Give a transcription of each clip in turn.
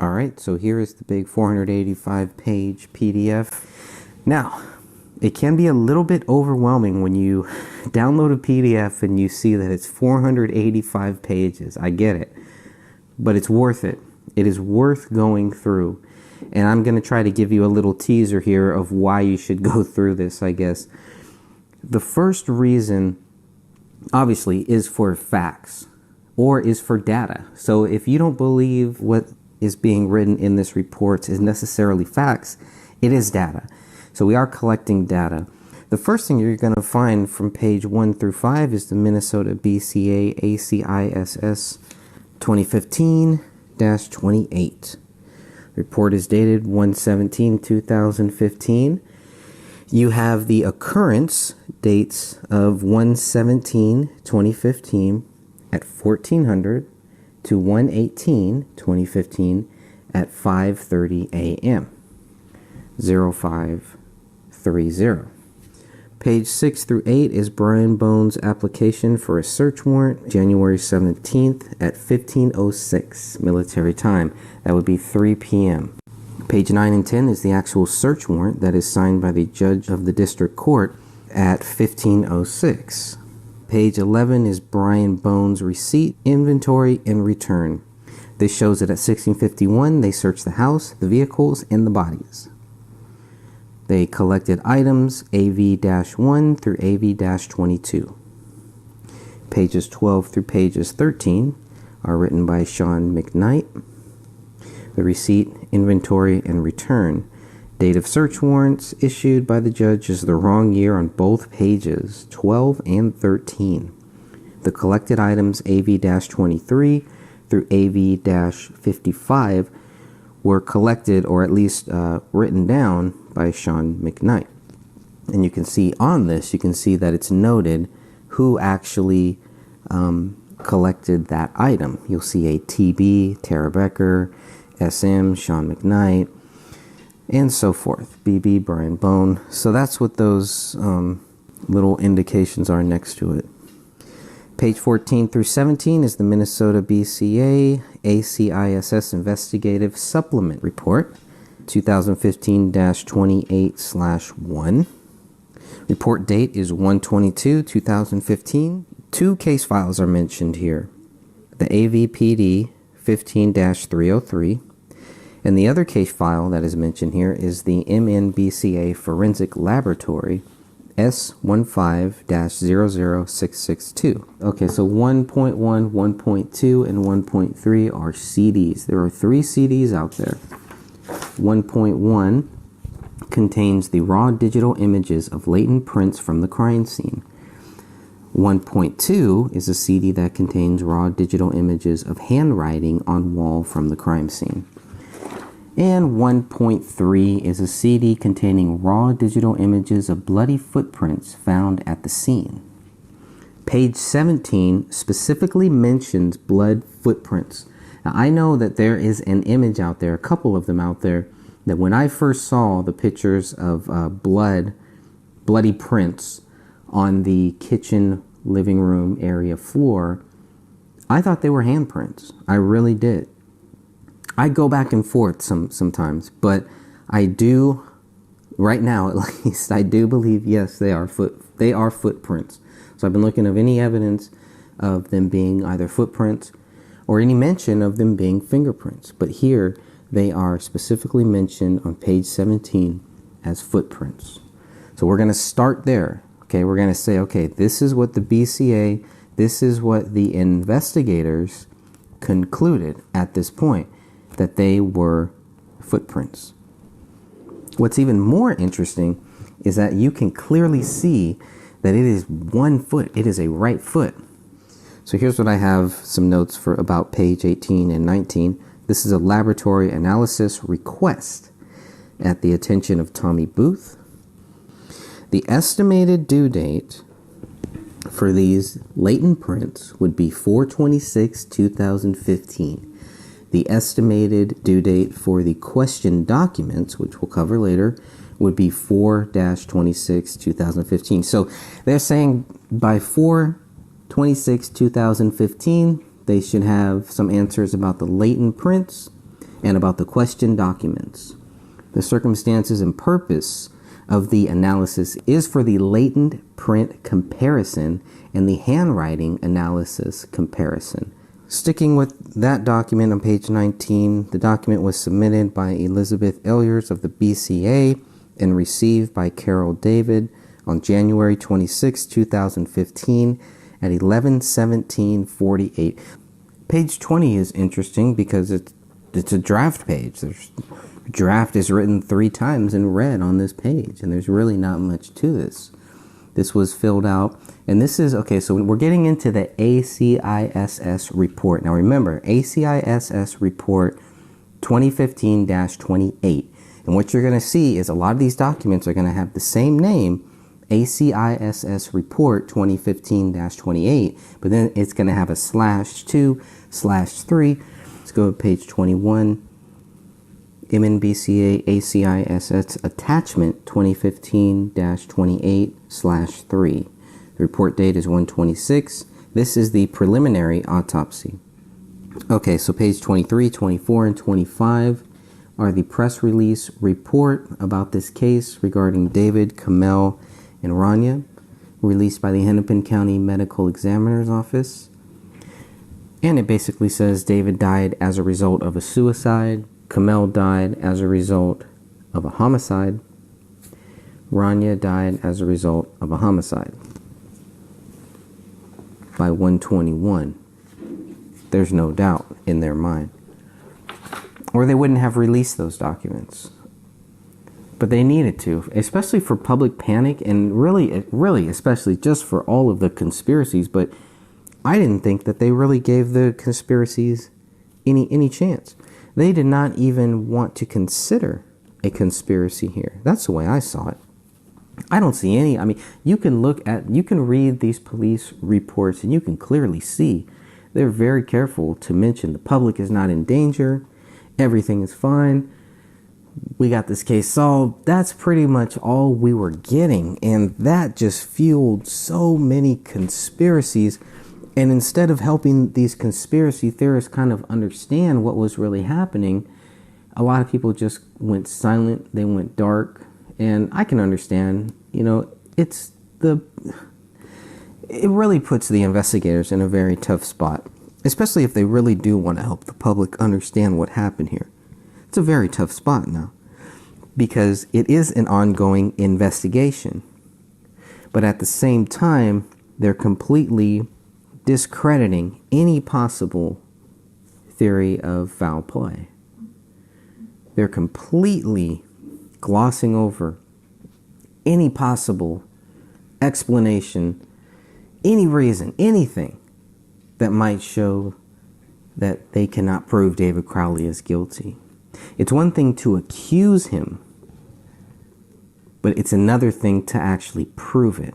All right, so here is the big 485 page PDF. Now, it can be a little bit overwhelming when you download a PDF and you see that it's 485 pages. I get it, but it's worth it. It is worth going through. And I'm going to try to give you a little teaser here of why you should go through this, I guess. The first reason, obviously, is for facts or is for data. So if you don't believe what is being written in this report is necessarily facts, it is data. So we are collecting data. The first thing you're going to find from page 1 through 5 is the Minnesota BCA ACISS 2015-28. Report is dated 1/17/2015. You have the occurrence dates of 1/17/2015 at 1400 to 1/18/2015 at 5:30 a.m. 0530. Page 6 through 8 is Brian Bones' application for a search warrant, January 17th at 15:06 military time. That would be 3 p.m. Page 9 and 10 is the actual search warrant that is signed by the judge of the district court at 15:06. Page 11 is Brian Bones' receipt, inventory, and return. This shows that at 1651 they searched the house, the vehicles, and the bodies. They collected items AV-1 through AV-22. Pages 12 through pages 13 are written by Sean McKnight. The receipt, inventory, and return. Date of search warrants issued by the judge is the wrong year on both pages, 12 and 13. The collected items AV-23 through AV-55 were collected, or at least written down, by Sean McKnight. And you can see on this, you can see that it's noted who actually collected that item. You'll see a TB, Tara Becker, SM, Sean McKnight, and so forth. BB, Brian Bone. So that's what those little indications are next to it. Page 14 through 17 is the Minnesota BCA ACISS Investigative Supplement Report, 2015-28/1. Report date is 1/22/2015. Two case files are mentioned here. The AVPD 15-303, and the other case file that is mentioned here is the MNBCA Forensic Laboratory S15-00662. Okay, so 1.1, 1.2, and 1.3 are CDs. There are 3 CDs out there. 1.1 contains the raw digital images of latent prints from the crime scene. 1.2 is a CD that contains raw digital images of handwriting on wall from the crime scene. And 1.3 is a CD containing raw digital images of bloody footprints found at the scene. Page 17 specifically mentions blood footprints. Now, I know that there is an image out there, a couple of them out there, that when I first saw the pictures of bloody prints on the kitchen living room area floor, I thought they were handprints. I really did. I go back and forth sometimes, but I do, right now at least, I do believe, yes, they are footprints. So I've been looking at any evidence of them being either footprints or any mention of them being fingerprints. But here they are specifically mentioned on page 17 as footprints. So we're going to start there. Okay, we're going to say, okay, this is what the BCA, this is what the investigators concluded at this point, that they were footprints. What's even more interesting is that you can clearly see that it is one foot. It is a right foot. So here's what I have some notes for about page 18 and 19. This is a laboratory analysis request at the attention of Tommy Booth. The estimated due date for these latent prints would be 4/26/2015. The estimated due date for the question documents, which we'll cover later, would be 4/26/2015. So they're saying by 4/26/2015, they should have some answers about the latent prints, and about the questioned documents. The circumstances and purpose of the analysis is for the latent print comparison and the handwriting analysis comparison. Sticking with that document on page 19, the document was submitted by Elizabeth Elyers of the BCA and received by Carol David on January 26, 2015 at 11:17:48. Page 20 is interesting because it's a draft page. Draft is written 3 times in red on this page, and there's really not much to this. This was filled out, and this is, okay, so we're getting into the ACISS report. Now remember, ACISS report 2015-28. And what you're going to see is a lot of these documents are going to have the same name, ACISS report 2015-28, but then it's going to have a /2/3. Let's go to page 21. MNBCA ACISS attachment 2015-28/3. The report date is 1/26. This is the preliminary autopsy. Okay, so page 23, 24, and 25 are the press release report about this case regarding David, Kamel, and Rania, released by the Hennepin County Medical Examiner's Office. And it basically says David died as a result of a suicide. Kamel died as a result of a homicide. Rania died as a result of a homicide. By 1/21. There's no doubt in their mind. Or they wouldn't have released those documents. But they needed to, especially for public panic and really especially just for all of the conspiracies. But I didn't think that they really gave the conspiracies any chance. They did not even want to consider a conspiracy here. That's the way I saw it. I don't see any. I mean, you can read these police reports and you can clearly see they're very careful to mention the public is not in danger. Everything is fine. We got this case solved. That's pretty much all we were getting. And that just fueled so many conspiracies. And instead of helping these conspiracy theorists kind of understand what was really happening, a lot of people just went silent. They went dark. And I can understand, it really puts the investigators in a very tough spot, especially if they really do want to help the public understand what happened here. It's a very tough spot now because it is an ongoing investigation. But at the same time, they're completely discrediting any possible theory of foul play. They're completely glossing over any possible explanation, any reason, anything that might show that they cannot prove David Crowley is guilty. It's one thing to accuse him, but it's another thing to actually prove it.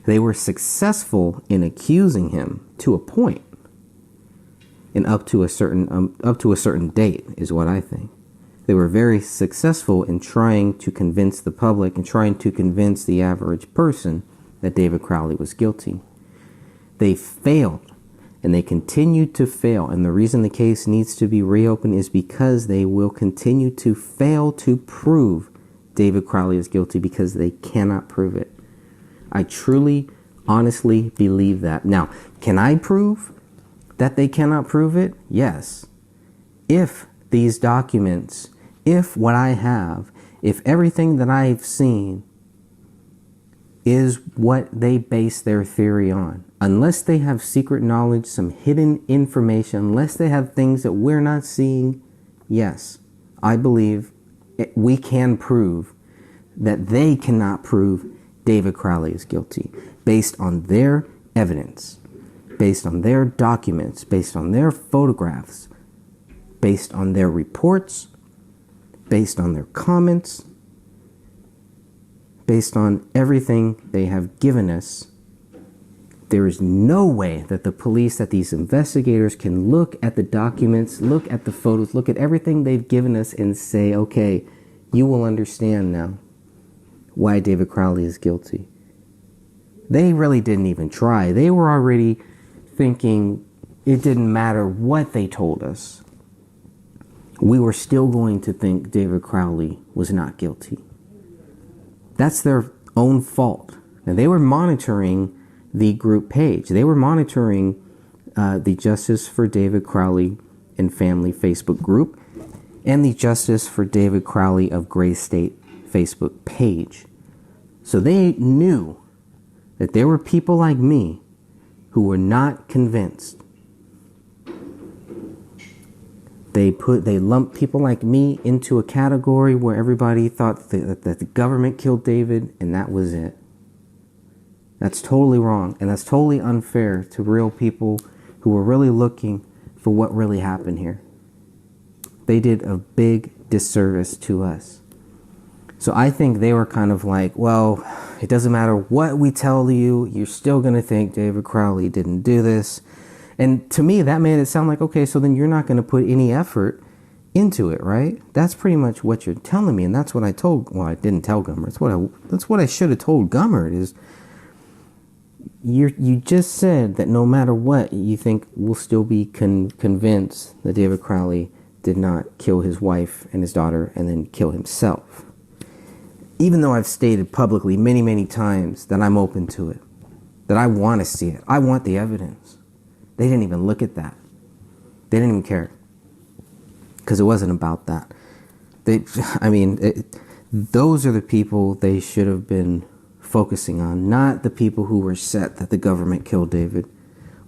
They were successful in accusing him to a point, and up to a certain date is what I think. They were very successful in trying to convince the public and trying to convince the average person that David Crowley was guilty. They failed, and they continue to fail. And the reason the case needs to be reopened is because they will continue to fail to prove David Crowley is guilty because they cannot prove it. I truly, honestly believe that. Now, can I prove that they cannot prove it? Yes. If these documents, if what I have, if everything that I've seen is what they base their theory on, unless they have secret knowledge, some hidden information, unless they have things that we're not seeing, yes, I believe we can prove that they cannot prove David Crowley is guilty based on their evidence, based on their documents, based on their photographs, based on their reports, based on their comments, based on everything they have given us. There is no way that the police, that these investigators can look at the documents, look at the photos, look at everything they've given us and say, okay, you will understand now why David Crowley is guilty. They really didn't even try. They were already thinking it didn't matter what they told us. we were still going to think David Crowley was not guilty. That's their own fault. And they were monitoring the group page. They were monitoring the Justice for David Crowley and Family Facebook group and the Justice for David Crowley of Gray State Facebook page. So they knew that there were people like me who were not convinced. They lumped people like me into a category where everybody thought that the government killed David, and that was it. That's totally wrong, and that's totally unfair to real people who were really looking for what really happened here. They did a big disservice to us. So I think they were kind of like, well, it doesn't matter what we tell you, you're still going to think David Crowley didn't do this. And to me, that made it sound like, okay, so then you're not going to put any effort into it, right? That's pretty much what you're telling me. And that's what I told, well, I didn't tell Gummert. That's what I should have told Gummert is, you just said that no matter what, you think we'll still be convinced that David Crowley did not kill his wife and his daughter and then kill himself. Even though I've stated publicly many, many times that I'm open to it, that I want to see it. I want the evidence. They didn't even look at that. They didn't even care. Because it wasn't about that. Those are the people they should have been focusing on, not the people who were set that the government killed David,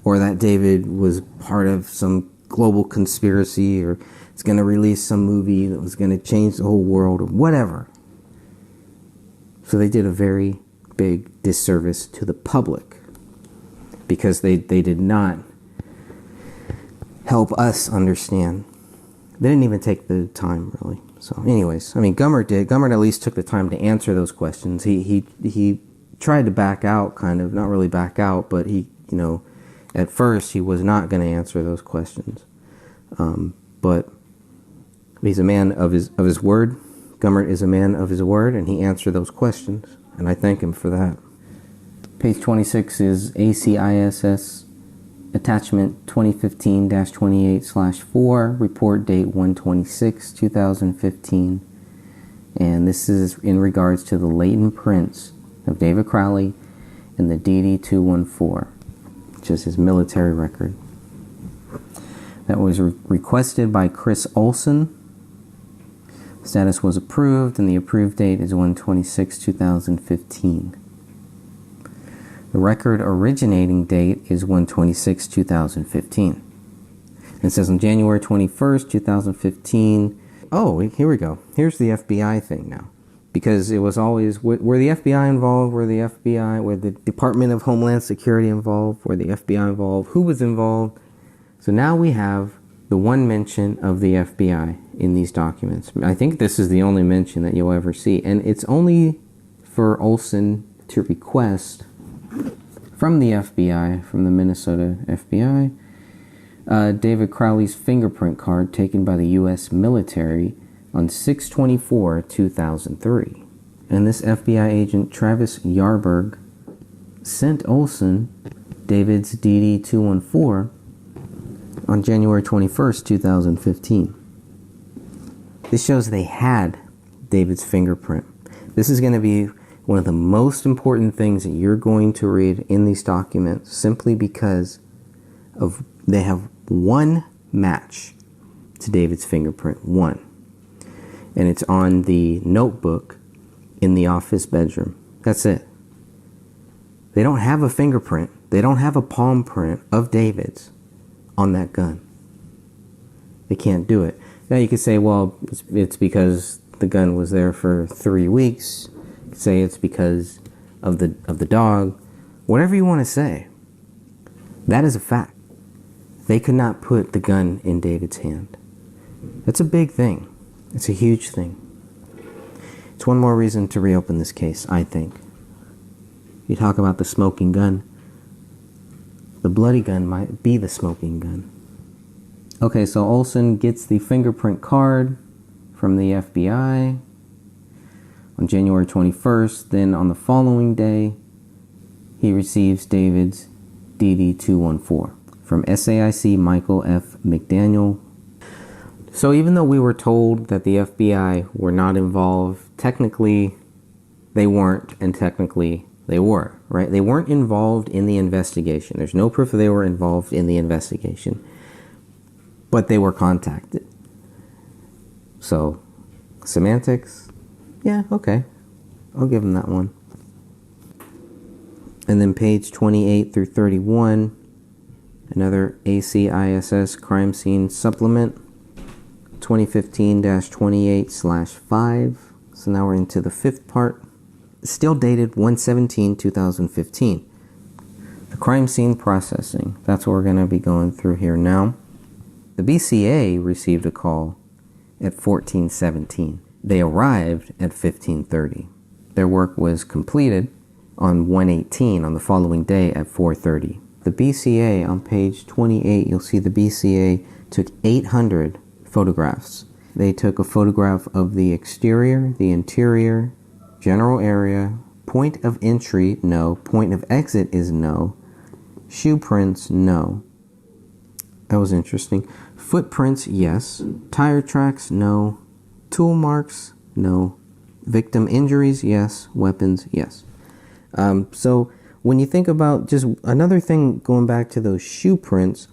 or that David was part of some global conspiracy, or it's going to release some movie that was going to change the whole world, or whatever. So they did a very big disservice to the public, because they did not help us understand. They didn't even take the time, really. So anyways, Gummert did. Gummert at least took the time to answer those questions. He tried to back out, kind of, not really back out, but at first he was not going to answer those questions. But he's a man of his word. Gummert is a man of his word, and he answered those questions, and I thank him for that. Page 26 is ACISS Attachment 2015-28/4, report date 1/26/2015. And this is in regards to the latent prints of David Crowley and the DD-214, which is his military record. That was requested by Chris Olson. Status was approved, and the approved date is 1/26/2015. The record originating date is 1/26/2015. It says on January 21st, 2015. Oh, here we go. Here's the FBI thing now. Because it was always, were the FBI involved? Were the Department of Homeland Security involved? Were the FBI involved? Who was involved? So now we have the one mention of the FBI in these documents. I think this is the only mention that you'll ever see. And it's only for Olson to request from the FBI, from the Minnesota FBI, David Crowley's fingerprint card taken by the U.S. military on 6/24/2003. And this FBI agent, Travis Yarberg, sent Olson David's DD-214 on January 21st, 2015. This shows they had David's fingerprint. This is going to be one of the most important things that you're going to read in these documents, simply because of they have one match to David's fingerprint, one. And it's on the notebook in the office bedroom. That's it. They don't have a fingerprint. They don't have a palm print of David's on that gun. They can't do it. Now you could say, well, it's because the gun was there for 3 weeks. Say it's because of the dog, whatever you want to say. That is a fact. They could not put the gun in David's hand. That's a big thing. It's a huge thing. It's one more reason to reopen this case, I think. You talk about the smoking gun. The bloody gun might be the smoking gun. Okay, so Olson gets the fingerprint card from the FBI on January 21st. Then on the following day, he receives David's DD-214 from SAIC Michael F. McDaniel. So even though we were told that the FBI were not involved, technically they weren't, and technically they were, right? They weren't involved in the investigation. There's no proof that they were involved in the investigation, but they were contacted. So, semantics, yeah, okay. I'll give them that one. And then page 28 through 31, another ACISS crime scene supplement, 2015-28/5. So now we're into the fifth part. Still dated 1/17/2015. The crime scene processing. That's what we're going to be going through here now. The BCA received a call at 14:17. They arrived at 15:30. Their work was completed on 1/18 on the following day at 4:30. The BCA on page 28, you'll see the BCA took 800 photographs. They took a photograph of the exterior, the interior, general area, point of entry, no. Point of exit is no. Shoe prints, no. That was interesting. Footprints, yes. Tire tracks, no. Tool marks, no. Victim injuries, yes. Weapons, yes. So when you think about just another thing, going back to those shoe prints,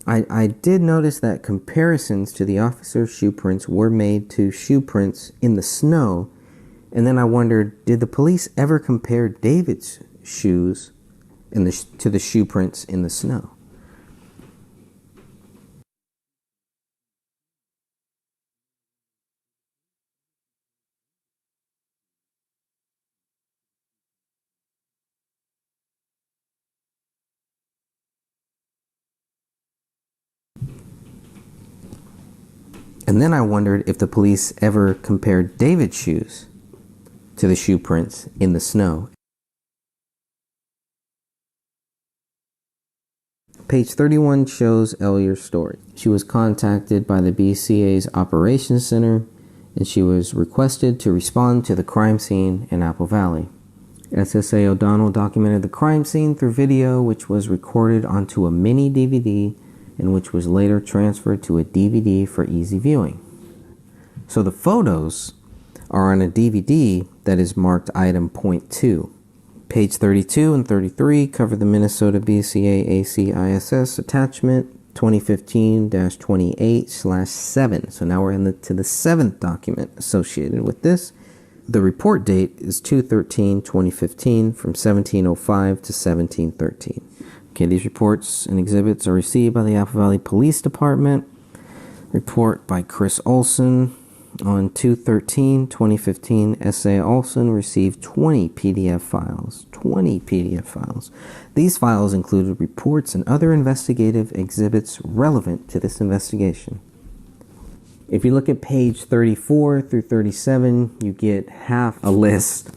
I did notice that comparisons to the officer's shoe prints were made to shoe prints in the snow. And then I wondered, did the police ever compare David's shoes to the shoe prints in the snow? And then I wondered if the police ever compared David's shoes to the shoe prints in the snow. Page 31 shows Ellier's story. She was contacted by the BCA's Operations Center, and she was requested to respond to the crime scene in Apple Valley. SSA O'Donnell documented the crime scene through video, which was recorded onto a mini DVD and which was later transferred to a DVD for easy viewing. So the photos are on a DVD that is marked item .2. Page 32 and 33 cover the Minnesota BCA ACISS attachment 2015-28/7. So now we're to the seventh document associated with this. The report date is 2/13/2015 from 17:05 to 17:13. Okay, these reports and exhibits are received by the Apple Valley Police Department. Report by Chris Olson on 2/13/2015. S.A. Olson received 20 PDF files. 20 PDF files. These files included reports and other investigative exhibits relevant to this investigation. If you look at page 34 through 37, you get half a list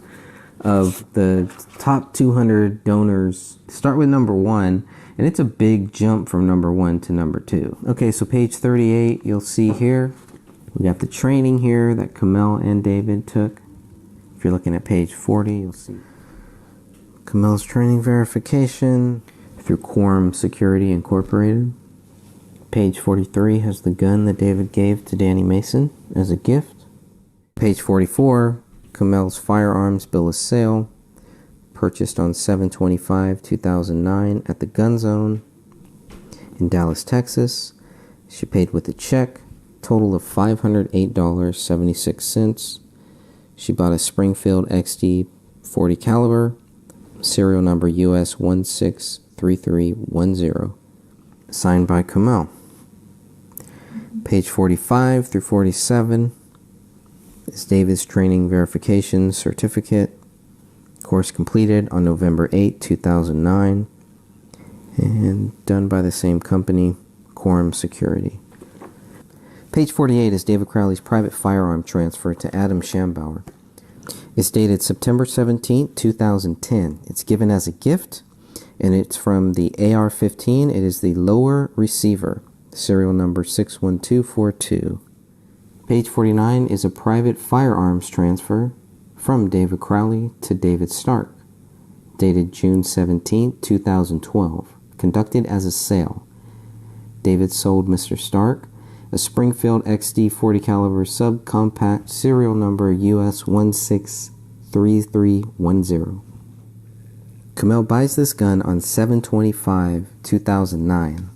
of the top 200 donors. Start with number 1, and it's a big jump from number 1 to number 2. Okay, so page 38, you'll see here, we got the training here that Kamel and David took. If you're looking at page 40, you'll see Kamel's training verification through Quorum Security Incorporated. Page 43 has the gun that David gave to Danny Mason as a gift. Page 44, Kamel's firearms bill of sale, purchased on 7/25/2009 at the Gun Zone in Dallas, Texas. She paid with a check, total of $508.76. She bought a Springfield XD 40 caliber, serial number US 163310, signed by Kamel. Page 45 through 47 is David's training verification certificate, course completed on November 8, 2009, and done by the same company, Quorum Security. Page 48 is David Crowley's private firearm transfer to Adam Schambauer. It's dated September 17, 2010. It's given as a gift, and it's from the AR-15. It is the lower receiver, serial number 61242. Page 49 is a private firearms transfer from David Crowley to David Stark, dated June 17, 2012, conducted as a sale. David sold Mr. Stark a Springfield XD 40 caliber subcompact, serial number US 163310. Kamel buys this gun on 7/25/2009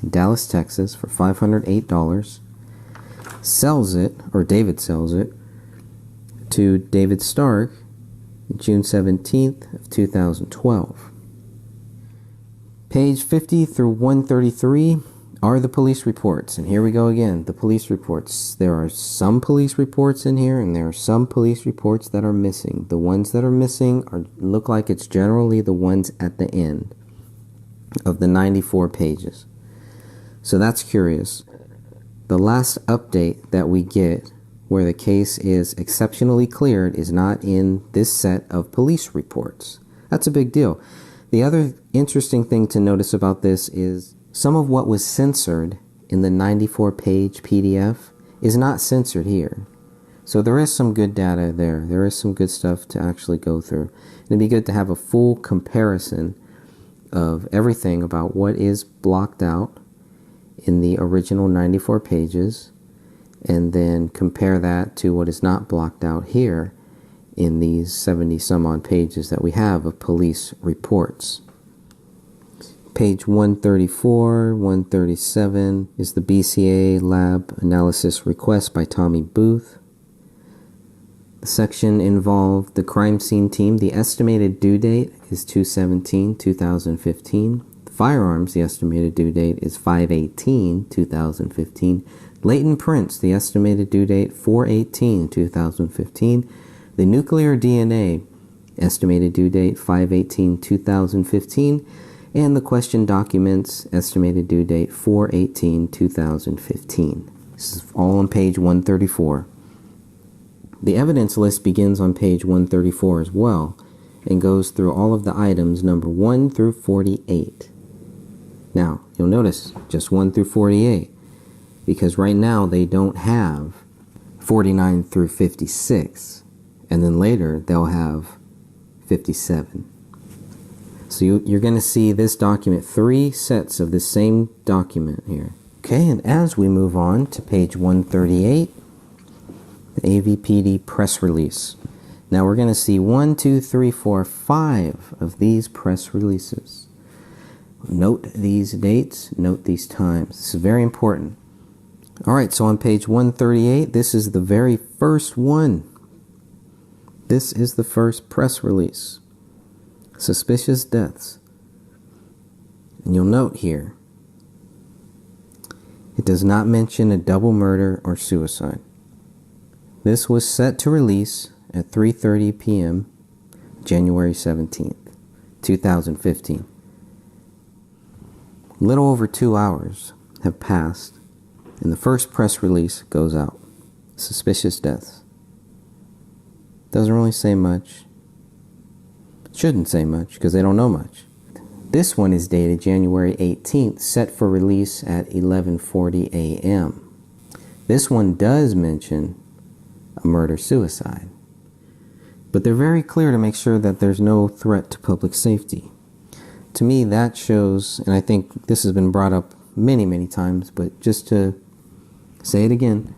in Dallas, Texas for $508. Sells it, or David sells it, to David Stark June 17th of 2012. Page 50 through 133 are the police reports. And here we go again, the police reports. There are some police reports in here, and there are some police reports that are missing. The ones that are missing look like it's generally the ones at the end of the 94 pages. So that's curious. The last update that we get where the case is exceptionally cleared is not in this set of police reports. That's a big deal. The other interesting thing to notice about this is some of what was censored in the 94-page PDF is not censored here. So there is some good data there. There is some good stuff to actually go through. It'd be good to have a full comparison of everything about what is blocked out in the original 94 pages, and then compare that to what is not blocked out here in these 70 some odd pages that we have of police reports. Page 134, 137 is the BCA lab analysis request by Tommy Booth. The section involved the crime scene team. The estimated due date is 2/17/2015. Firearms, the estimated due date is 5/18/2015. Latent prints, the estimated due date 4/18/2015. The nuclear DNA, estimated due date 5/18/2015. And the question documents, estimated due date 4/18/2015. This is all on page 134. The evidence list begins on page 134 as well and goes through all of the items number 1 through 48. Now, you'll notice just 1 through 48 because right now they don't have 49 through 56, and then later they'll have 57. So you're going to see this document, 3 sets of the same document here. Okay, and as we move on to page 138, the AVPD press release. Now we're going to see 1, 2, 3, 4, 5 of these press releases. Note these dates, note these times. This is very important. All right, so on page 138, this is the very first one. This is the first press release. Suspicious deaths. And you'll note here, it does not mention a double murder or suicide. This was set to release at 3:30 p.m. January 17th, 2015. Little over 2 hours have passed, and the first press release goes out. Suspicious deaths. Doesn't really say much. Shouldn't say much because they don't know much. This one is dated January 18th, set for release at 11:40 a.m. This one does mention a murder-suicide, but they're very clear to make sure that there's no threat to public safety. To me, that shows, and I think this has been brought up many, many times, but just to say it again,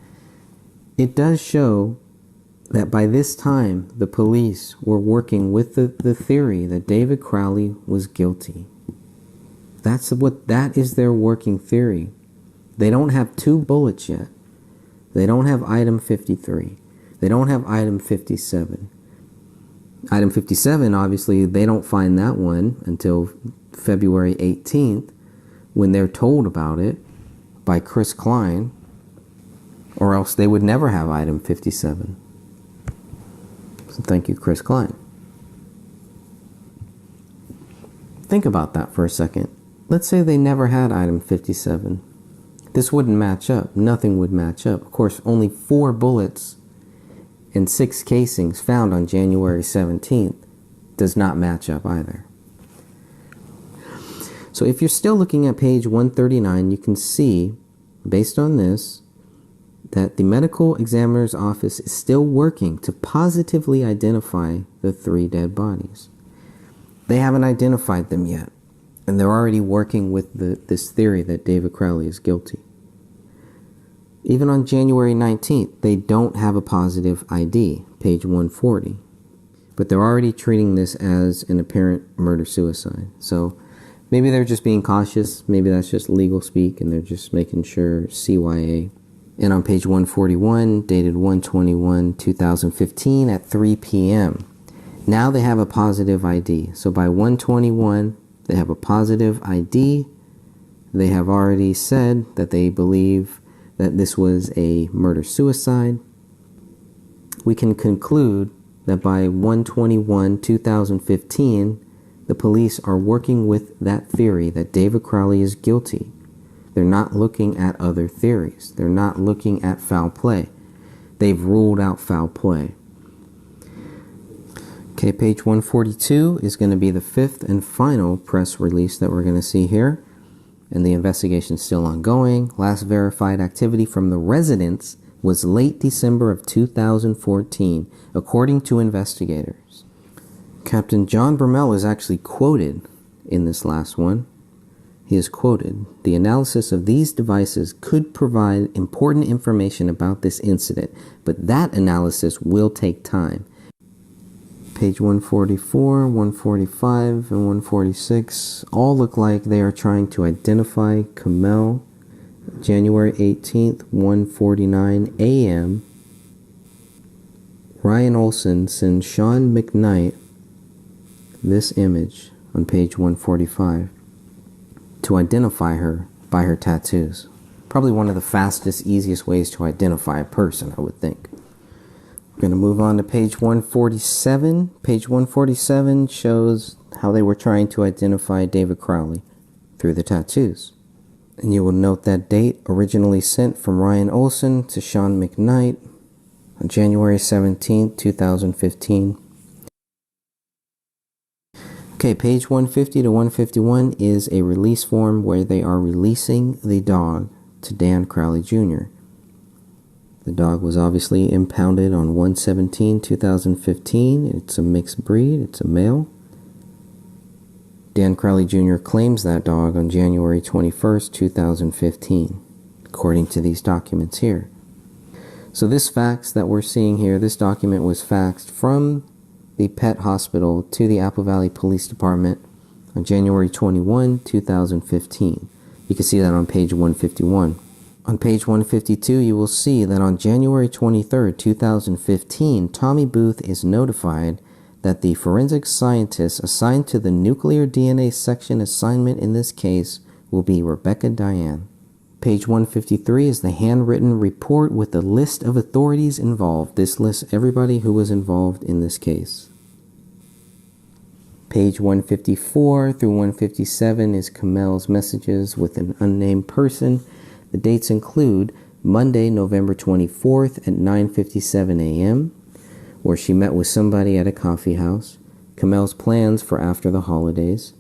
it does show that by this time, the police were working with the theory that David Crowley was guilty. That is their working theory. They don't have 2 bullets yet. They don't have item 53. They don't have item 57. Item 57, obviously, they don't find that one until February 18th when they're told about it by Chris Klein, or else they would never have item 57. So thank you, Chris Klein. Think about that for a second. Let's say they never had item 57. This wouldn't match up. Nothing would match up. Of course, only 4 bullets and 6 casings found on January 17th does not match up either. So if you're still looking at page 139, you can see, based on this, that the medical examiner's office is still working to positively identify the 3 dead bodies. They haven't identified them yet, and they're already working with this theory that David Crowley is guilty. Even on January 19th, they don't have a positive ID, page 140. But they're already treating this as an apparent murder-suicide. So maybe they're just being cautious. Maybe that's just legal speak, and they're just making sure CYA. And on page 141, dated 1/21/2015 at 3 p.m., now they have a positive ID. So by 1/21, they have a positive ID. They have already said that they believe that this was a murder-suicide. We can conclude that by 1/21/2015, the police are working with that theory that David Crowley is guilty. They're not looking at other theories. They're not looking at foul play. They've ruled out foul play. Okay, page 142 is going to be the fifth and final press release that we're going to see here. And the investigation is still ongoing. Last verified activity from the residents was late December of 2014, according to investigators. Captain John Bermel is actually quoted in this last one. He is quoted, "The analysis of these devices could provide important information about this incident, but that analysis will take time." Page 144, 145, and 146 all look like they are trying to identify Kamel. January 18th, 1:49 a.m. Ryan Olson sends Sean McKnight this image on page 145 to identify her by her tattoos. Probably one of the fastest, easiest ways to identify a person, I would think. We're going to move on to page 147. Page 147 shows how they were trying to identify David Crowley through the tattoos. And you will note that date originally sent from Ryan Olson to Sean McKnight on January 17th, 2015. Okay, page 150 to 151 is a release form where they are releasing the dog to Dan Crowley Jr. The dog was obviously impounded on 1/17/2015. It's a mixed breed. It's a male. Dan Crowley Jr. claims that dog on January 21st, 2015, according to these documents here. So this fax that we're seeing here, this document was faxed from the pet hospital to the Apple Valley Police Department on January 21, 2015. You can see that on page 151. On page 152, you will see that on January 23rd, 2015, Tommy Booth is notified that the forensic scientist assigned to the nuclear DNA section assignment in this case will be Rebecca Diane. Page 153 is the handwritten report with the list of authorities involved. This lists everybody who was involved in this case. Page 154 through 157 is Kamel's messages with an unnamed person. The dates include Monday, November 24th at 9:57 a.m., where she met with somebody at a coffee house. Kamel's plans for after the holidays.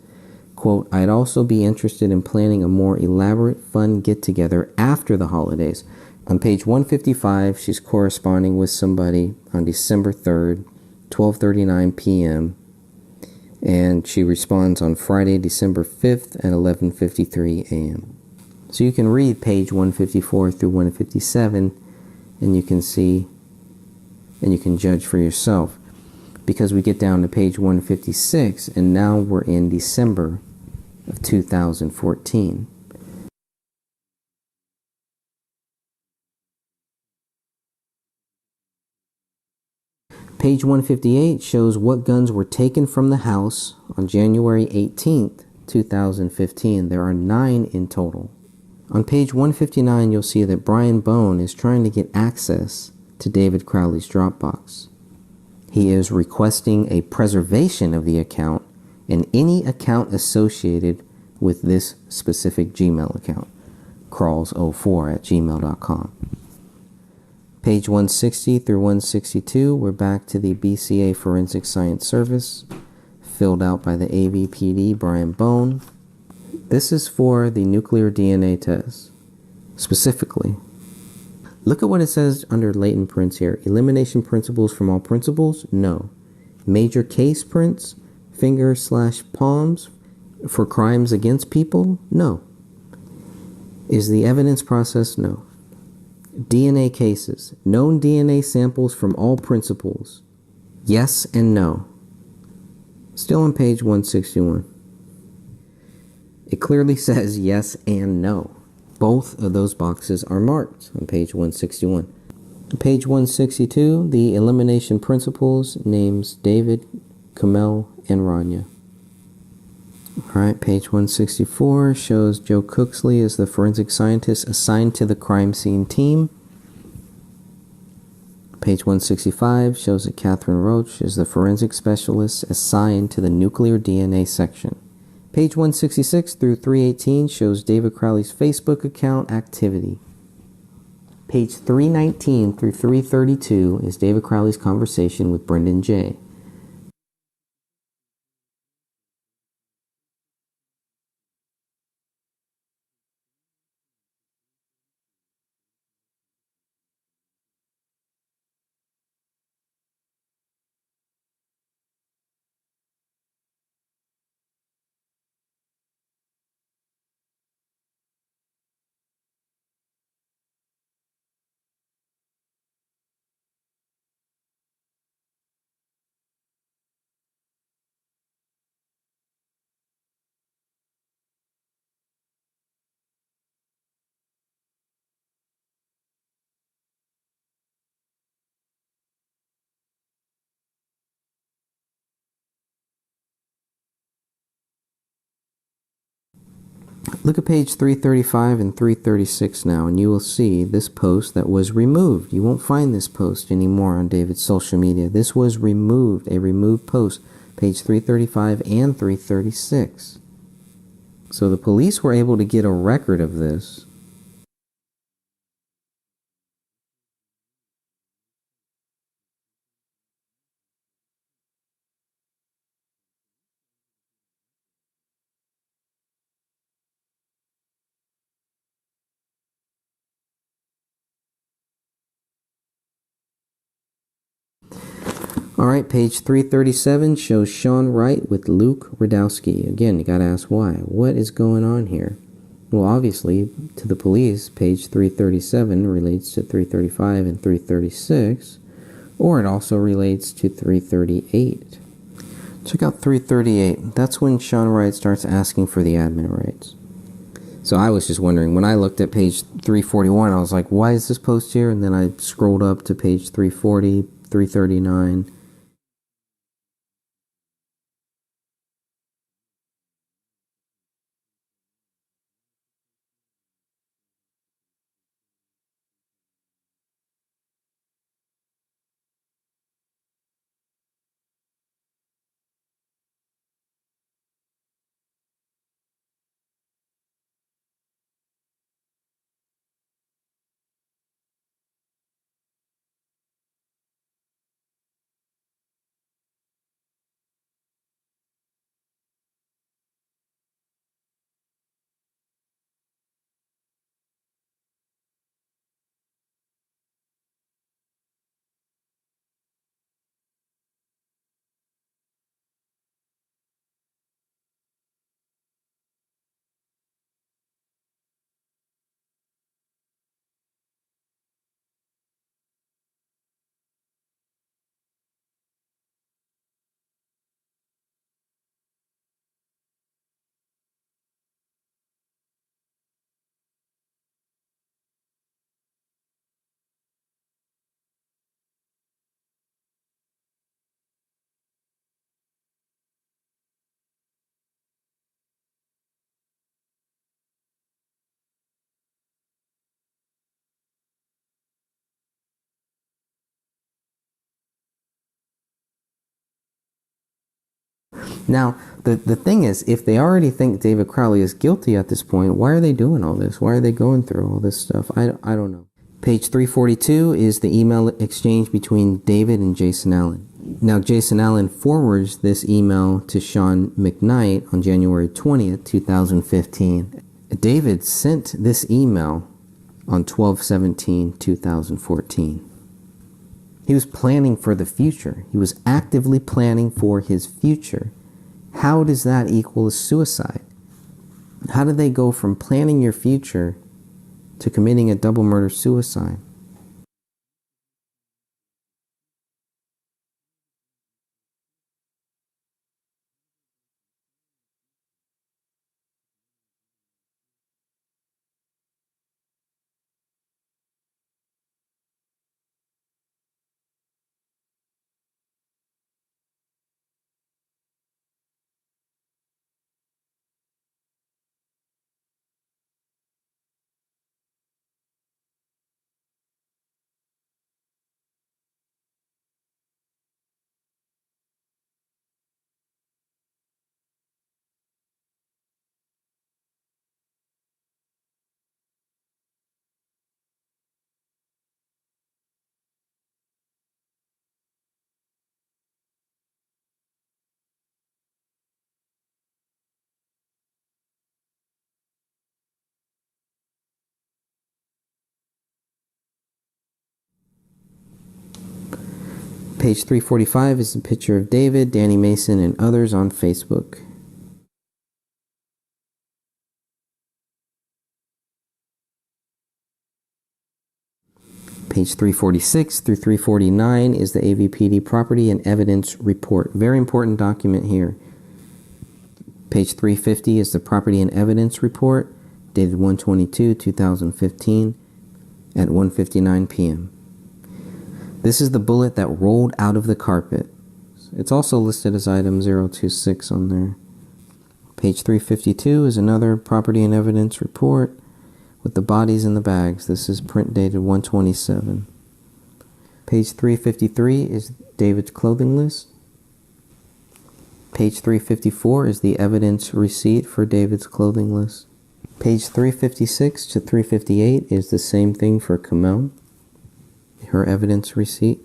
Quote, "I'd also be interested in planning a more elaborate, fun get-together after the holidays." On page 155, she's corresponding with somebody on December 3rd, 12:39 p.m., and she responds on Friday, December 5th at 11:53 a.m. So you can read page 154 through 157, and you can see, and you can judge for yourself. Because we get down to page 156, and now we're in December of 2014. Page 158 shows what guns were taken from the house on January 18th, 2015. There are 9 in total. On page 159, you'll see that Brian Bone is trying to get access to David Crowley's Dropbox. He is requesting a preservation of the account and any account associated with this specific Gmail account, crawls04@gmail.com. Page 160 through 162, we're back to the BCA Forensic Science Service, filled out by the AVPD Brian Bone. This is for the nuclear DNA test, specifically. Look at what it says under latent prints here. Elimination principles from all principles? No. Major case prints, finger/palms for crimes against people? No. Is the evidence process? No. DNA cases. Known DNA samples from all principals. Yes and no. Still on page 161. It clearly says yes and no. Both of those boxes are marked on page 161. Page 162, the elimination principles, names David, Kamel, and Rania. Alright, page 164 shows Joe Cooksley as the forensic scientist assigned to the crime scene team. Page 165 shows that Catherine Roach is the forensic specialist assigned to the nuclear DNA section. Page 166 through 318 shows David Crowley's Facebook account activity. Page 319 through 332 is David Crowley's conversation with Brendan J. Look at page 335 and 336 now, and you will see this post that was removed. You won't find this post anymore on David's social media. This was removed, a removed post, page 335 and 336. So the police were able to get a record of this. Alright, page 337 shows Sean Wright with Luke Radowski. Again, you gotta ask why. What is going on here? Well, obviously, to the police, page 337 relates to 335 and 336, or it also relates to 338. Check out 338. That's when Sean Wright starts asking for the admin rights. So I was just wondering, when I looked at page 341, I was like, why is this post here? And then I scrolled up to page 340, 339. Now, the thing is, if they already think David Crowley is guilty at this point, why are they doing all this? Why are they going through all this stuff? I don't know. Page 342 is the email exchange between David and Jason Allen. Now, Jason Allen forwards this email to Sean McKnight on January 20th, 2015. David sent this email on 12/17/2014. He was planning for the future. He was actively planning for his future. How does that equal a suicide? How do they go from planning your future to committing a double murder suicide? Page 345 is a picture of David, Danny Mason, and others on Facebook. Page 346 through 349 is the AVPD Property and Evidence Report. Very important document here. Page 350 is the Property and Evidence Report, dated 1/22/2015 at 1:59 p.m. This is the bullet that rolled out of the carpet. It's also listed as item 026 on there. Page 352 is another Property and Evidence Report with the bodies in the bags. This is print dated 1/27. Page 353 is David's clothing list. Page 354 is the evidence receipt for David's clothing list. Page 356 to 358 is the same thing for Kamel, her evidence receipt.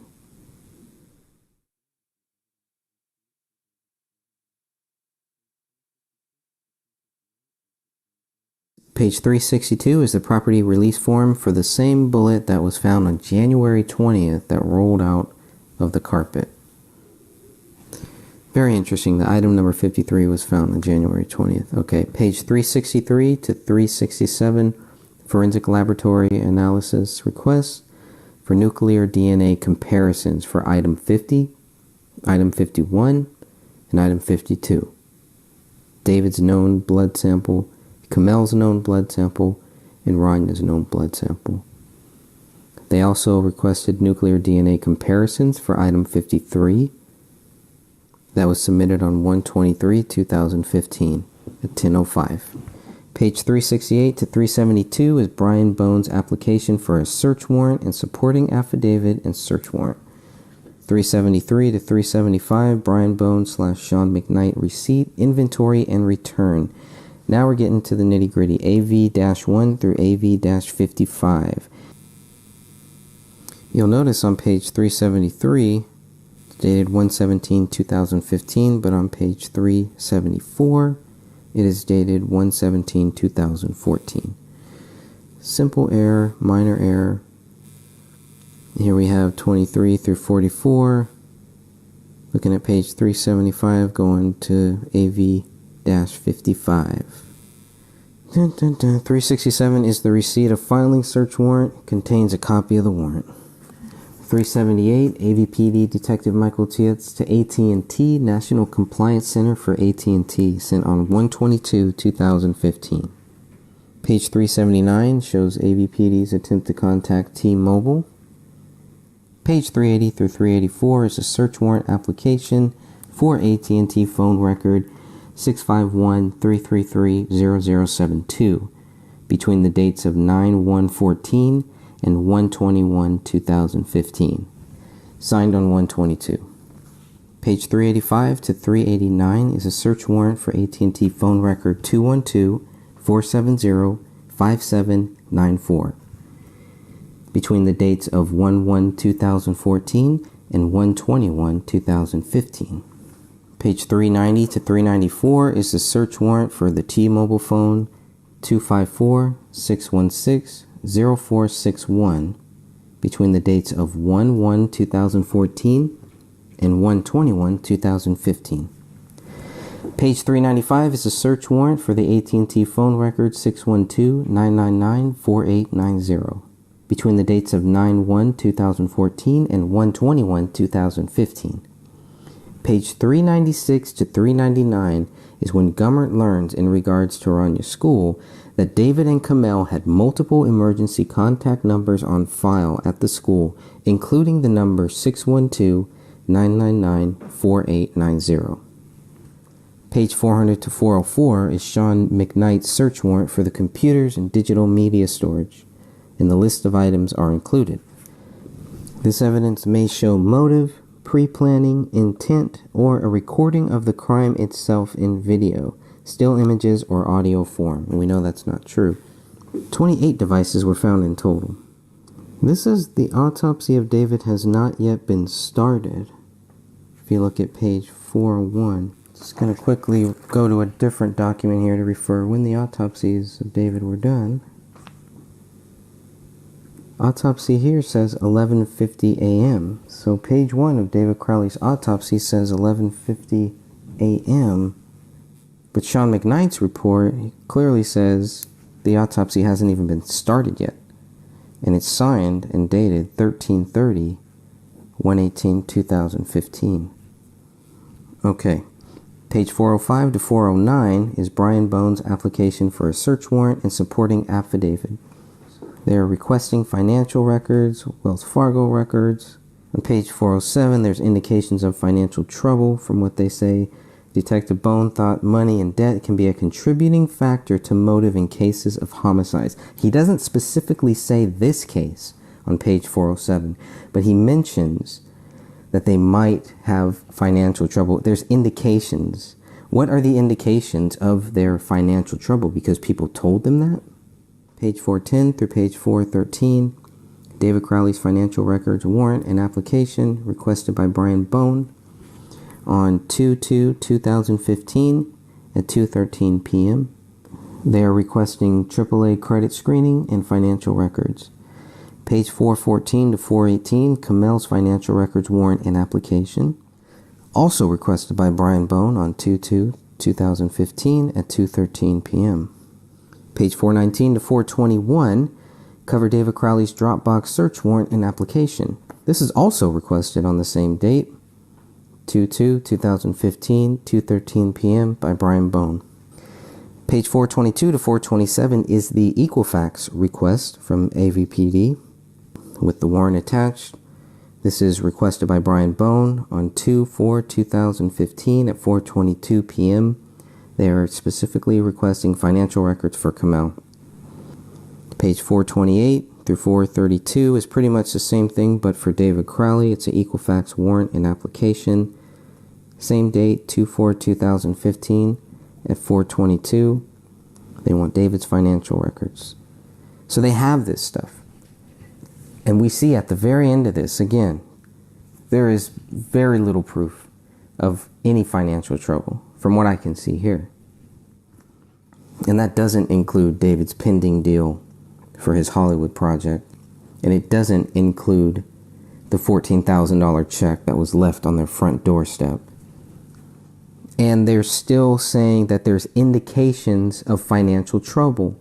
Page 362 is the property release form for the same bullet that was found on January 20th that rolled out of the carpet. Very interesting. The item number 53 was found on January 20th. Okay, page 363 to 367, forensic laboratory analysis requests for nuclear DNA comparisons for item 50, item 51, and item 52. David's known blood sample, Kamel's known blood sample, and Ranya's known blood sample. They also requested nuclear DNA comparisons for item 53. That was submitted on 1/23/2015 at 10:05. Page 368 to 372 is Brian Bones' application for a search warrant and supporting affidavit and search warrant. 373 to 375, Brian Bones / Sean McKnight receipt, inventory, and return. Now we're getting to the nitty-gritty. AV-1 through AV-55. You'll notice on page 373, it's dated 1/17/2015, but on page 374, it is dated 1/17/2014. Simple error, minor error. Here we have 23 through 44. Looking at page 375, going to AV-55. 367 is the receipt of filing search warrant. Contains a copy of the warrant. 378, AVPD Detective Michael Tietz to AT&T National Compliance Center for AT&T, sent on 1/22/2015. Page 379 shows AVPD's attempt to contact T-Mobile. Page 380 through 384 is a search warrant application for AT&T phone record 651-333-0072 between the dates of 9/1/14 and 1/21/2015, signed on 1/22. Page 385 to 389 is a search warrant for AT&T phone record 212-470-5794 between the dates of 1/1/2014 and 1/21/2015. Page 390 to 394 is the search warrant for the T-Mobile phone 254-616-0461 between the dates of 1/1/2014 and 1/21/2015. Page 395 is a search warrant for the AT&T phone record 612-999-4890 between the dates of 9/1/2014 and 1/21/2015. Page 396 to 399 is when Gummert learns in regards to Ranya's school that David and Kamel had multiple emergency contact numbers on file at the school, including the number 612-999-4890. Page 400 to 404 is Sean McKnight's search warrant for the computers and digital media storage, and the list of items are included. This evidence may show motive, pre-planning, intent, or a recording of the crime itself in video, still images, or audio form. And we know that's not true. 28 devices were found in total. This is the autopsy of David has not yet been started. If you look at page 401, just going to quickly go to a different document here to refer when the autopsies of David were done. Autopsy here says 11:50 a.m. So page 1 of David Crowley's autopsy says 11:50 a.m. But Sean McKnight's report clearly says the autopsy hasn't even been started yet. And it's signed and dated 13/30, 1/18/2015. Okay. Page 405 to 409 is Brian Bone's application for a search warrant and supporting affidavit. They are requesting financial records, Wells Fargo records. On page 407, there's indications of financial trouble. From what they say, Detective Bone thought money and debt can be a contributing factor to motive in cases of homicides. He doesn't specifically say this case on page 407, but he mentions that they might have financial trouble. There's indications. What are the indications of their financial trouble? Because people told them that? Page 410 through page 413, David Crowley's financial records warrant and application requested by Brian Bone on 2/2/2015 at 2:13 p.m. They are requesting AAA credit screening and financial records. Page 414 to 418, Kamel's financial records warrant and application, also requested by Brian Bone on 2/2/2015 at 2:13 p.m. Page 419 to 421, cover David Crowley's Dropbox search warrant and application. This is also requested on the same date, 2/2/2015, 2:13 p.m. by Brian Bone. Page 422 to 427 is the Equifax request from AVPD with the warrant attached. This is requested by Brian Bone on 2/4/2015 at 4:22 p.m. They are specifically requesting financial records for Kamel. Page 428 through 432 is pretty much the same thing, but for David Crowley, it's an Equifax warrant and application. Same date, 2/4/2015 at 4:22. They want David's financial records. So they have this stuff. And we see at the very end of this, again, there is very little proof of any financial trouble from what I can see here. And that doesn't include David's pending deal for his Hollywood project. And it doesn't include the $14,000 check that was left on their front doorstep. And they're still saying that there's indications of financial trouble.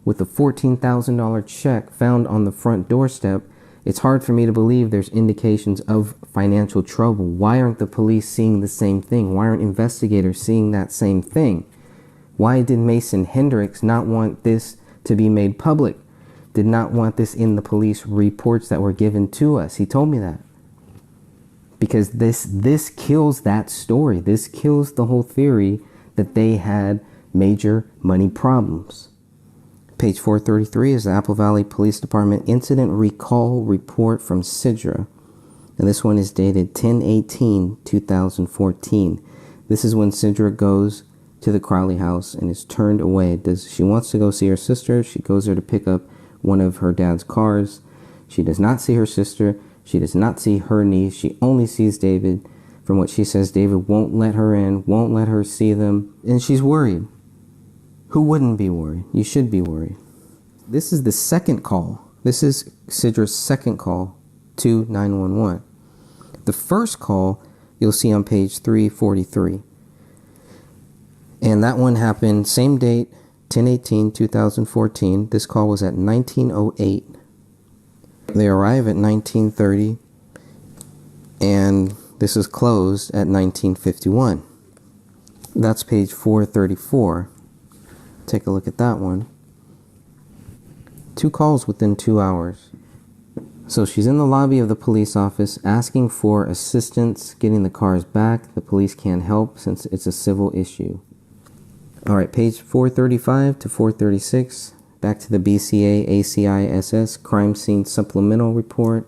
With the $14,000 check found on the front doorstep, it's hard for me to believe there's indications of financial trouble. Why aren't the police seeing the same thing? Why aren't investigators seeing that same thing? Why did Mason Hendricks not want this to be made public? Did not want this in the police reports that were given to us? He told me that. Because this kills that story. This kills the whole theory that they had major money problems. Page 433 is the Apple Valley Police Department Incident Recall Report from Sidra. And this one is dated 10/18/2014. This is when Sidra goes to the Crowley house and is turned away. She wants to go see her sister. She goes there to pick up one of her dad's cars. She does not see her sister. She does not see her niece. She only sees David. From what she says, David won't let her in, won't let her see them. And she's worried. Who wouldn't be worried? You should be worried. This is the second call. This is Sidra's second call to 911. The first call you'll see on page 343. And that one happened same date, 10/18/2014. This call was at 19:08. They arrive at 19:30, and this is closed at 19:51. That's page 434. Take a look at that one. 2 calls within 2 hours. So she's in the lobby of the police office asking for assistance getting the cars back. The police can't help since it's a civil issue. All right, page 435 to 436. Back to the BCA ACISS Crime Scene Supplemental Report.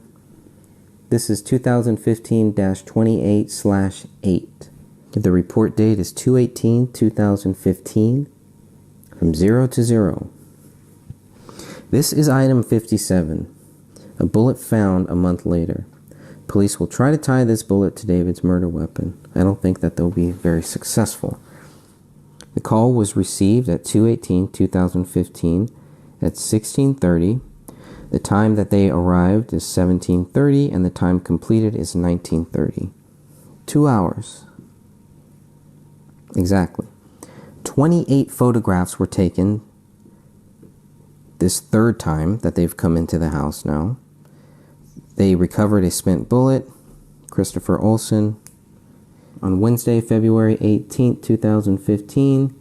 This is 2015-28/8. The report date is 2/18/2015 from 0 to 0. This is item 57, a bullet found a month later. Police will try to tie this bullet to David's murder weapon. I don't think that they'll be very successful. The call was received at 2/18/2015 at 16:30. The time that they arrived is 17:30 and the time completed is 19:30. 2 hours. Exactly. 28 photographs were taken this third time that they've come into the house now. They recovered a spent bullet. Christopher Olson. On Wednesday, February 18th, 2015,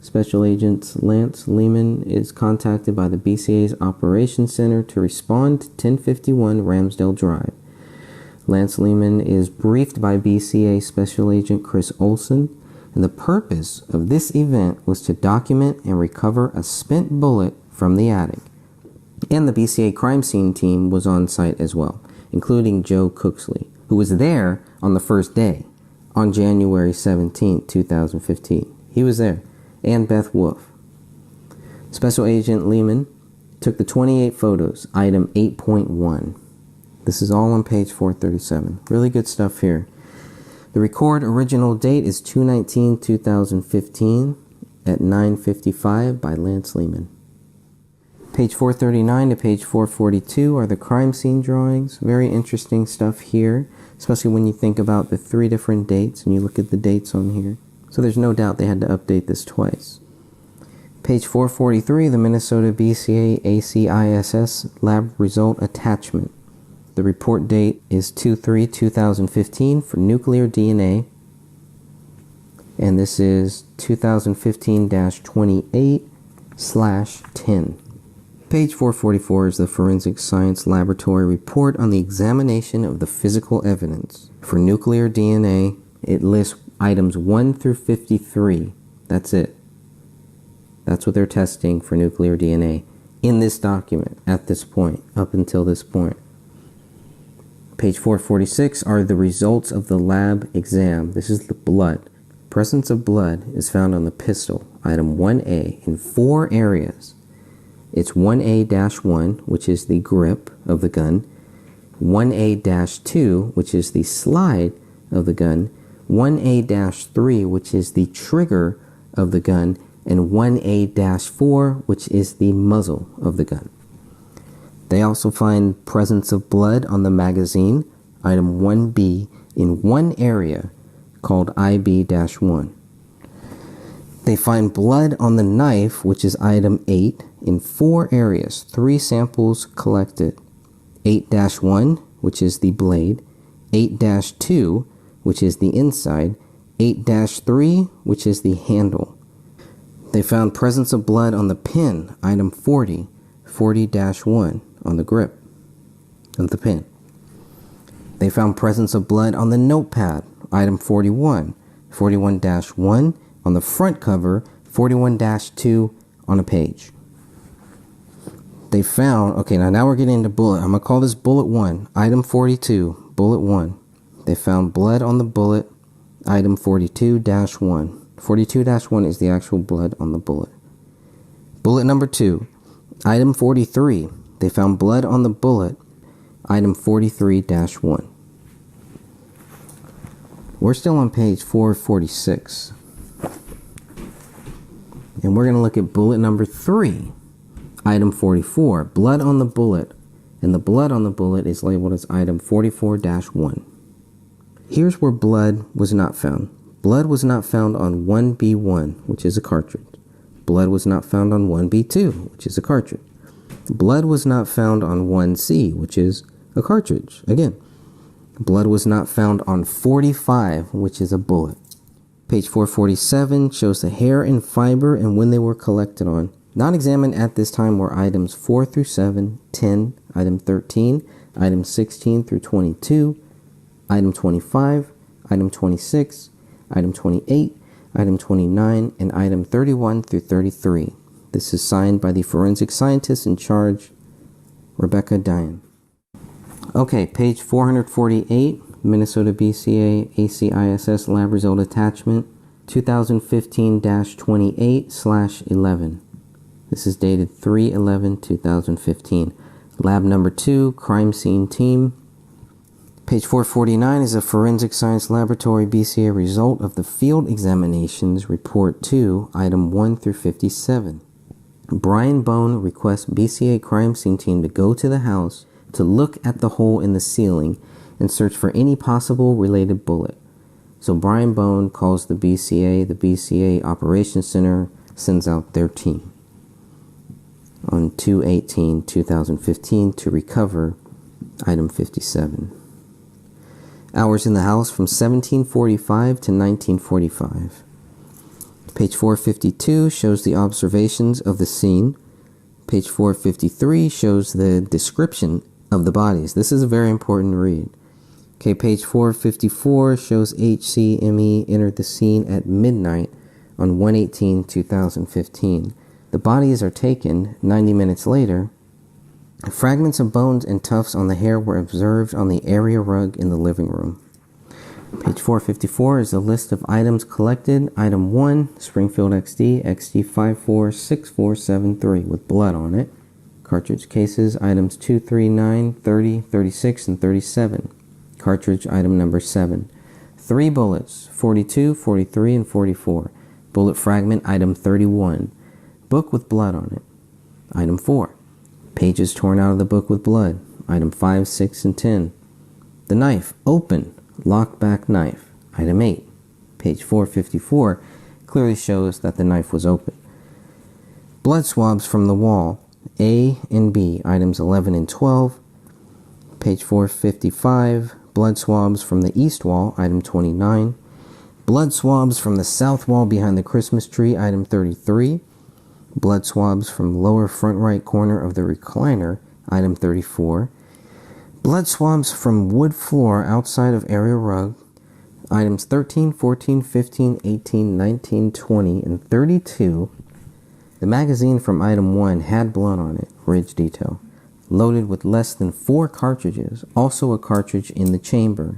Special Agent Lance Lehman is contacted by the BCA's Operations Center to respond to 1051 Ramsdale Drive. Lance Lehman is briefed by BCA Special Agent Chris Olson, and the purpose of this event was to document and recover a spent bullet from the attic. And the BCA crime scene team was on site as well, including Joe Cooksley, who was there on the first day, on January 17, 2015. He was there, and Beth Wolf. Special Agent Lehman took the 28 photos, item 8.1. This is all on page 437. Really good stuff here. The record original date is 2/19/2015 at 9:55 by Lance Lehman. Page 439 to page 442 are the crime scene drawings. Very interesting stuff here, especially when you think about the 3 different dates and you look at the dates on here. So there's no doubt they had to update this twice. Page 443, the Minnesota BCA ACISS lab result attachment. The report date is 2/3/2015 for nuclear DNA. And this is 2015-28/10. Page 444 is the Forensic Science Laboratory report on the examination of the physical evidence. For nuclear DNA, it lists items 1 through 53. That's it. That's what they're testing for nuclear DNA in this document at this point, up until this point. Page 446 are the results of the lab exam. This is the blood. Presence of blood is found on the pistol, item 1A, in 4 areas. It's 1A-1, which is the grip of the gun, 1A-2, which is the slide of the gun, 1A-3, which is the trigger of the gun, and 1A-4, which is the muzzle of the gun. They also find presence of blood on the magazine, item 1B, in 1 area called IB-1. They find blood on the knife, which is item 8, in 4 areas, 3 samples collected. 8-1, which is the blade, 8-2, which is the inside, 8-3, which is the handle. They found presence of blood on the pin, item 40, 40-1, on the grip of the pin. They found presence of blood on the notepad, item 41, 41-1 on the front cover, 41-2 on a page. They found, okay, now we're getting into bullet. I'm going to call this bullet 1, item 42, bullet 1. They found blood on the bullet, item 42-1. 42-1 is the actual blood on the bullet. Bullet number 2, item 43. They found blood on the bullet, item 43-1. We're still on page 446. And we're going to look at bullet number 3, item 44. Blood on the bullet. And the blood on the bullet is labeled as item 44-1. Here's where blood was not found. Blood was not found on 1B1, which is a cartridge. Blood was not found on 1B2, which is a cartridge. Blood was not found on 1C, which is a cartridge. Again, blood was not found on 45, which is a bullet. Page 447 shows the hair and fiber and when they were collected on. Not examined at this time were items 4 through 7, 10, item 13, item 16 through 22, item 25, item 26, item 28, item 29, and item 31 through 33. This is signed by the forensic scientist in charge, Rebecca Dian. Okay, page 448, Minnesota BCA ACISS lab result attachment, 2015-28/11. This is dated 3/11/2015. Lab number 2, crime scene team. Page 449 is a forensic science laboratory BCA result of the field examinations report 2, item 1 through 57. Brian Bone requests BCA crime scene team to go to the house to look at the hole in the ceiling and search for any possible related bullet. So Brian Bone calls the BCA Operations Center sends out their team on 2/18/2015 to recover item 57. Hours in the house from 1745 to 1945. Page 452 shows the observations of the scene. Page 453 shows the description of the bodies. This is a very important read. Okay, page 454 shows HCME entered the scene at midnight on 1/18/2015. The bodies are taken 90 minutes later. Fragments of bones and tufts on the hair were observed on the area rug in the living room. Page 454 is a list of items collected. Item 1, Springfield XD, XD546473 with blood on it. Cartridge cases, items 2, 3, 9, 30, 36, and 37. Cartridge item number 7. 3 bullets, 42, 43, and 44. Bullet fragment item 31. Book with blood on it. Item 4. Pages torn out of the book with blood. Item 5, 6, and 10. The knife, open. Locked back knife. Item 8. Page 454 clearly shows that the knife was open. Blood swabs from the wall. A and B. Items 11 and 12. Page 455. Blood swabs from the east wall. Item 29. Blood swabs from the south wall behind the Christmas tree. Item 33. Blood swabs from lower front right corner of the recliner. Item 34. Blood swabs from wood floor outside of area rug. Items 13, 14, 15, 18, 19, 20, and 32. The magazine from item 1 had blood on it, ridge detail, loaded with less than 4 cartridges, also a cartridge in the chamber.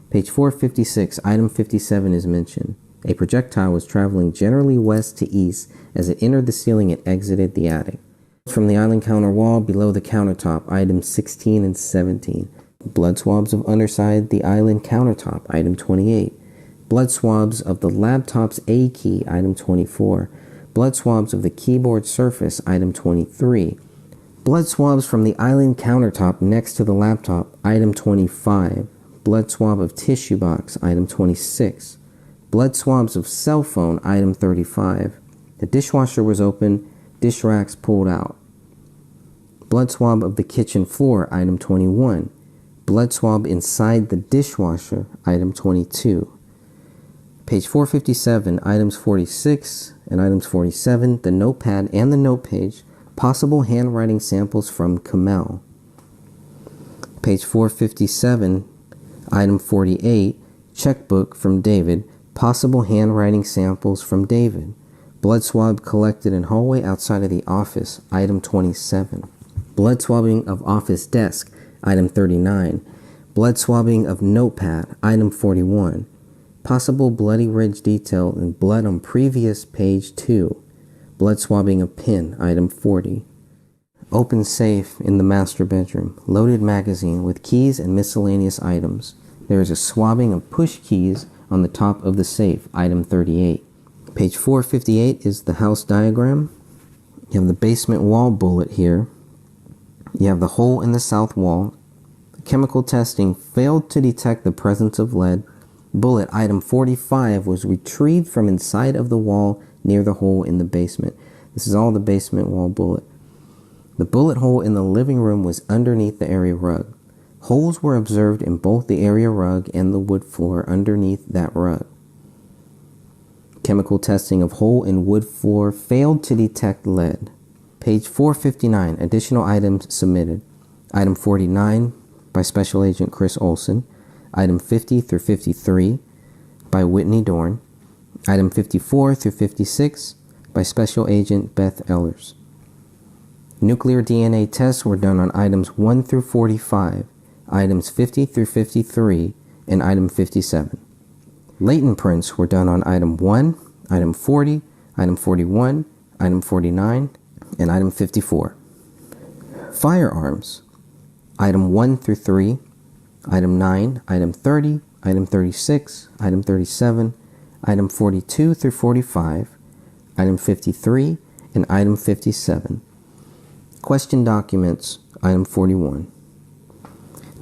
Page 456, item 57 is mentioned. A projectile was traveling generally west to east as it entered the ceiling and exited the attic. From the island counter wall below the countertop, items 16 and 17. Blood swabs of underside the island countertop, item 28. Blood swabs of the laptop's A key, item 24. Blood swabs of the keyboard surface, item 23. Blood swabs from the island countertop next to the laptop, item 25. Blood swab of tissue box, item 26. Blood swabs of cell phone, item 35. The dishwasher was open, dish racks pulled out. Blood swab of the kitchen floor, item 21. Blood swab inside the dishwasher, item 22. Page 457, items 46 and items 47, the notepad and the note page, possible handwriting samples from Kamel. Page 457, item 48, checkbook from David, possible handwriting samples from David. Blood swab collected in hallway outside of the office, item 27. Blood swabbing of office desk, item 39. Blood swabbing of notepad, item 41. Possible bloody ridge detail and blood on previous page 2. Blood swabbing of pen, item 40. Open safe in the master bedroom. Loaded magazine with keys and miscellaneous items. There is a swabbing of push keys on the top of the safe, item 38. Page 458 is the house diagram. You have the basement wall bullet here. You have the hole in the south wall. Chemical testing failed to detect the presence of lead. Bullet item 45 was retrieved from inside of the wall near the hole in the basement. This is all the basement wall bullet. The bullet hole in the living room was underneath the area rug. Holes were observed in both the area rug and the wood floor underneath that rug. Chemical testing of hole in wood floor failed to detect lead. Page 459, additional items submitted. Item 49 by Special Agent Chris Olson. Item 50 through 53 by Whitney Dorn. Item 54 through 56 by Special Agent Beth Ellers. Nuclear DNA tests were done on items 1 through 45, items 50 through 53, and item 57. Latent prints were done on item 1, item 40, item 41, item 49, and item 54. Firearms. Item 1 through 3, item 9, item 30, item 36, item 37, item 42 through 45, item 53, and item 57. Question documents, item 41.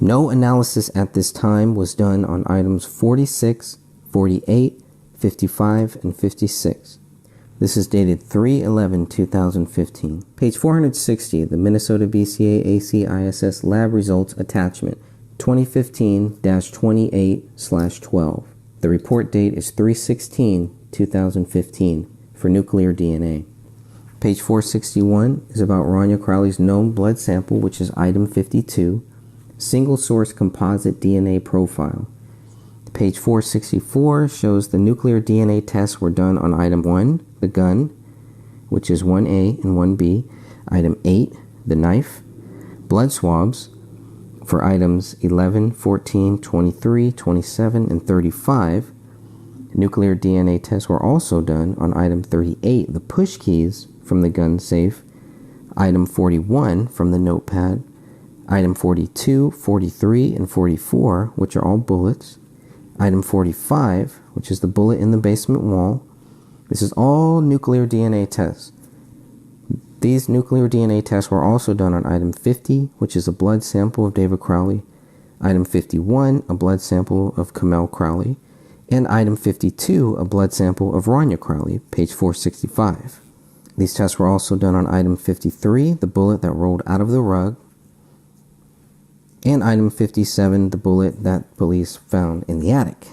No analysis at this time was done on items 46, 48, 55, and 56. This is dated 3/11/2015. Page 460, the Minnesota BCA ACISS Lab Results Attachment 2015-28/12. The report date is 3/16/2015 for nuclear DNA. Page 461 is about Rania Crowley's known blood sample, which is item 52, single source composite DNA profile. Page 464 shows the nuclear DNA tests were done on item 1, the gun, which is 1A and 1B, item 8, the knife, blood swabs for items 11, 14, 23, 27, and 35. Nuclear DNA tests were also done on item 38, the push keys from the gun safe, item 41 from the notepad, item 42, 43, and 44, which are all bullets, item 45, which is the bullet in the basement wall. This is all nuclear DNA tests. These nuclear DNA tests were also done on item 50, which is a blood sample of David Crowley, item 51, a blood sample of Kamel Crowley, and item 52, a blood sample of Rania Crowley, page 465. These tests were also done on item 53, the bullet that rolled out of the rug, and item 57, the bullet that police found in the attic.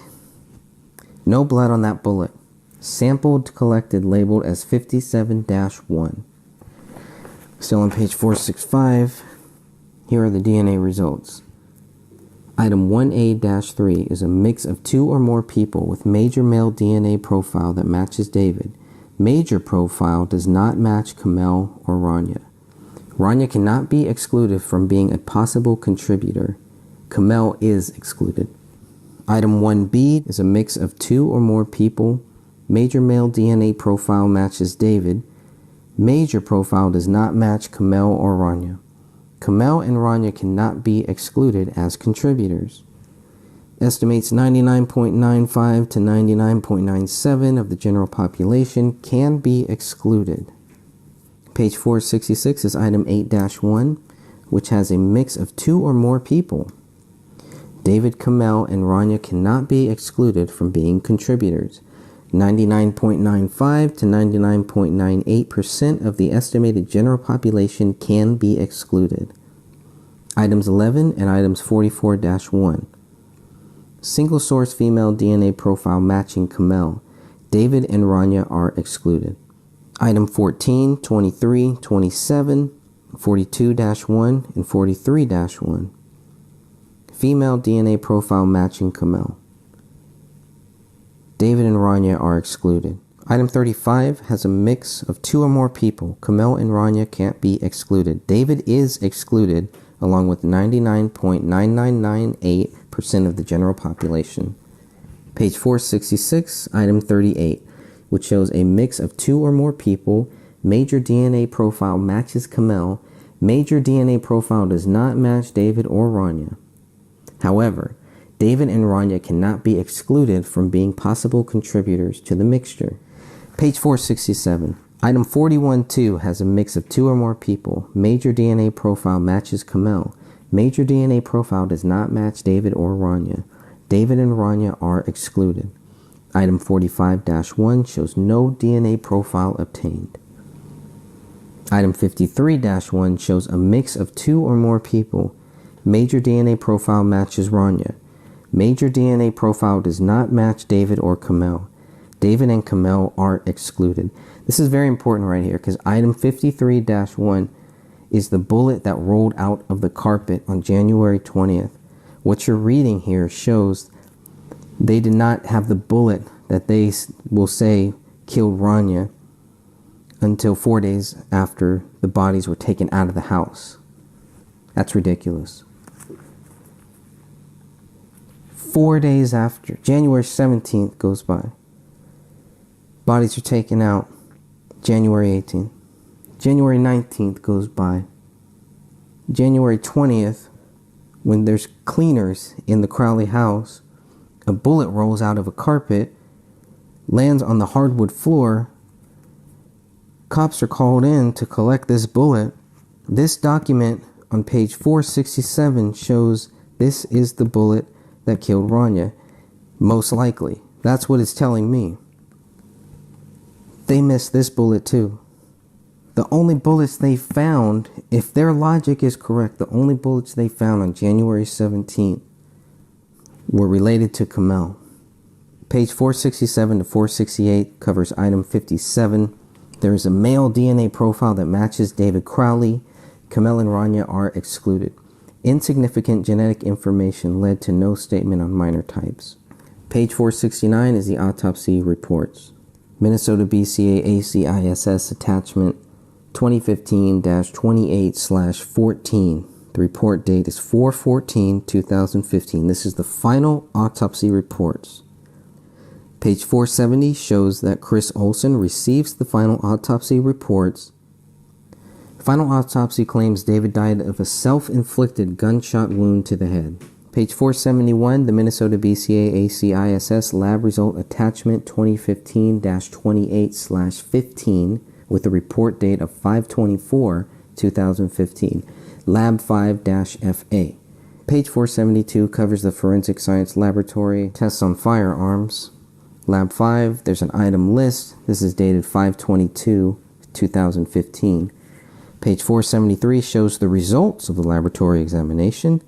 No blood on that bullet. Sampled, collected, labeled as 57-1. Still on page 465, here are the DNA results. Item 1A-3 is a mix of 2 or more people with major male DNA profile that matches David. Major profile does not match Kamel or Rania. Rania cannot be excluded from being a possible contributor. Kamel is excluded. Item 1B is a mix of 2 or more people. Major male DNA profile matches David. Major profile does not match Kamel or Rania. Kamel and Rania cannot be excluded as contributors. Estimates 99.95 to 99.97 of the general population can be excluded. Page 466 is item 8-1, which has a mix of 2 or more people. David, Kamel, and Rania cannot be excluded from being contributors. 99.95 to 99.98% of the estimated general population can be excluded. Items 11 and items 44-1. Single source female DNA profile matching Kamel. David and Rania are excluded. Item 14, 23, 27, 42-1, and 43-1. Female DNA profile matching Kamel. David and Rania are excluded. Item 35 has a mix of 2 or more people. Kamel and Rania can't be excluded. David is excluded along with 99.9998% of the general population. Page 466, item 38, which shows a mix of 2 or more people. Major DNA profile matches Kamel. Major DNA profile does not match David or Rania. However, David and Rania cannot be excluded from being possible contributors to the mixture. Page 467. Item 41-2 has a mix of 2 or more people. Major DNA profile matches Kamel. Major DNA profile does not match David or Rania. David and Rania are excluded. Item 45-1 shows no DNA profile obtained. Item 53-1 shows a mix of 2 or more people. Major DNA profile matches Rania. Major DNA profile does not match David or Kamel. David and Kamel are excluded. This is very important right here because item 53-1 is the bullet that rolled out of the carpet on January 20th. What you're reading here shows they did not have the bullet that they will say killed Rania until 4 days after the bodies were taken out of the house. That's ridiculous. 4 days after, January 17th goes by. Bodies are taken out January 18th. January 19th goes by. January 20th, when there's cleaners in the Crowley house, a bullet rolls out of a carpet, lands on the hardwood floor, cops are called in to collect this bullet, this document on page 467 shows this is the bullet that killed Rania. Most likely. That's what it's telling me. They missed this bullet too. The only bullets they found, if their logic is correct, the only bullets they found on January 17th were related to Kamel. Page 467 to 468 covers item 57. There is a male DNA profile that matches David Crowley. Kamel and Rania are excluded. Insignificant genetic information led to no statement on minor types. Page 469 is the autopsy reports. Minnesota BCA ACISS attachment 2015-28/14. The report date is 4/14/2015. This is the final autopsy reports. Page 470 shows that Chris Olson receives the final autopsy reports. Final autopsy claims David died of a self-inflicted gunshot wound to the head. Page 471, the Minnesota BCA ACISS lab result attachment 2015-28/15 with a report date of 5/24/2015. Lab 5-FA. Page 472 covers the forensic science laboratory tests on firearms. Lab 5, there's an item list. This is dated 5/22/2015. Page 473 shows the results of the laboratory examination.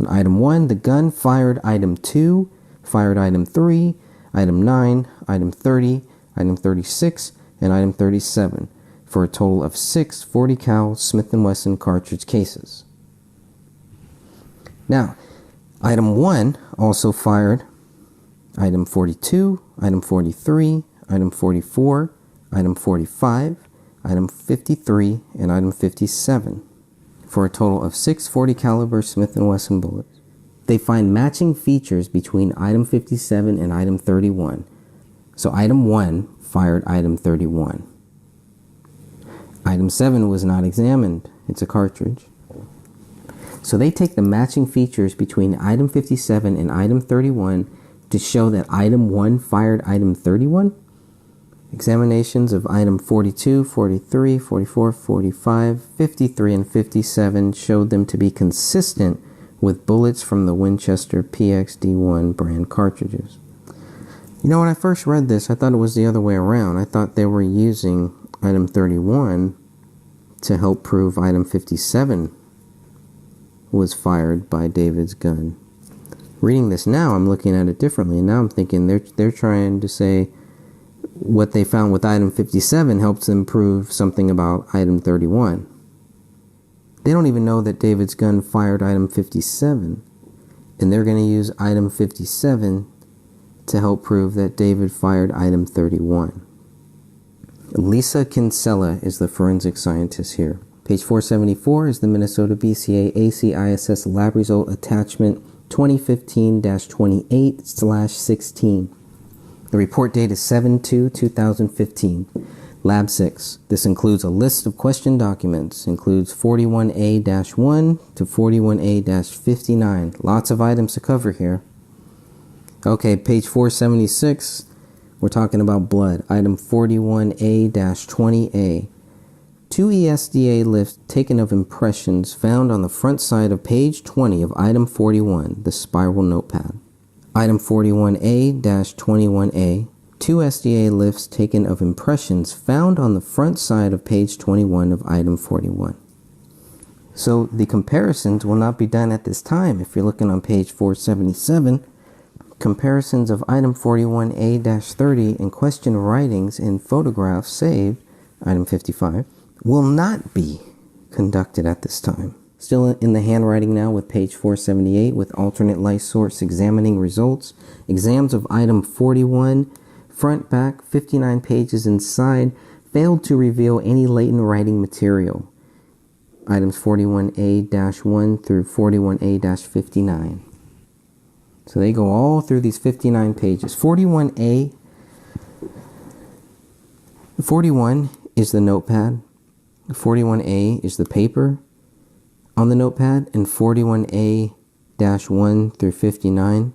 On item 1, the gun fired item 2, fired item 3, item 9, item 30, item 36, and item 37, for a total of 6 .40 cal Smith & Wesson cartridge cases. Now, item 1 also fired item 42, item 43, item 44, item 45, item 53, and item 57, for a total of 6 .40 caliber Smith & Wesson bullets. They find matching features between item 57 and item 31. So item 1 fired item 31. Item 7 was not examined. It's a cartridge. So they take the matching features between item 57 and item 31 to show that item 1 fired item 31. Examinations of item 42, 43, 44, 45, 53, and 57 showed them to be consistent with bullets from the Winchester PXD1 brand cartridges. You know, when I first read this, I thought it was the other way around. I thought they were using item 31 to help prove item 57 was fired by David's gun. Reading this now, I'm looking at it differently, and now I'm thinking they're trying to say what they found with item 57 helps them prove something about item 31. They don't even know that David's gun fired item 57, and they're going to use item 57 to help prove that David fired item 31. Lisa Kinsella is the forensic scientist here. Page 474 is the Minnesota BCA ACISS lab result attachment 2015-28/16. The report date is 7/2/2015. Lab 6. This includes a list of question documents. Includes 41A-1 to 41A-59. Lots of items to cover here. Okay, page 476. We're talking about blood. Item 41A-20A. 2 ESDA lifts taken of impressions found on the front side of page 20 of item 41, the spiral notepad. Item 41A-21A, 2 SDA lifts taken of impressions found on the front side of page 21 of item 41. So the comparisons will not be done at this time. If you're looking on page 477, comparisons of item 41A-30 and question writings and photographs saved, item 55, will not be conducted at this time. Still in the handwriting now with page 478 with alternate light source examining results. Exams of item 41, front, back, 59 pages inside, failed to reveal any latent writing material. Items 41A-1 through 41A-59. So they go all through these 59 pages. 41 is the notepad. 41A is the paper on the notepad, and 41A-1 through 59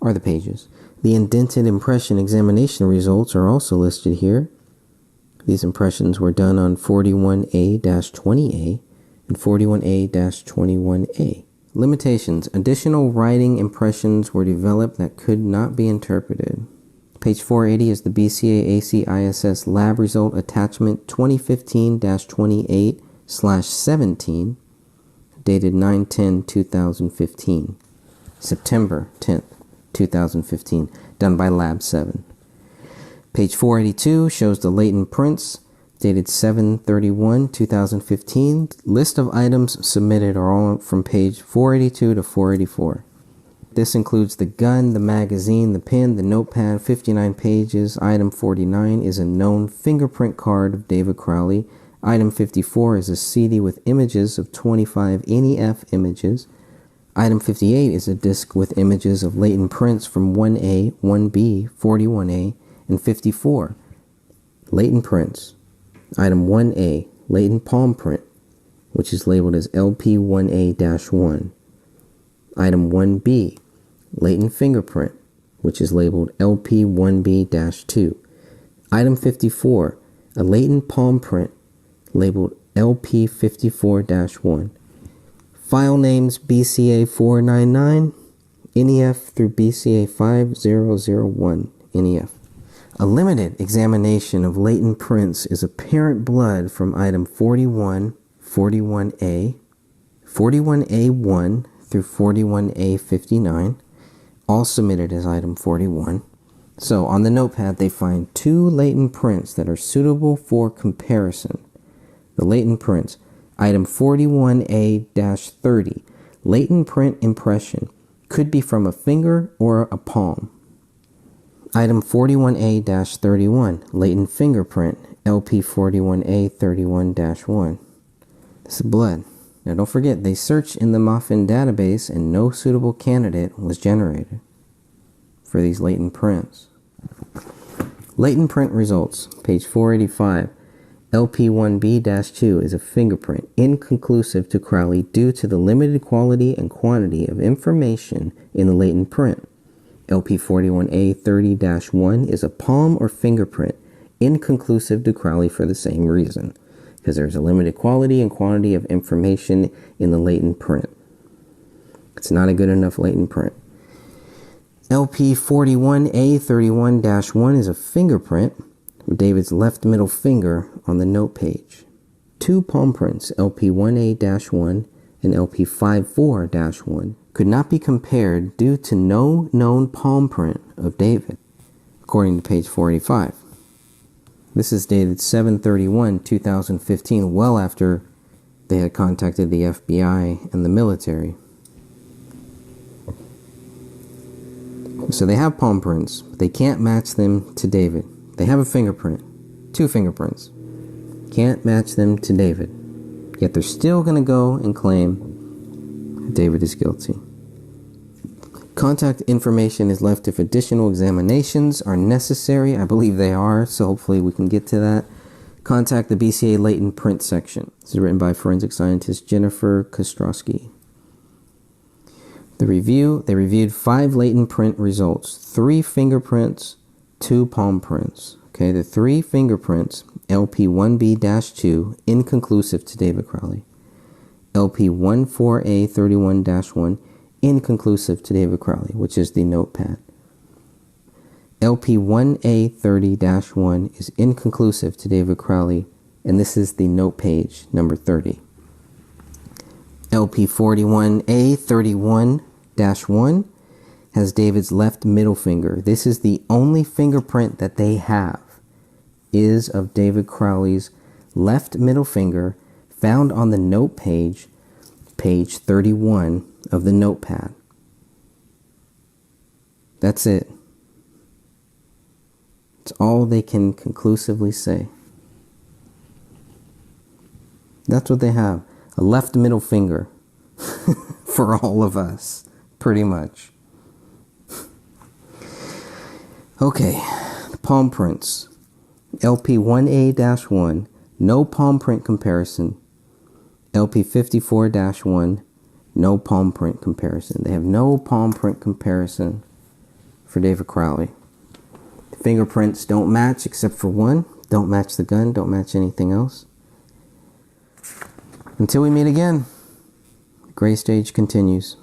are the pages. The indented impression examination results are also listed here. These impressions were done on 41A-20A and 41A-21A. Limitations. Additional writing impressions were developed that could not be interpreted. Page 480 is the BCA ACISS lab result attachment 2015-28/17, dated 9/10/2015, September 10th, 2015, done by Lab 7. Page 482 shows the latent prints, dated 7/31/2015. List of items submitted are all from page 482 to 484. This includes the gun, the magazine, the pen, the notepad, 59 pages. Item 49 is a known fingerprint card of David Crowley. Item 54 is a CD with images of 25 NEF images. Item 58 is a disc with images of latent prints from 1A, 1B, 41A, and 54. Latent prints. Item 1A, latent palm print, which is labeled as LP1A-1. Item 1B, latent fingerprint, which is labeled LP1B-2. Item 54, a latent palm print, labeled LP54-1. File names BCA499, NEF through BCA5001, NEF. A limited examination of latent prints is apparent blood from item 41, 41A, 41A1 through 41A59, all submitted as item 41. So on the notepad, they find 2 latent prints that are suitable for comparison. The latent prints, item 41A-30, latent print impression, could be from a finger or a palm. Item 41A-31, latent fingerprint, LP41A-31-1. This is blood. Now don't forget, they searched in the Muffin database and no suitable candidate was generated for these latent prints. Latent print results, page 485. LP1B-2 is a fingerprint inconclusive to Crowley due to the limited quality and quantity of information in the latent print. LP41A-30-1 is a palm or fingerprint inconclusive to Crowley for the same reason, because there's a limited quality and quantity of information in the latent print. It's not a good enough latent print. LP41A-31-1 is a fingerprint with David's left middle finger on the note page. 2 palm prints, LP1A-1 and LP54-1, could not be compared due to no known palm print of David, according to page 485. This is dated 7/31/2015, well after they had contacted the FBI and the military. So they have palm prints, but they can't match them to David. They have a fingerprint, 2 fingerprints. Can't match them to David. Yet they're still going to go and claim David is guilty. Contact information is left if additional examinations are necessary. I believe they are, so hopefully we can get to that. Contact the BCA latent print section. This is written by forensic scientist Jennifer Kostrowski. They reviewed 5 latent print results, 3 fingerprints, 2 palm prints. Okay, the 3 fingerprints, LP1B-2, inconclusive to David Crowley. LP14A-31-1, inconclusive to David Crowley, which is the notepad. LP1A-30-1 is inconclusive to David Crowley, and this is the note page, number 30. LP41A-31-1 has David's left middle finger. This is the only fingerprint that they have, is of David Crowley's left middle finger, found on the note page, page 31 of the notepad. That's it. It's all they can conclusively say. That's what they have. A left middle finger for all of us, pretty much. Okay, palm prints. LP1A-1, no palm print comparison. LP54-1, no palm print comparison. They have no palm print comparison for David Crowley. The fingerprints don't match except for one. Don't match the gun, don't match anything else. Until we meet again, the gray stage continues.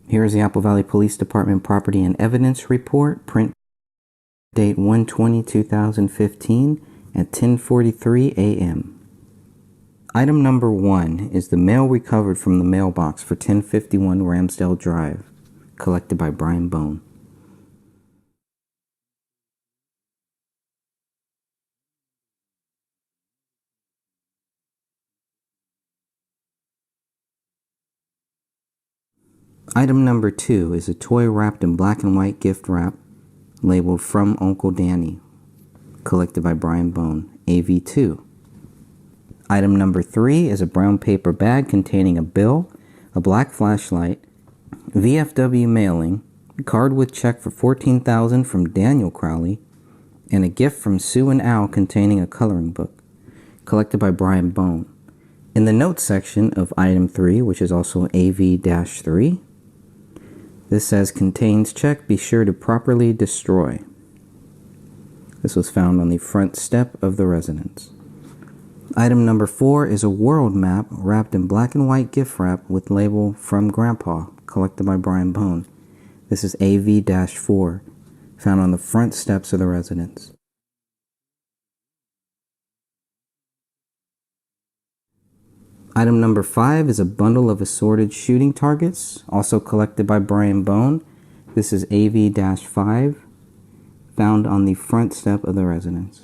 Here is the Apple Valley Police Department Property and Evidence Report, print date 1/20/2015 at 10:43 a.m. Item number 1 is the mail recovered from the mailbox for 1051 Ramsdale Drive, collected by Brian Bone. Item number 2 is a toy wrapped in black and white gift wrap labeled From Uncle Danny, collected by Brian Bone, AV2. Item number 3 is a brown paper bag containing a bill, a black flashlight, VFW mailing, a card with check for $14,000 from Daniel Crowley, and a gift from Sue and Al containing a coloring book, collected by Brian Bone. In the notes section of item 3, which is also AV-3, this says, contains check, be sure to properly destroy. This was found on the front step of the residence. Item number 4 is a world map wrapped in black and white gift wrap with label From Grandpa, collected by Brian Bone. This is AV-4, found on the front steps of the residence. Item number 5 is a bundle of assorted shooting targets, also collected by Brian Bone. This is AV-5, found on the front step of the residence.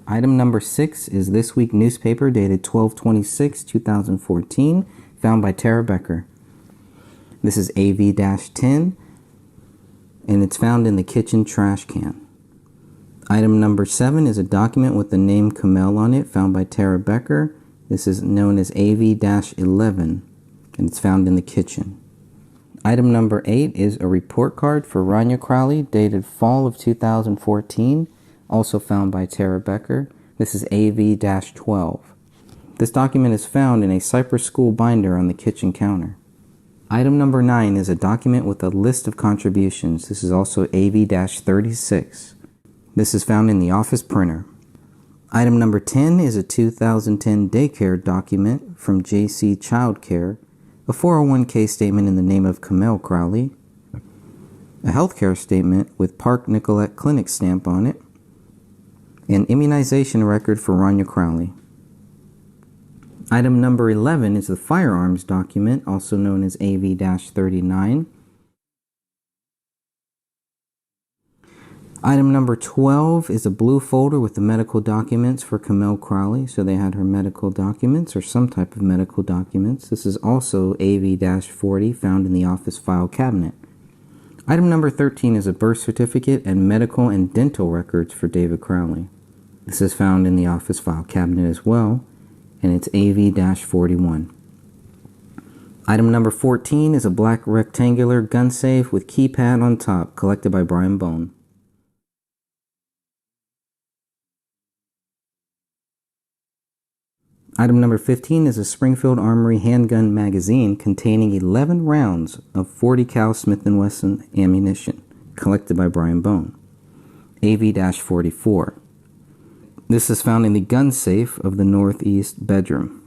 Item number 6 is This Week newspaper dated 12/26/2014, found by Tara Becker. This is AV-10, and it's found in the kitchen trash can. Item number 7 is a document with the name Kamel on it, found by Tara Becker. This is known as AV-11, and it's found in the kitchen. Item number 8 is a report card for Rania Crowley, dated fall of 2014, also found by Tara Becker. This is AV-12. This document is found in a Cypress School binder on the kitchen counter. Item number 9 is a document with a list of contributions. This is also AV-36. This is found in the office printer. Item number 10 is a 2010 daycare document from JC Childcare, a 401k statement in the name of Kamel Crowley, a healthcare statement with Park Nicolette Clinic stamp on it, an immunization record for Rania Crowley. Item number 11 is the firearms document, also known as AV-39. Item number 12 is a blue folder with the medical documents for Kamel Crowley. So they had her medical documents or some type of medical documents. This is also AV-40, found in the office file cabinet. Item number 13 is a birth certificate and medical and dental records for David Crowley. This is found in the office file cabinet as well, and it's AV-41. Item number 14 is a black rectangular gun safe with keypad on top, collected by Brian Bone. Item number 15 is a Springfield Armory handgun magazine containing 11 rounds of .40 cal Smith & Wesson ammunition, collected by Brian Bone. AV-44. This is found in the gun safe of the northeast bedroom.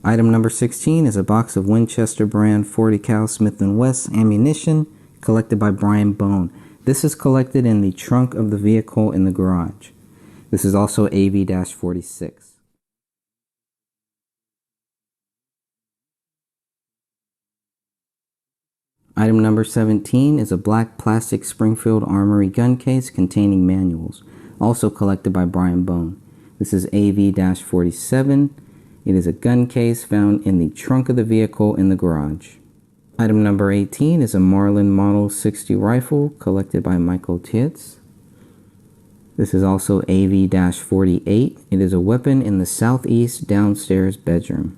Item number 16 is a box of Winchester brand .40 cal Smith & Wesson ammunition, collected by Brian Bone. This is collected in the trunk of the vehicle in the garage. This is also AV-46. Item number 17 is a black plastic Springfield Armory gun case containing manuals, also collected by Brian Bone. This is AV-47. It is a gun case found in the trunk of the vehicle in the garage. Item number 18 is a Marlin Model 60 rifle collected by Michael Tietz. This is also AV-48. It is a weapon in the southeast downstairs bedroom.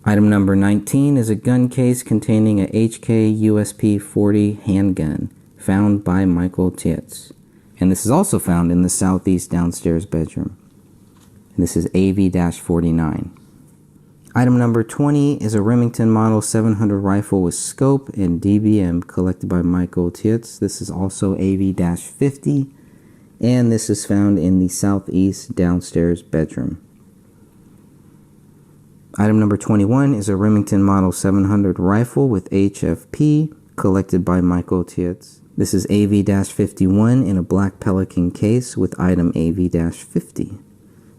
Item number 19 is a gun case containing a HK USP 40 handgun found by Michael Tietz. And this is also found in the southeast downstairs bedroom. And this is AV-49. Item number 20 is a Remington Model 700 rifle with scope and DBM collected by Michael Tietz. This is also AV-50, and this is found in the southeast downstairs bedroom. Item number 21 is a Remington Model 700 rifle with HFP collected by Michael Tietz. This is AV-51 in a black Pelican case with item AV-50,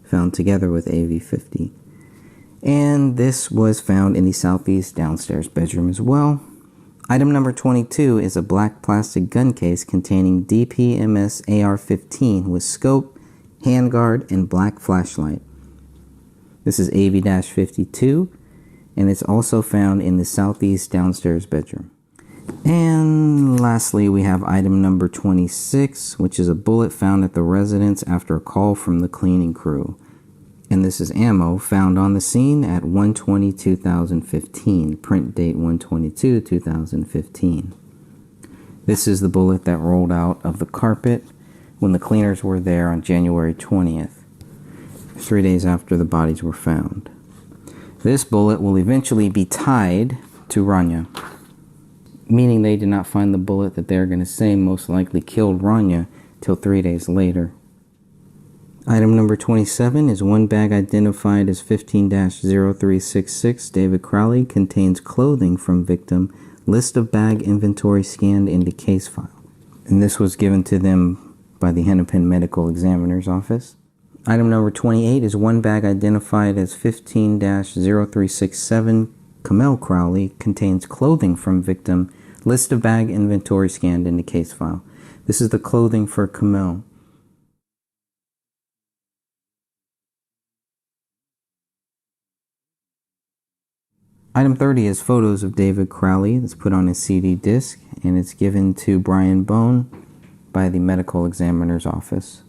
found together with AV-50. And this was found in the southeast downstairs bedroom as well. Item number 22 is a black plastic gun case containing DPMS AR-15 with scope, handguard, and black flashlight. This is AV-52, and it's also found in the southeast downstairs bedroom. And lastly, we have item number 26, which is a bullet found at the residence after a call from the cleaning crew. And this is ammo found on the scene at 1/20/2015, print date 1/22/2015. This is the bullet that rolled out of the carpet when the cleaners were there on January 20th, 3 days after the bodies were found. This bullet will eventually be tied to Rania, meaning they did not find the bullet that they're going to say most likely killed Rania till 3 days later. Item number 27 is one bag identified as 15-0366 David Crowley, contains clothing from victim, list of bag inventory scanned into case file. And this was given to them by the Hennepin Medical Examiner's Office. Item number 28 is one bag identified as 15-0367 Camille Crowley, contains clothing from victim, list of bag inventory scanned into case file. This is the clothing for Camille. Item 30 is photos of David Crowley that's put on a CD disc, and it's given to Brian Bone by the Medical Examiner's Office.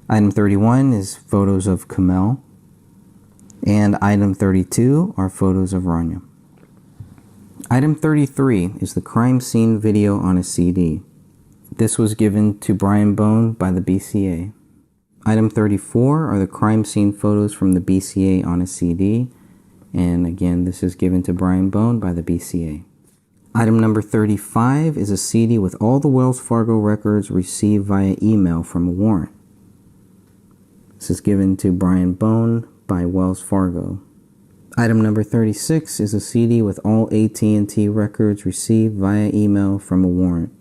Item 31 is photos of Camille, and item 32 are photos of Rania. Item 33 is the crime scene video on a CD. This was given to Brian Bone by the BCA. Item 34 are the crime scene photos from the BCA on a CD. And again, this is given to Brian Bone by the BCA. Item number 35 is a CD with all the Wells Fargo records received via email from a warrant. This is given to Brian Bone by Wells Fargo. Item number 36 is a CD with all AT&T records received via email from a warrant.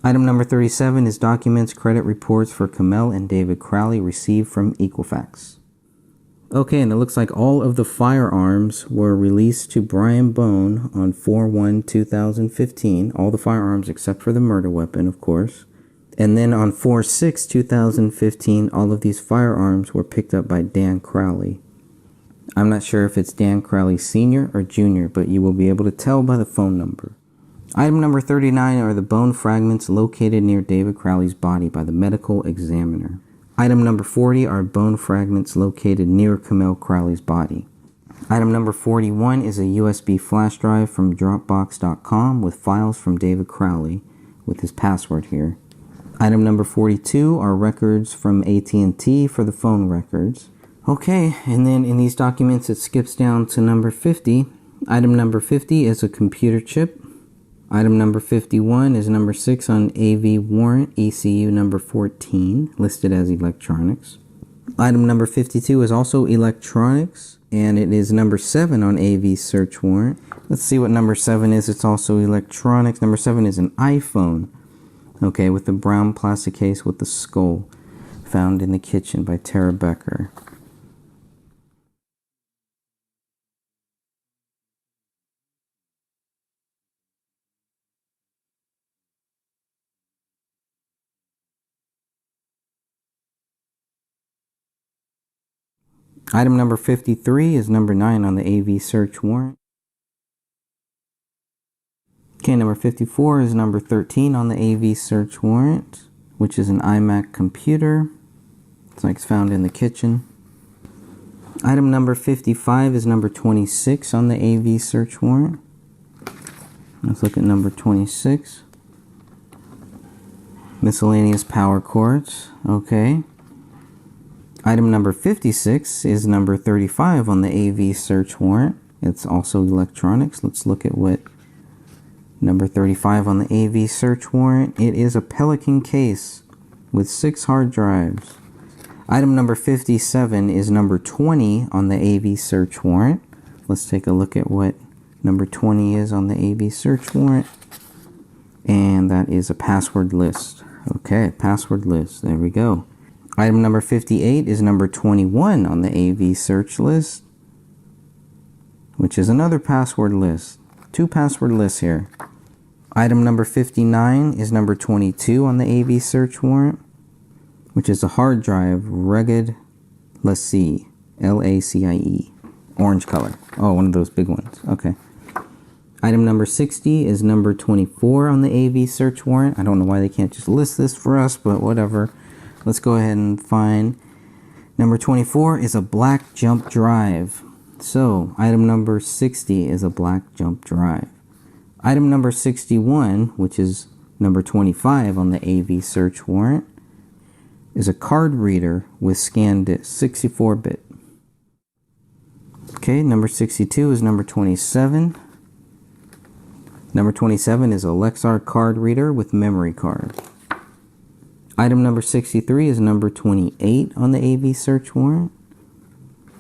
Item number 37 is documents, credit reports for Camille and David Crowley received from Equifax. Okay, and it looks like all of the firearms were released to Brian Bone on 4/1/2015. All the firearms except for the murder weapon, of course. And then on 4/6/2015, all of these firearms were picked up by Dan Crowley. I'm not sure if it's Dan Crowley Sr. or Jr., but you will be able to tell by the phone number. Item number 39 are the bone fragments located near David Crowley's body by the medical examiner. Item number 40 are bone fragments located near Camille Crowley's body. Item number 41 is a USB flash drive from Dropbox.com with files from David Crowley with his password here. Item number 42 are records from AT&T for the phone records. Okay, and then in these documents it skips down to number 50. Item number 50 is a computer chip. Item number 51 is number 6 on AV warrant, ECU number 14, listed as electronics. Item number 52 is also electronics, and it is number 7 on AV search warrant. Let's see what number 7 is. It's also electronics. Number 7 is an iPhone, okay, with the brown plastic case with the skull, found in the kitchen by Tara Becker. Item number 53 is number 9 on the AV search warrant. Okay, number 54 is number 13 on the AV search warrant, which is an iMac computer. It's like it's found in the kitchen. Item number 55 is number 26 on the AV search warrant. Let's look at number 26. Miscellaneous power cords. Okay. Item number 56 is number 35 on the AV search warrant. It's also electronics. Let's look at what number 35 on the AV search warrant. It is a Pelican case with 6 hard drives. Item number 57 is number 20 on the AV search warrant. Let's take a look at what number 20 is on the AV search warrant. And that is a password list. Okay, password list. There we go. Item number 58 is number 21 on the AV search list, which is another password list. 2 password lists here. Item number 59 is number 22 on the AV search warrant, which is a hard drive, rugged LaCie, LACIE, orange color. Oh, one of those big ones. Okay. Item number 60 is number 24 on the AV search warrant. I don't know why they can't just list this for us, but whatever. Let's go ahead and find number 24 is a black jump drive. So item number 60 is a black jump drive. Item number 61, which is number 25 on the AV search warrant, is a card reader with scan disk, 64-bit. Okay, number 62 is number 27. Number 27 is a Lexar card reader with memory card. Item number 63 is number 28 on the AV search warrant.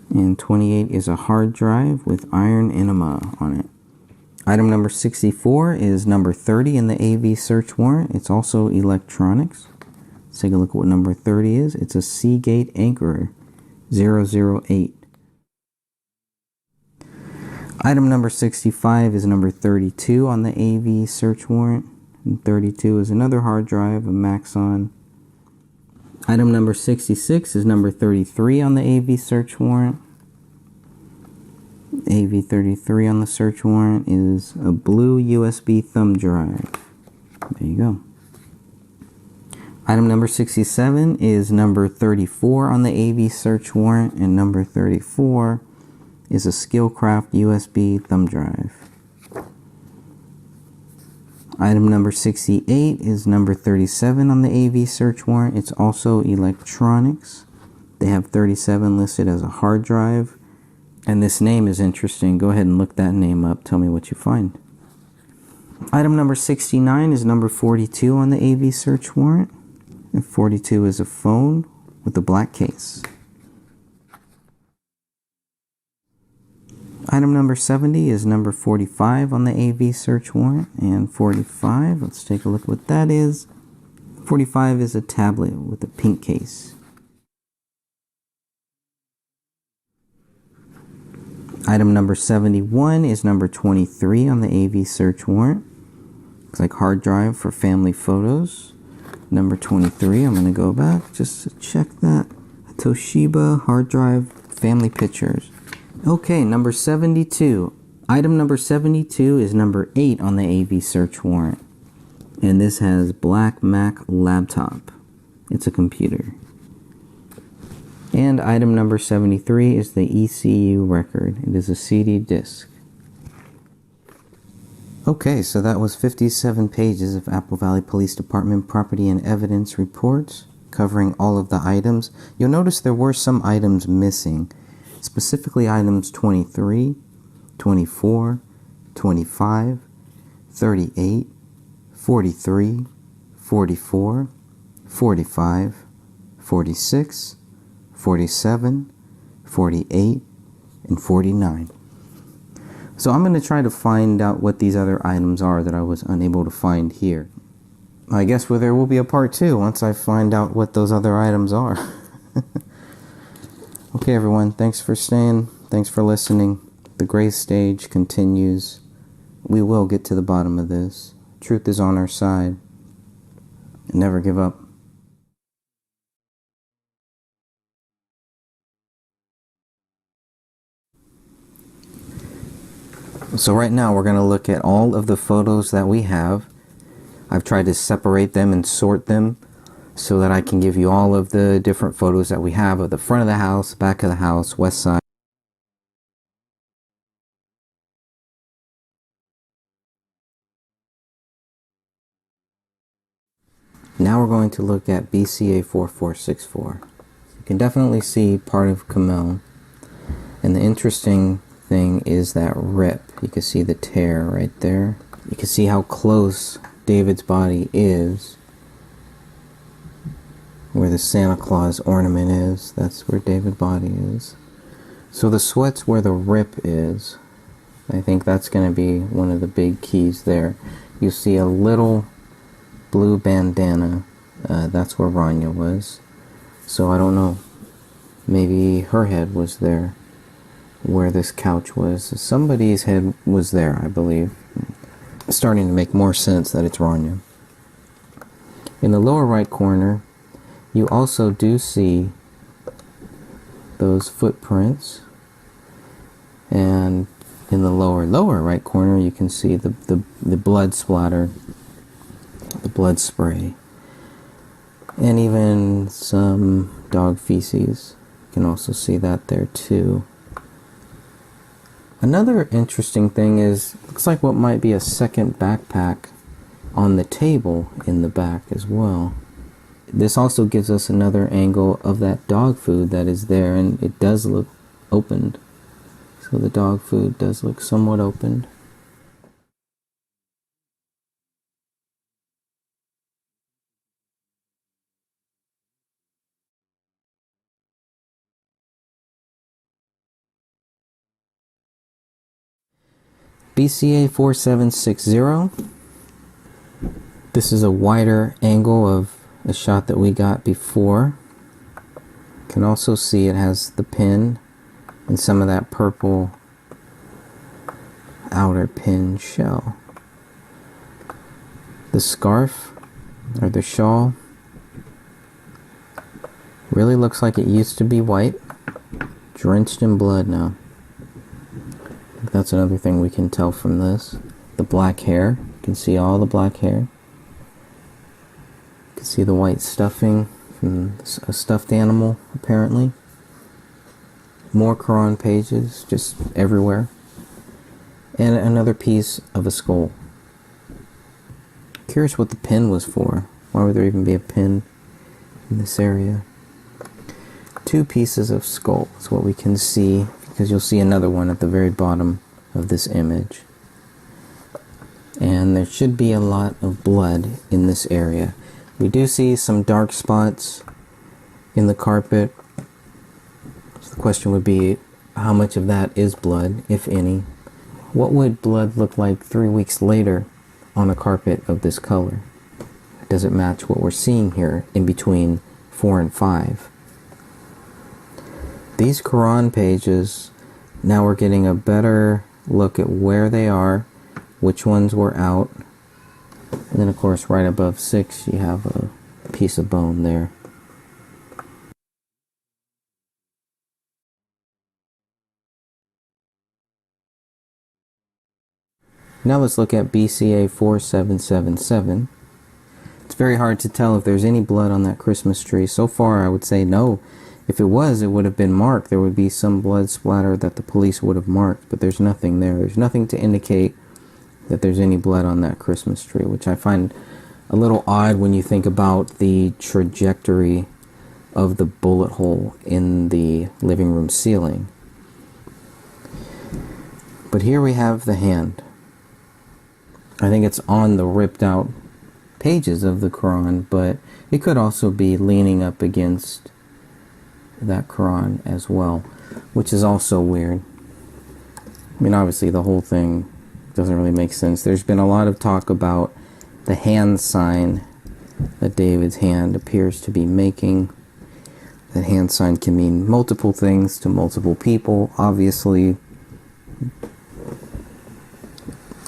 And 28 is a hard drive with iron enema on it. Item number 64 is number 30 in the AV search warrant. It's also electronics. Let's take a look at what number 30 is. It's a Seagate Anchor 008. Item number 65 is number 32 on the AV search warrant. And 32 is another hard drive, a Maxon. Item number 66 is number 33 on the AV search warrant. AV33 on the search warrant is a blue USB thumb drive. There you go. Item number 67 is number 34 on the AV search warrant, and number 34 is a Skillcraft USB thumb drive. Item number 68 is number 37 on the AV search warrant. It's also electronics. They have 37 listed as a hard drive. And this name is interesting. Go ahead and look that name up. Tell me what you find. Item number 69 is number 42 on the AV search warrant. And 42 is a phone with a black case. Item number 70 is number 45 on the AV search warrant. And 45, let's take a look at what that is. 45 is a tablet with a pink case. Item number 71 is number 23 on the AV search warrant. Looks like hard drive for family photos. Number 23, I'm going to go back just to check that. A Toshiba hard drive, family pictures. Okay, number 72. Item number 72 is number 8 on the AV search warrant. And this has Black Mac laptop. It's a computer. And item number 73 is the ECU record. It is a CD disc. Okay, so that was 57 pages of Apple Valley Police Department property and evidence reports covering all of the items. You'll notice there were some items missing. Specifically items 23, 24, 25, 38, 43, 44, 45, 46, 47, 48, and 49. So I'm going to try to find out what these other items are that I was unable to find here. I guess there will be a part 2 once I find out what those other items are. Okay, everyone, thanks for staying. Thanks for listening. The gray stage continues. We will get to the bottom of this. Truth is on our side. And never give up. So right now we're going to look at all of the photos that we have. I've tried to separate them and sort them so that I can give you all of the different photos that we have of the front of the house, back of the house, west side. Now we're going to look at BCA 4464. You can definitely see part of Camille. And the interesting thing is that rip. You can see the tear right there. You can see how close David's body is. Where the Santa Claus ornament is, that's where David's body is. So the sweat's where the rip is. I think that's going to be one of the big keys there. You see a little blue bandana. That's where Rania was. So I don't know. Maybe her head was there where this couch was. Somebody's head was there, I believe. It's starting to make more sense that it's Rania. In the lower right corner, you also do see those footprints. And in the lower right corner, you can see the blood splatter, the blood spray, and even some dog feces. You can also see that there too. Another interesting thing is, looks like what might be a second backpack on the table in the back as well. This also gives us another angle of that dog food that is there, and it does look opened. So the dog food does look somewhat opened. BCA 4760. This is a wider angle of a shot that we got before. You can also see it has the pin and some of that purple outer pin shell. The scarf or the shawl really looks like it used to be white, drenched in blood now. I think that's another thing we can tell from this. The black hair, you can see all the black hair. You can see the white stuffing from a stuffed animal, apparently. More Quran pages, just everywhere. And another piece of a skull. Curious what the pin was for. Why would there even be a pin in this area? Two pieces of skull is what we can see, because you'll see another one at the very bottom of this image. And there should be a lot of blood in this area. We do see some dark spots in the carpet. So the question would be, how much of that is blood, if any? What would blood look like 3 weeks later on a carpet of this color? Does it match what we're seeing here in between 4 and 5? These Quran pages, now we're getting a better look at where they are, which ones were out, and then of course right above 6 you have a piece of bone there. Now let's look at BCA 4777. It's very hard to tell if there's any blood on that Christmas tree. So far I would say no. If it was, it would have been marked. There would be some blood splatter that the police would have marked, but there's nothing there. There's nothing to indicate that there's any blood on that Christmas tree, which I find a little odd when you think about the trajectory of the bullet hole in the living room ceiling. But here we have the hand. I think it's on the ripped out pages of the Quran, but it could also be leaning up against that Quran as well, which is also weird. I mean, obviously the whole thing doesn't really make sense. There's been a lot of talk about the hand sign that David's hand appears to be making. That hand sign can mean multiple things to multiple people, obviously,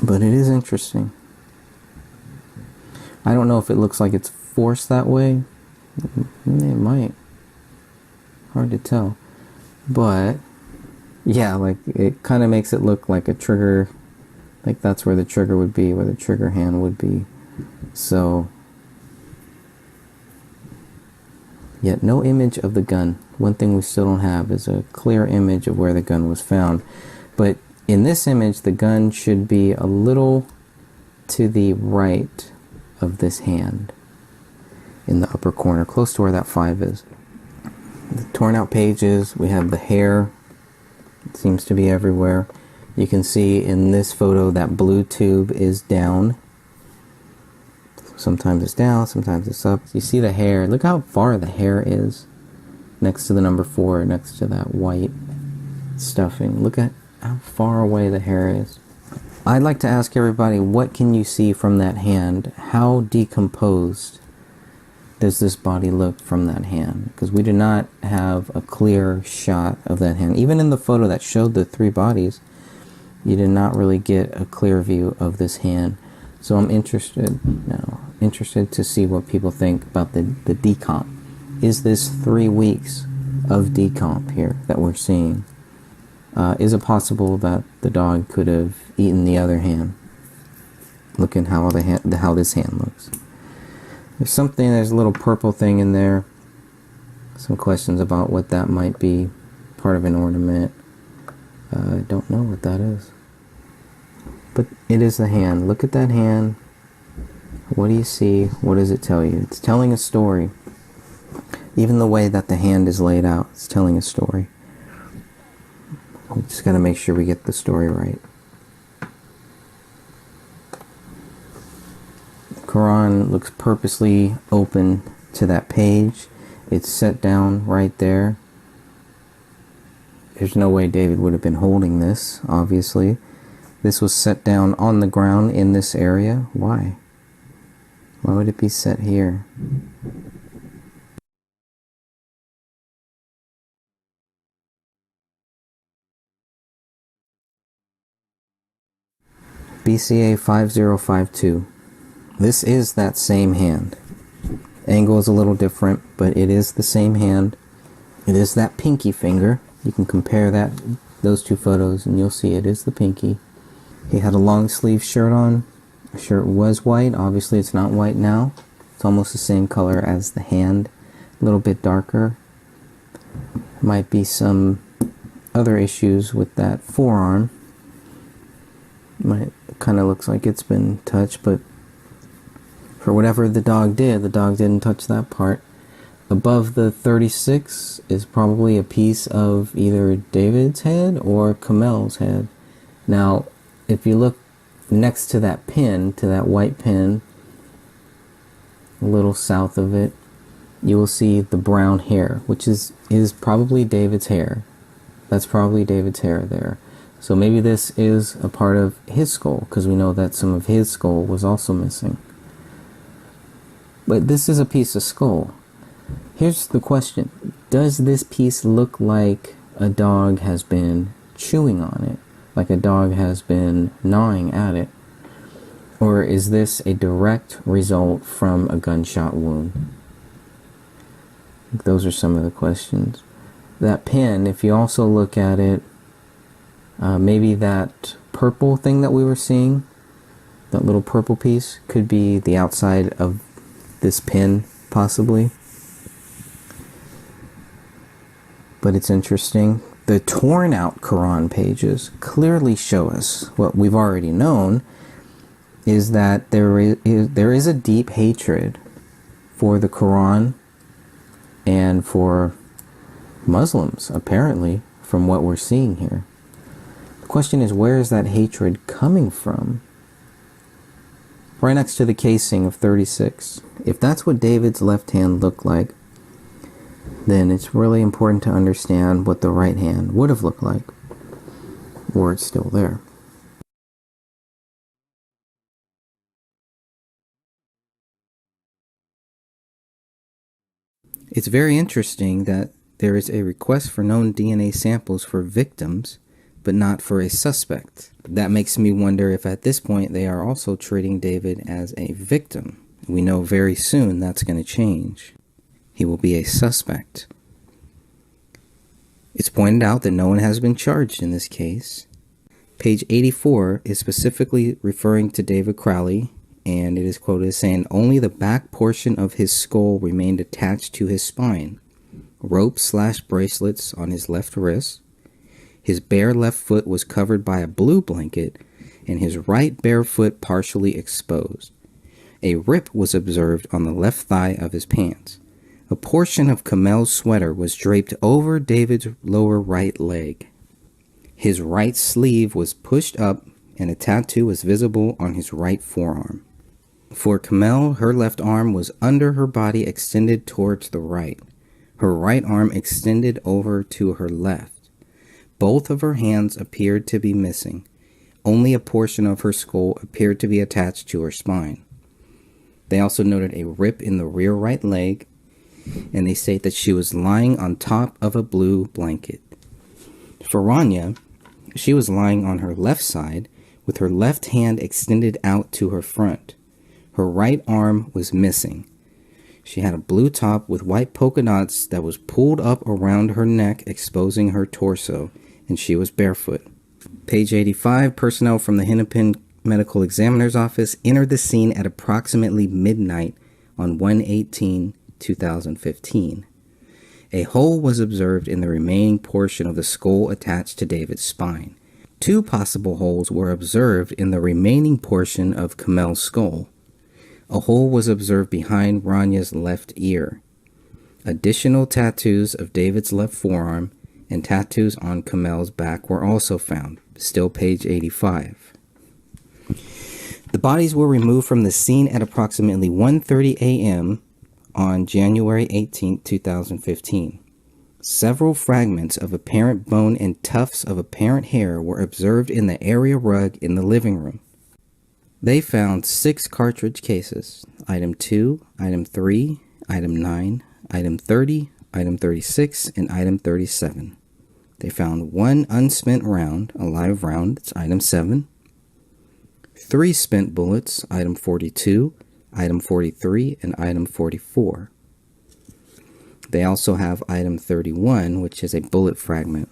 but it is interesting. I don't know if it looks like it's forced that way. It might. Hard to tell. But yeah, like it kind of makes it look like a trigger, like that's where the trigger would be, where the trigger hand would be. So, yet no image of the gun. One thing we still don't have is a clear image of where the gun was found. But in this image, the gun should be a little to the right of this hand, in the upper corner, close to where that 5 is. The torn out pages, we have the hair. It seems to be everywhere. You can see in this photo that blue tube is down. Sometimes it's down, sometimes it's up. You see the hair. Look how far the hair is next to the number 4, next to that white stuffing. Look at how far away the hair is. I'd like to ask everybody, what can you see from that hand? How decomposed does this body look from that hand? Because we do not have a clear shot of that hand. Even in the photo that showed the 3 bodies, you did not really get a clear view of this hand. So I'm interested to see what people think about the decomp. Is this 3 weeks of decomp here that we're seeing? Is it possible that the dog could have eaten the other hand? Look at how this hand looks. There's a little purple thing in there. Some questions about what that might be. Part of an ornament. I don't know what that is. But it is the hand. Look at that hand. What do you see? What does it tell you? It's telling a story. Even the way that the hand is laid out, it's telling a story. We just got to make sure we get the story right. The Quran looks purposely open to that page. It's set down right there. There's no way David would have been holding this, obviously. This was set down on the ground in this area. Why? Why would it be set here? BCA 5052. This is that same hand. Angle is a little different, but it is the same hand. It is that pinky finger. You can compare those 2 photos and you'll see it is the pinky. He had a long sleeve shirt on. The shirt was white. Obviously it's not white now. It's almost the same color as the hand. A little bit darker. Might be some other issues with that forearm. It kind of looks like it's been touched, but for whatever the dog didn't touch that part. Above the 36 is probably a piece of either David's head or Kamel's head. Now, if you look next to that pin, to that white pin, a little south of it, you will see the brown hair, which is probably David's hair. That's probably David's hair there. So maybe this is a part of his skull, because we know that some of his skull was also missing. But this is a piece of skull. Here's the question. Does this piece look like a dog has been chewing on it? Like a dog has been gnawing at it? Or is this a direct result from a gunshot wound? Those are some of the questions. That pin, if you also look at it, maybe that purple thing that we were seeing, that little purple piece, could be the outside of this pin, possibly. But it's interesting. The torn out Quran pages clearly show us what we've already known, is that there is a deep hatred for the Quran and for Muslims, apparently, from what we're seeing here. The question is, where is that hatred coming from? Right next to the casing of 36. If that's what David's left hand looked like, then it's really important to understand what the right hand would have looked like, or it's still there. It's very interesting that there is a request for known DNA samples for victims, but not for a suspect. That makes me wonder if at this point they are also treating David as a victim. We know very soon that's going to change. He will be a suspect. It's pointed out that no one has been charged in this case. Page 84 is specifically referring to David Crowley, and it is quoted as saying, "Only the back portion of his skull remained attached to his spine. Rope/bracelets on his left wrist. His bare left foot was covered by a blue blanket, and his right bare foot partially exposed. A rip was observed on the left thigh of his pants. A portion of Kamel's sweater was draped over David's lower right leg. His right sleeve was pushed up and a tattoo was visible on his right forearm. For Kamel, her left arm was under her body extended towards the right. Her right arm extended over to her left. Both of her hands appeared to be missing. Only a portion of her skull appeared to be attached to her spine. They also noted a rip in the rear right leg, and they state that she was lying on top of a blue blanket. For Rania, she was lying on her left side with her left hand extended out to her front. Her right arm was missing. She had a blue top with white polka dots that was pulled up around her neck, exposing her torso, and she was barefoot. Page 85, personnel from the Hennepin Medical Examiner's Office entered the scene at approximately midnight on 1/18/2015. A hole was observed in the remaining portion of the skull attached to David's spine. 2 possible holes were observed in the remaining portion of Kamel's skull. A hole was observed behind Rania's left ear. Additional tattoos of David's left forearm and tattoos on Kamel's back were also found. Still page 85. The bodies were removed from the scene at approximately 1:30 a.m. on January 18, 2015. Several fragments of apparent bone and tufts of apparent hair were observed in the area rug in the living room. They found 6 cartridge cases, item 2, item 3, item 9, item 30, item 36, and item 37. They found 1 unspent round, a live round, it's item 7, 3 spent bullets, item 42, item 43, and item 44. They also have item 31, which is a bullet fragment.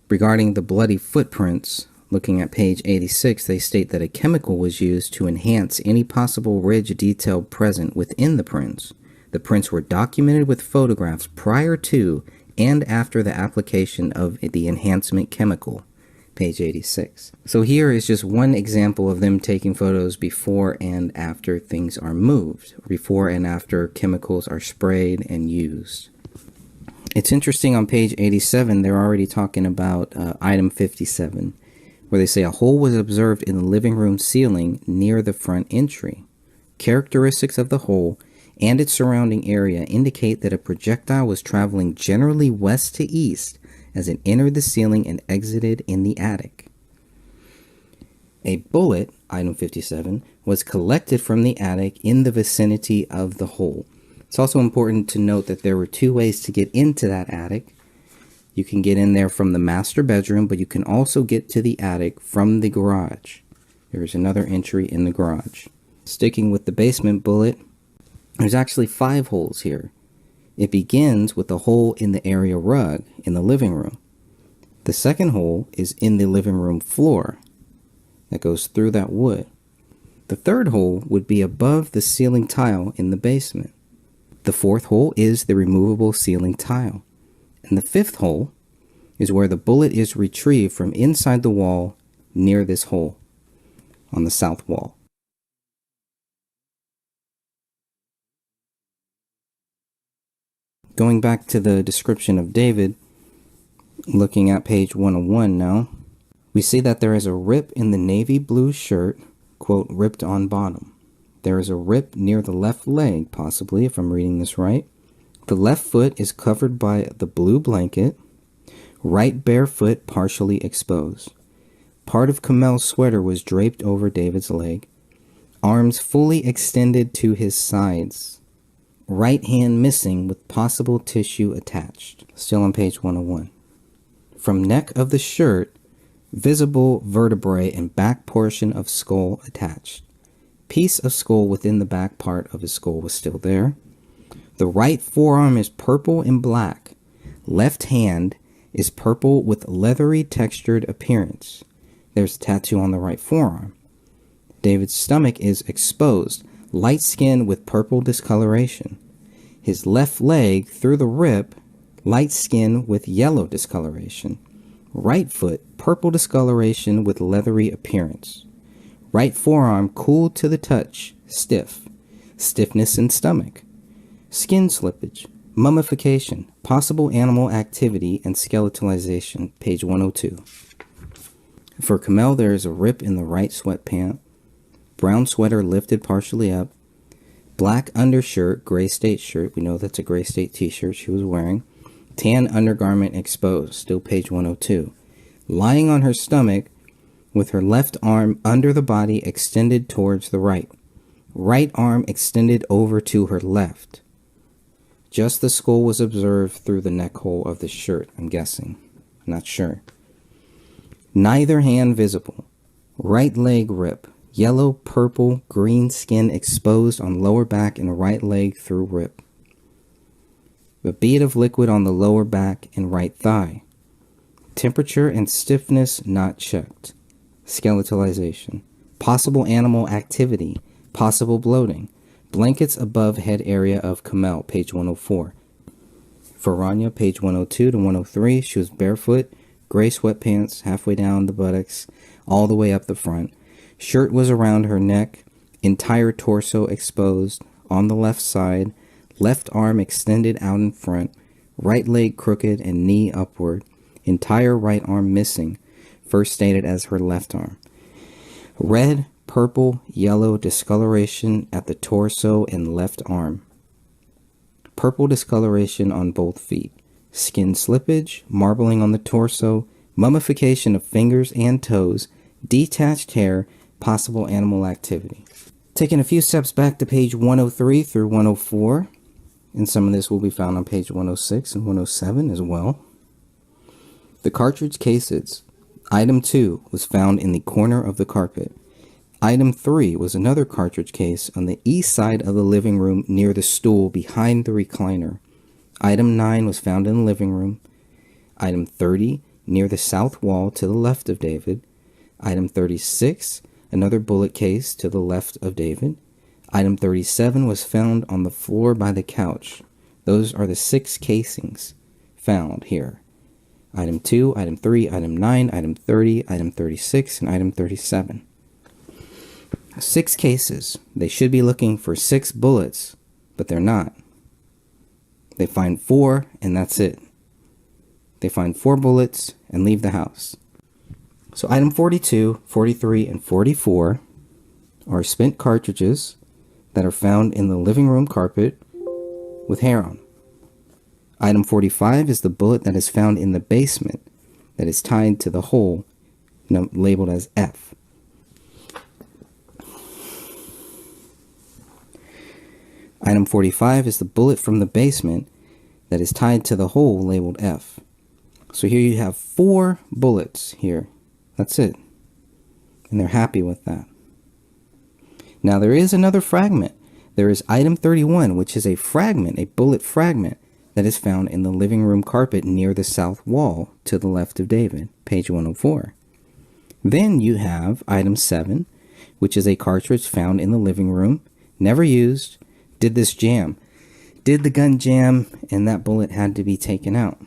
Regarding the bloody footprints, looking at page 86, they state that a chemical was used to enhance any possible ridge detail present within the prints. The prints were documented with photographs prior to and after the application of the enhancement chemical. Page 86. So here is just one example of them taking photos before and after things are moved, before and after chemicals are sprayed and used. It's interesting, on page 87, they're already talking about item 57, where they say a hole was observed in the living room ceiling near the front entry. Characteristics of the hole and its surrounding area indicate that a projectile was traveling generally west to east as it entered the ceiling and exited in the attic. A bullet, item 57, was collected from the attic in the vicinity of the hole. It's also important to note that there were 2 ways to get into that attic. You can get in there from the master bedroom, but you can also get to the attic from the garage. There is another entry in the garage. Sticking with the basement bullet, there's actually 5 holes here. It begins with a hole in the area rug in the living room. The second hole is in the living room floor that goes through that wood. The third hole would be above the ceiling tile in the basement. The fourth hole is the removable ceiling tile. And the fifth hole is where the bullet is retrieved from inside the wall near this hole on the south wall. Going back to the description of David, looking at page 101 now, we see that there is a rip in the navy blue shirt, quote, ripped on bottom. There is a rip near the left leg, possibly, if I'm reading this right. The left foot is covered by the blue blanket, right bare foot partially exposed. Part of Kamel's sweater was draped over David's leg, arms fully extended to his sides. Right hand missing with possible tissue attached. Still on page 101. From neck of the shirt, visible vertebrae and back portion of skull attached. Piece of skull within the back part of his skull was still there. The right forearm is purple and black. Left hand is purple with leathery textured appearance. There's a tattoo on the right forearm. David's stomach is exposed. Light skin with purple discoloration. His left leg through the rip, light skin with yellow discoloration. Right foot, purple discoloration with leathery appearance. Right forearm cool to the touch, stiff. Stiffness in stomach. Skin slippage. Mummification, possible animal activity and skeletalization, page 102. For Kamel, there is a rip in the right sweatpant, brown sweater lifted partially up, black undershirt, gray state shirt, we know that's a gray state t-shirt she was wearing, tan undergarment exposed, still page 102. Lying on her stomach with her left arm under the body extended towards the right. Right arm extended over to her left. Just the skull was observed through the neck hole of the shirt, I'm guessing. I'm not sure. Neither hand visible. Right leg rip. Yellow, purple, green skin exposed on lower back and right leg through rip. A bead of liquid on the lower back and right thigh. Temperature and stiffness not checked. Skeletalization. Possible animal activity. Possible bloating. Blankets above head area of Kamel, page 104. For Rania, page 102 to 103, she was barefoot, gray sweatpants, halfway down the buttocks, all the way up the front. Shirt was around her neck, entire torso exposed, on the left side, left arm extended out in front, right leg crooked and knee upward, entire right arm missing, first stated as her left arm. Red, purple, yellow discoloration at the torso and left arm. Purple discoloration on both feet. Skin slippage, marbling on the torso, mummification of fingers and toes, detached hair, possible animal activity. Taking a few steps back to page 103 through 104, and some of this will be found on page 106 and 107 as well. The cartridge cases. Item 2 was found in the corner of the carpet. Item 3 was another cartridge case on the east side of the living room near the stool behind the recliner. Item 9 was found in the living room. Item 30 near the south wall to the left of David. Item 36, another bullet case to the left of David. Item 37 was found on the floor by the couch. Those are the 6 casings found here. Item 2, Item 3, Item 9, Item 30, Item 36, and Item 37. 6 cases. They should be looking for 6 bullets, but they're not. They find 4, and that's it. They find 4 bullets and leave the house. So item 42, 43, and 44 are spent cartridges that are found in the living room carpet with hair on. Item 45 is the bullet that is found in the basement that is tied to the hole labeled as F. Item 45 is the bullet from the basement that is tied to the hole labeled F. So here you have 4 bullets here. That's it. And they're happy with that. Now there is another fragment. There is item 31, which is a fragment, a bullet fragment, that is found in the living room carpet near the south wall to the left of David, page 104. Then you have item 7, which is a cartridge found in the living room, never used, did this jam. Did the gun jam and that bullet had to be taken out?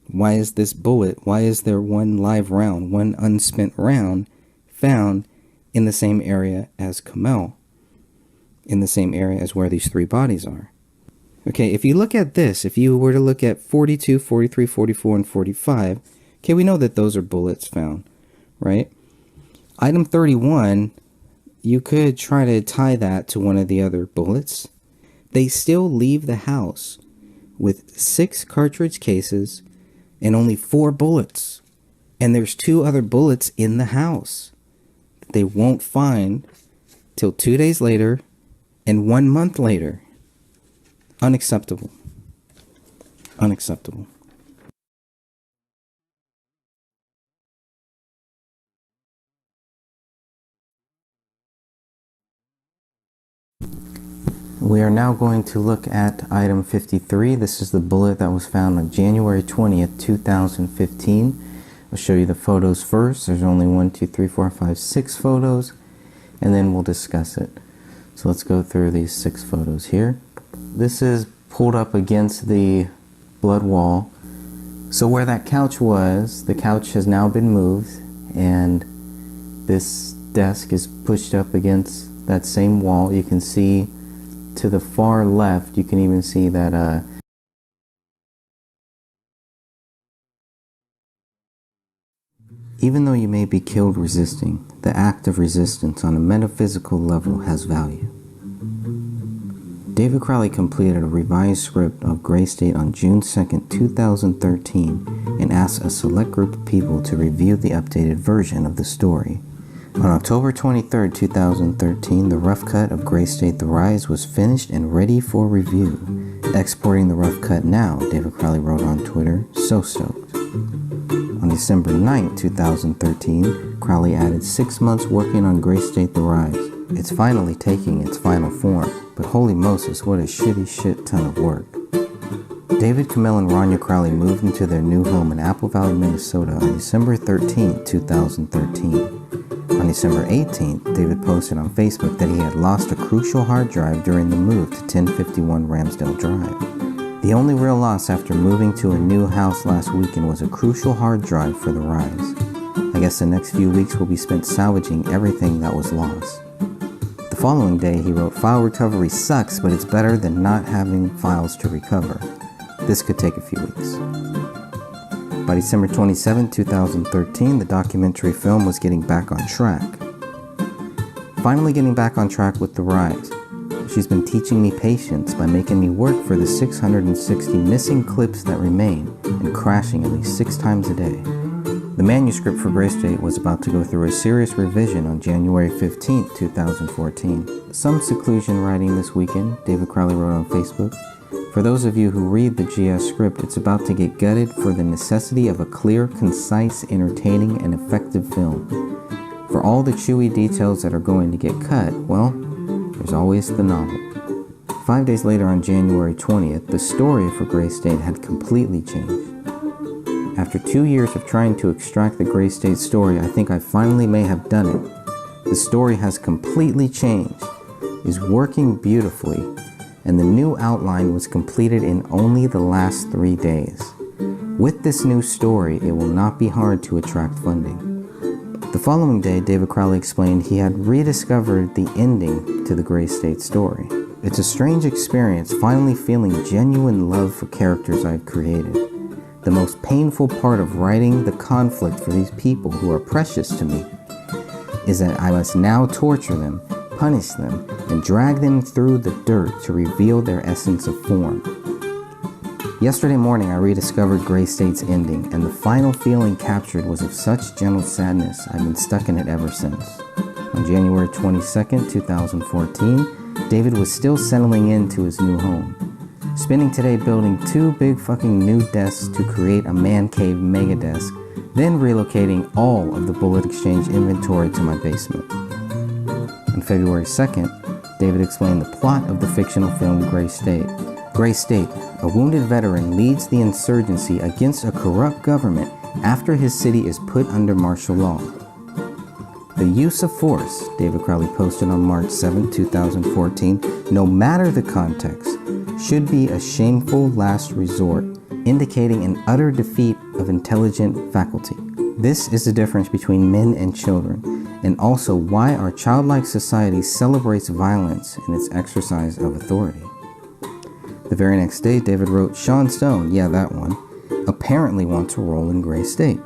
Why is this bullet, why is there one live round, one unspent round found in the same area as Kamel? In the same area as where these 3 bodies are. Okay, if you look at this, if you were to look at 42, 43, 44, and 45, okay, we know that those are bullets found, right? Item 31, you could try to tie that to one of the other bullets. They still leave the house with 6 cartridge cases and only 4 bullets. And there's 2 other bullets in the house that they won't find till 2 days later and 1 month later. Unacceptable. Unacceptable. We are now going to look at item 53. This is the bullet that was found on January 20th, 2015. I'll show you the photos first. There's only 1, 2, 3, 4, 5, 6 photos, and then we'll discuss it. So let's go through these 6 photos here. This is pulled up against the blood wall. So where that couch was, the couch has now been moved, and this desk is pushed up against that same wall. You can see to the far left, you can even see that Even though you may be killed resisting, the act of resistance on a metaphysical level has value. David Crowley completed a revised script of Gray State on June 2, 2013, and asked a select group of people to review the updated version of the story. On October 23, 2013, the rough cut of Gray State: The Rise was finished and ready for review. Exporting the rough cut now, David Crowley wrote on Twitter, "So stoked." On December 9, 2013, Crowley added 6 months working on Gray State: The Rise. It's finally taking its final form, but holy Moses, what a shitty shit ton of work. David, Camille, and Rania Crowley moved into their new home in Apple Valley, Minnesota on December 13, 2013. On December 18th, David posted on Facebook that he had lost a crucial hard drive during the move to 1051 Ramsdale Drive. The only real loss after moving to a new house last weekend was a crucial hard drive for The Rise. I guess the next few weeks will be spent salvaging everything that was lost. The following day, he wrote, "File recovery sucks, but it's better than not having files to recover. This could take a few weeks." By December 27, 2013, the documentary film was getting back on track. Finally getting back on track with The Rise. She's been teaching me patience by making me work for the 660 missing clips that remain and crashing at least 6 times a day. The manuscript for Gray State was about to go through a serious revision on January 15, 2014. Some seclusion writing this weekend, David Crowley wrote on Facebook. For those of you who read the GS script, it's about to get gutted for the necessity of a clear, concise, entertaining, and effective film. For all the chewy details that are going to get cut, well, there's always the novel. 5 days later on January 20th, the story for Gray State had completely changed. After 2 years of trying to extract the Gray State story, I think I finally may have done it. The story has completely changed, is working beautifully, and the new outline was completed in only the last 3 days. With this new story, it will not be hard to attract funding. The following day, David Crowley explained he had rediscovered the ending to the Gray State story. It's a strange experience finally feeling genuine love for characters I've created. The most painful part of writing the conflict for these people who are precious to me is that I must now torture them, punish them, and drag them through the dirt to reveal their essence of form. Yesterday morning, I rediscovered Gray State's ending, and the final feeling captured was of such gentle sadness I've been stuck in it ever since. On January 22nd, 2014, David was still settling into his new home. Spending today building 2 big fucking new desks to create a man cave mega desk, then relocating all of the Bullet Exchange inventory to my basement. On February 2nd, David explained the plot of the fictional film Gray State. Gray State, a wounded veteran leads the insurgency against a corrupt government after his city is put under martial law. The use of force, David Crowley posted on March 7, 2014, no matter the context, should be a shameful last resort, indicating an utter defeat of intelligent faculty. This is the difference between men and children, and also why our childlike society celebrates violence in its exercise of authority. The very next day, David wrote, "Sean Stone, yeah, that one, apparently wants a role in Gray State."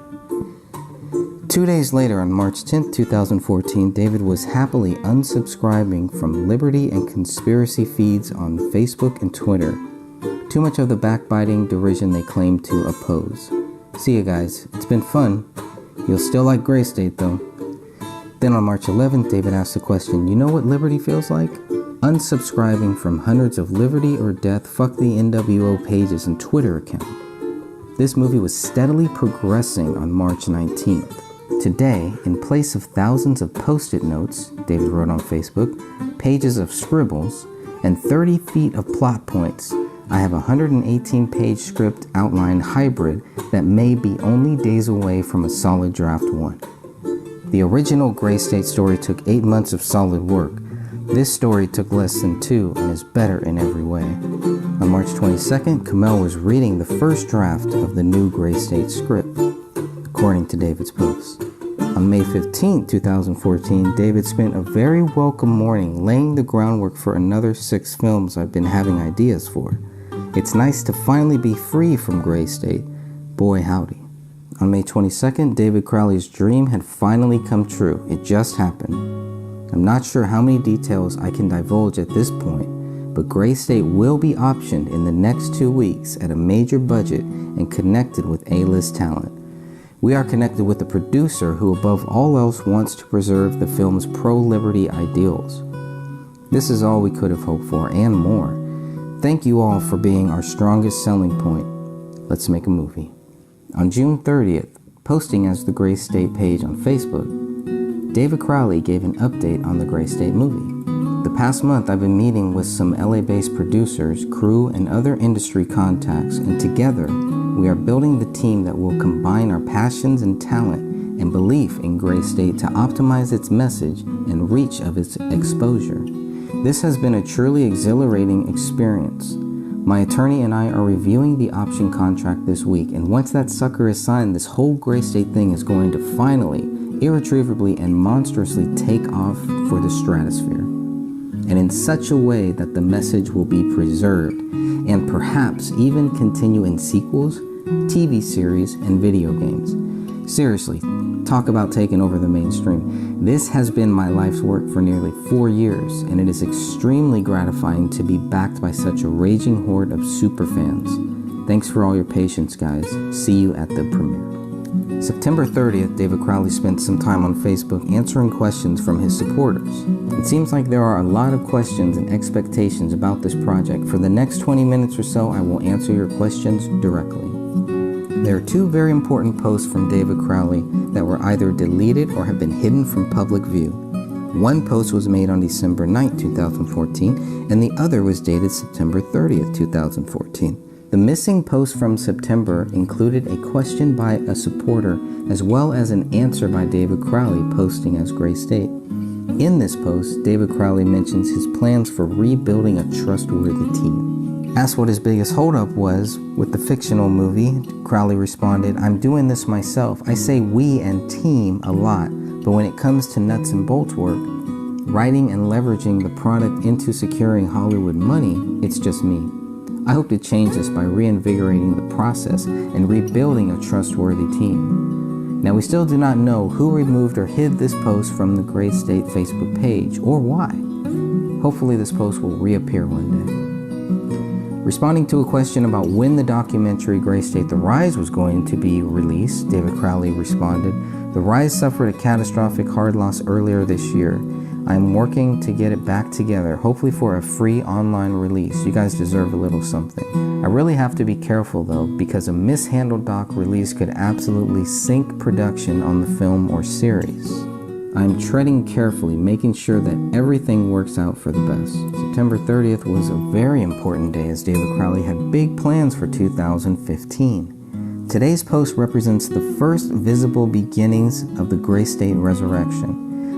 2 days later, on March 10, 2014, David was happily unsubscribing from liberty and conspiracy feeds on Facebook and Twitter. Too much of the backbiting derision they claim to oppose. See you guys. It's been fun. You'll still like Gray State, though. Then on March 11th, David asked the question, "You know what liberty feels like?" Unsubscribing from hundreds of Liberty or Death Fuck the NWO pages and Twitter accounts. This movie was steadily progressing on March 19th. Today, in place of thousands of post-it notes, David wrote on Facebook, pages of scribbles, and 30 feet of plot points, I have a 118-page script outline hybrid that may be only days away from a solid draft 1. The original Gray State story took 8 months of solid work. This story took less than 2 and is better in every way. On March 22nd, Camille was reading the first draft of the new Gray State script, according to David's post. On May 15, 2014, David spent a very welcome morning laying the groundwork for another 6 films I've been having ideas for. It's nice to finally be free from Gray State. Boy howdy. On May 22nd, David Crowley's dream had finally come true. It just happened. I'm not sure how many details I can divulge at this point, but Gray State will be optioned in the next 2 weeks at a major budget and connected with A-list talent. We are connected with a producer who above all else wants to preserve the film's pro-liberty ideals. This is all we could have hoped for and more. Thank you all for being our strongest selling point. Let's make a movie. On June 30th, posting as the Gray State page on Facebook, David Crowley gave an update on the Gray State movie. The past month I've been meeting with some LA-based producers, crew, and other industry contacts, and together we are building the team that will combine our passions and talent and belief in Gray State to optimize its message and reach of its exposure. This has been a truly exhilarating experience. My attorney and I are reviewing the option contract this week, and once that sucker is signed, this whole Gray State thing is going to finally, irretrievably, and monstrously take off for the stratosphere. And in such a way that the message will be preserved, and perhaps even continue in sequels, TV series, and video games. Seriously, talk about taking over the mainstream. This has been my life's work for nearly 4 years, and it is extremely gratifying to be backed by such a raging horde of superfans. Thanks for all your patience, guys. See you at the premiere. September 30th, David Crowley spent some time on Facebook answering questions from his supporters. It seems like there are a lot of questions and expectations about this project. For the next 20 minutes or so, I will answer your questions directly. There are 2 very important posts from David Crowley that were either deleted or have been hidden from public view. One post was made on December 9, 2014, and the other was dated September 30th, 2014. The missing post from September included a question by a supporter as well as an answer by David Crowley posting as Gray State. In this post, David Crowley mentions his plans for rebuilding a trustworthy team. Asked what his biggest holdup was with the fictional movie, Crowley responded, "I'm doing this myself. I say we and team a lot, but when it comes to nuts and bolts work, writing and leveraging the product into securing Hollywood money, it's just me. I hope to change this by reinvigorating the process and rebuilding a trustworthy team." Now, we still do not know who removed or hid this post from the Gray State Facebook page or why. Hopefully this post will reappear one day. Responding to a question about when the documentary Gray State: The Rise was going to be released, David Crowley responded, "The Rise suffered a catastrophic hard loss earlier this year. I am working to get it back together, hopefully for a free online release. You guys deserve a little something. I really have to be careful though, because a mishandled doc release could absolutely sink production on the film or series. I'm treading carefully, making sure that everything works out for the best." September 30th was a very important day as David Crowley had big plans for 2015. Today's post represents the first visible beginnings of the Gray State resurrection.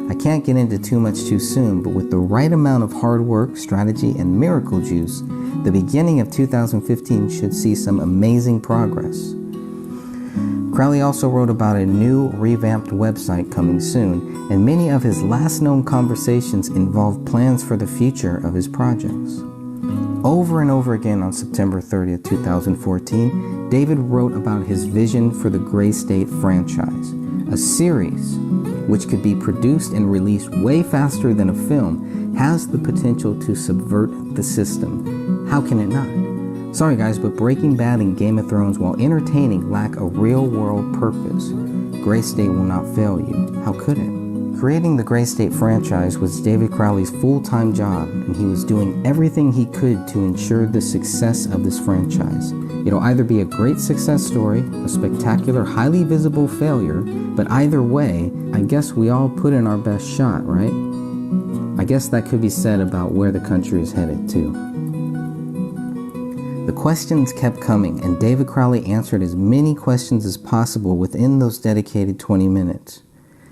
I can't get into too much too soon, but with the right amount of hard work, strategy, and miracle juice, the beginning of 2015 should see some amazing progress. Crowley also wrote about a new, revamped website coming soon, and many of his last known conversations involved plans for the future of his projects. Over and over again on September 30th, 2014, David wrote about his vision for the Gray State franchise, a series which could be produced and released way faster than a film, has the potential to subvert the system. How can it not? Sorry guys, but Breaking Bad and Game of Thrones, while entertaining, lack a real-world purpose. Gray State will not fail you. How could it? Creating the Gray State franchise was David Crowley's full-time job, and he was doing everything he could to ensure the success of this franchise. It'll either be a great success story, a spectacular, highly visible failure, but either way, I guess we all put in our best shot, right? I guess that could be said about where the country is headed too. The questions kept coming, and David Crowley answered as many questions as possible within those dedicated 20 minutes.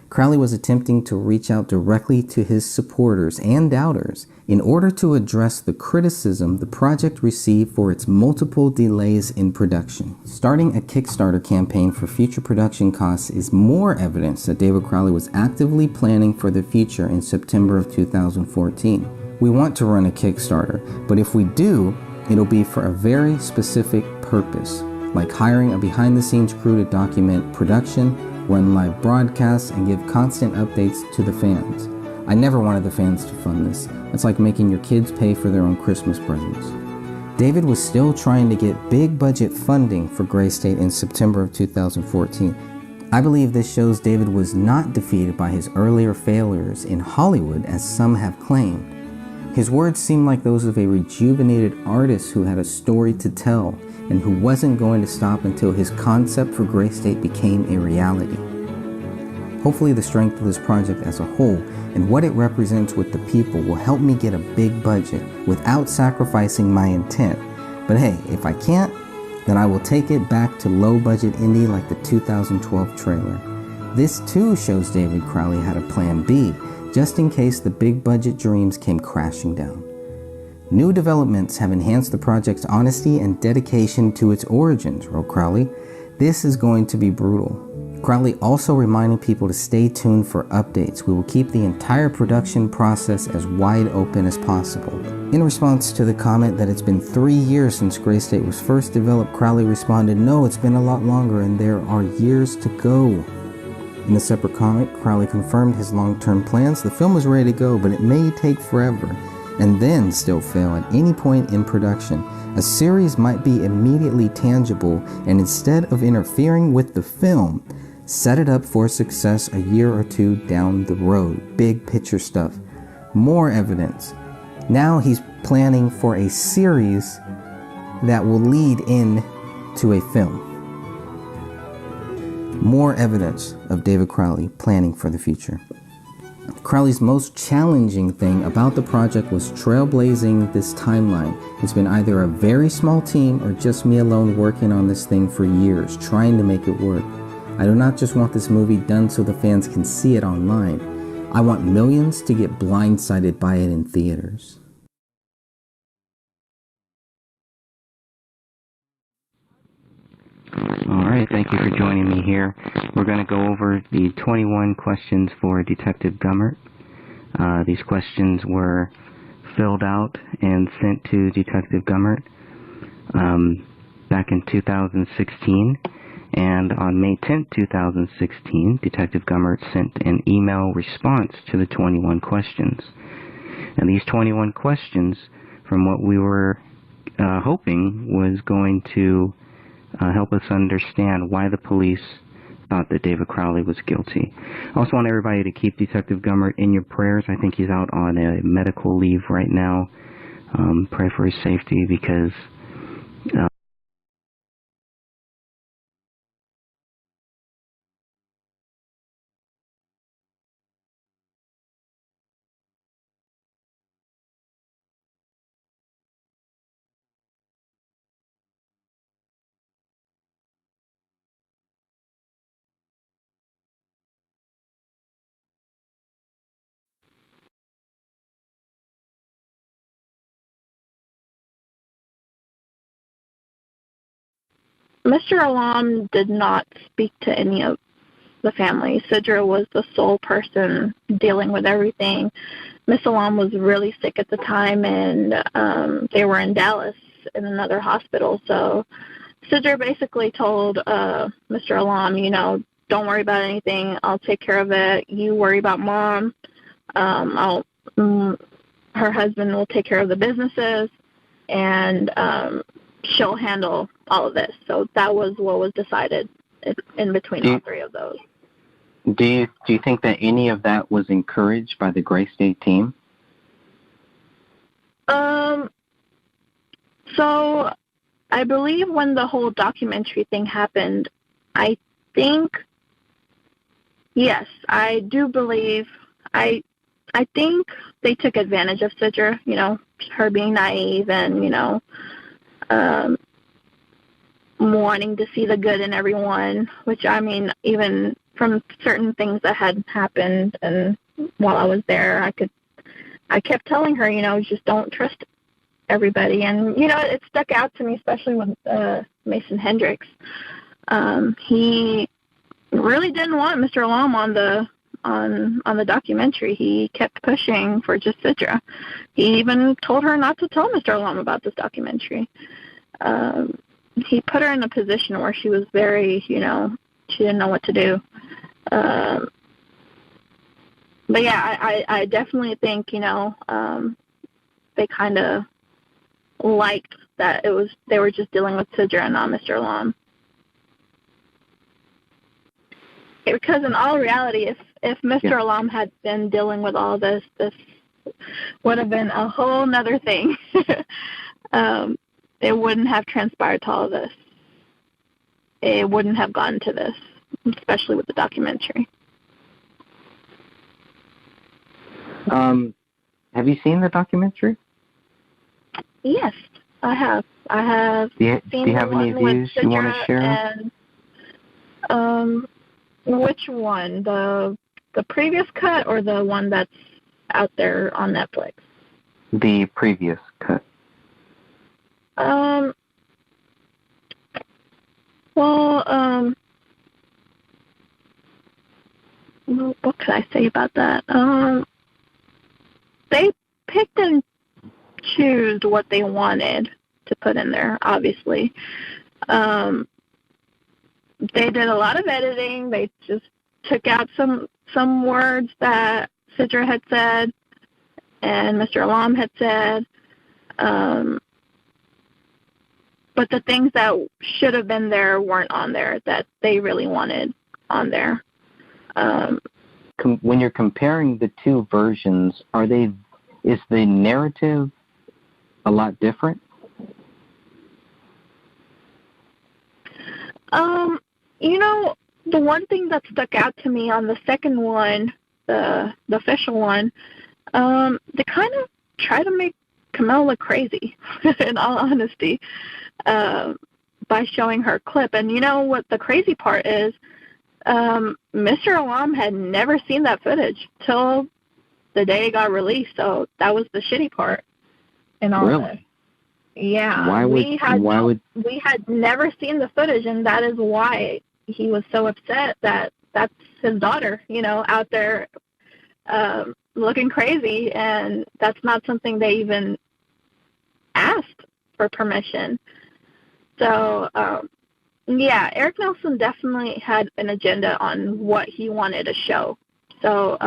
Crowley was attempting to reach out directly to his supporters and doubters in order to address the criticism the project received for its multiple delays in production. Starting a Kickstarter campaign for future production costs is more evidence that David Crowley was actively planning for the future in September of 2014. We want to run a Kickstarter, but if we do, it'll be for a very specific purpose. like hiring a behind-the-scenes crew to document production, run live broadcasts, and give constant updates to the fans. I never wanted the fans to fund this. It's like making your kids pay for their own Christmas presents. David was still trying to get big budget funding for Gray State in September of 2014. I believe this shows David was not defeated by his earlier failures in Hollywood, as some have claimed. His words seemed like those of a rejuvenated artist who had a story to tell and who wasn't going to stop until his concept for Gray State became a reality. Hopefully the strength of this project as a whole and what it represents with the people will help me get a big budget without sacrificing my intent. But hey, if I can't, then I will take it back to low-budget indie like the 2012 trailer. This too shows David Crowley had a plan B, just in case the big-budget dreams came crashing down. New developments have enhanced the project's honesty and dedication to its origins, wrote Crowley. This is going to be brutal. Crowley also reminded people to stay tuned for updates. We will keep the entire production process as wide open as possible. In response to the comment that it's been 3 years since Gray State was first developed, Crowley responded, "No, it's been a lot longer and there are years to go." In a separate comment, Crowley confirmed his long-term plans. The film was ready to go, but it may take forever and then still fail at any point in production. A series might be immediately tangible, and instead of interfering with the film, set it up for success a year or two down the road. Big picture stuff. More evidence. Now he's planning for a series that will lead into a film. More evidence of David Crowley planning for the future. Crowley's most challenging thing about the project was trailblazing this timeline. It's been either a very small team or just me alone working on this thing for years, trying to make it work. I do not just want this movie done so the fans can see it online. I want millions to get blindsided by it in theaters. Alright, thank you for joining me here. We're going to go over the 21 questions for Detective Gummert. These questions were filled out and sent to Detective Gummert back in 2016. And on May 10, 2016, Detective Gummert sent an email response to the 21 questions. And these 21 questions, from what we were hoping, was going to help us understand why the police thought that David Crowley was guilty. I also want everybody to keep Detective Gummert in your prayers. I think he's out on a medical leave right now. Pray for his safety because Mr. Alam did not speak to any of the family. Sidra was the sole person dealing with everything. Miss Alam was really sick at the time, and they were in Dallas in another hospital. So Sidra basically told Mr. Alam, you know, don't worry about anything. I'll take care of it. You worry about Mom. Her husband will take care of the businesses, and she'll handle all of this. So that was what was decided in between all three of those. Do you think that any of that was encouraged by the Gray State team? So I believe when the whole documentary thing happened, I think, yes, I do believe, I think they took advantage of Sidra, you know, her being naive and, you know, wanting to see the good in everyone, which, I mean, even from certain things that had happened and while I was there, I kept telling her, you know, just don't trust everybody. And, you know, it stuck out to me, especially with Mason Hendricks. He really didn't want Mr. Alam on the documentary. He kept pushing for just Sidra. He even told her not to tell Mr. Alam about this documentary. he put her in a position where she was very, she didn't know what to do. But yeah, I definitely think, they kind of liked that they were just dealing with Sidra and not Mr. Alam. Because in all reality, if Mr. Alam had been dealing with all this would have been a whole nother thing. It wouldn't have transpired to all of this. It wouldn't have gotten to this, especially with the documentary. Have you seen the documentary? Yes, I have. Do you have any views you want to share? And, which one? The previous cut or the one that's out there on Netflix? The previous cut. Well, what could I say about that? They picked and choose what they wanted to put in there, obviously. They did a lot of editing. They just took out some words that Sidra had said and Mr. Alam had said. But the things that should have been there weren't on there that they really wanted on there. When you're comparing the two versions, is the narrative a lot different? The one thing that stuck out to me on the second one, the official one, they kind of try to make Kamel look crazy, in all honesty, by showing her clip. And you know what the crazy part is? Mr. Alam had never seen that footage till the day it got released, so that was the shitty part in all really? of it. Yeah. We had never seen the footage, and that is why he was so upset that that's his daughter, out there looking crazy, and that's not something they even asked for permission. So, Eric Nelson definitely had an agenda on what he wanted to show. So,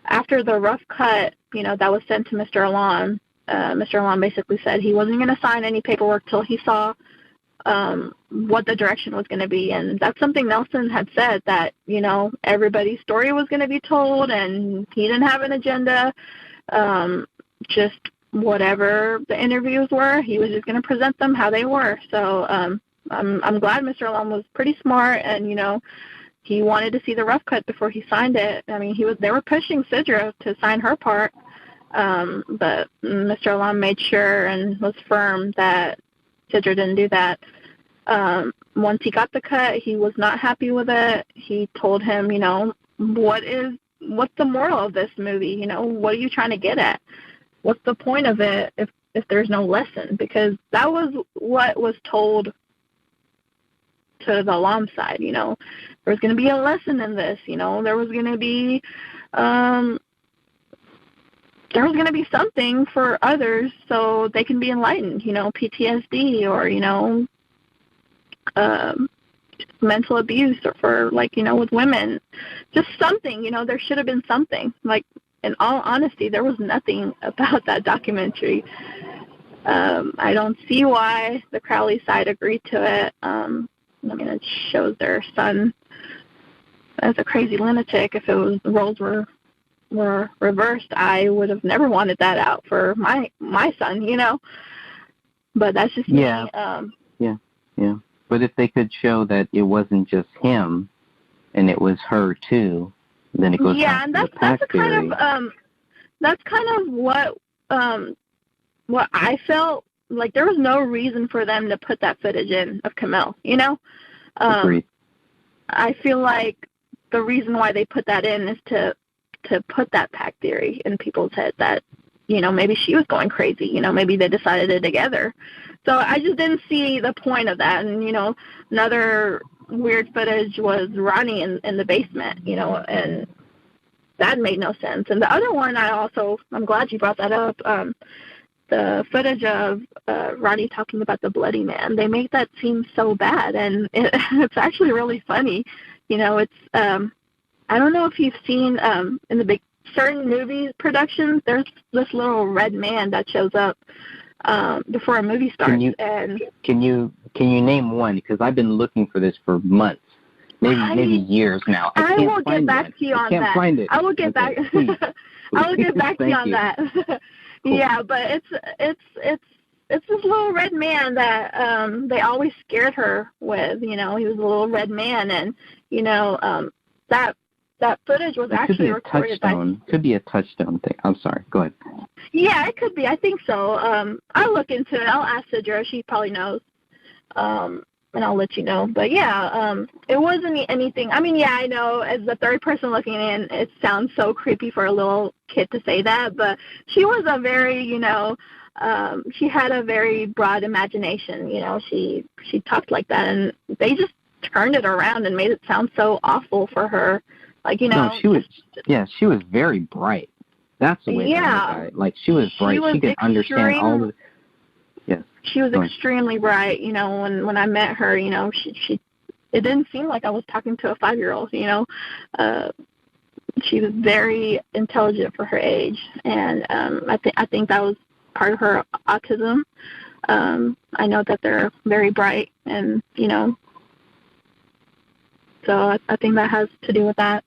after the rough cut, that was sent to Mr. Alam, Mr. Alam basically said he wasn't going to sign any paperwork till he saw what the direction was going to be. And that's something Nelson had said, that, everybody's story was going to be told, and he didn't have an agenda. Just whatever the interviews were, he was just going to present them how they were. So I'm glad Mr. Alam was pretty smart, and, he wanted to see the rough cut before he signed it. I mean, they were pushing Sidra to sign her part, but Mr. Alam made sure and was firm that Sidra didn't do that. Once he got the cut, he was not happy with it. He told him, what's the moral of this movie? What are you trying to get at? What's the point of it if there's no lesson? Because that was what was told to the Alam side. There was going to be a lesson in this. There was going to be something for others so they can be enlightened. PTSD or mental abuse, or for with women, just something. There should have been something. In all honesty, there was nothing about that documentary. I don't see why the Crowley side agreed to it. It shows their son as a crazy lunatic. If the roles were reversed, I would have never wanted that out for my son, But that's just me. Yeah. But if they could show that it wasn't just him, and it was her too, then it goes. Yeah, and that's kind of what I felt. Like, there was no reason for them to put that footage in of Kamel, Agreed. I feel like the reason why they put that in is to put that pack theory in people's head that, maybe she was going crazy, maybe they decided it together. So I just didn't see the point of that. And, another weird footage was Ronnie in the basement, and that made no sense. And the other one I'm glad you brought that up. the footage of Ronnie talking about the bloody man, they make that seem so bad, and it's actually really funny. It's I don't know if you've seen in the big certain movie productions, there's this little red man that shows up before a movie starts. Can you name one? Because I've been looking for this for months, maybe years now. I will get back to you on that. I can't find it. I will get back. I will get back to you on that. Cool. Yeah, but it's this little red man that they always scared her with. He was a little red man, and that footage was actually recorded by. Could be a touchstone thing. I'm sorry. Go ahead. Yeah, it could be. I think so. I'll look into it. I'll ask Sidra. She probably knows. And I'll let you know. But yeah, it wasn't anything. I mean, yeah, I know as the third person looking in, it sounds so creepy for a little kid to say that, but she was a very, she had a very broad imagination. She talked like that, and they just turned it around and made it sound so awful for her. No, she was very bright. That's the way. Yeah. She was bright. She could understand all the. Yes. She was extremely bright. When I met her, she it didn't seem like I was talking to a 5-year-old. She was very intelligent for her age, and I think that was part of her autism. I know that they're very bright, and so I think that has to do with that.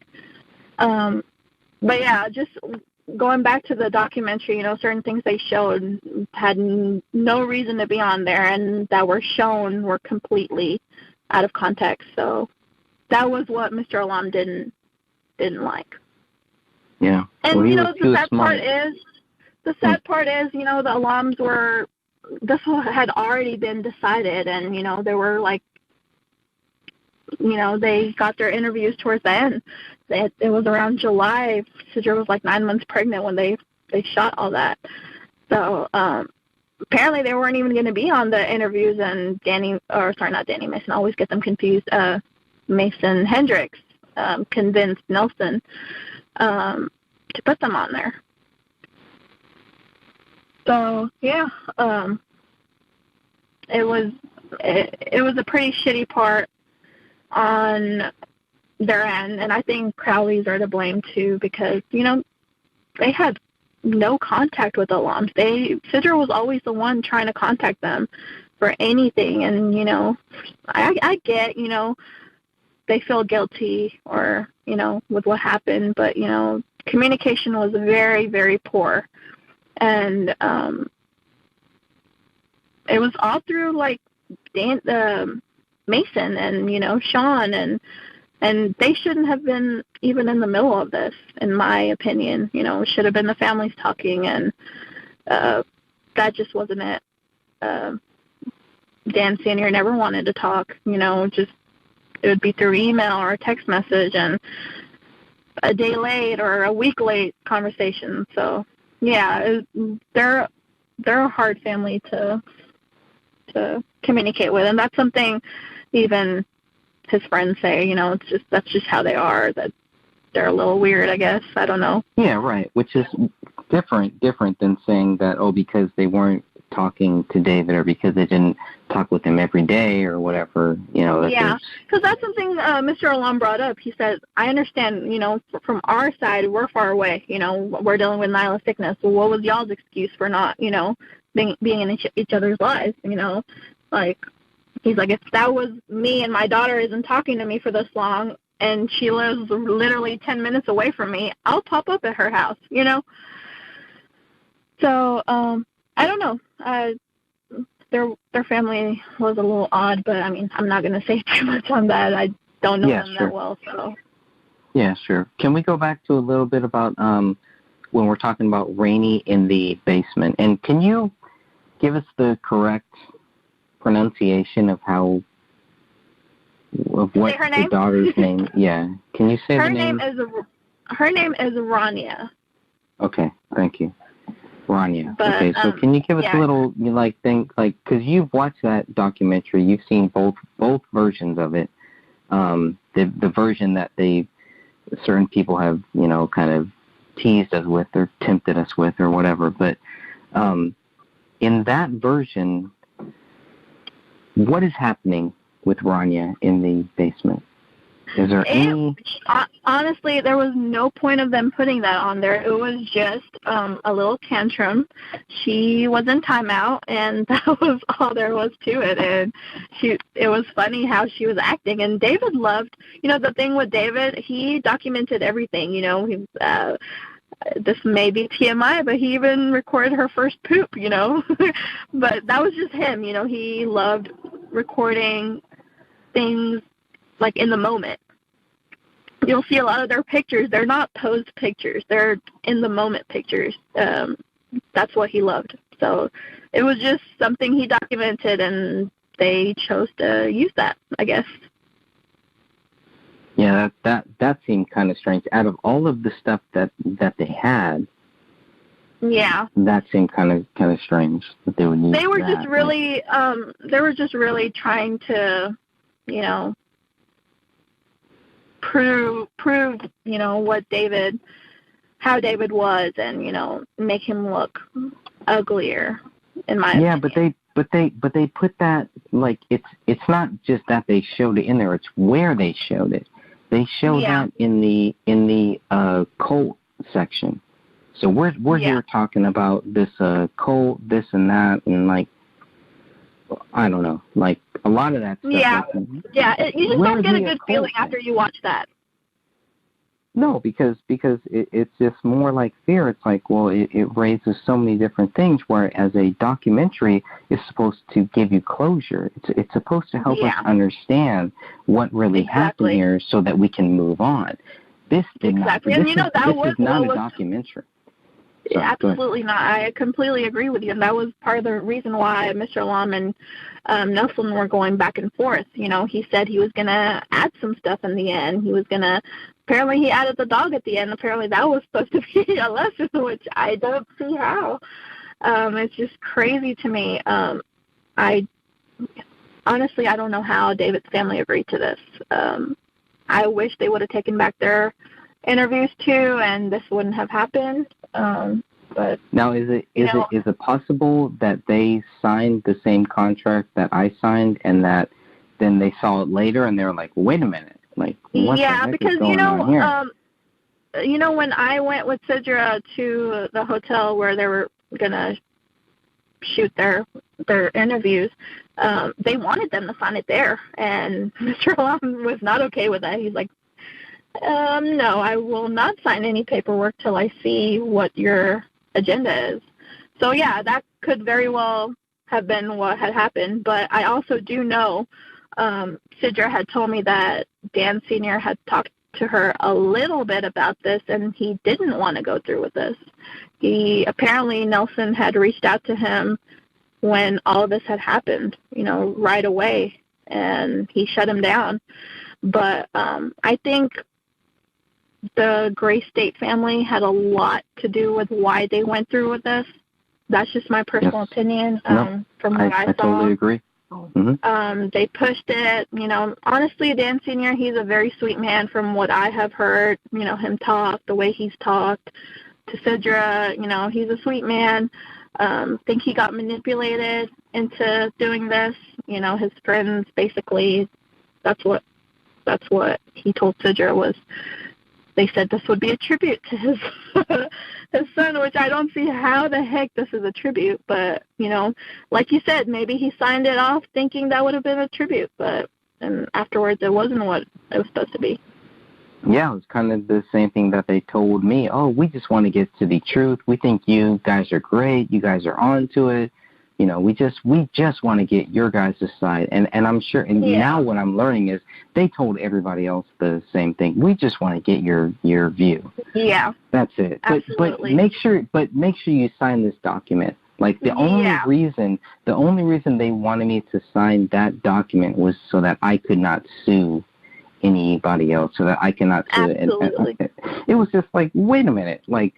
But yeah, just going back to the documentary, certain things they showed had no reason to be on there, and that were shown were completely out of context. So that was what Mr. Alam didn't like. Yeah. And the sad part is, the Alams were. This had already been decided, and there were they got their interviews towards the end. It was around July. Sidra was 9 months pregnant when they shot all that. So apparently they weren't even going to be on the interviews, and not Danny Mason, I always get them confused. Mason Hendricks convinced Nelson to put them on there. So yeah, it was a pretty shitty part on their end, and I think Crowleys are to blame too, because they had no contact with the Alams. Sidra was always the one trying to contact them for anything, and I get they feel guilty or with what happened, but communication was very, very poor, and it was all through Mason and Sean, and they shouldn't have been even in the middle of this, in my opinion. It should have been the families talking, and that just wasn't it. Dan Senior never wanted to talk. It would be through email or a text message, and a day late or a week late conversation. So yeah, they're a hard family to communicate with, and that's something even his friends say, that's just how they are, that they're a little weird, I guess. I don't know. Yeah, right, which is different than saying that, because they weren't talking to David or because they didn't talk with him every day or whatever, Yeah, because that's something Mr. Alam brought up. He said, I understand, from our side, we're far away, we're dealing with Nyla sickness. Well, what was y'all's excuse for not, being in each other's lives, he's like, if that was me and my daughter isn't talking to me for this long and she lives literally 10 minutes away from me, I'll pop up at her house, So, I don't know. Their family was a little odd, but I'm not going to say too much on that. I don't know them that well, so. Yeah, sure. Can we go back to a little bit about when we're talking about Rainey in the basement? And can you give us the correct pronunciation of what the daughter's name? Yeah. Can you say her name? Her name is Rania. Okay, thank you. Rania. Okay, so can you give us a little thing, because you've watched that documentary, you've seen both versions of it. The version that certain people have kind of teased us with or tempted us with or whatever, but in that version, what is happening with Rania in the basement? Is there any... Honestly, there was no point of them putting that on there. It was just a little tantrum. She was in timeout, and that was all there was to it. And it was funny how she was acting. And David loved, the thing with David, he documented everything. This may be TMI, but he even recorded her first poop, But that was just him, He loved recording things like in the moment. You'll see a lot of their pictures. They're not posed pictures. They're in the moment pictures. That's what he loved. So it was just something he documented, and they chose to use that, I guess. Yeah, that seemed kind of strange. Out of all of the stuff that they had, yeah, that seemed kind of strange that they would use. They were just really, trying to, prove, how David was, and make him look uglier, in my opinion. Yeah, but they put that, like, it's not just that they showed it in there; it's where they showed it. They showed that in the cult section. So we're here talking about this cult, this and that, and like, I don't know, like a lot of that stuff. You just don't get a good feeling after you watch that. No, because it's just more like fear. It's like, well, it raises so many different things, whereas a documentary is supposed to give you closure. It's supposed to help us understand what really happened here so that we can move on. This did not. This is not a documentary. Sorry, absolutely not. I completely agree with you, and that was part of the reason why Mr. Lum and Nelson were going back and forth. He said he was going to add some stuff in the end. He was going to, apparently he added the dog at the end. Apparently that was supposed to be a lesson, which I don't see how. It's just crazy to me. Honestly, I don't know how David's family agreed to this. I wish they would have taken back their interviews too, and this wouldn't have happened. But now, is it possible that they signed the same contract that I signed, and that then they saw it later and they were like, wait a minute, like, what the heck because is going on here? When I went with Sidra to the hotel where they were gonna shoot their interviews, they wanted them to sign it there, and Mr. Lum was not okay with that. He's like, no, I will not sign any paperwork till I see what your agenda is. So, yeah, that could very well have been what had happened. But I also do know Sidra had told me that Dan Sr. had talked to her a little bit about this, and he didn't want to go through with this. Apparently Nelson had reached out to him when all of this had happened, right away, and he shut him down. But I think the Gray State family had a lot to do with why they went through with this. That's just my personal opinion from what I saw. I totally agree. Mm-hmm. They pushed it. Honestly, Dan Sr., he's a very sweet man from what I have heard, him talk, the way he's talked to Sidra. He's a sweet man. Think he got manipulated into doing this. His friends basically, that's what he told Sidra was, they said this would be a tribute to his son, which I don't see how the heck this is a tribute. But, like you said, maybe he signed it off thinking that would have been a tribute. And afterwards, it wasn't what it was supposed to be. Yeah, it was kind of the same thing that they told me. Oh, we just want to get to the truth. We think you guys are great. You guys are on to it. We just want to get your guys' side. And I'm sure, and now what I'm learning is they told everybody else the same thing. We just want to get your view. Yeah. That's it. Absolutely. But make sure you sign this document. Like the only reason they wanted me to sign that document was so that I could not sue anybody else, so that I cannot sue it. It was just like, wait a minute, like,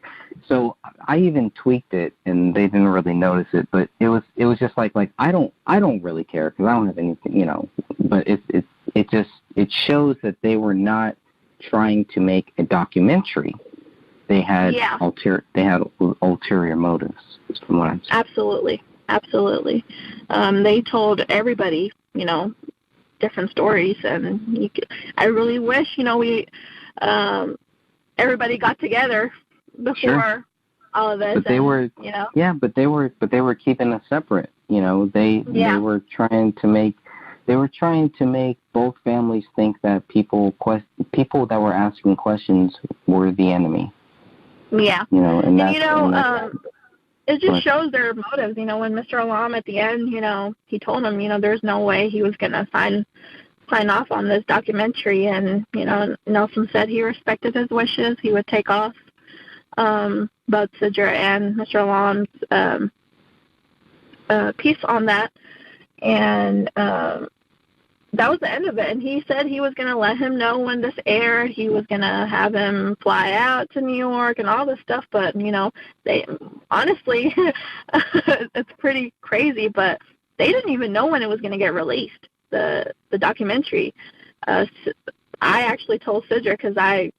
so I even tweaked it, and they didn't really notice it, but it was just like I don't really care because I don't have anything, But it shows that they were not trying to make a documentary. They had ulterior motives, from what I'm saying. Absolutely. Absolutely. They told everybody, different stories, and I really wish, everybody got together before Sure. all of this. But they were, but they were keeping us separate. They were trying to make both families think that people that were asking questions were the enemy. Yeah. And that's, it just shows their motives. When Mr. Alam at the end, he told him, there's no way he was gonna sign off on this documentary, and Nelson said he respected his wishes. He would take off both Sidra and Mr. Alam's piece on that, and that was the end of it. And he said he was going to let him know when this aired. He was going to have him fly out to New York and all this stuff. But, they honestly, it's pretty crazy, but they didn't even know when it was going to get released, the documentary. I actually told Sidra, because I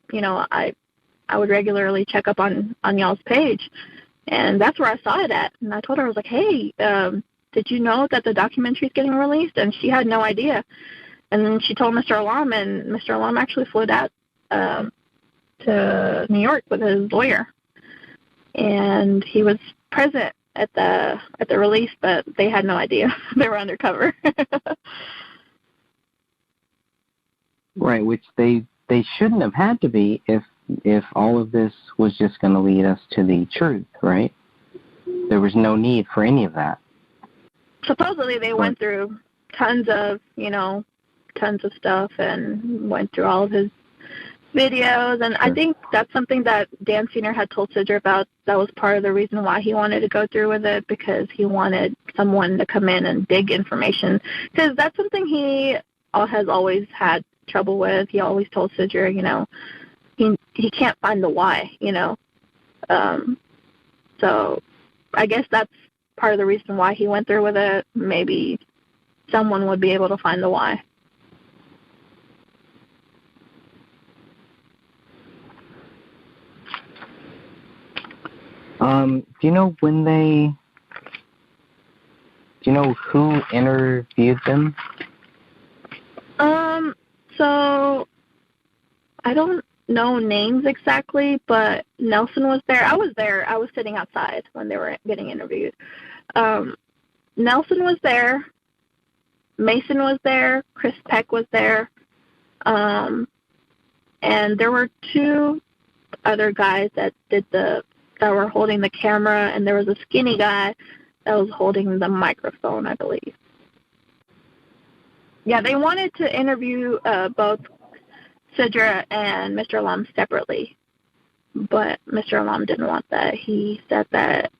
would regularly check up on y'all's page, and that's where I saw it at. And I told her, I was like, hey, did you know that the documentary is getting released? And she had no idea. And then she told Mr. Alam, and Mr. Alam actually flew out to New York with his lawyer. And he was present at the release, but they had no idea. They were undercover. Right, which they shouldn't have had to be if all of this was just going to lead us to the truth, right? There was no need for any of that. Supposedly they went through tons of stuff and went through all of his videos. And I think that's something that Dan Senior had told Sidra about. That was part of the reason why he wanted to go through with it, because he wanted someone to come in and dig information. Because that's something he has always had trouble with. He always told Sidra, he can't find the why, So I guess that's part of the reason why he went through with it. Maybe someone would be able to find the why. Do you know who interviewed them? So I don't know names exactly, but Nelson was there. I was there. I was sitting outside when they were getting interviewed. Nelson was there. Mason was there. Chris Peck was there. And there were two other guys that were holding the camera, and there was a skinny guy that was holding the microphone, I believe. Yeah, they wanted to interview both Sidra and Mr. Alam separately, but Mr. Alam didn't want that. He said that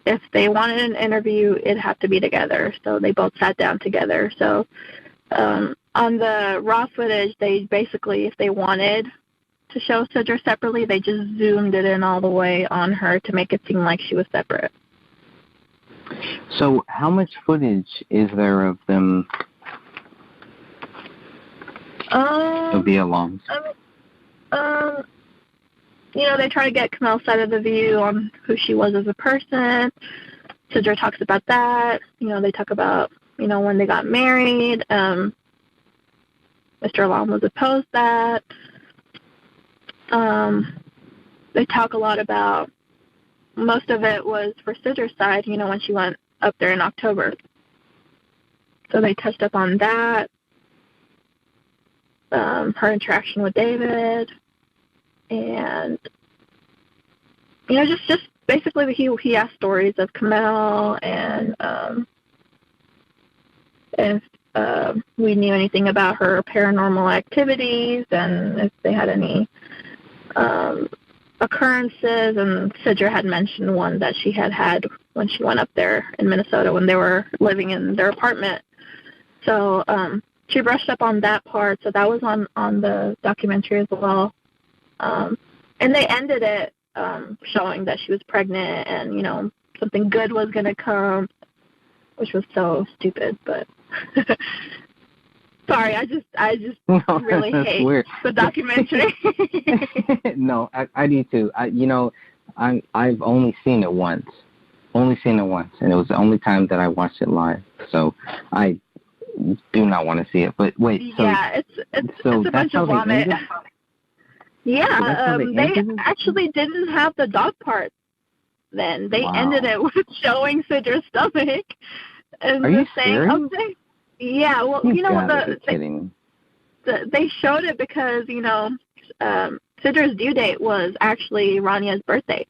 if they wanted an interview, it'd have to be together, so they both sat down together. So on the raw footage, they basically, if they wanted to show Sidra separately, they just zoomed it in all the way on her to make it seem like she was separate. So how much footage is there of them? Of the alums. They try to get Kamel's side of the view on who she was as a person. Sidra talks about that. They talk about, when they got married. Mr. Alam was opposed that. They talk a lot about, most of it was for Sidra's side, when she went up there in October. So they touched up on that. Her interaction with David, and just basically he asked stories of Kamel, and if we knew anything about her paranormal activities, and if they had any occurrences. And Sidra had mentioned one that she had when she went up there in Minnesota when they were living in their apartment. So she brushed up on that part, so that was on the documentary as well. And they ended it showing that she was pregnant and, something good was going to come, which was so stupid, but sorry, I just really hate weird. The documentary. No, I do too. I've only seen it once. only seen it once, and it was the only time that I watched it live. So I do not want to see it. But wait, so yeah, it's a bunch of vomit. Yeah, they actually didn't have the dog part. Then they ended it with showing Cidra's stomach and just saying, "Okay, yeah." Well, you know they showed it because Cidra's due date was actually Ranya's birthday,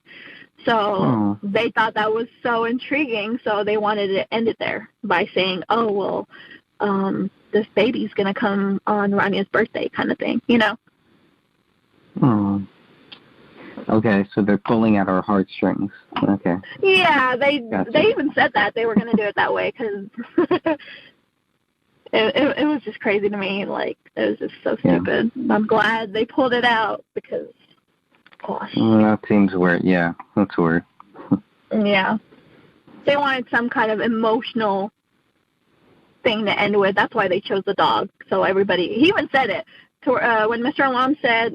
so they thought that was so intriguing. So they wanted to end it there by saying, "Oh well, this baby's gonna come on Ranya's birthday," kind of thing, you know. Oh. Okay, so they're pulling at our heartstrings. Okay. Yeah, they even said that they were going to do it that way because it was just crazy to me. Like, it was just so stupid. Yeah. I'm glad they pulled it out because, gosh. That seems weird. Yeah, that's weird. Yeah. They wanted some kind of emotional thing to end with. That's why they chose the dog. So everybody, he even said it. When Mr. Alam said,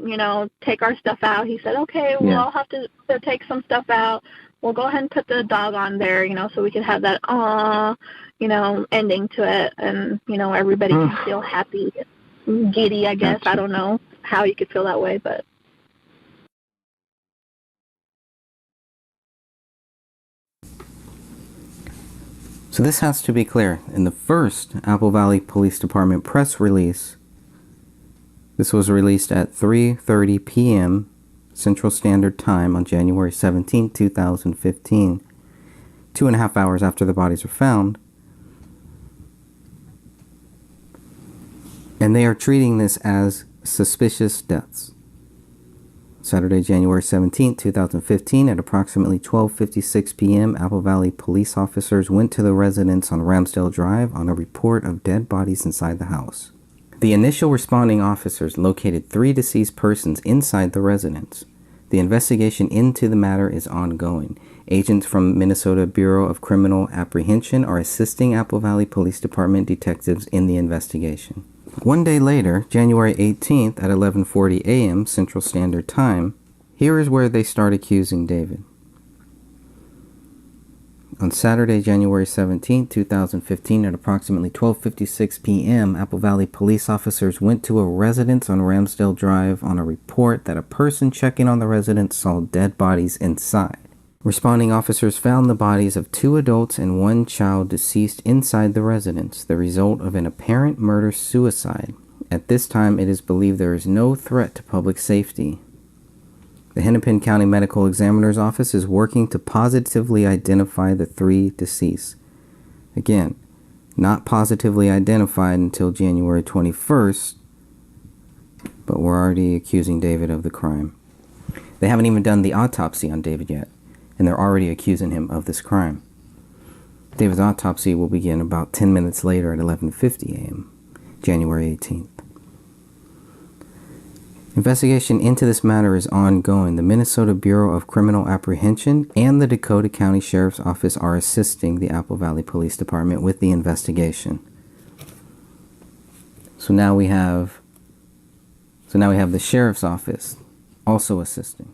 take our stuff out, he said, okay, we'll all have to take some stuff out. We'll go ahead and put the dog on there, so we could have that, ending to it. And, everybody can feel happy, giddy, I guess. I don't know how you could feel that way, but. So this has to be clear. In the first Apple Valley Police Department press release, this was released at 3:30 p.m. Central Standard Time on January 17, 2015, 2.5 hours after the bodies were found. And they are treating this as suspicious deaths. Saturday, January 17, 2015, at approximately 12:56 p.m., Apple Valley police officers went to the residence on Ramsdale Drive on a report of dead bodies inside the house. The initial responding officers located 3 deceased persons inside the residence. The investigation into the matter is ongoing. Agents from Minnesota Bureau of Criminal Apprehension are assisting Apple Valley Police Department detectives in the investigation. One day later, January 18th at 11:40 a.m. Central Standard Time, here is where they start accusing David. On Saturday, January 17, 2015, at approximately 12:56 p.m., Apple Valley police officers went to a residence on Ramsdale Drive on a report that a person checking on the residence saw dead bodies inside. Responding officers found the bodies of 2 adults and 1 child deceased inside the residence, the result of an apparent murder-suicide. At this time, it is believed there is no threat to public safety. The Hennepin County Medical Examiner's Office is working to positively identify the 3 deceased. Again, not positively identified until January 21st, but we're already accusing David of the crime. They haven't even done the autopsy on David yet, and they're already accusing him of this crime. David's autopsy will begin about 10 minutes later at 11:50 a.m., January 18th. Investigation into this matter is ongoing. The Minnesota Bureau of Criminal Apprehension and the Dakota County Sheriff's Office are assisting the Apple Valley Police Department with the investigation. So now we have the Sheriff's Office also assisting.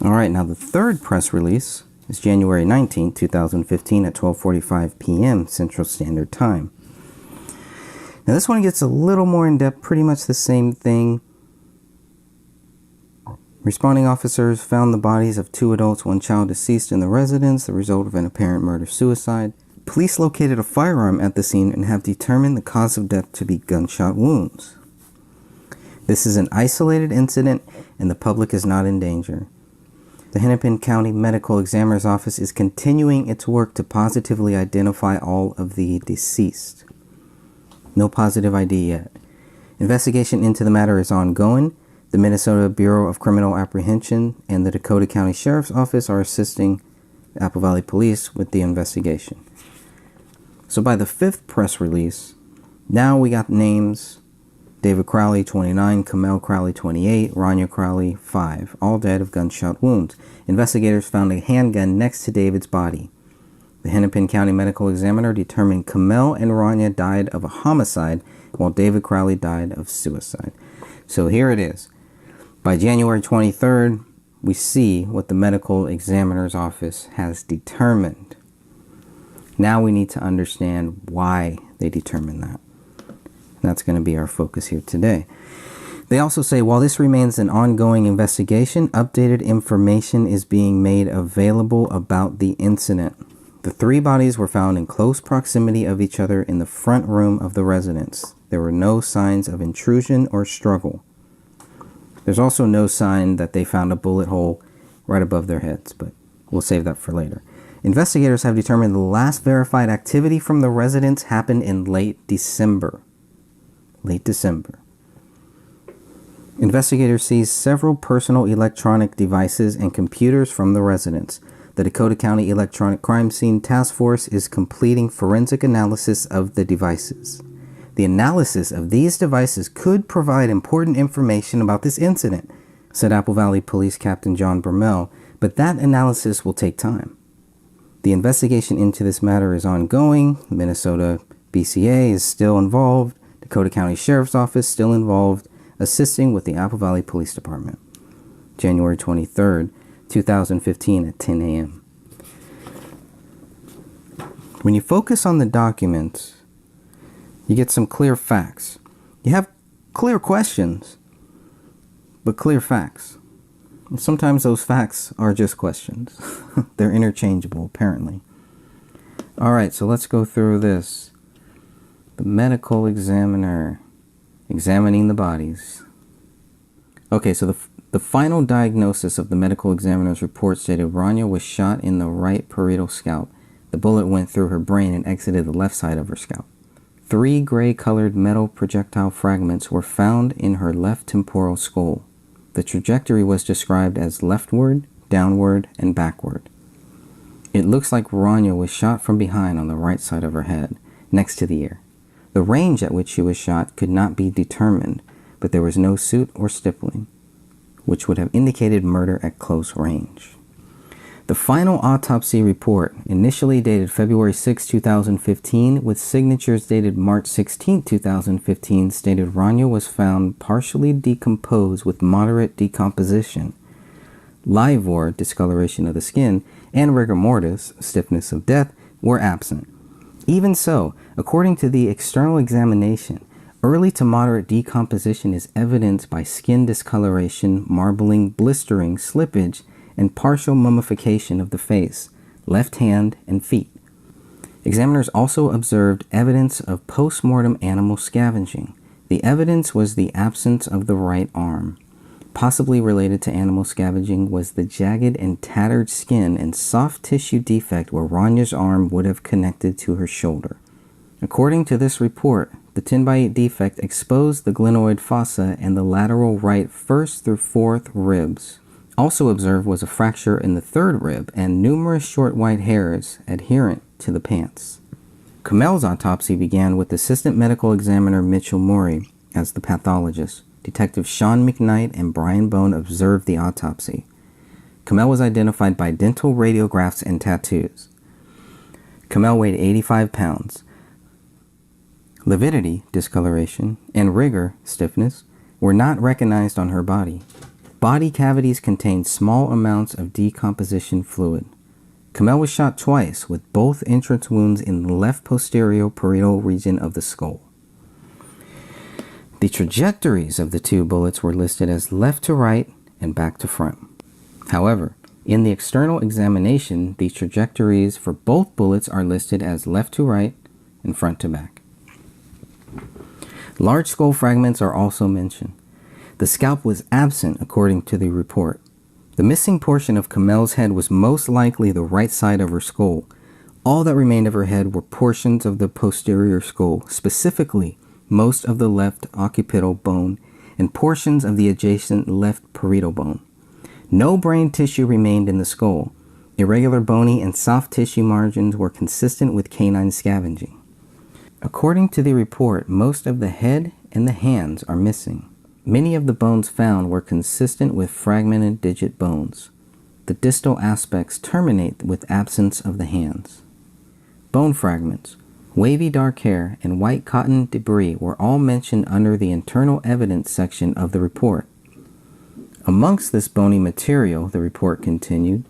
All right, now the third press release is January 19, 2015 at 12:45 p.m. Central Standard Time. Now this one gets a little more in-depth, pretty much the same thing. Responding officers found the bodies of 2 adults, 1 child deceased in the residence, the result of an apparent murder-suicide. Police located a firearm at the scene and have determined the cause of death to be gunshot wounds. This is an isolated incident and the public is not in danger. The Hennepin County Medical Examiner's Office is continuing its work to positively identify all of the deceased. No positive ID yet. Investigation into the matter is ongoing. The Minnesota Bureau of Criminal Apprehension and the Dakota County Sheriff's Office are assisting the Apple Valley Police with the investigation. So by the 5th press release, now we got names: David Crowley, 29, Kamel Crowley, 28, Ranya Crowley, 5, all dead of gunshot wounds. Investigators found a handgun next to David's body. The Hennepin County Medical Examiner determined Kamel and Ranya died of a homicide, while David Crowley died of suicide. So here it is. By January 23rd, we see what the medical examiner's office has determined. Now we need to understand why they determined that. That's going to be our focus here today. They also say, while this remains an ongoing investigation, updated information is being made available about the incident. The 3 bodies were found in close proximity of each other in the front room of the residence. There were no signs of intrusion or struggle. There's also no sign that they found a bullet hole right above their heads, but we'll save that for later. Investigators have determined the last verified activity from the residence happened in late December. Investigators seized several personal electronic devices and computers from the residence. The Dakota County Electronic Crime Scene Task Force is completing forensic analysis of the devices. The analysis of these devices could provide important information about this incident, said Apple Valley Police Captain John Bermel, but that analysis will take time. The investigation into this matter is ongoing. Minnesota BCA is still involved. Dakota County Sheriff's Office still involved, assisting with the Apple Valley Police Department. January 23rd, 2015 at 10 a.m. When you focus on the documents, you get some clear facts. You have clear questions, but clear facts. And sometimes those facts are just questions. They're interchangeable, apparently. All right, so let's go through this. The medical examiner examining the bodies. Okay, so the final diagnosis of the medical examiner's report stated Rania was shot in the right parietal scalp. The bullet went through her brain and exited the left side of her scalp. 3 gray-colored metal projectile fragments were found in her left temporal skull. The trajectory was described as leftward, downward, and backward. It looks like Rania was shot from behind on the right side of her head, next to the ear. The range at which she was shot could not be determined, but there was no suit or stippling, which would have indicated murder at close range. The final autopsy report, initially dated February 6, 2015, with signatures dated March 16, 2015, stated Rania was found partially decomposed with moderate decomposition. Livor, discoloration of the skin, and rigor mortis, stiffness of death, were absent. Even so, according to the external examination, early to moderate decomposition is evidenced by skin discoloration, marbling, blistering, slippage, and partial mummification of the face, left hand, and feet. Examiners also observed evidence of post-mortem animal scavenging. The evidence was the absence of the right arm. Possibly related to animal scavenging was the jagged and tattered skin and soft tissue defect where Rania's arm would have connected to her shoulder. According to this report, the 10x8 defect exposed the glenoid fossa and the lateral right 1st through 4th ribs. Also observed was a fracture in the 3rd rib and numerous short white hairs adherent to the pants. Kamel's autopsy began with Assistant Medical Examiner Mitchell Morey as the pathologist. Detectives Sean McKnight and Brian Bone observed the autopsy. Kamel was identified by dental radiographs and tattoos. Kamel weighed 85 pounds. Lividity, discoloration, and rigor, stiffness, were not recognized on her body. Body cavities contained small amounts of decomposition fluid. Kamel was shot twice with both entrance wounds in the left posterior parietal region of the skull. The trajectories of the 2 bullets were listed as left to right and back to front. However, in the external examination, the trajectories for both bullets are listed as left to right and front to back. Large skull fragments are also mentioned. The scalp was absent according to the report. The missing portion of Kamel's head was most likely the right side of her skull. All that remained of her head were portions of the posterior skull, specifically most of the left occipital bone and portions of the adjacent left parietal bone. No brain tissue remained in the skull. Irregular bony and soft tissue margins were consistent with canine scavenging. According to the report, most of the head and the hands are missing. Many of the bones found were consistent with fragmented digit bones. The distal aspects terminate with absence of the hands. Bone fragments, wavy dark hair, and white cotton debris were all mentioned under the internal evidence section of the report. Amongst this bony material, the report continued,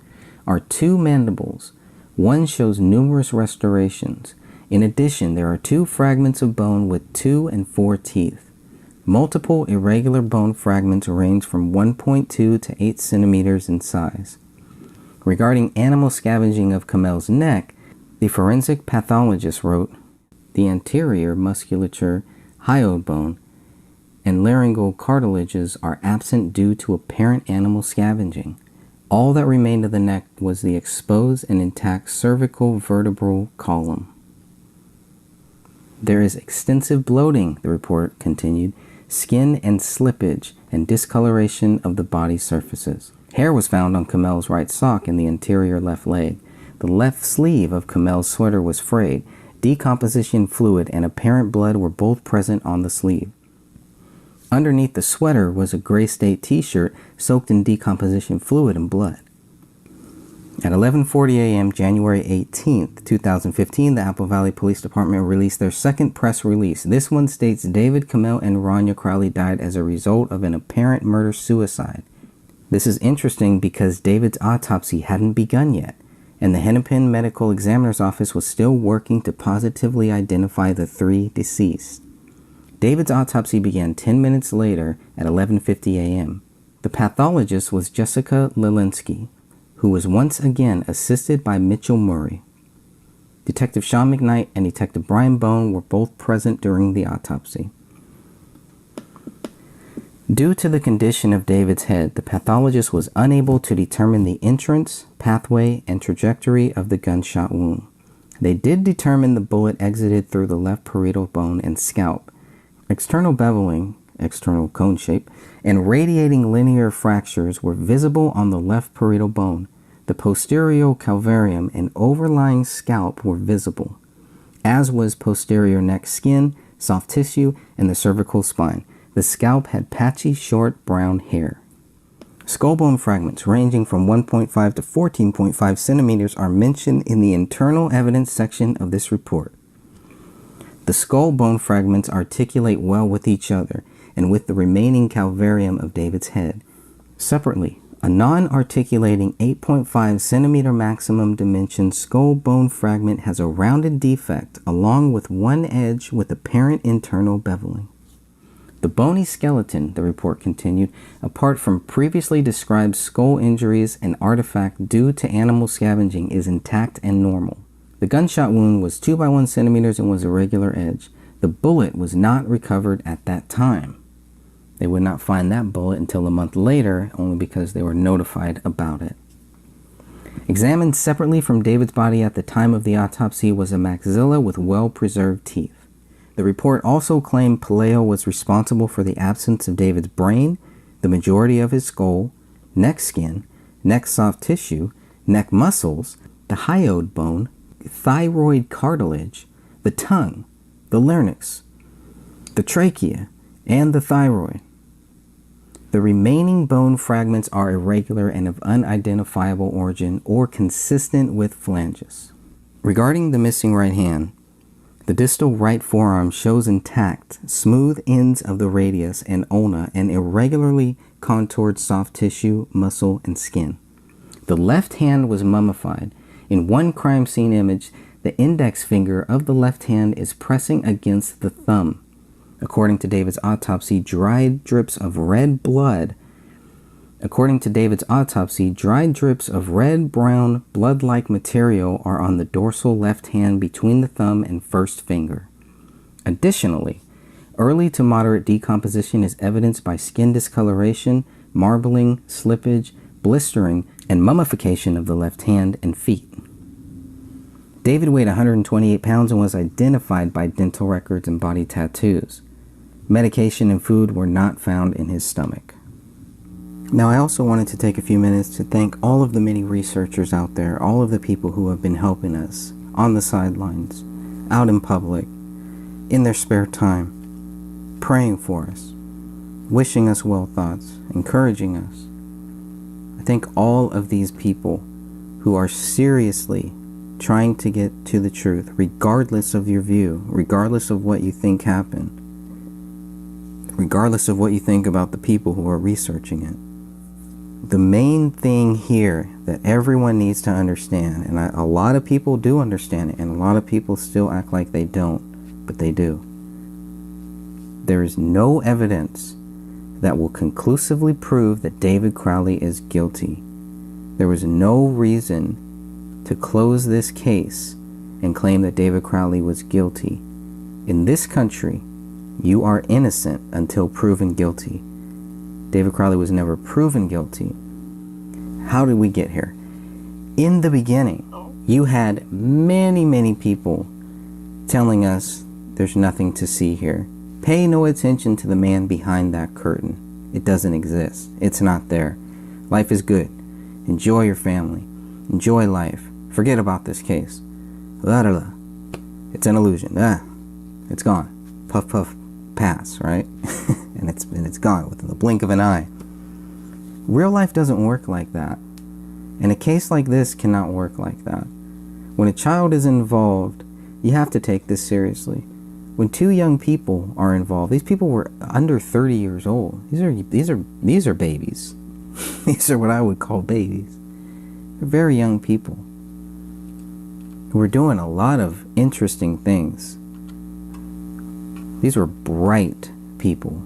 are 2 mandibles. One shows numerous restorations. In addition, there are 2 fragments of bone with 2 and 4 teeth. Multiple irregular bone fragments range from 1.2 to 8 centimeters in size. Regarding animal scavenging of Kamel's neck, the forensic pathologist wrote, the anterior musculature, hyoid bone, and laryngeal cartilages are absent due to apparent animal scavenging. All that remained of the neck was the exposed and intact cervical vertebral column. There is extensive bloating, the report continued, skin and slippage, and discoloration of the body surfaces. Hair was found on Kamel's right sock and the anterior left leg. The left sleeve of Kamel's sweater was frayed. Decomposition fluid and apparent blood were both present on the sleeve. Underneath the sweater was a gray state t-shirt soaked in decomposition fluid and blood. At 11:40 a.m. January 18, 2015, the Apple Valley Police Department released their second press release. This one states David Kamel and Rania Crowley died as a result of an apparent murder-suicide. This is interesting because David's autopsy hadn't begun yet, and the Hennepin Medical Examiner's Office was still working to positively identify the 3 deceased. David's autopsy began 10 minutes later at 11:50 a.m. The pathologist was Jessica Lelinski, who was once again assisted by Mitchell Murray. Detective Sean McKnight and Detective Brian Bone were both present during the autopsy. Due to the condition of David's head, the pathologist was unable to determine the entrance, pathway, and trajectory of the gunshot wound. They did determine the bullet exited through the left parietal bone and scalp. External beveling, external cone shape, and radiating linear fractures were visible on the left parietal bone. The posterior calvarium and overlying scalp were visible, as was posterior neck skin, soft tissue, and the cervical spine. The scalp had patchy, short, brown hair. Skull bone fragments ranging from 1.5 to 14.5 centimeters are mentioned in the internal evidence section of this report. The skull bone fragments articulate well with each other and with the remaining calvarium of David's head. Separately, a non-articulating 8.5 centimeter maximum dimension skull bone fragment has a rounded defect along with one edge with apparent internal beveling. The bony skeleton, the report continued, apart from previously described skull injuries and artifact due to animal scavenging, is intact and normal. The gunshot wound was 2 by 1 centimeters and was a regular edge. The bullet was not recovered at that time. They would not find that bullet until a month later, only because they were notified about it. Examined separately from David's body at the time of the autopsy was a maxilla with well-preserved teeth. The report also claimed Palaio was responsible for the absence of David's brain, the majority of his skull, neck skin, neck soft tissue, neck muscles, the hyoid bone, thyroid cartilage, the tongue, the larynx, the trachea, and the thyroid. The remaining bone fragments are irregular and of unidentifiable origin or consistent with phalanges. Regarding the missing right hand, the distal right forearm shows intact, smooth ends of the radius and ulna and irregularly contoured soft tissue, muscle, and skin. The left hand was mummified. In one crime scene image, the index finger of the left hand is pressing against the thumb. According to David's autopsy, dried drips of red, brown, blood-like material are on the dorsal left hand between the thumb and first finger. Additionally, early to moderate decomposition is evidenced by skin discoloration, marbling, slippage, blistering, and mummification of the left hand and feet. David weighed 128 pounds and was identified by dental records and body tattoos. Medication and food were not found in his stomach. Now, I also wanted to take a few minutes to thank all of the many researchers out there, all of the people who have been helping us on the sidelines, out in public, in their spare time, praying for us, wishing us well thoughts, encouraging us. I thank all of these people who are seriously trying to get to the truth, regardless of your view, regardless of what you think happened, regardless of what you think about the people who are researching it. The main thing here that everyone needs to understand, and a lot of people do understand it, and a lot of people still act like they don't, but they do. There is no evidence that will conclusively prove that David Crowley is guilty. There was no reason to close this case and claim that David Crowley was guilty. In this country, you are innocent until proven guilty. David Crowley was never proven guilty. How did we get here? In the beginning, you had many people telling us there's nothing to see here. Pay no attention to the man behind that curtain. It doesn't exist. It's not there. Life is good. Enjoy your family. Enjoy life. Forget about this case. It's an illusion. It's gone. Puff, puff, pass, right? and it's gone within the blink of an eye. Real life doesn't work like that. And a case like this cannot work like that. When a child is involved, you have to take this seriously. When two young people are involved, these people were under 30 years old. These are babies. These are what I would call babies. They're very young people who were doing a lot of interesting things. These were bright people.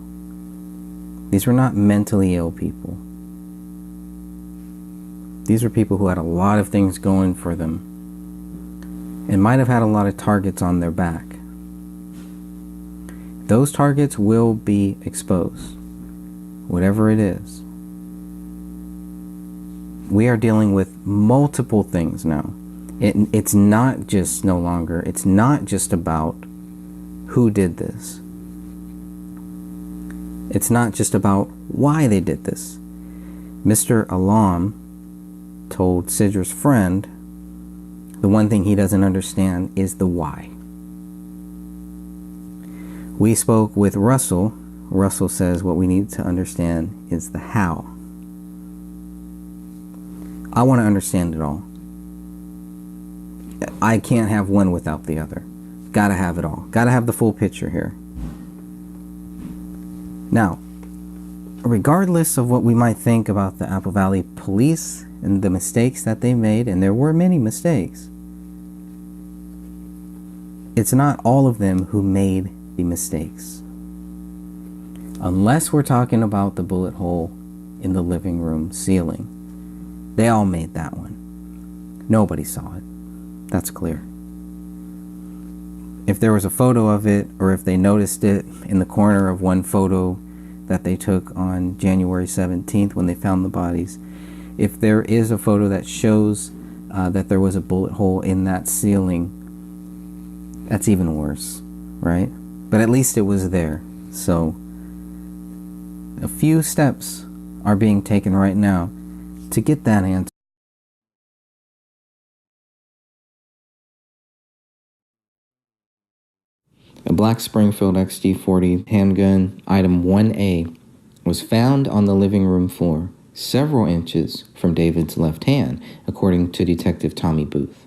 These were not mentally ill people. These were people who had a lot of things going for them and might have had a lot of targets on their back. Those targets will be exposed, whatever it is. We are dealing with multiple things now. It's not just about who did this. It's not just about why they did this. Mr. Alam told Sidra's friend the one thing he doesn't understand is the why. We spoke with Russell. Russell says what we need to understand is the how. I want to understand it all. I can't have one without the other. Gotta have it all. Gotta have the full picture here. Now, regardless of what we might think about the Apple Valley Police and the mistakes that they made, and there were many mistakes, it's not all of them who made the mistakes. Unless we're talking about the bullet hole in the living room ceiling. They all made that one. Nobody saw it. That's clear. If there was a photo of it, or if they noticed it in the corner of one photo that they took on January 17th when they found the bodies, if there is a photo that shows that there was a bullet hole in that ceiling, that's even worse, right? But at least it was there. So a few steps are being taken right now to get that answer. A black Springfield XD40 handgun, item 1A, was found on the living room floor, several inches from David's left hand, according to Detective Tommy Booth.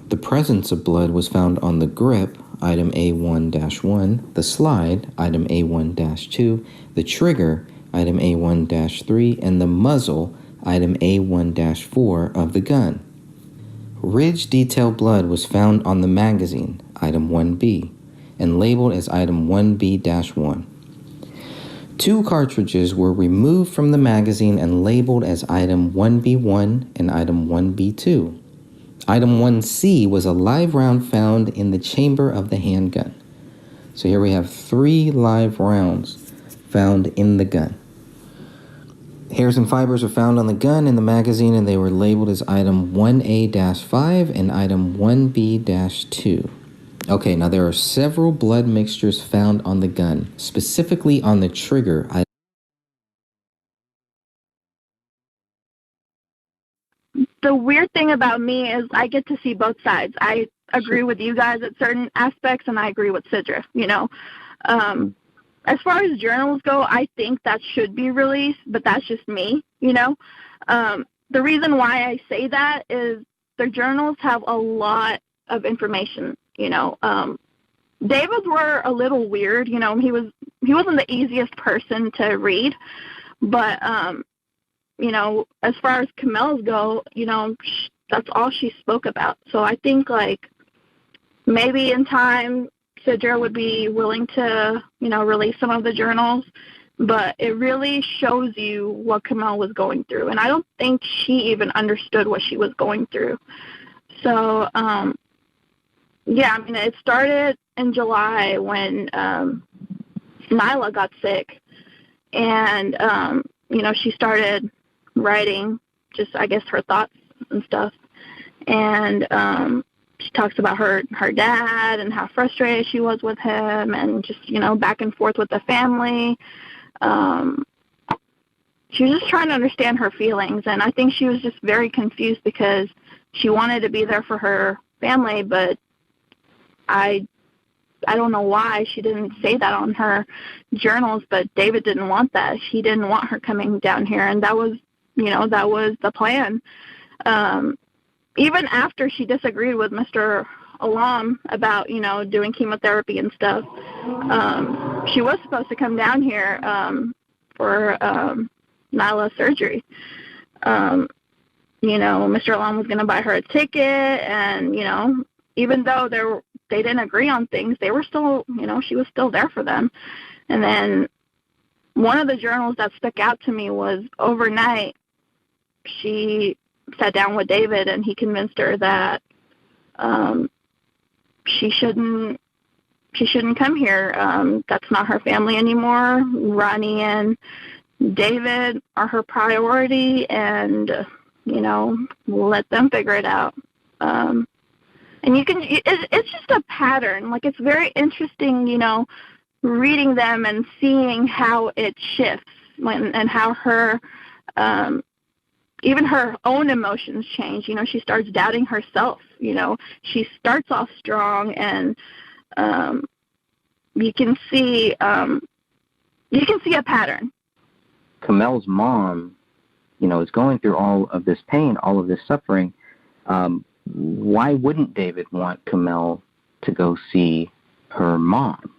The presence of blood was found on the grip, item A1-1, the slide, item A1-2, the trigger, item A1-3, and the muzzle, item A1-4 of the gun. Ridge detail blood was found on the magazine, item 1B, and labeled as item 1B-1. 2 cartridges were removed from the magazine and labeled as item 1B1 and item 1B2. Item 1C was a live round found in the chamber of the handgun. So here we have 3 live rounds found in the gun. Hairs and fibers were found on the gun in the magazine, and they were labeled as item 1A-5 and item 1B-2. Okay, now there are several blood mixtures found on the gun, specifically on the trigger. The weird thing about me is I get to see both sides. I agree with you guys at certain aspects, and I agree with Sidra, As far as journals go, I think that should be released, but that's just me, The reason why I say that is the journals have a lot of information, David's were a little weird, he wasn't the easiest person to read, but as far as Camel's go, that's all she spoke about. So I think, like, maybe in time, Sidra would be willing to, release some of the journals, but it really shows you what Camel was going through. And I don't think she even understood what she was going through. So, it started in July when Nyla got sick. And, she started writing just, I guess, her thoughts and stuff. And she talks about her dad and how frustrated she was with him and just, back and forth with the family. She was just trying to understand her feelings. And I think she was just very confused because she wanted to be there for her family, but I don't know why she didn't say that on her journals, but David didn't want that. He didn't want her coming down here, and that was the plan. Even after she disagreed with Mr. Alam about, doing chemotherapy and stuff, she was supposed to come down here for Nyla's surgery. Mr. Alam was going to buy her a ticket, and, even though they didn't agree on things, they were still, she was still there for them. And then one of the journals that stuck out to me was overnight, she sat down with David and he convinced her that she shouldn't come here. That's not her family anymore. Ronnie and David are her priority, and, let them figure it out. And it's just a pattern. Like, it's very interesting, reading them and seeing how it shifts and how her, even her own emotions change. She starts doubting herself. She starts off strong, and you can see a pattern. Camel's mom, is going through all of this pain, all of this suffering. Why wouldn't David want Camel to go see her mom?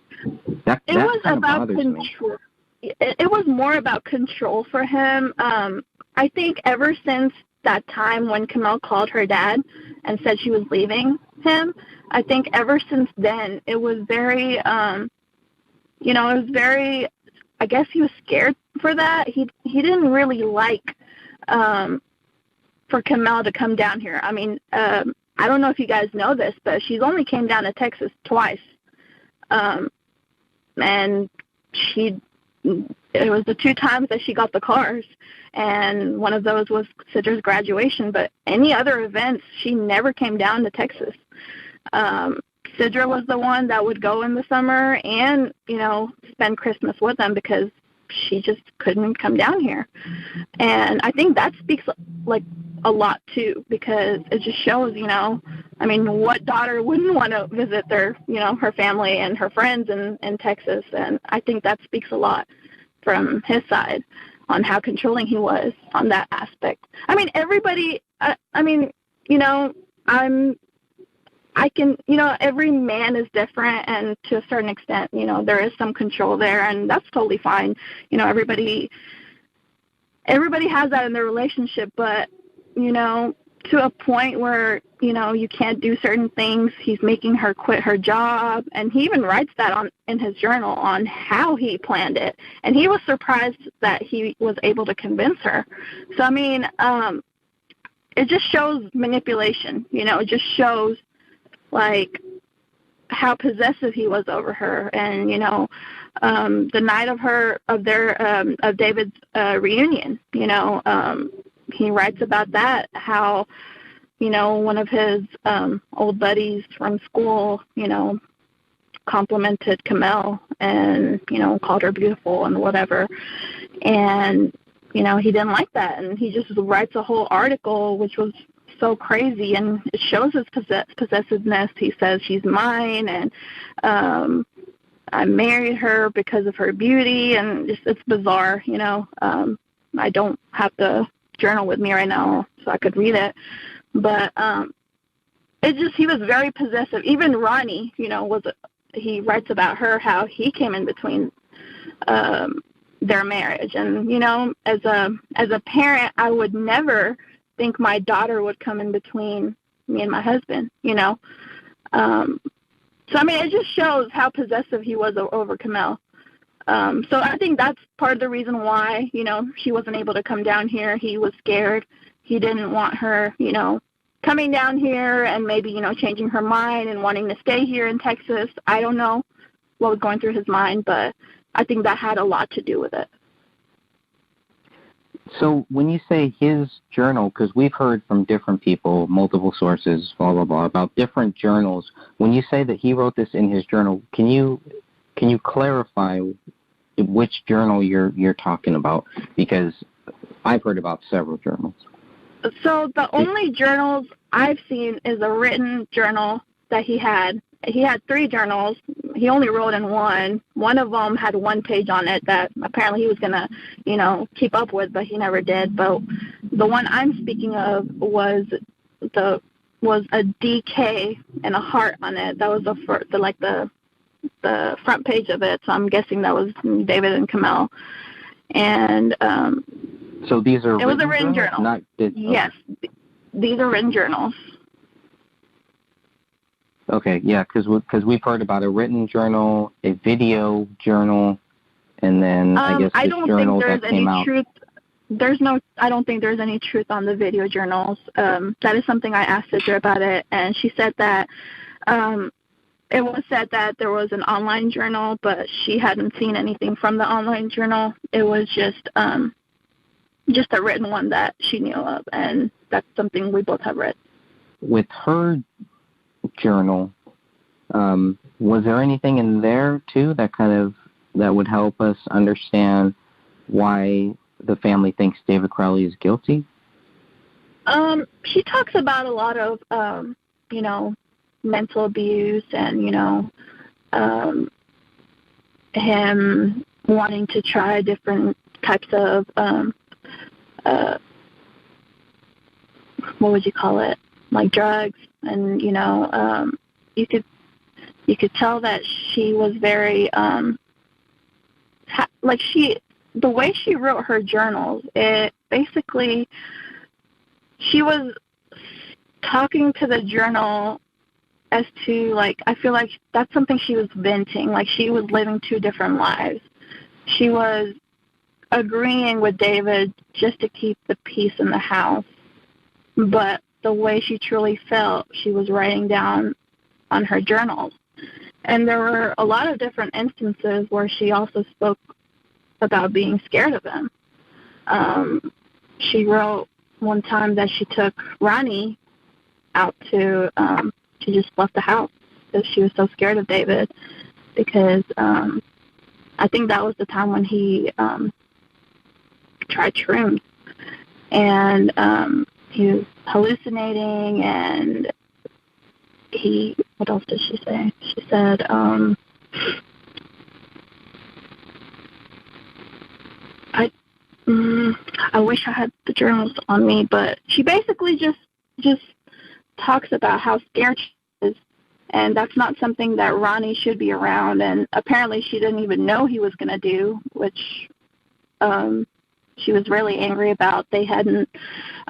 That was about control. It was more about control for him. I think ever since that time when Camel called her dad and said she was leaving him, I think ever since then it was very, I guess he was scared for that. He didn't really like for Camel to come down here. I mean, I don't know if you guys know this, but she's only came down to Texas twice. And it was the 2 times that she got the cars, and one of those was Sidra's graduation, but any other events, she never came down to Texas. Sidra was the one that would go in the summer and, spend Christmas with them because she just couldn't come down here. And I think that speaks, like, a lot, too, because it just shows, what daughter wouldn't want to visit their, her family and her friends in Texas? And I think that speaks a lot from his side on how controlling he was on that aspect. Everybody, every man is different, and to a certain extent, there is some control there, and that's totally fine. Everybody has that in their relationship, but, to a point where, you can't do certain things. He's making her quit her job, and he even writes that in his journal on how he planned it, and he was surprised that he was able to convince her. So, it just shows manipulation, it just shows, like, how possessive he was over her. And, the night of David's reunion, he writes about that, how, one of his old buddies from school, complimented Camel and, called her beautiful and whatever. And, he didn't like that. And he just writes a whole article, which was so crazy, and it shows his possessiveness. He says she's mine, and I married her because of her beauty, and it's bizarre. I don't have the journal with me right now, so I could read it, but he was very possessive. Even Ronnie, he writes about her, how he came in between their marriage. And, you know, as a parent, I would never think my daughter would come in between me and my husband, you know. So, I mean, it just shows how possessive he was over Camille. So I think that's part of the reason why, you know, she wasn't able to come down here. He was scared. He didn't want her, you know, coming down here and maybe, you know, changing her mind and wanting to stay here in Texas. I don't know what was going through his mind, but I think that had a lot to do with it. So when you say his journal, because we've heard from different people, multiple sources, blah, blah, blah, about different journals. When you say that he wrote this in his journal, can you clarify which journal you're talking about? Because I've heard about several journals. So the only journals I've seen is a written journal that he had. He had 3 journals. He only wrote in one. One of them had 1 page on it that apparently he was going to, you know, keep up with, but he never did. But the one I'm speaking of was a DK and a heart on it. That was the front page of it. So I'm guessing that was David and Camille. And so these are it was a written journal. Yes, these are written journals. Okay, yeah, because we've heard about a written journal, a video journal, and then I guess this journal that came out. I don't think there's any truth on the video journals. That is something I asked Sidra about it, and she said that it was said that there was an online journal, but she hadn't seen anything from the online journal. It was just a written one that she knew of, and that's something we both have read. With her journal, was there anything in there too that would help us understand why the family thinks David Crowley is guilty? She talks about a lot of you know, mental abuse and, you know, him wanting to try different types of what would you call it, like drugs. And, you know, you could tell that she was very, the way she wrote her journals, it basically, she was talking to the journal as to, like, I feel like that's something she was venting. Like, she was living 2 different lives. She was agreeing with David just to keep the peace in the house. But the way she truly felt, she was writing down on her journals. And there were a lot of different instances where she also spoke about being scared of him. She wrote one time that she took Ronnie out to, she just left the house because she was so scared of David, because I think that was the time when he tried shrooms. And he was hallucinating, and what else did she say? She said, I wish I had the journals on me, but she basically just talks about how scared she is, and that's not something that Ronnie should be around, and apparently she didn't even know he was going to do, which she was really angry about. They hadn't,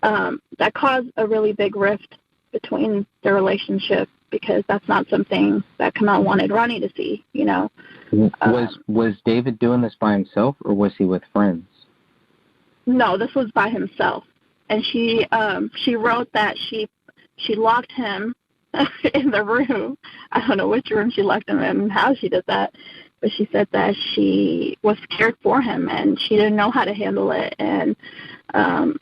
that caused a really big rift between their relationship, because that's not something that Kamal wanted Ronnie to see, you know. Was David doing this by himself, or was he with friends? No, this was by himself. And she wrote that she locked him in the room. I don't know which room she locked him in and how she did that, but she said that she was scared for him and she didn't know how to handle it. And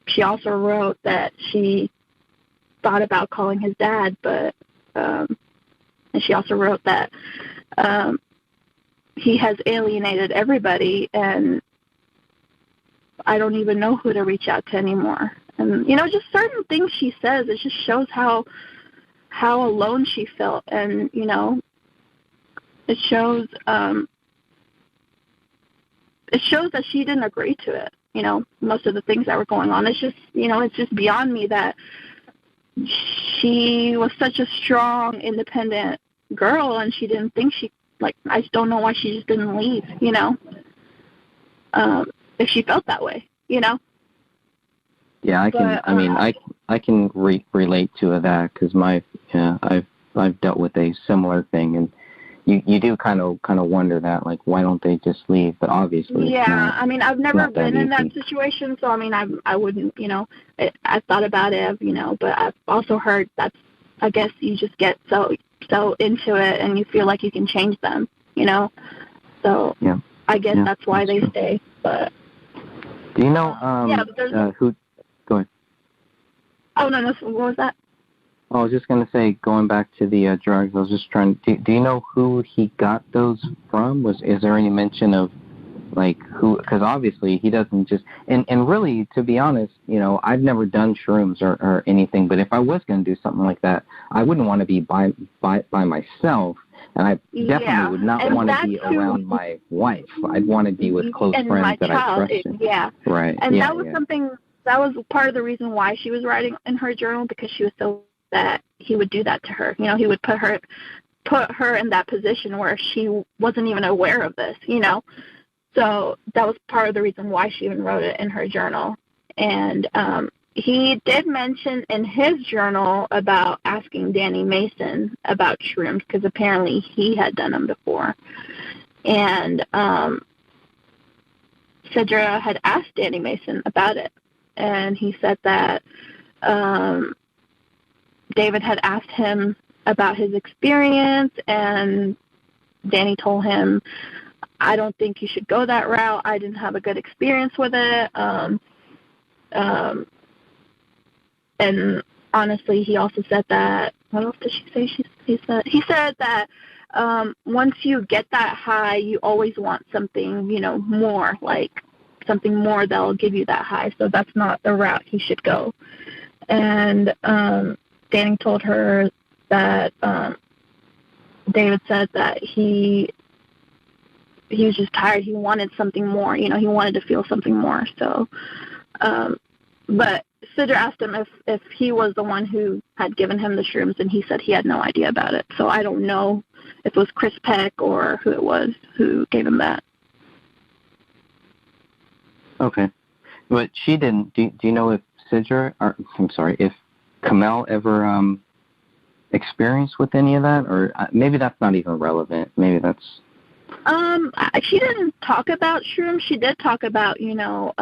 she also wrote that she thought about calling his dad, but and she also wrote that he has alienated everybody, and I don't even know who to reach out to anymore. And, you know, just certain things she says, it just shows how alone she felt. And, you know, it shows that she didn't agree to it, you know, most of the things that were going on. It's just, you know, it's just beyond me that she was such a strong, independent girl, and she didn't think I just don't know why she just didn't leave, you know. if she felt that way, you know? Yeah, I can. But, I mean, I can relate to that because I've dealt with a similar thing, and you do kind of wonder that, like, why don't they just leave? But obviously, yeah, it's not, I mean, I've never been in that easy. situation, so I mean, I wouldn't, you know, I thought about it, you know, but I've also heard that's, I guess you just get so into it and you feel like you can change them, you know. So Yeah. I guess that's why they true. stay. But do you know who? Go ahead. Oh no, what was that? I was just gonna say, going back to the drugs. I was just trying. Do you know who he got those from? Is there any mention of, like, who? Because obviously he doesn't just. And really, to be honest, you know, I've never done shrooms or anything. But if I was gonna do something like that, I wouldn't want to be by myself, and I definitely would not want to be around my wife. I'd want to be with close friends that I trusted. Yeah. Right. And that was something. That was part of the reason why she was writing in her journal, because she was so that he would do that to her. You know, he would put her in that position where she wasn't even aware of this, you know. So that was part of the reason why she even wrote it in her journal. And he did mention in his journal about asking Danny Mason about shrooms, because apparently he had done them before. And Cedra had asked Danny Mason about it. And he said that David had asked him about his experience, and Danny told him, I don't think you should go that route. I didn't have a good experience with it. And honestly, he also said that, what else did she say? He said that once you get that high, you always want something, you know, more, like something more that'll give you that high. So that's not the route he should go. And Danny told her that David said that he was just tired. He wanted something more. You know, he wanted to feel something more. So, but Cedra asked him if he was the one who had given him the shrooms, and he said he had no idea about it. So I don't know if it was Chris Peck or who it was who gave him that. Okay. But she didn't. Do you know if if Kamel ever experienced with any of that, or maybe that's not even relevant. Maybe that's. She didn't talk about shrooms. She did talk about, you know,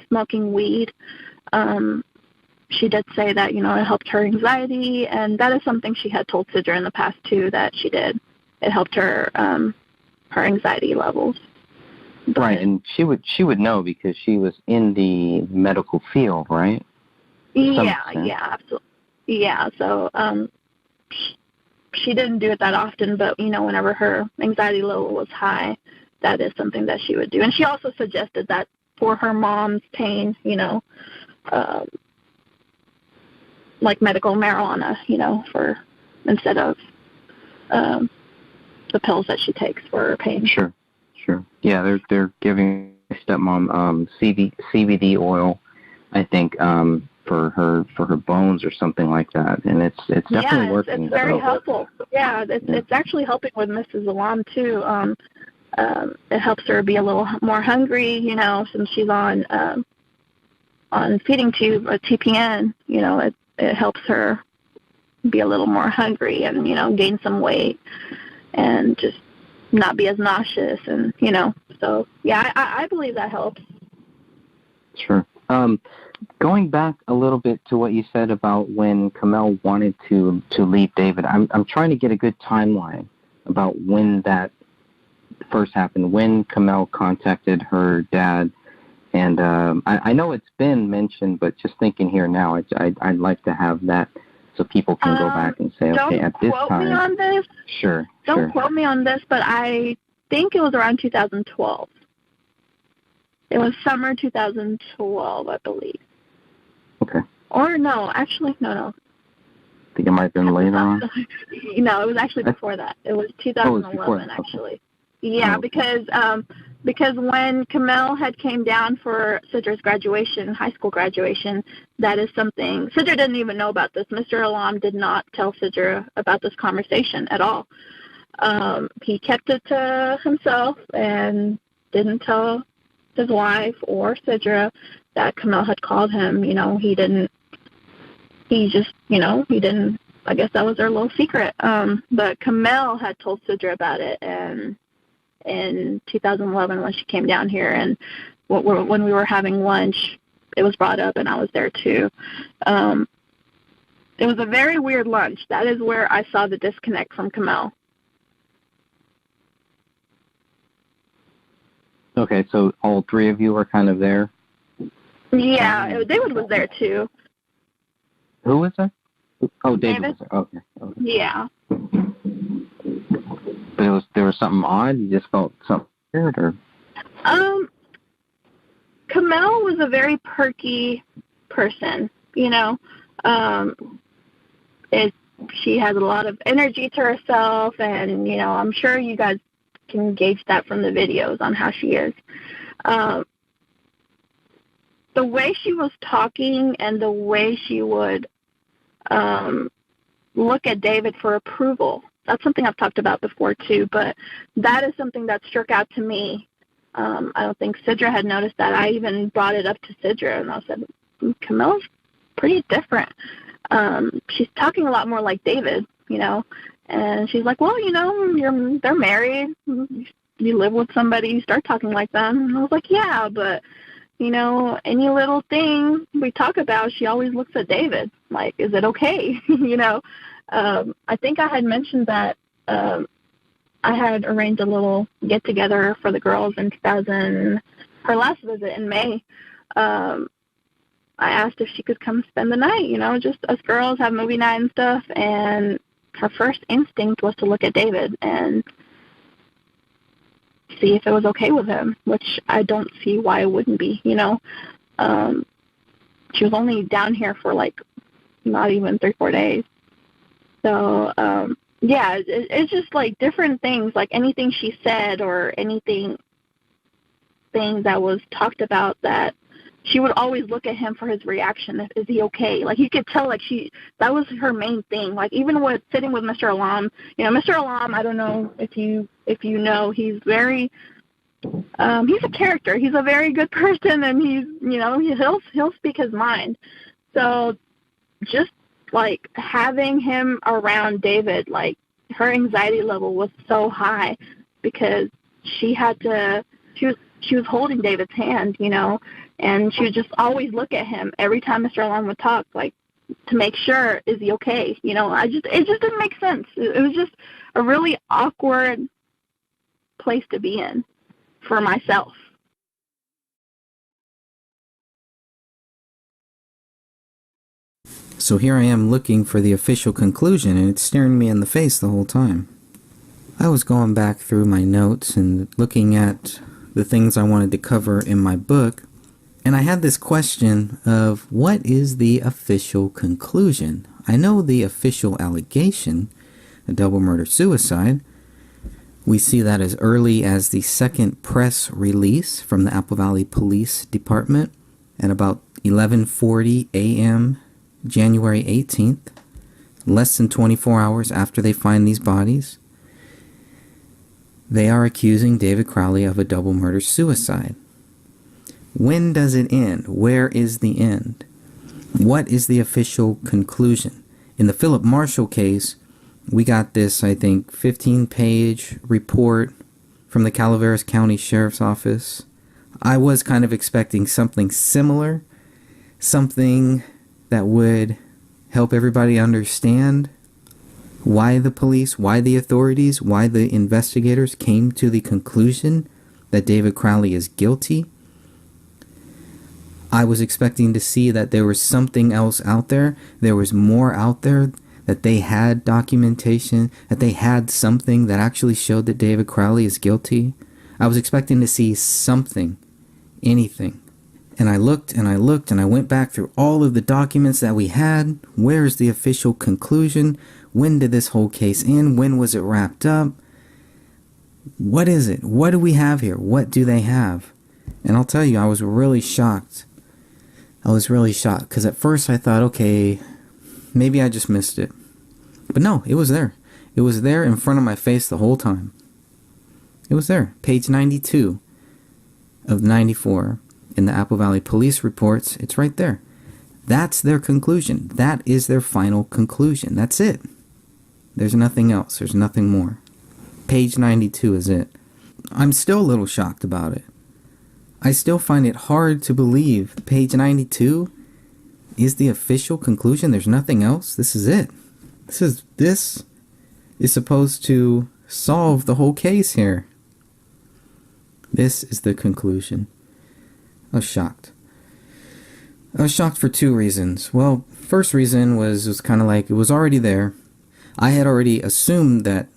smoking weed. She did say that, you know, it helped her anxiety, and that is something she had told Cedra in the past too, that she did. It helped her her anxiety levels. But, right, and she would know because she was in the medical field, right? Yeah, absolutely. Yeah, so she didn't do it that often, but, you know, whenever her anxiety level was high, that is something that she would do. And she also suggested that for her mom's pain, you know, like medical marijuana, you know, for instead of the pills that she takes for her pain. Sure. Yeah, they're giving my stepmom CBD oil, I think, for her bones or something like that, and it's definitely working. It's very helpful. Yeah, it's actually helping with Mrs. Alam too. It helps her be a little more hungry, you know, since she's on feeding tube or TPN. You know, it helps her be a little more hungry and, you know, gain some weight and just not be as nauseous, and, you know, so yeah, I believe that helps. Sure. Going back a little bit to what you said about when Kamel wanted to leave David, I'm trying to get a good timeline about when that first happened, when Kamel contacted her dad, and I know it's been mentioned, but just thinking here now, I'd like to have that so people can go back and say, okay, at this time. Don't quote me on this. Sure. Don't quote me on this, but I think it was around 2012. It was summer 2012, I believe. Okay. Or no, actually, no. I think it might have been later on. No, it was actually before that. It was 2011, actually. Yeah, because when Kamel had came down for Cidra's graduation, high school graduation, that is something, Cidra didn't even know about this. Mr. Alam did not tell Cidra about this conversation at all. He kept it to himself and didn't tell his wife or Sidra that Kamel had called him. You know, he didn't, I guess that was their little secret. But Kamel had told Sidra about it, and in 2011 when she came down here, and when we were having lunch, it was brought up, and I was there too. It was a very weird lunch. That is where I saw the disconnect from Kamel. Okay, so all three of you were kind of there? Yeah, David was there too. Who was there? Oh, David was there. Okay. Yeah. But there was something odd? You just felt something weird, or? Kamel was a very perky person, you know. She has a lot of energy to herself, and, you know, I'm sure you guys can gauge that from the videos on how she is. The way she was talking and the way she would look at David for approval, that's something I've talked about before too, but that is something that struck out to me. I don't think Sidra had noticed that. I even brought it up to Sidra, and I said, Kamel's pretty different. She's talking a lot more like David, you know, and she's like, well, you know, they're married, you live with somebody, you start talking like them. And I was like, yeah, but, you know, any little thing we talk about, she always looks at David, like, is it okay? You know, I think I had mentioned that I had arranged a little get-together for the girls in her last visit in May. I asked if she could come spend the night, you know, just us girls have movie night and stuff, and her first instinct was to look at David and see if it was okay with him, which I don't see why it wouldn't be, you know. She was only down here for, like, not even 3-4 days. So, yeah, it's just, like, different things, like anything she said or thing that was talked about, that she would always look at him for his reaction. Is he okay? Like, you could tell, like, that was her main thing. Like, even with sitting with Mr. Alam, you know, Mr. Alam, I don't know if you know, he's very, he's a character. He's a very good person, and he's, you know, he'll speak his mind. So just, like, having him around David, like, her anxiety level was so high because she was holding David's hand, you know, and she would just always look at him every time Mr. Alam would talk, like, to make sure, is he okay? You know, it just didn't make sense. It was just a really awkward place to be in for myself. So here I am looking for the official conclusion, and it's staring me in the face the whole time. I was going back through my notes and looking at the things I wanted to cover in my book, and I had this question of, what is the official conclusion? I know the official allegation, a double murder-suicide. We see that as early as the second press release from the Apple Valley Police Department at about 11:40 a.m. January 18th, less than 24 hours after they find these bodies. They are accusing David Crowley of a double murder-suicide. When does it end? Where is the end? What is the official conclusion? In the Philip Marshall case, we got this, I think, 15-page report from the Calaveras County Sheriff's Office. I was kind of expecting something similar, something that would help everybody understand why the police, why the authorities, why the investigators came to the conclusion that David Crowley is guilty. I was expecting to see that there was something else out there. There was more out there, that they had documentation, that they had something that actually showed that David Crowley is guilty. I was expecting to see something, anything. And I looked and I looked and I went back through all of the documents that we had. Where's the official conclusion? When did this whole case end? When was it wrapped up? What is it? What do we have here? What do they have? And I'll tell you, I was really shocked. I was really shocked because at first I thought, okay, maybe I just missed it. But no, it was there. It was there in front of my face the whole time. It was there. Page 92. of 94 in the Apple Valley Police reports, it's right there. That's their conclusion. That is their final conclusion. That's it. There's nothing else. There's nothing more. Page 92 is it. I'm still a little shocked about it. I still find it hard to believe page 92 is the official conclusion. There's nothing else. This is it. This is supposed to solve the whole case here. This is the conclusion. I was shocked. I was shocked for two reasons. Well, first reason was kind of like it was already there. I had already assumed that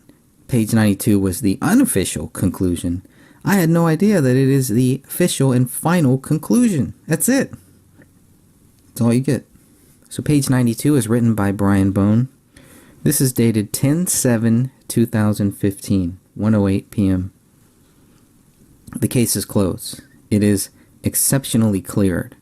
page 92 was the unofficial conclusion. I had no idea that it is the official and final conclusion. That's it. That's all you get. So page 92 is written by Brian Bone. This is dated 10/7/2015, 1:08 p.m. The case is closed. It is exceptionally cleared.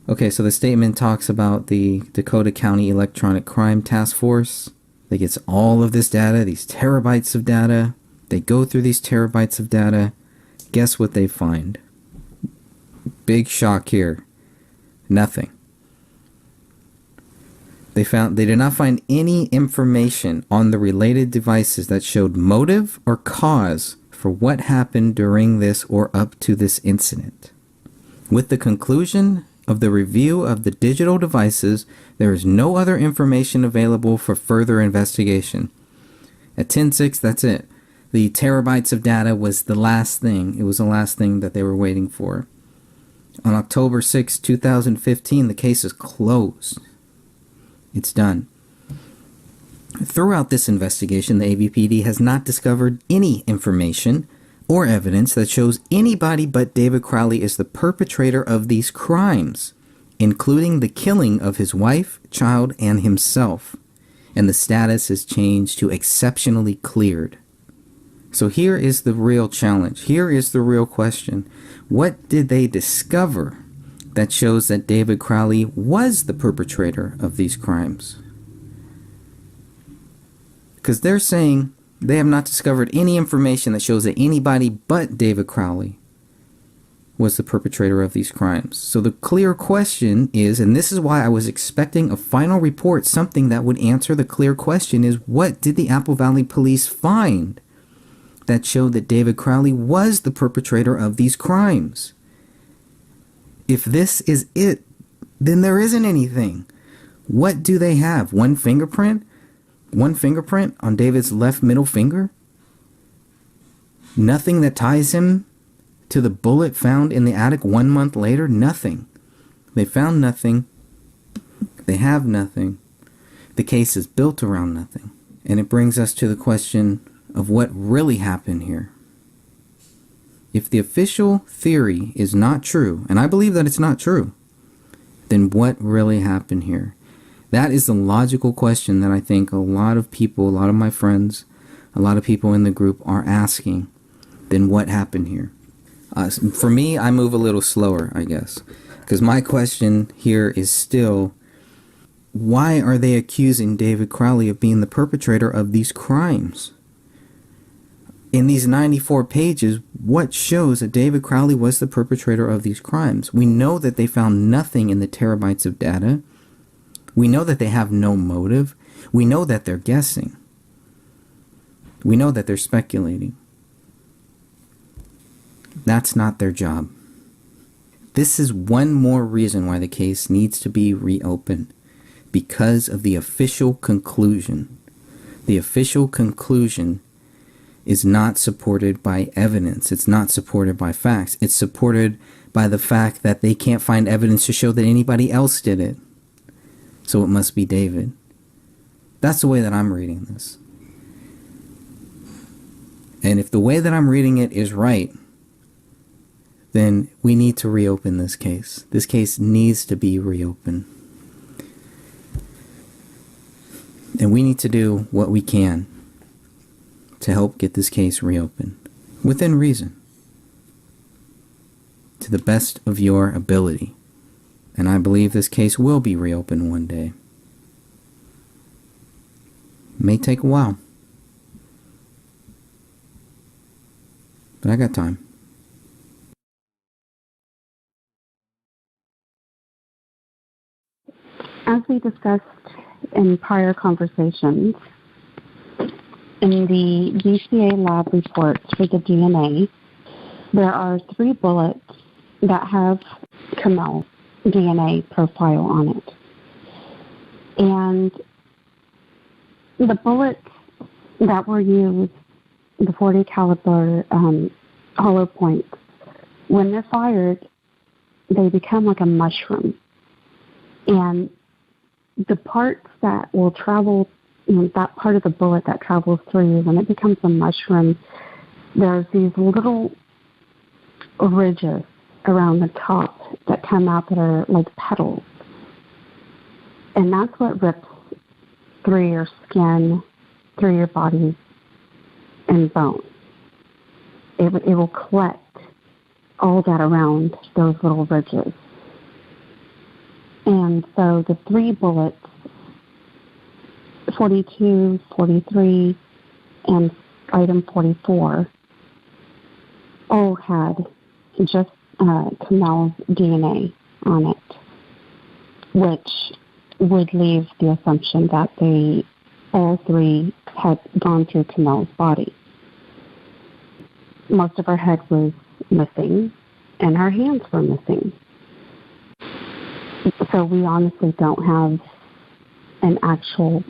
Okay, so the statement talks about the Dakota County Electronic Crime Task Force. They get all of this data, these terabytes of data. They go through these terabytes of data. Guess what they find? Big shock here. Nothing. They did not find any information on the related devices that showed motive or cause for what happened during this or up to this incident. With the conclusion of the review of the digital devices, there is no other information available for further investigation. At 10/6, that's it. The terabytes of data was the last thing. It was the last thing that they were waiting for. On October 6, 2015, the case is closed. It's done. Throughout this investigation, the AVPD has not discovered any information or evidence that shows anybody but David Crowley is the perpetrator of these crimes, including the killing of his wife, child, and himself. And the status is changed to exceptionally cleared. So here is the real challenge. Here is the real question. What did they discover that shows that David Crowley was the perpetrator of these crimes? Because they're saying they have not discovered any information that shows that anybody but David Crowley was the perpetrator of these crimes. So the clear question is, and this is why I was expecting a final report, something that would answer the clear question, is what did the Apple Valley Police find that showed that David Crowley was the perpetrator of these crimes? If this is it, then there isn't anything. What do they have? One fingerprint? One fingerprint on David's left middle finger? Nothing that ties him to the bullet found in the attic 1 month later? Nothing. They found nothing. They have nothing. The case is built around nothing. And it brings us to the question of what really happened here. If the official theory is not true, and I believe that it's not true, then what really happened here? That is the logical question that I think a lot of people, a lot of my friends, a lot of people in the group are asking. Then what happened here? For me, I move a little slower, I guess, because my question here is still, why are they accusing David Crowley of being the perpetrator of these crimes? In these 94 pages, what shows that David Crowley was the perpetrator of these crimes? We know that they found nothing in the terabytes of data. We know that they have no motive. We know that they're guessing. We know that they're speculating. That's not their job. This is one more reason why the case needs to be reopened, because of the official conclusion. The official conclusion is not supported by evidence. It's not supported by facts. It's supported by the fact that they can't find evidence to show that anybody else did it. So it must be David. That's the way that I'm reading this. And if the way that I'm reading it is right, then we need to reopen this case. This case needs to be reopened. And we need to do what we can to help get this case reopened, within reason, to the best of your ability. And I believe this case will be reopened one day. It may take a while, but I got time. discussed in prior conversations, in the DCA lab reports for the DNA, there are 3 bullets that have Kamel's DNA profile on it. And the bullets that were used, the .40 caliber hollow points, when they're fired, they become like a mushroom. And the parts that will travel, that part of the bullet that travels through you, when it becomes a mushroom, there's these little ridges around the top that come out that are like petals. And that's what rips through your skin, through your body, and bone. It will collect all that around those little ridges. And so the 3 bullets, 42, 43, and item 44, all had just Kamel's DNA on it, which would leave the assumption that all 3 had gone through Kamel's body. Most of her head was missing, and her hands were missing. So we honestly don't have an actual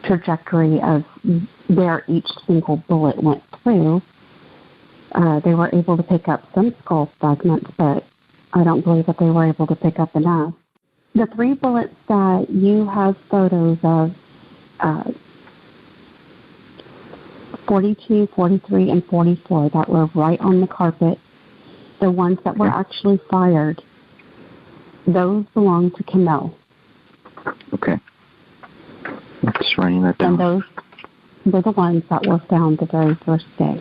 trajectory of where each single bullet went through. They were able to pick up some skull fragments, but I don't believe that they were able to pick up enough. The 3 bullets that you have photos of, 42, 43, and 44 that were right on the carpet, the ones that were actually fired, those belong to Kamel. Okay. I'm just writing that down. And those were the ones that were found the very first day.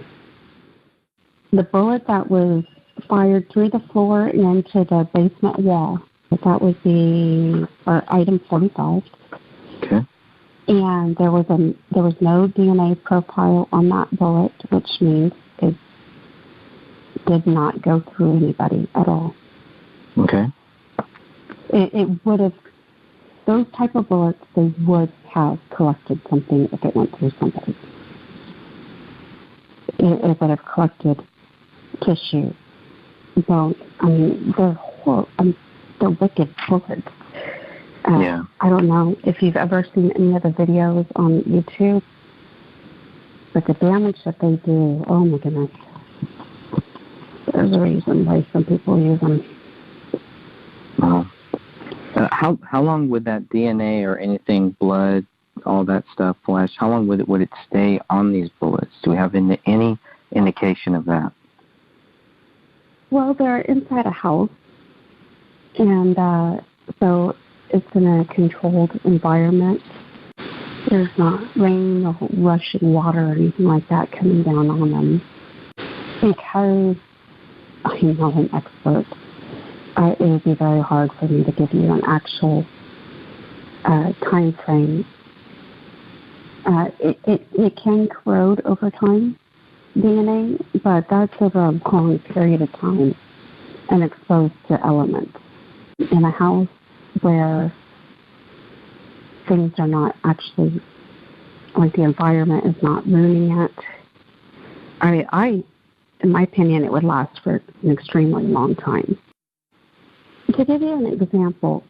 The bullet that was fired through the floor and into the basement wall, that was item 45. Okay. And there was no DNA profile on that bullet, which means it did not go through anybody at all. Okay. It would have, those type of bullets, they would have collected something if it went through somebody. It would have collected tissue, bone. I mean, they're wicked bullets. Yeah. I don't know if you've ever seen any of the videos on YouTube, but the damage that they do, oh my goodness. There's a reason why some people use them. Wow. How long would that DNA or anything, blood, all that stuff, flesh, how long would it stay on these bullets? Do we have any indication of that? Well, they're inside a house, and so it's in a controlled environment. There's not rain or rushing water or anything like that coming down on them. Because I'm not an expert, it would be very hard for me to give you an actual time frame. It can corrode over time, DNA, but that's over a long period of time and exposed to elements. In a house where things are not actually, like the environment is not ruining it, I mean, in my opinion, it would last for an extremely long time. To give you an example,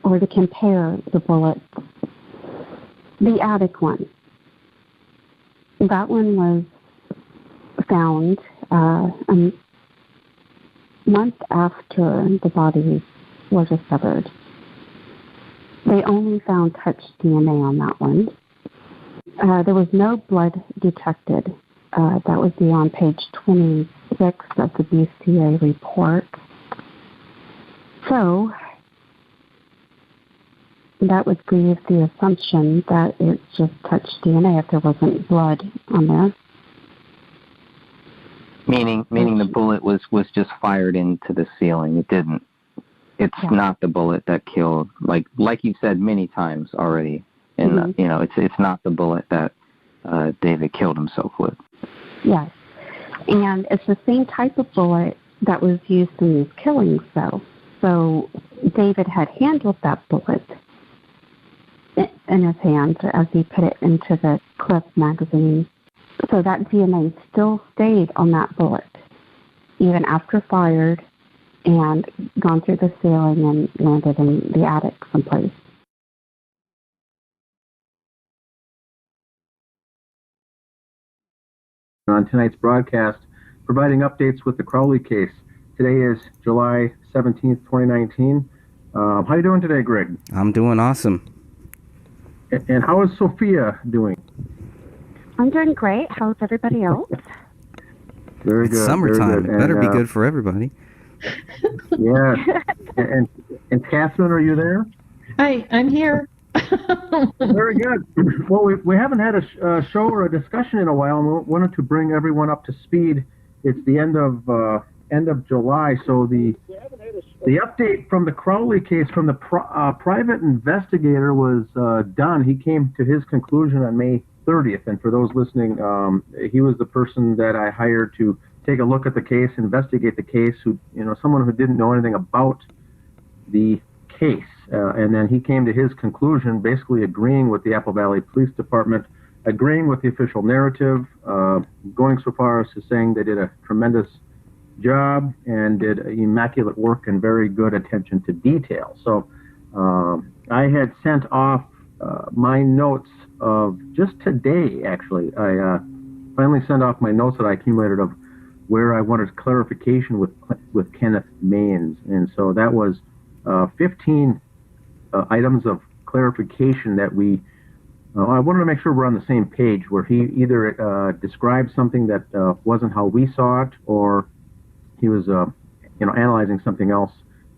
or to compare the bullets, the attic one, that one was found a month after the body was discovered. They only found touch DNA on that one. There was no blood detected. That would be on page 26 of the BCA report. So that would give the assumption that it's just touch DNA if there wasn't blood on there. Meaning the bullet was just fired into the ceiling. It didn't. It's not the bullet that killed, like you've said many times already. And it's not the bullet that David killed himself with. Yes, and it's the same type of bullet that was used in these killings, though. So David had handled that bullet in his hands as he put it into the clip magazine. So that DNA still stayed on that bullet, even after fired and gone through the ceiling and landed in the attic someplace. On tonight's broadcast, providing updates with the Crowley case. Today is July 17th, 2019. How are you doing today, Greg? I'm doing awesome. And how is Sophia doing? I'm doing great. How's everybody else? Very good. It's summertime. Very good. It better be good for everybody. Yeah. And Catherine, are you there? Hi, I'm here. Very good. Well, we haven't had a show or a discussion in a while, and we wanted to bring everyone up to speed. It's the end of July, so the update from the Crowley case from the private investigator was done. He came to his conclusion on May 30th, and for those listening, he was the person that I hired to take a look at the case, investigate the case. Someone who didn't know anything about the case, and then he came to his conclusion, basically agreeing with the Apple Valley Police Department, agreeing with the official narrative, going so far as to saying they did a tremendous job and did immaculate work and very good attention to detail. So I had sent off my notes of just today, actually. I finally sent off my notes that I accumulated of where I wanted clarification with Kenneth Maines. And so that was 15 items of clarification that I wanted to make sure we're on the same page, where he either described something that wasn't how we saw it, or he was analyzing something else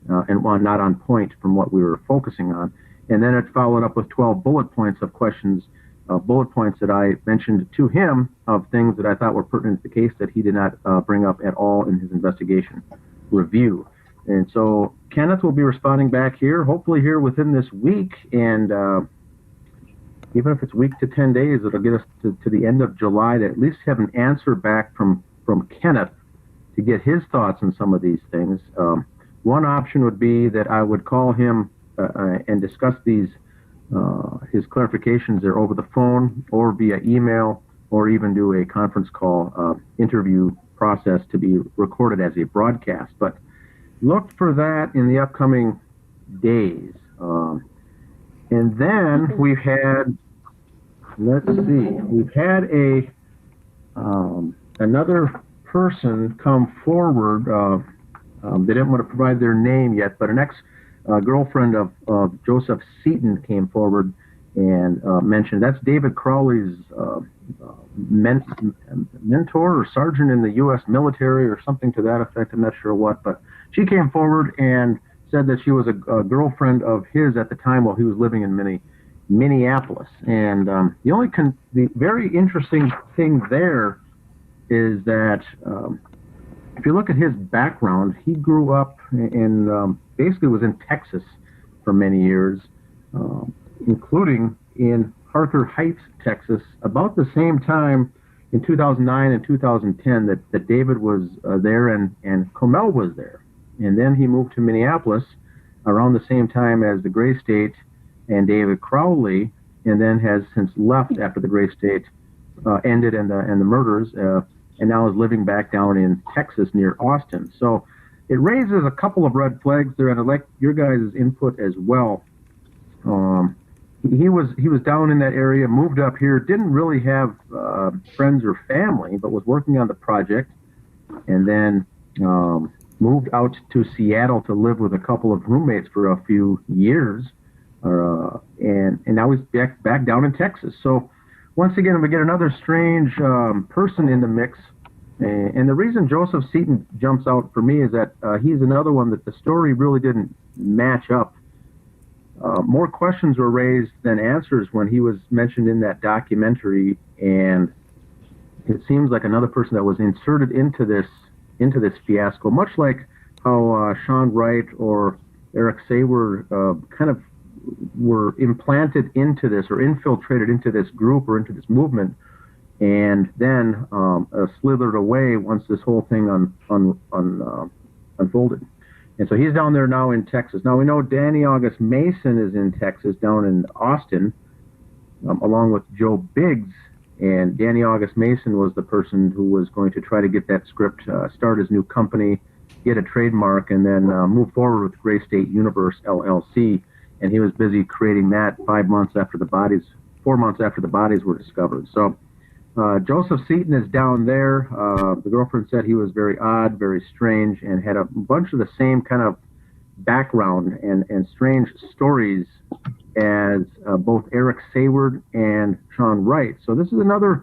and not on point from what we were focusing on. And then it followed up with 12 bullet points of questions, bullet points that I mentioned to him of things that I thought were pertinent to the case that he did not bring up at all in his investigation review. And so Kenneth will be responding back here, hopefully here within this week. And even if it's week to 10 days, it'll get us to the end of July to at least have an answer back from Kenneth to get his thoughts on some of these things. One option would be that I would call him and discuss his clarifications there over the phone or via email, or even do a conference call interview process to be recorded as a broadcast. But look for that in the upcoming days. And then we've had, another person come forward. They didn't want to provide their name yet, but an ex-girlfriend of Joseph Seaton came forward and mentioned that's David Crowley's mentor or sergeant in the U.S. military or something to that effect. I'm not sure what, but she came forward and said that she was a girlfriend of his at the time while he was living in Minneapolis. And the very interesting thing there is that if you look at his background, he grew up in basically was in Texas for many years, including in Harker Heights, Texas, about the same time in 2009 and 2010 that David was there and Comel was there. And then he moved to Minneapolis around the same time as the Gray State and David Crowley, and then has since left after the Gray State ended and the murders, and now is living back down in Texas near Austin. So it raises a couple of red flags there, and I'd like your guys' input as well. He was down in that area, moved up here, didn't really have friends or family, but was working on the project, and then moved out to Seattle to live with a couple of roommates for a few years, and now he's back down in Texas. So once again, we get another strange person in the mix. And the reason Joseph Seaton jumps out for me is that he's another one that the story really didn't match up. More questions were raised than answers when he was mentioned in that documentary, and it seems like another person that was inserted into this fiasco, much like how Sean Wright or Eric Sayward kind of were implanted into this or infiltrated into this group or into this movement, and then slithered away once this whole thing unfolded. And so he's down there now in Texas. Now we know Danny August Mason is in Texas, down in Austin, along with Joe Biggs. And Danny August Mason was the person who was going to try to get that script, start his new company, get a trademark, and then move forward with Gray State Universe LLC. And he was busy creating that 4 months after the bodies were discovered. So Joseph Seaton is down there. The girlfriend said he was very odd, very strange, and had a bunch of the same kind of background and strange stories as both Eric Sayward and Sean Wright. So this is another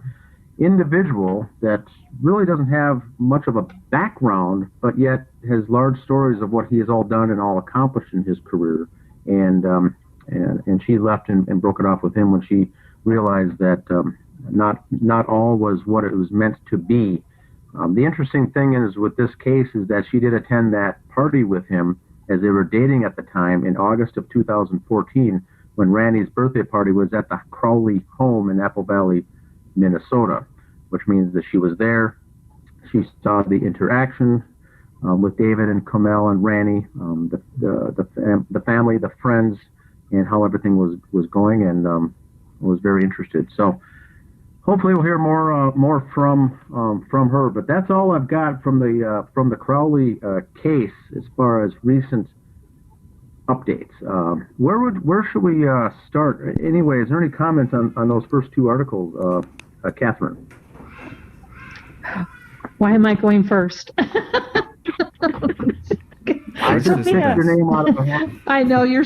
individual that really doesn't have much of a background, but yet has large stories of what he has all done and all accomplished in his career. And she left and broke it off with him when she realized that not all was what it was meant to be. The interesting thing is with this case is that she did attend that party with him as they were dating at the time in August of 2014, when Randy's birthday party was at the Crowley home in Apple Valley, Minnesota, which means that she was there. She saw the interaction with David and Kamel and Randy, the family, the friends, and how everything was going, and was very interested. So hopefully we'll hear more from her. But that's all I've got from the Crowley case as far as recent updates. Where should we start? Anyway, is there any comments on those first two articles, Catherine? Why am I going first? I just picked your name out of the hat. I know you're.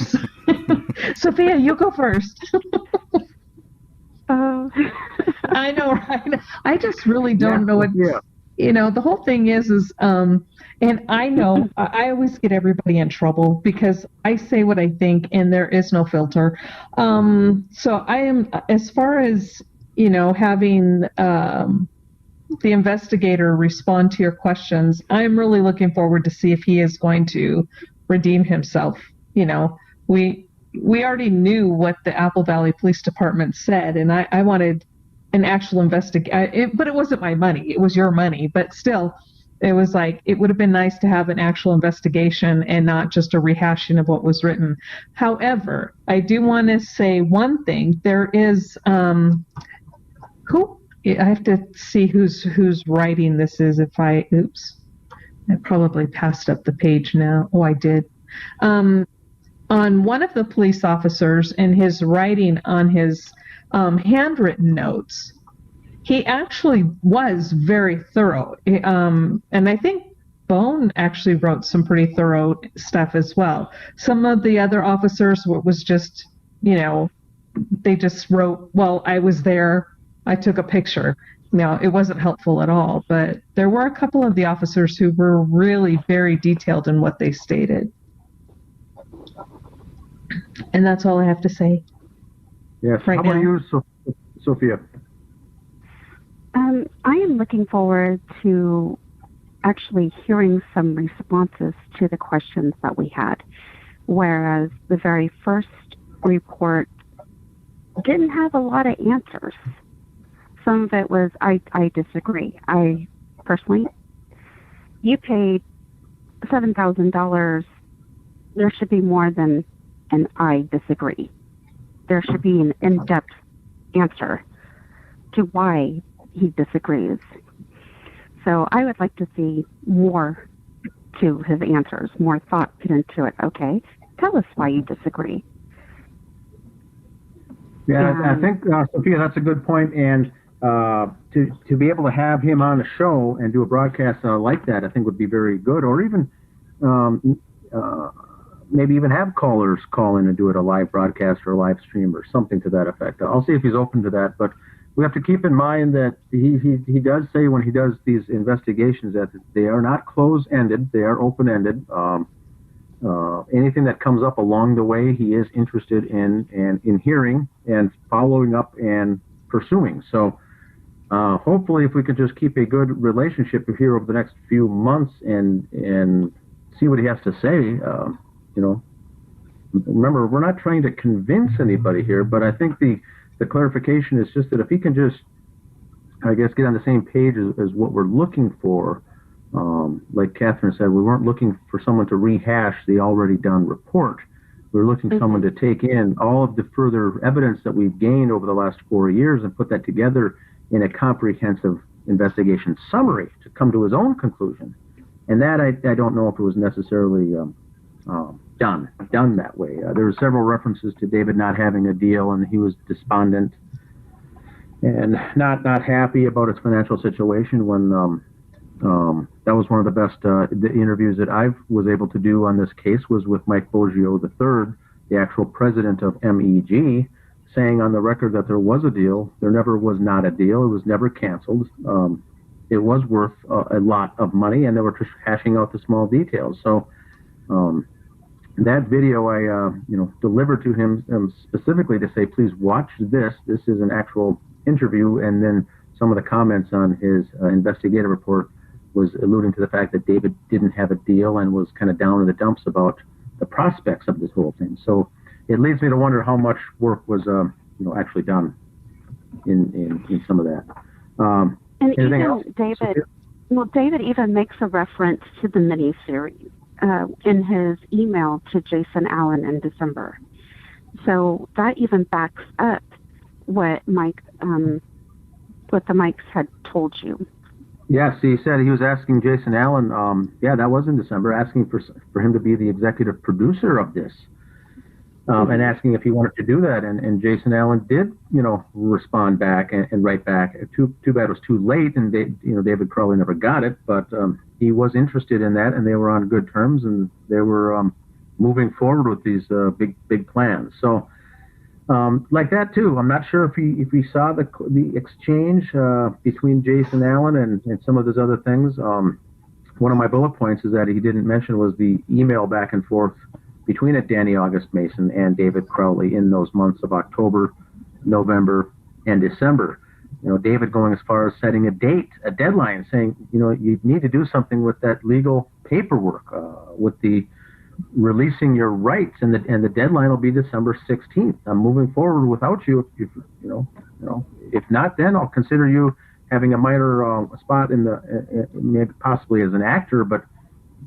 Sophia, you go first. I know, right? I just really don't know what. Yeah. You know, the whole thing is, and I know I always get everybody in trouble because I say what I think, and there is no filter. So I am, as far as having the investigator respond to your questions, I'm really looking forward to see if he is going to redeem himself. We already knew what the Apple Valley Police Department said, and I wanted an actual investigation. But it wasn't my money; it was your money. But still, it was like it would have been nice to have an actual investigation and not just a rehashing of what was written. However, I do want to say one thing: there is I have to see who's writing this is. I probably passed up the page now. Oh, I did. On one of the police officers in his writing on his handwritten notes, he actually was very thorough. And I think Bone actually wrote some pretty thorough stuff as well. Some of the other officers was just, they just wrote, well, I was there, I took a picture. It wasn't helpful at all, but there were a couple of the officers who were really very detailed in what they stated. And that's all I have to say. Yes. Right. How about you, Sophia? I am looking forward to actually hearing some responses to the questions that we had, whereas the very first report didn't have a lot of answers. Some of it was, I disagree. I personally, you paid $7,000. There should be more than an I disagree. There should be an in-depth answer to why he disagrees. So I would like to see more to his answers, more thought put into it. Okay, tell us why you disagree. Yeah, I think, Sophia, that's a good point. And to be able to have him on the show and do a broadcast like that, I think would be very good. Or even maybe even have callers call in and do it a live broadcast or a live stream or something to that effect. I'll see if he's open to that. But we have to keep in mind that he does say when he does these investigations that they are not close-ended, they are open-ended. Anything that comes up along the way, he is interested in hearing and following up and pursuing. So hopefully if we could just keep a good relationship here over the next few months and see what he has to say, remember, we're not trying to convince anybody here, but I think the clarification is just that if he can just, I guess, get on the same page as what we're looking for, like Catherine said, we weren't looking for someone to rehash the already done report. We were looking for someone to take in all of the further evidence that we've gained over the last 4 years and put that together in a comprehensive investigation summary to come to his own conclusion. And that I don't know if it was necessarily done that way. There were several references to David not having a deal, and he was despondent and not happy about his financial situation when that was one of the best the interviews that I was able to do on this case was with Mike Boggio III, the actual president of MEG, saying on the record that there was a deal. There never was not a deal. It was never canceled. It was worth a lot of money, and they were just hashing out the small details. So that video I delivered to him specifically to say, please watch this. This is an actual interview, and then some of the comments on his investigative report was alluding to the fact that David didn't have a deal and was kind of down in the dumps about the prospects of this whole thing. So it leads me to wonder how much work was actually done in some of that. And even David even makes a reference to the miniseries in his email to Jason Allen in December. So that even backs up what the Mikes had told you. Yes, he said he was asking Jason Allen, that was in December, asking for him to be the executive producer of this, and asking if he wanted to do that. And Jason Allen did, respond back and write back. Too bad it was too late, and David Crowley never got it, but he was interested in that, and they were on good terms, and they were moving forward with these big plans. So. Like that too. I'm not sure if he saw the exchange between Jason Allen and some of those other things. One of my bullet points is that he didn't mention was the email back and forth between Danny August Mason and David Crowley in those months of October, November, and December. David going as far as setting a deadline, saying, you need to do something with that legal paperwork, with the releasing your rights, and the deadline will be December 16th. I'm moving forward without you. If not, then I'll consider you having a minor spot in maybe possibly as an actor, but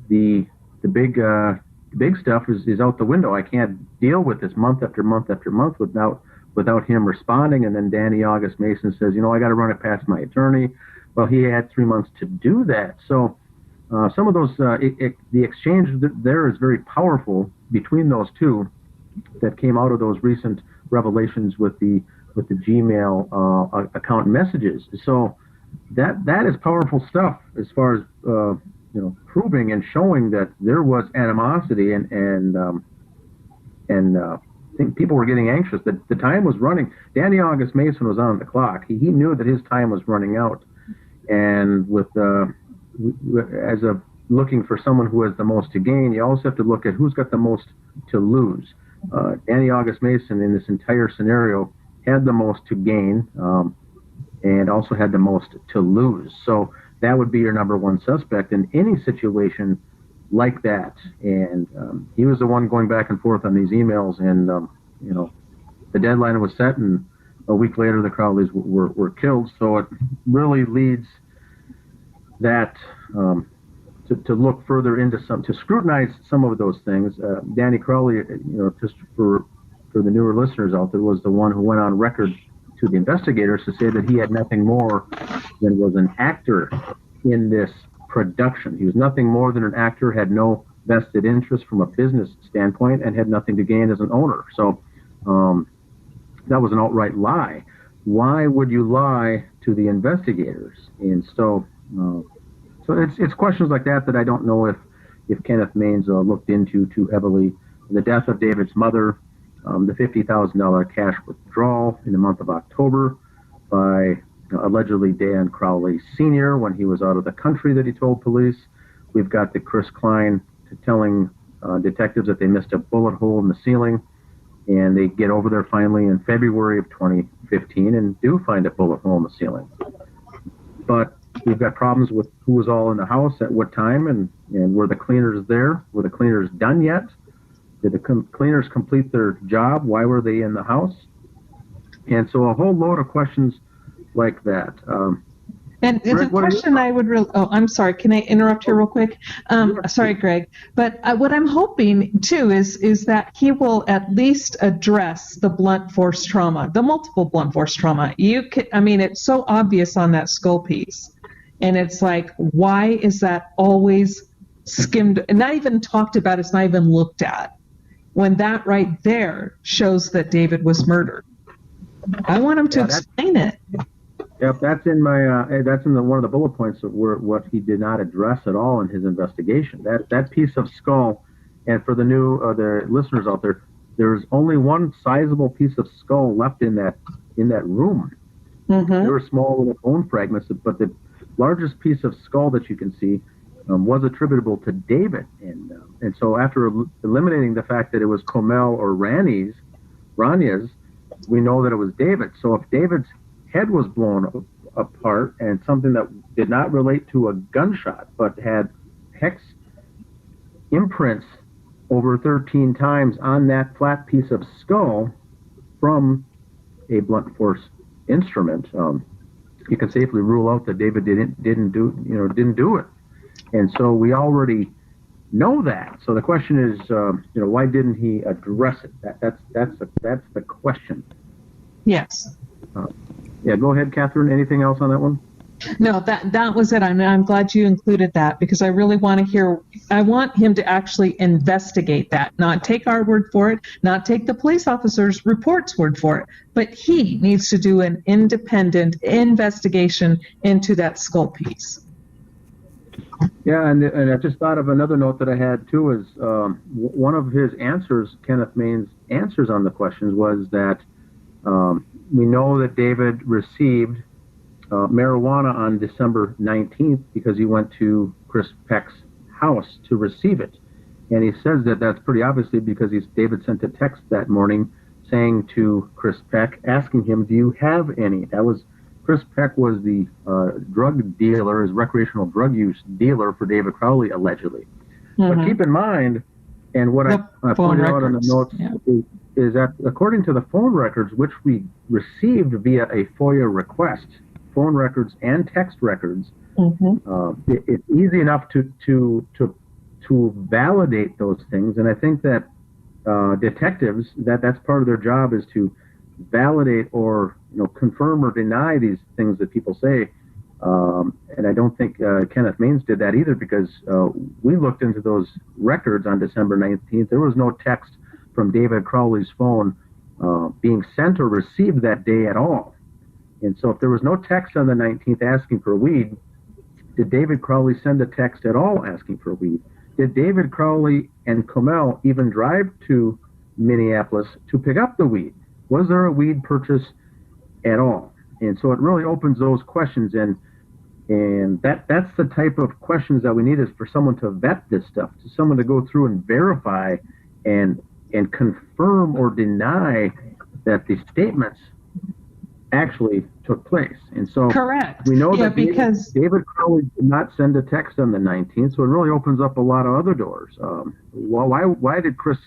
the big stuff is out the window. I can't deal with this month after month after month without him responding. And then Danny August Mason says, I got to run it past my attorney. Well, he had 3 months to do that. So. Some of those, the exchange there is very powerful between those two that came out of those recent revelations with the Gmail account messages. So that is powerful stuff as far as proving and showing that there was animosity and I think people were getting anxious. That the time was running. Danny August Mason was on the clock. He knew that his time was running out, and with looking for someone who has the most to gain, you also have to look at who's got the most to lose. Danny August Mason in this entire scenario had the most to gain and also had the most to lose. So that would be your number one suspect in any situation like that. And he was the one going back and forth on these emails, and the deadline was set, and a week later the Crowleys were killed. So it really leads that to look further into to scrutinize some of those things. Danny Crowley, just for the newer listeners out there, was the one who went on record to the investigators to say that he had nothing more than was an actor in this production. He was nothing more than an actor, had no vested interest from a business standpoint, and had nothing to gain as an owner. So that was an outright lie. Why would you lie to the investigators? And so it's questions like that I don't know if Kenneth Maines looked into too heavily. The death of David's mother, the $50,000 cash withdrawal in the month of October by allegedly Dan Crowley Sr. when he was out of the country that he told police. We've got the Chris Klein telling detectives that they missed a bullet hole in the ceiling, and they get over there finally in February of 2015 and do find a bullet hole in the ceiling. But we've got problems with who was all in the house at what time, and were the cleaners there? Were the cleaners done yet? Did the cleaners complete their job? Why were they in the house? And so a whole load of questions like that. And the question I would I'm sorry, can I interrupt here real quick? Sorry, Greg. But what I'm hoping, too, is that he will at least address the blunt force trauma, the multiple blunt force trauma. It's so obvious on that skull piece. And it's like, why is that always skimmed, and not even talked about, it's not even looked at, when that right there shows that David was murdered? I want him to explain it. Yep, that's in one of the bullet points of what he did not address at all in his investigation. That piece of skull, and for the listeners out there, there's only one sizable piece of skull left in that room. Mm-hmm. There were small little bone fragments, but the largest piece of skull that you can see was attributable to David, and so after eliminating the fact that it was Comel or Rania's, we know that it was David. So if David's head was blown apart and something that did not relate to a gunshot but had hex imprints over 13 times on that flat piece of skull from a blunt force instrument, you can safely rule out that David didn't do it. And so we already know that. So the question is, why didn't he address it? That's the question. Yes. Yeah, go ahead, Catherine. Anything else on that one? No, that was it. I'm glad you included that, because I really want to hear. I want him to actually investigate that, not take our word for it, not take the police officer's report's word for it, but he needs to do an independent investigation into that skull piece. Yeah, and I just thought of another note that I had too, is one of his answers, Kenneth Main's answers on the questions, was that we know that David received marijuana on December 19th because he went to Chris Peck's house to receive it. And he says that that's pretty obviously because David sent a text that morning saying to Chris Peck, asking him, do you have any? Chris Peck was the drug dealer, his recreational drug use dealer for David Crowley, allegedly. Mm-hmm. But keep in mind, and what I pointed out on the notes, is that according to the phone records, which we received via a FOIA request, phone records and text records, mm-hmm. It's easy enough to validate those things. And I think that detectives, that's part of their job, is to validate or confirm or deny these things that people say. And I don't think Kenneth Maines did that either, because we looked into those records on December 19th. There was no text from David Crowley's phone being sent or received that day at all. And so if there was no text on the 19th asking for weed, did David Crowley send a text at all asking for weed? Did David Crowley and Comel even drive to Minneapolis to pick up the weed? Was there a weed purchase at all? And so it really opens those questions, and that's the type of questions that we need, is for someone to vet this stuff, to someone to go through and verify and confirm or deny that the statements actually took place. And so correct. We know that because David Crowley did not send a text on the 19th, so it really opens up a lot of other doors. Why did Chris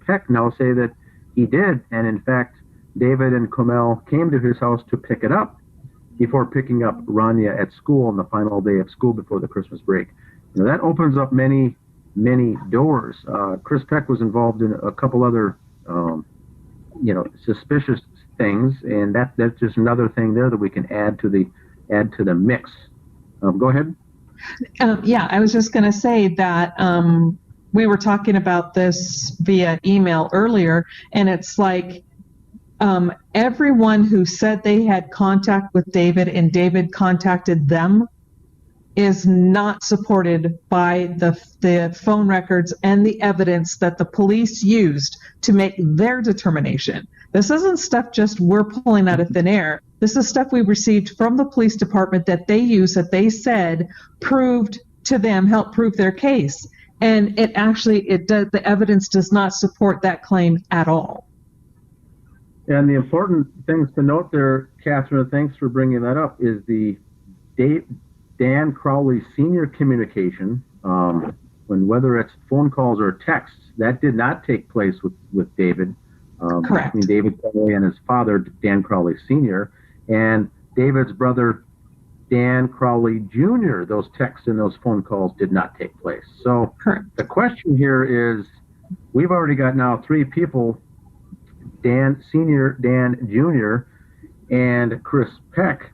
Peck now say that he did, and in fact David and Comel came to his house to pick it up before picking up Rania at school on the final day of school before the Christmas break? That opens up many doors. Chris Peck was involved in a couple other suspicious things, and that's just another thing there that we can add to the mix. Go ahead. I was just going to say that we were talking about this via email earlier, and it's like everyone who said they had contact with David and David contacted them is not supported by the phone records and the evidence that the police used to make their determination. This isn't stuff just we're pulling out of thin air. This is stuff we received from the police department that they used, that they said proved to them, helped prove their case. And the evidence does not support that claim at all. And the important things to note there, Catherine, thanks for bringing that up, is the Dan Crowley Sr. communication, whether it's phone calls or texts, that did not take place with David. Correct. Between David Crowley and his father, Dan Crowley Sr., and David's brother, Dan Crowley Jr., those texts and those phone calls did not take place. So the question here is, we've already got now 3 people, Dan Sr., Dan Jr., and Chris Peck,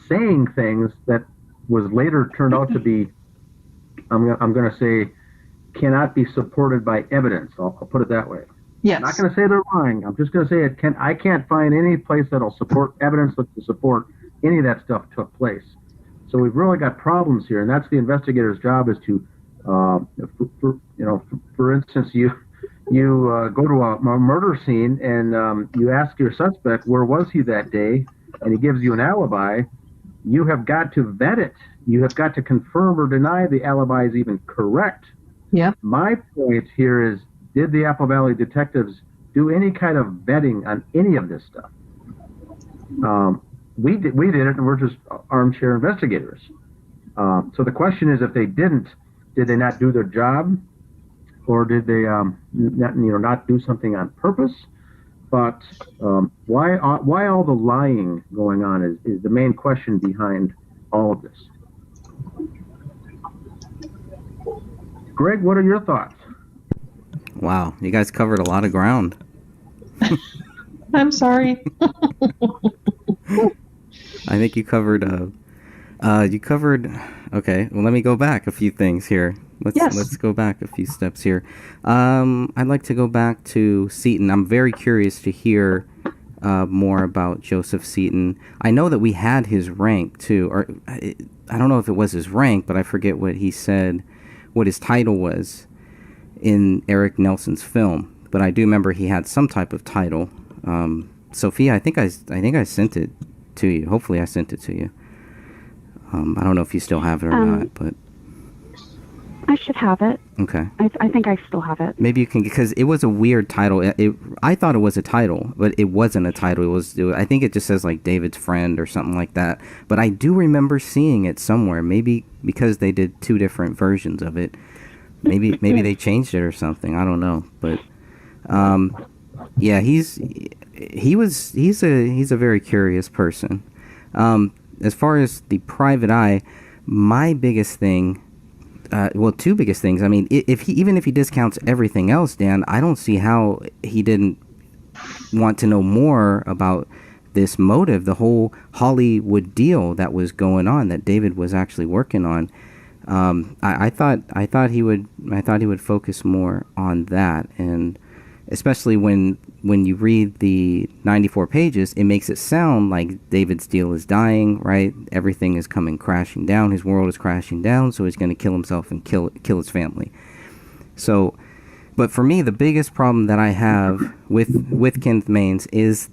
saying things that was later turned out to be, I'm going to say, cannot be supported by evidence. I'll put it that way. Yes. I'm not going to say they're lying. I'm just going to say I can't find any place that'll support evidence to support any of that stuff took place. So we've really got problems here, and that's the investigator's job, is to, for instance, you go to a murder scene and you ask your suspect, where was he that day, and he gives you an alibi. You have got to vet it. You have got to confirm or deny the alibi is even correct. Yep. My point here is, did the Apple Valley detectives do any kind of vetting on any of this stuff? We did it, and we're just armchair investigators. So the question is, if they didn't, did they not do their job, or did they not do something on purpose? But why all the lying going on is the main question behind all of this. Greg, what are your thoughts? Wow, you guys covered a lot of ground. I'm sorry. I think you covered. Okay, well, let me go back a few things here. Let's go back a few steps here. I'd like to go back to Seaton. I'm very curious to hear more about Joseph Seaton. I know that we had his rank too, or I don't know if it was his rank, but I forget what he said, what his title was in Eric Nelson's film. But I do remember he had some type of title. Sophia, I think I sent it to you. Hopefully I sent it to you. I don't know if you still have it or not, but I should have it. Okay. I think I still have it. Maybe you can, because it was a weird title. I thought it was a title, but it wasn't a title. I think it just says like David's friend or something like that. But I do remember seeing it somewhere. Maybe because they did 2 different versions of it. Maybe they changed it or something. I don't know. But yeah, he's a very curious person. As far as the private eye, my biggest thing, 2 biggest things. I mean, even if he discounts everything else, Dan, I don't see how he didn't want to know more about this motive, the whole Hollywood deal that was going on, that David was actually working on. I thought he would focus more on that, and especially when you read the 94 pages, it makes it sound like David's deal is dying, right? Everything is coming crashing down. His world is crashing down, so he's going to kill himself and kill his family. So, but for me, the biggest problem that I have with Kenneth Maines is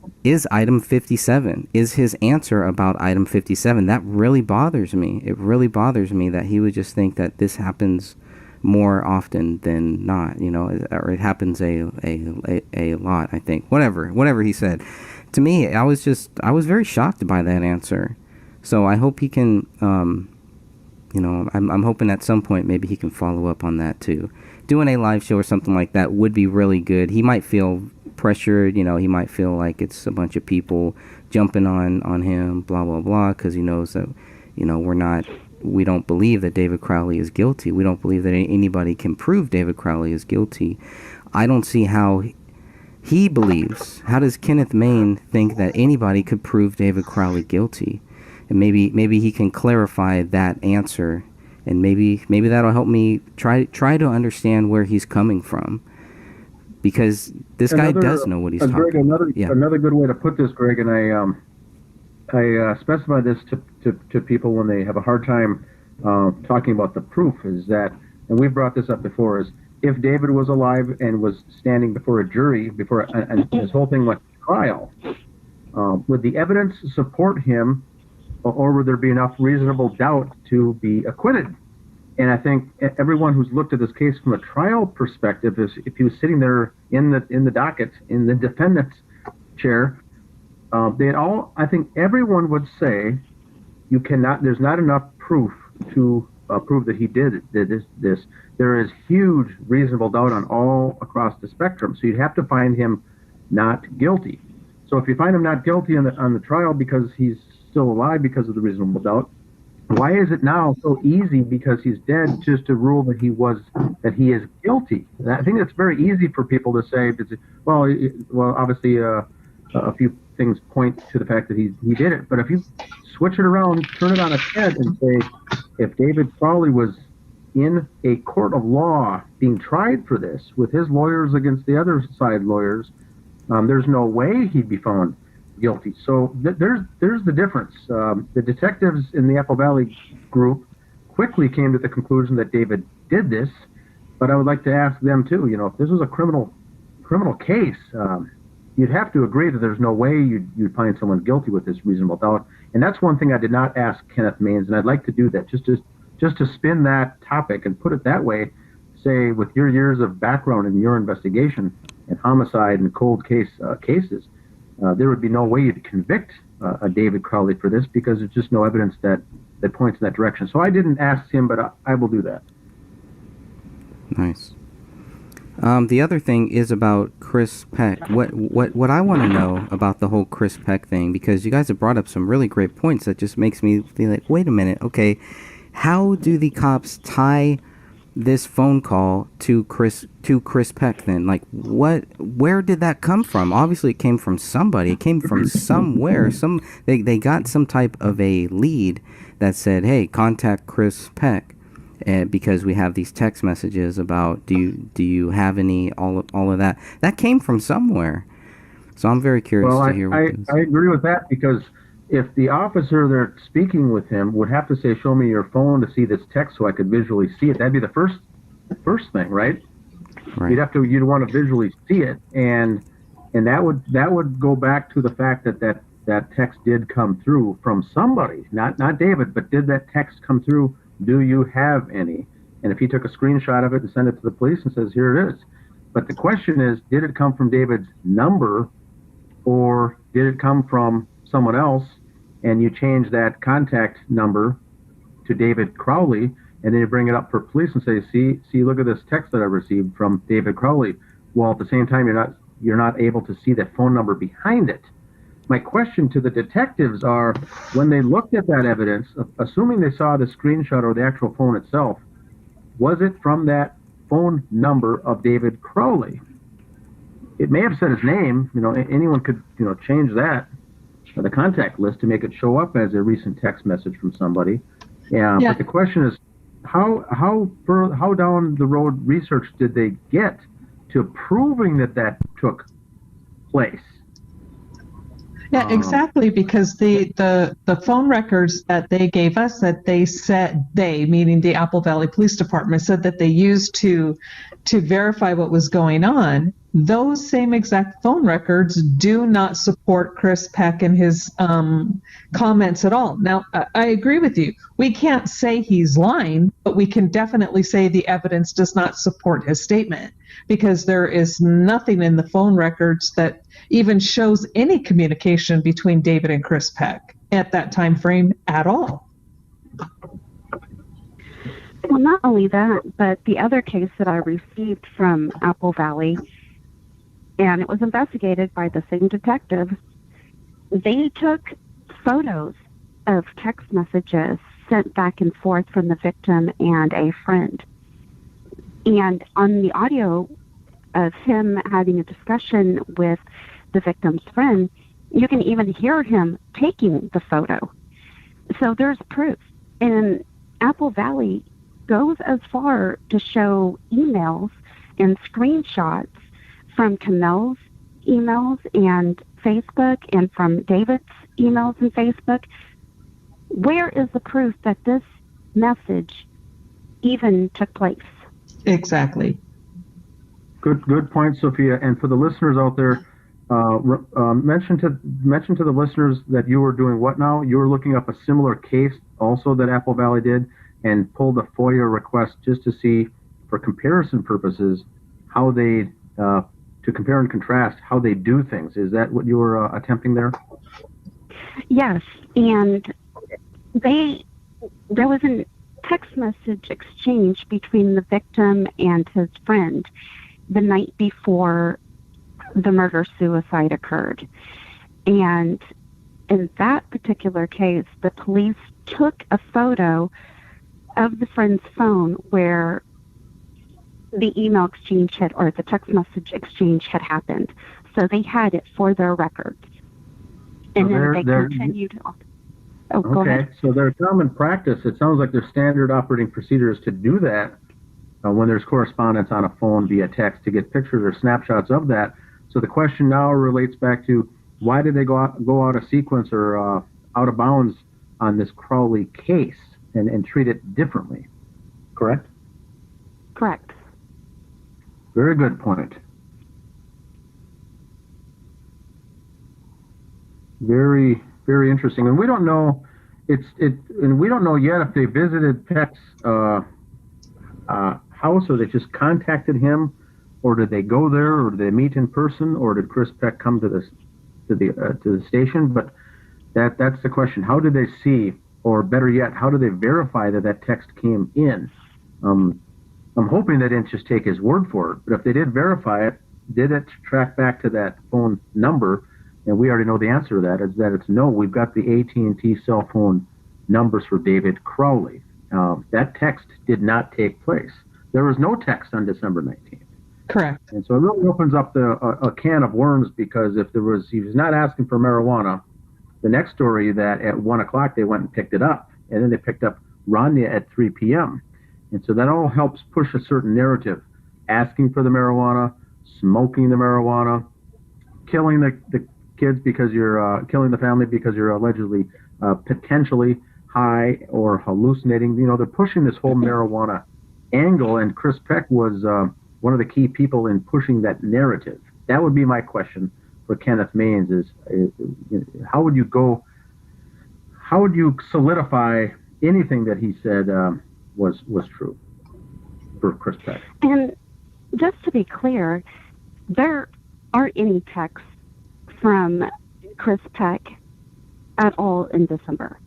item 57, is his answer about item 57. That really bothers me. It really bothers me that he would just think that this happens more often than not, or it happens a lot, I think. Whatever he said. To me, I was very shocked by that answer. So I hope he can, I'm hoping at some point maybe he can follow up on that too. Doing a live show or something like that would be really good. He might feel pressured, he might feel like it's a bunch of people jumping on him, blah, blah, blah, because he knows that, we don't believe that David Crowley is guilty. We don't believe that anybody can prove David Crowley is guilty. I don't see how he believes. How does Kenneth Maine think that anybody could prove David Crowley guilty? And maybe he can clarify that answer, and maybe that'll help me try to understand where he's coming from, because this guy does know what he's talking about. Another good way to put this, Greg, and I specify this to people when they have a hard time talking about the proof, is that, and we've brought this up before, is if David was alive and was standing before a jury, and this whole thing went to trial, would the evidence support him, or would there be enough reasonable doubt to be acquitted? And I think everyone who's looked at this case from a trial perspective, is if he was sitting there in the docket, in the defendant's chair, I think everyone would say there's not enough proof to prove that he did this. There is huge reasonable doubt on all across the spectrum. So you'd have to find him not guilty. So if you find him not guilty on the trial because he's still alive because of the reasonable doubt, Why is it now so easy because he's dead just to rule that he is guilty? I think it's very easy for people to say, well, obviously a few things point to the fact that he did it, but if you switch it around, turn it on its head, and say, if David Crowley was in a court of law being tried for this with his lawyers against the other side lawyers, there's no way he'd be found guilty. So there's the difference. The detectives in the Apple Valley group quickly came to the conclusion that David did this, but I would like to ask them too, if this was a criminal case, you'd have to agree that there's no way you'd find someone guilty with this reasonable doubt. And that's one thing I did not ask Kenneth Maines, and I'd like to do that, just to spin that topic and put it that way, say, with your years of background in your investigation and homicide and cold cases, there would be no way you'd convict a David Crowley for this because there's just no evidence that points in that direction. So I didn't ask him, but I will do that. Nice. The other thing is about Chris Peck. What I want to know about the whole Chris Peck thing, because you guys have brought up some really great points that just makes me feel like, wait a minute, okay, how do the cops tie this phone call to Chris Peck then? Like, where did that come from? Obviously it came from somebody. It came from somewhere. They got some type of a lead that said, hey, contact Chris Peck, because we have these text messages about do you have any, all of that. That came from somewhere. So I'm very curious to hear what this. I agree with that, because if the officer there speaking with him would have to say, show me your phone to see this text so I could visually see it, that'd be the first thing, right? Right. You'd want to visually see it, and that would go back to the fact that text did come through from somebody, not David, but did that text come through? Do you have any? And if he took a screenshot of it and sent it to the police and says, here it is. But the question is, did it come from David's number, or did it come from someone else, and you change that contact number to David Crowley, and then you bring it up for police and say, see, look at this text that I received from David Crowley. Well, at the same time, you're not able to see that phone number behind it. My question to the detectives are, when they looked at that evidence, assuming they saw the screenshot or the actual phone itself, was it from that phone number of David Crowley? It may have said his name. Anyone could, change that, the contact list, to make it show up as a recent text message from somebody. Yeah. But the question is, how down the road research did they get to proving that took place? Yeah, exactly, because the phone records that they gave us, that they said, meaning the Apple Valley Police Department, said that they used to verify what was going on, those same exact phone records do not support Chris Peck and his comments at all. Now, I agree with you. We can't say he's lying, but we can definitely say the evidence does not support his statement, because there is nothing in the phone records that even shows any communication between David and Chris Peck at that time frame at all. Well, not only that, but the other case that I received from Apple Valley, and it was investigated by the same detective, they took photos of text messages sent back and forth from the victim and a friend. And on the audio of him having a discussion with the victim's friend, you can even hear him taking the photo. So there's proof. And Apple Valley goes as far to show emails and screenshots from Camille's emails and Facebook, and from David's emails and Facebook. Where is the proof that this message even took place? Exactly. Good point, Sophia. And for the listeners out there, mention to the listeners that you were doing what now? You were looking up a similar case also that Apple Valley did, and pulled a FOIA request just to see, for comparison purposes, how they to compare and contrast how they do things. Is that what you were attempting there? Yes, and there was a text message exchange between the victim and his friend the night before the murder-suicide occurred. And in that particular case, the police took a photo of the friend's phone where the email exchange had, or the text message exchange had happened. So they had it for their records. And then they continued on. Oh, go ahead. So their common practice, it sounds like their standard operating procedure is to do that when there's correspondence on a phone via text, to get pictures or snapshots of that. So the question now relates back to, why did they go out of sequence or out of bounds on this Crowley case and treat it differently? Correct? Correct. Very good point. Very, very interesting. And we don't know and we don't know yet if they visited Peck's house, or they just contacted him, or did they go there, or did they meet in person, or did Chris Peck come to the station? But that's the question. How did they see, or better yet, how do they verify that text came in? I'm hoping they didn't just take his word for it, but if they did verify it, did it track back to that phone number? And we already know the answer to that, is that it's no. We've got the AT&T cell phone numbers for David Crowley. That text did not take place. There was no text on December 19th. Correct. And so it really opens up a can of worms, because if he was not asking for marijuana, the next story that at 1 o'clock they went and picked it up, and then they picked up Rania at 3 p.m. And so that all helps push a certain narrative: asking for the marijuana, smoking the marijuana, killing the kids because you're killing the family because you're allegedly potentially high or hallucinating. They're pushing this whole marijuana angle, and Chris Peck was one of the key people in pushing that narrative. That would be my question for Kenneth Maines: is how would you solidify anything that he said was true for Chris Peck? And just to be clear, there aren't any texts from Chris Peck at all in December.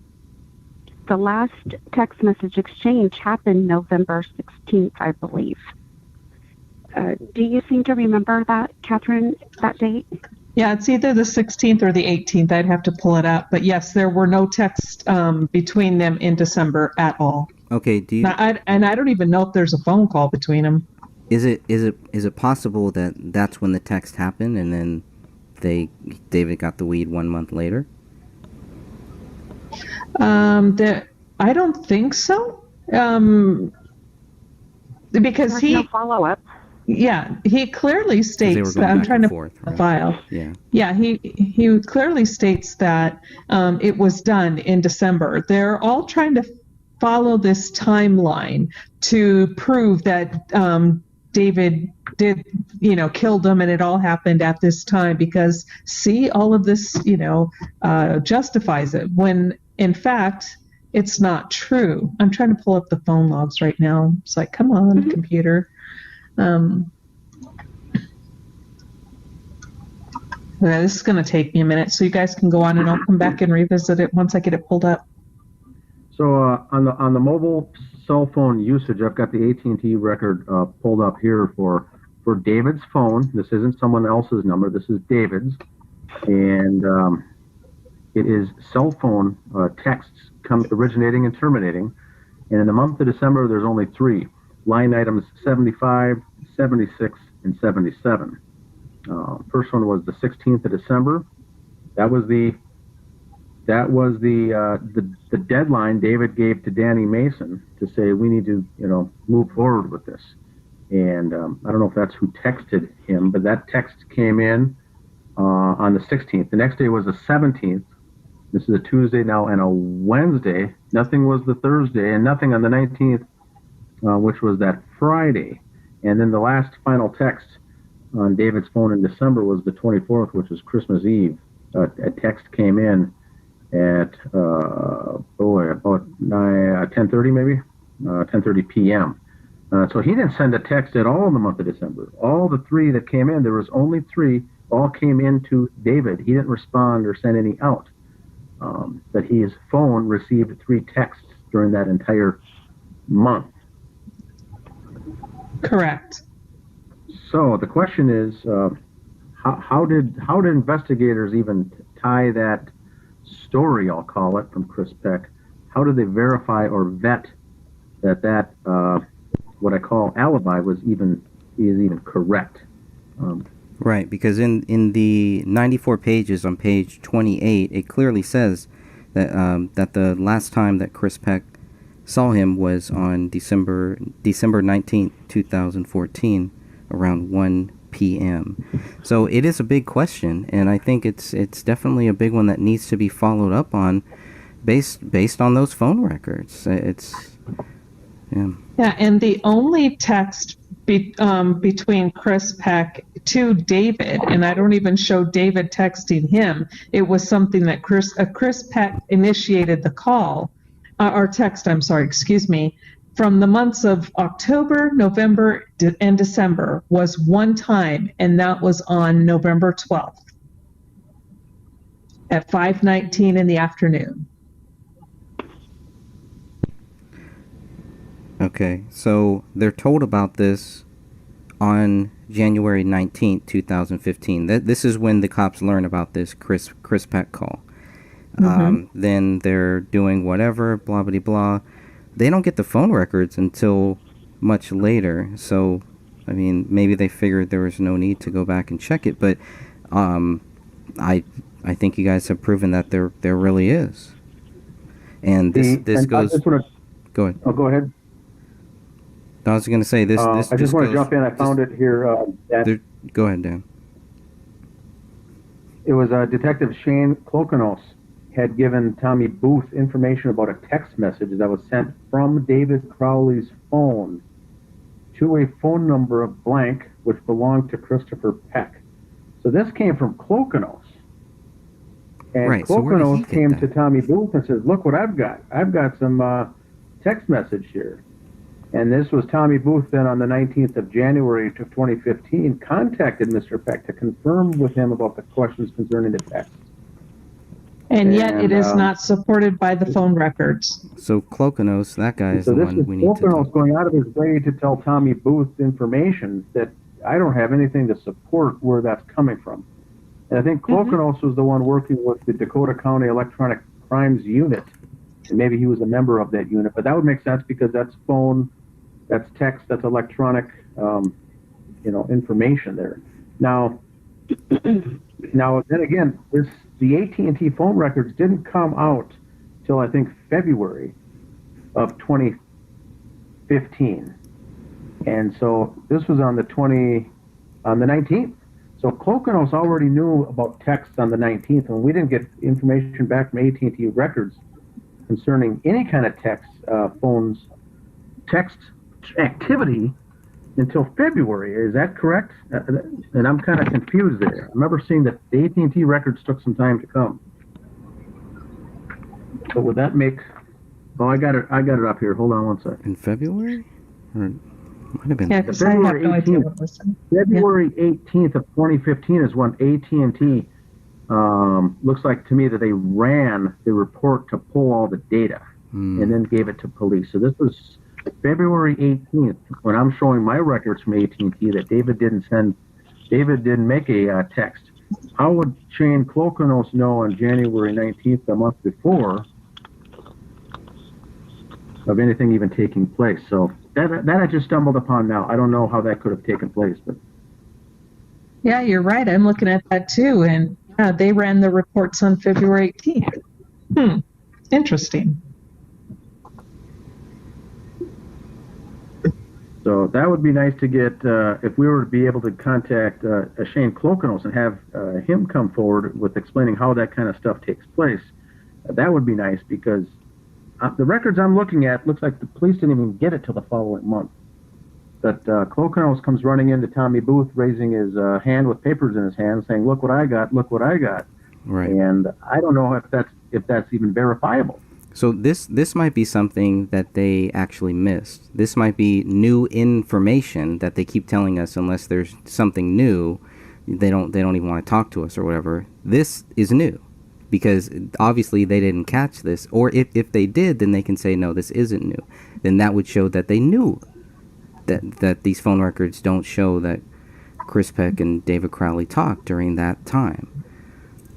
The last text message exchange happened November 16th, I believe. Do you seem to remember that, Catherine, that date? Yeah, it's either the 16th or the 18th. I'd have to pull it up. But yes, there were no texts between them in December at all. Okay. And I don't even know if there's a phone call between them. Is it possible that that's when the text happened, and then David got the weed 1 month later? I don't think so. Because there's no follow-up. Yeah, he clearly states that I'm trying to pull the file. Yeah, he clearly states that it was done in December. They're all trying to follow this timeline to prove that David did, killed him, and it all happened at this time, because all of this, justifies it, when in fact it's not true. I'm trying to pull up the phone logs right now. It's like, come on, computer. This is going to take me a minute, so you guys can go on, and I'll come back and revisit it once I get it pulled up. So on the mobile cell phone usage, I've got the AT&T record pulled up here for David's phone. This isn't someone else's number. This is David's, and it is cell phone texts originating and terminating. And in the month of December, there's only 3 line items: 75, 76, and 77. First one was the 16th of December. That was the deadline David gave to Danny Mason to say, we need to move forward with this. And I don't know if that's who texted him, but that text came in on the 16th. The next day was the 17th. This is a Tuesday now and a Wednesday. Nothing was the Thursday, and nothing on the 19th, which was that Friday. And then the last final text on David's phone in December was the 24th, which was Christmas Eve. A text came in at about 10:30 maybe, 10:30 p.m. So he didn't send a text at all in the month of December. All the 3 that came in, there was only 3, all came in to David. He didn't respond or send any out. But his phone received 3 texts during that entire month. Correct. So the question is, how did investigators even tie that story, I'll call it, from Chris Peck how do they verify or vet that what I call alibi is even correct? Right, because in the 94 pages on page 28, it clearly says that that the last time that Chris Peck saw him was on December 19th, 2014, around 1 p.m. So it is a big question, and I think it's definitely a big one that needs to be followed up on, based on those phone records. Yeah, and the only text between Chris Peck to David, and I don't even show David texting him. It was something that Chris Peck initiated the call, or text. I'm sorry, excuse me. From the months of October, November, and December was one time, and that was on November 12th at 5:19 in the afternoon. Okay, so they're told about this on January 19th, 2015. This is when the cops learn about this Chris Peck call. Then they're doing whatever, blah, blah, blah. They don't get the phone records until much later. So, I mean, maybe they figured there was no need to go back and check it. But I think you guys have proven that there really is. And this goes... Go ahead. Oh, go ahead. I was going to say this. I just want to jump in. I found it here. Go ahead, Dan. It was Detective Shane Klokanos had given Tommy Booth information about a text message that was sent from David Crowley's phone to a phone number of blank, which belonged to Christopher Peck. So this came from Klokanos. And right, Klokanos came to Tommy Booth and says, "Look what I've got. I've got some text message here." And this was Tommy Booth then on the 19th of January of 2015 contacted Mr. Peck to confirm with him about the questions concerning the text. And yet it is not supported by the phone records. So Klokanos, that guy is the one we need to talk. Klokanos going out of his way to tell Tommy Booth information that I don't have anything to support where that's coming from. And I think Klokanos was the one working with the Dakota County Electronic Crimes Unit. And maybe he was a member of that unit. But that would make sense because that's phone, that's text, that's electronic, information there. Now then again, the AT&T phone records didn't come out till I think February of 2015, and so this was on the 19th. So Klokanos already knew about texts on the 19th, and we didn't get information back from AT&T records concerning any kind of text activity until February. Is that correct? And I'm kind of confused there. I remember seeing that the AT&T records took some time to come. So would that make... Oh, I got it up here. Hold on one second. In February? Or might have been... Yeah, because I have no idea what was in. February 18th of 2015 is when AT&T looks like to me that they ran the report to pull all the data and then gave it to police. So this was February 18th, when I'm showing my records from AT&T that David didn't make a text. How would Shane Klokanos know on January 19th, the month before, of anything even taking place? So that I just stumbled upon now. I don't know how that could have taken place, but yeah, you're right. I'm looking at that too, and they ran the reports on February 18th. Interesting. So that would be nice to get, if we were to be able to contact Shane Klokanos and have him come forward with explaining how that kind of stuff takes place. That would be nice because the records I'm looking at looks like the police didn't even get it till the following month. But Klokanos comes running into Tommy Booth, raising his hand with papers in his hand, saying, "Look what I got! Look what I got!" Right. And I don't know if that's even verifiable. So this might be something that they actually missed. This might be new information that they keep telling us unless there's something new, they don't even want to talk to us or whatever. This is new because obviously they didn't catch this, or if they did, then they can say no, this isn't new. Then that would show that they knew that these phone records don't show that Chris Peck and David Crowley talked during that time.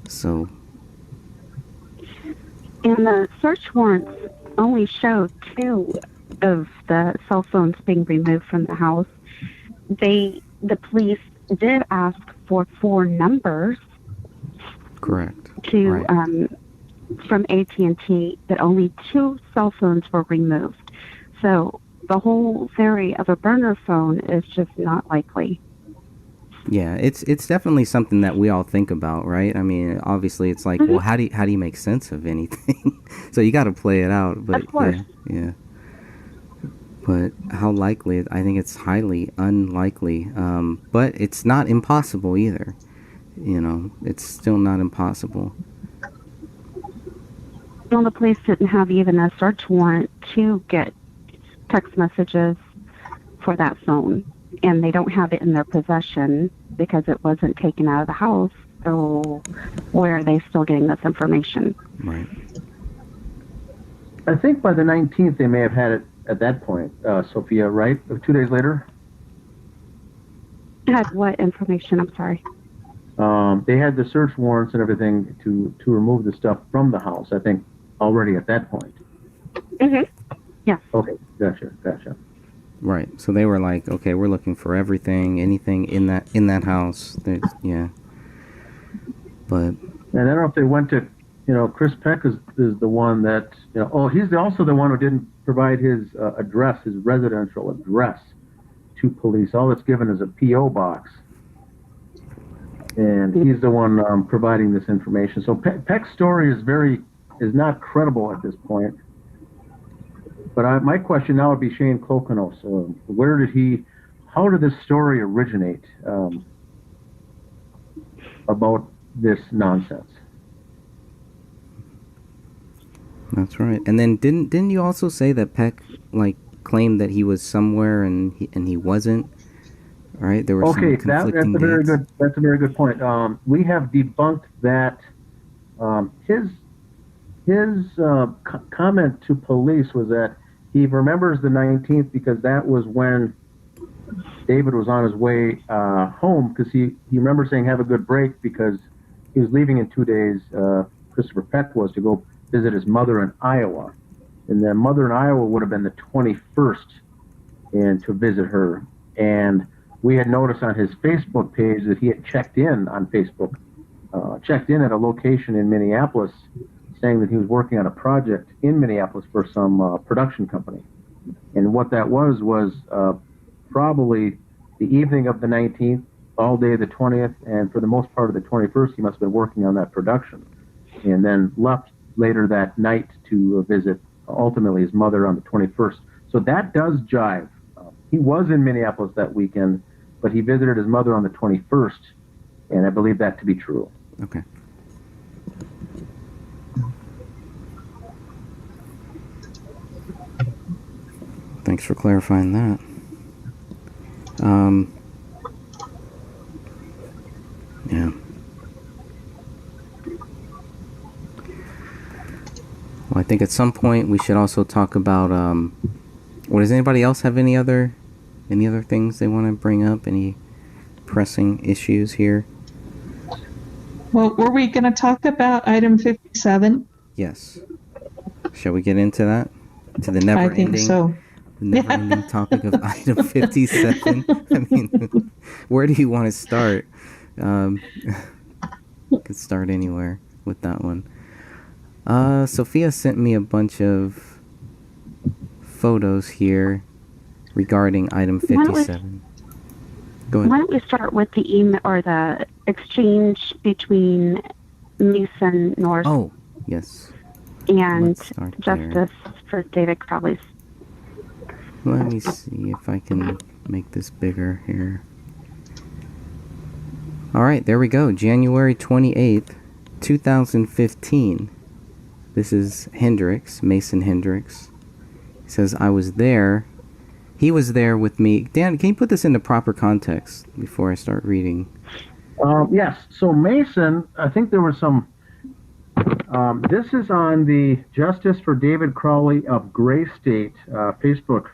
So And the search warrants only showed 2 of the cell phones being removed from the house. The police did ask for 4 numbers. Correct. To right. From AT&T, but only 2 cell phones were removed. So the whole theory of a burner phone is just not likely. Yeah, it's definitely something that we all think about, right? I mean, obviously, it's like, well, how do you make sense of anything? So you got to play it out. But of course. yeah. But how likely? I think it's highly unlikely. But it's not impossible either. It's still not impossible. Well, the police didn't have even a search warrant to get text messages for that phone, and they don't have it in their possession because it wasn't taken out of the house. So where are they still getting this information? Right. I think by the 19th they may have had it at that point, Sophia, right? 2 days later? Had what information? I'm sorry. They had the search warrants and everything to remove the stuff from the house, I think, already at that point. Mm-hmm. Yeah. Okay, gotcha. Right. So they were like, okay, we're looking for anything in that house. Yeah. But. And I don't know if they went to, Chris Peck is the one that, he's also the one who didn't provide his address, his residential address to police. All that's given is a P.O. box. And he's the one providing this information. So Peck's story is not credible at this point. But my question now would be Shane Klokonos. How did this story originate about this nonsense? That's right. And then didn't you also say that Peck claimed that he was somewhere and he wasn't? Right? There were some conflicting dates. That's a very good point. We have debunked that. His comment to police was that he remembers the 19th because that was when David was on his way home, because he remembers saying have a good break because he was leaving in 2 days. Christopher Peck was to go visit his mother in Iowa, and the mother in Iowa would have been the 21st, and to visit her. And we had noticed on his Facebook page that he had checked in on Facebook, checked in at a location in Minneapolis, saying that he was working on a project in Minneapolis for some production company. And what that was probably the evening of the 19th, all day the 20th, and for the most part of the 21st, he must have been working on that production. And then left later that night to visit, ultimately, his mother on the 21st. So that does jive. He was in Minneapolis that weekend, but he visited his mother on the 21st, and I believe that to be true. Okay. Thanks for clarifying that. Yeah. Well, I think at some point we should also talk about, does anybody else have any other things they want to bring up? Any pressing issues here? Well, were we going to talk about item 57? Yes. Shall we get into that? To the never-ending topic of item 57? I mean, where do you want to start? You could start anywhere with that one. Sophia sent me a bunch of photos here regarding item 57. Go ahead. Why don't we start with the email or the exchange between Mason North? Oh, yes. And Justice for David Crowley. Let me see if I can make this bigger here. All right, there we go. January 28th, 2015. This is Hendricks, Mason Hendricks. He says, I was there. He was there with me. Dan, can you put this into proper context before I start reading? Yes. So Mason, I think there was some... this is on the Justice for David Crowley of Gray State Facebook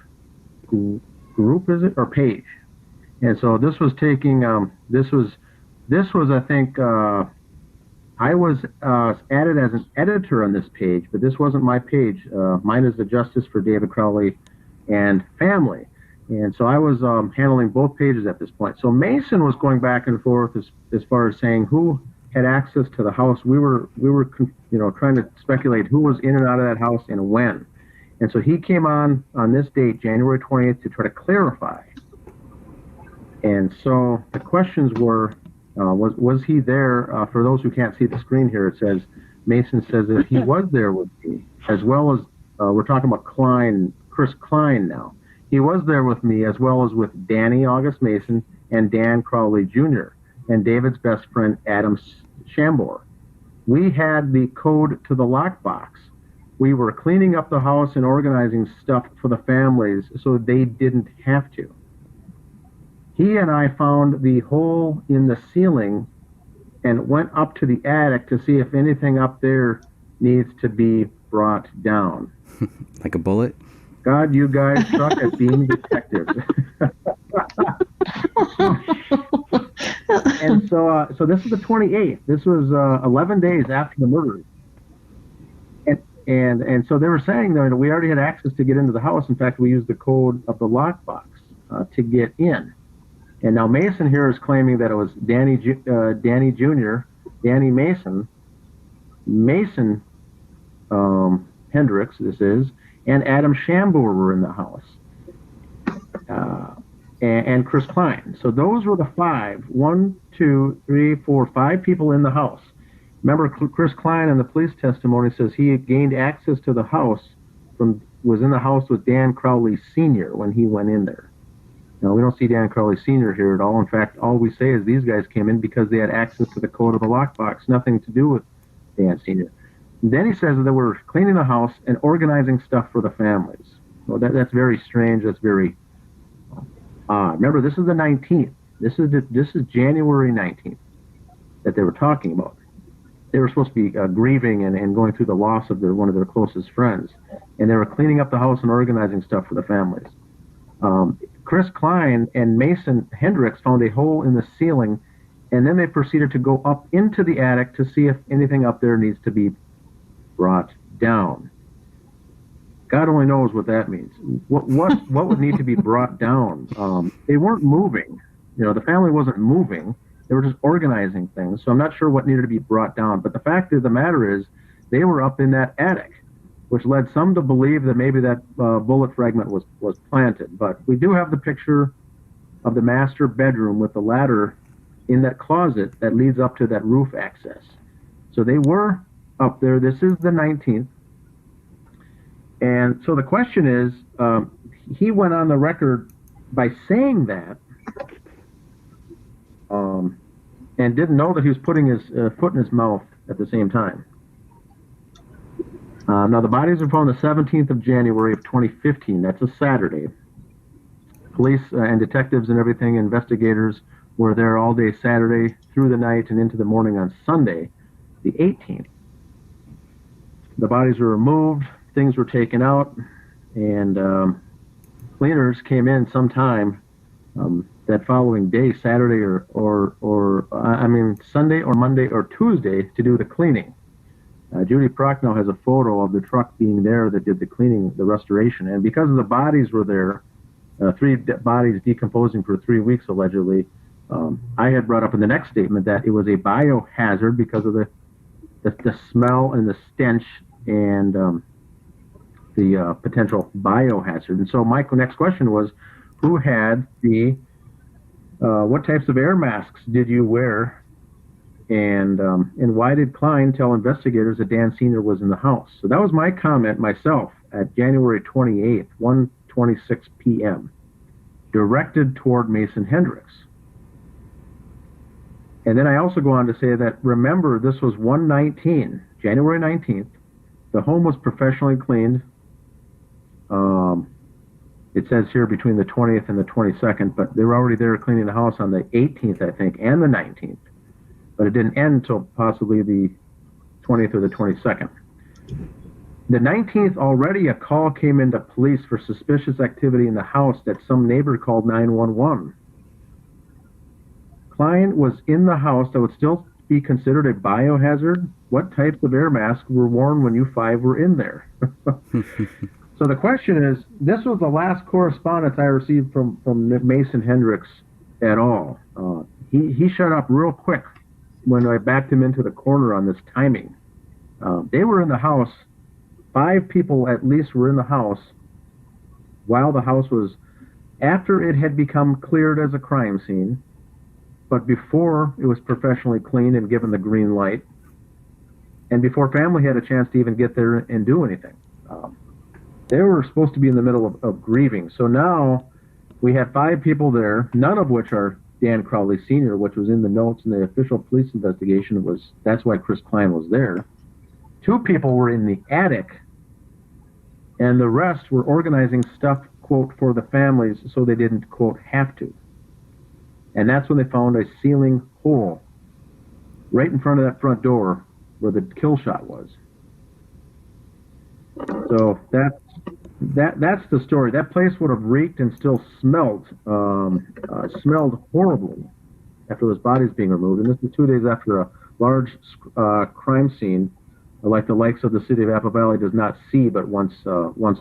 group, is it? Or page. And so this was taking... This was I think, I was added as an editor on this page, but this wasn't my page. Mine is the Justice for David Crowley and Family. And so I was handling both pages at this point. So Mason was going back and forth as far as saying who had access to the house. We were trying to speculate who was in and out of that house and when. And so he came on this date, January 20th, to try to clarify. And so the questions were, was he there? For those who can't see the screen here, it says, Mason says that he was there with me, as well as, we're talking about Chris Klein now. He was there with me, as well as with Danny August Mason and Dan Crowley Jr. and David's best friend, Adam Shambor. We had the code to the lockbox. We were cleaning up the house and organizing stuff for the families so they didn't have to. He and I found the hole in the ceiling and went up to the attic to see if anything up there needs to be brought down. Like a bullet? God, you guys suck at being detectives. And so this is the 28th. This was 11 days after the murder. And so they were saying that we already had access to get into the house. In fact, we used the code of the lockbox to get in. And now Mason here is claiming that it was Danny Jr., Danny Mason Hendricks, this is, and Adam Shambor were in the house, and Chris Klein. So those were the five. 5 people in the house. Remember, Chris Klein in the police testimony says he gained access to the house was in the house with Dan Crowley Sr. when he went in there. Now, we don't see Dan Crowley Sr. here at all. In fact, all we say is these guys came in because they had access to the code of the lockbox, nothing to do with Dan Sr. And then he says that they were cleaning the house and organizing stuff for the families. Well, that's very strange. That's very odd. Remember, this is the 19th. This is January 19th that they were talking about. They were supposed to be grieving and going through the loss of one of their closest friends. And they were cleaning up the house and organizing stuff for the families. Chris Klein and Mason Hendricks found a hole in the ceiling, and then they proceeded to go up into the attic to see if anything up there needs to be brought down. God only knows what that means. What would need to be brought down? They weren't moving. The family wasn't moving. They were just organizing things. So I'm not sure what needed to be brought down. But the fact of the matter is, they were up in that attic, which led some to believe that maybe that bullet fragment was planted. But we do have the picture of the master bedroom with the ladder in that closet that leads up to that roof access. So they were up there. This is the 19th. And so the question is, he went on the record by saying that and didn't know that he was putting his foot in his mouth at the same time. Now, the bodies were found the 17th of January of 2015. That's a Saturday. Police and detectives and everything, investigators, were there all day Saturday through the night and into the morning on Sunday, the 18th. The bodies were removed, things were taken out, and cleaners came in sometime that following day, Saturday Sunday or Monday or Tuesday, to do the cleaning. Judy Prochnow has a photo of the truck being there that did the cleaning, the restoration. And because the bodies were there, 3 bodies decomposing for 3 weeks allegedly, I had brought up in the next statement that it was a biohazard because of the smell and the stench and the potential biohazard. And so my next question was, who had what types of air masks did you wear? And why did Klein tell investigators that Dan Sr. was in the house? So that was my comment myself at January 28th, 1:26 p.m., directed toward Mason Hendricks. And then I also go on to say that, remember, this was 1/19, January 19th. The home was professionally cleaned. It says here between the 20th and the 22nd, but they were already there cleaning the house on the 18th, I think, and the 19th. But it didn't end until possibly the 20th or the 22nd. The 19th, already a call came into police for suspicious activity in the house that some neighbor called 911. Klein was in the house. I would still be considered a biohazard? What types of air masks were worn when you five were in there? So the question is, this was the last correspondence I received from Mason Hendricks at all. He shut up real quick when I backed him into the corner on this timing. They were in the house. 5 people at least were in the house while the house was, after it had become cleared as a crime scene, but before it was professionally cleaned and given the green light, and before family had a chance to even get there and do anything. They were supposed to be in the middle of grieving. So now we had 5 people there, none of which are Dan Crowley Sr., which was in the notes in the official police investigation. That's why Chris Klein was there. 2 people were in the attic, and the rest were organizing stuff, quote, for the families so they didn't, quote, have to. And that's when they found a ceiling hole right in front of that front door where the kill shot was. So that's the story. That place would have reeked and still smelled horribly after those bodies being removed. And this is 2 days after a large crime scene, like the likes of the city of Apple Valley does not see but once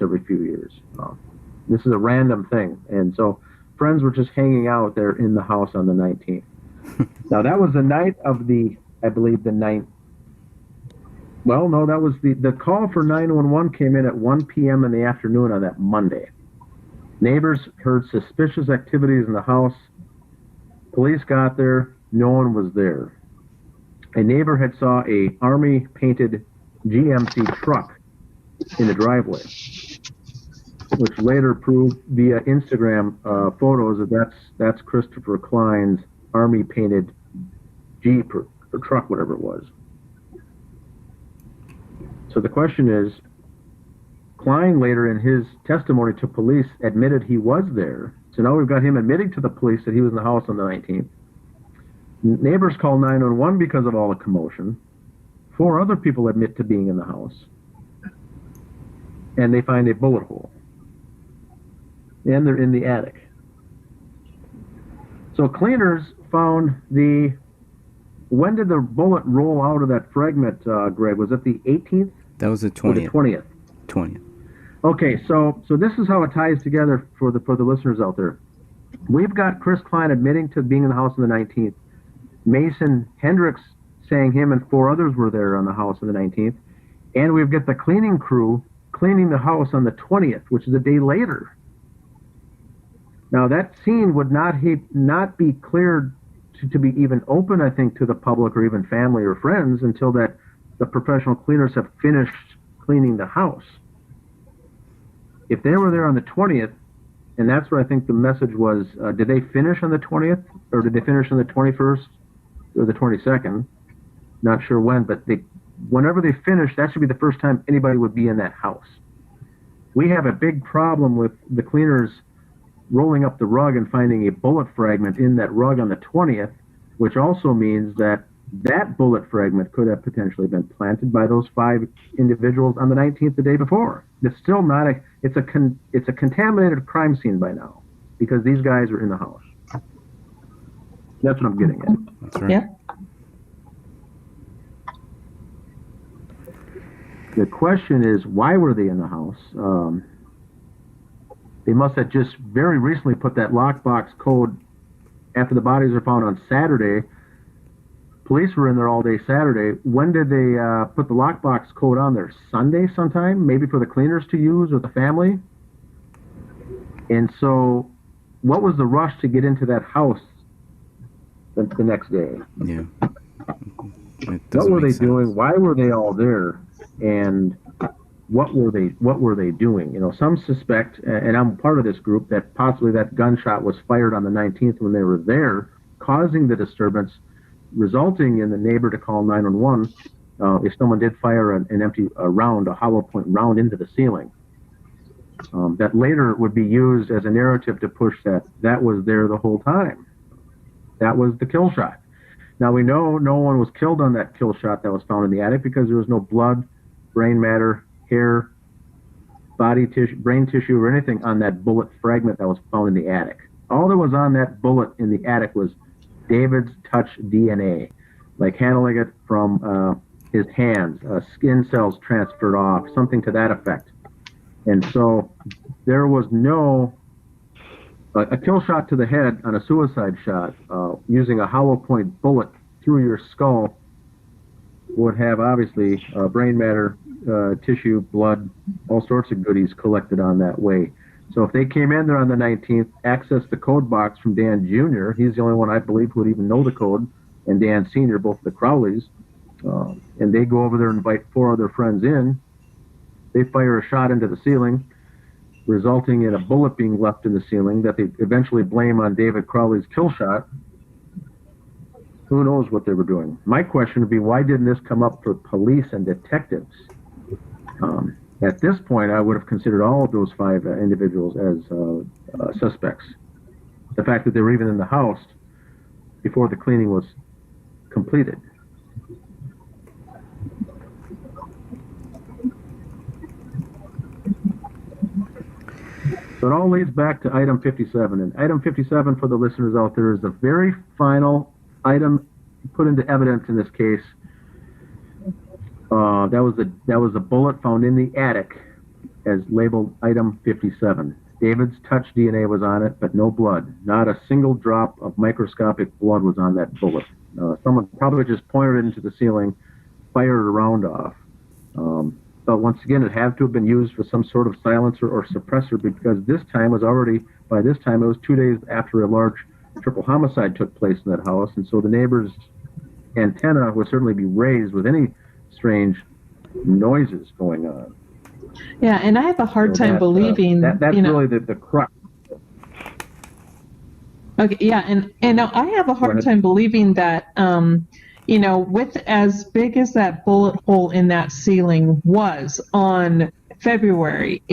every few years. This is a random thing. And so friends were just hanging out there in the house on the 19th. Now, that was the night of I believe the 9th. Well, no, that was the call for 911 came in at 1 p.m. in the afternoon on that Monday. Neighbors heard suspicious activities in the house. Police got there. No one was there. A neighbor had saw a army-painted GMC truck in the driveway, which later proved via Instagram photos that that's Christopher Klein's army-painted Jeep or truck, whatever it was. So the question is, Klein later in his testimony to police admitted he was there. So now we've got him admitting to the police that he was in the house on the 19th. Neighbors call 911 because of all the commotion. 4 other people admit to being in the house. And they find a bullet hole. And they're in the attic. So cleaners found when did the bullet roll out of that fragment, Greg? Was it the 18th? That was the 20th. Or the 20th. 20th. Okay, so this is how it ties together for the listeners out there. We've got Chris Klein admitting to being in the house on the 19th. Mason Hendricks saying him and 4 others were there on the house on the 19th. And we've got the cleaning crew cleaning the house on the 20th, which is a day later. Now, that scene would not be cleared to be even open, I think, to the public or even family or friends until the professional cleaners have finished cleaning the house. If they were there on the 20th, and that's what I think the message was, did they finish on the 20th or did they finish on the 21st or the 22nd? Not sure when, but whenever they finish, that should be the first time anybody would be in that house. We have a big problem with the cleaners rolling up the rug and finding a bullet fragment in that rug on the 20th, which also means that bullet fragment could have potentially been planted by those 5 individuals on the 19th, the day before. It's still not it's a contaminated crime scene by now because these guys are in the house. That's what I'm getting at. That's right. Yeah. The question is, why were they in the house? They must have just very recently put that lockbox code after the bodies are found on Saturday. Police were in there all day Saturday. When did they put the lockbox code on there? Sunday sometime? Maybe for the cleaners to use or the family? And so what was the rush to get into that house the next day? Yeah. What were they doing? Why were they all there? And what were they doing? You know, some suspect, and I'm part of this group, that possibly that gunshot was fired on the 19th when they were there, causing the disturbance, resulting in the neighbor to call 911 if someone did fire an empty round, a hollow point round into the ceiling. That later would be used as a narrative to push that was there the whole time. That was the kill shot. Now we know no one was killed on that kill shot that was found in the attic because there was no blood, brain matter, hair, body tissue, brain tissue, or anything on that bullet fragment that was found in the attic. All that was on that bullet in the attic was David's touch DNA. like handling it from his hands, skin cells transferred off, something to that effect. And so there was no a kill shot to the head on a suicide shot using a hollow point bullet through your skull would have obviously brain matter, tissue, blood, all sorts of goodies collected on that way. So if they came in there on the 19th, accessed the code box from Dan Jr., he's the only one I believe who would even know the code, and Dan Sr., both the Crowleys, and they go over there and invite 4 other friends in, they fire a shot into the ceiling, resulting in a bullet being left in the ceiling that they eventually blame on David Crowley's kill shot. Who knows what they were doing? My question would be, why didn't this come up for police and detectives? At this point, I would have considered all of those 5 individuals as suspects. The fact that they were even in the house before the cleaning was completed. So it all leads back to item 57. And item 57 for the listeners out there is the very final item put into evidence in this case. That was a bullet found in the attic as labeled item 57. David's touch DNA was on it, but no blood. Not a single drop of microscopic blood was on that bullet. Someone probably just pointed it into the ceiling, fired a round off. But once again, it had to have been used for some sort of silencer or suppressor, because by this time it was 2 days after a large triple homicide took place in that house, and so the neighbor's antenna would certainly be raised with any strange noises going on. Yeah, and I have a hard time believing that's really the crux. Okay, yeah, and I have a hard time believing that with as big as that bullet hole in that ceiling was in February,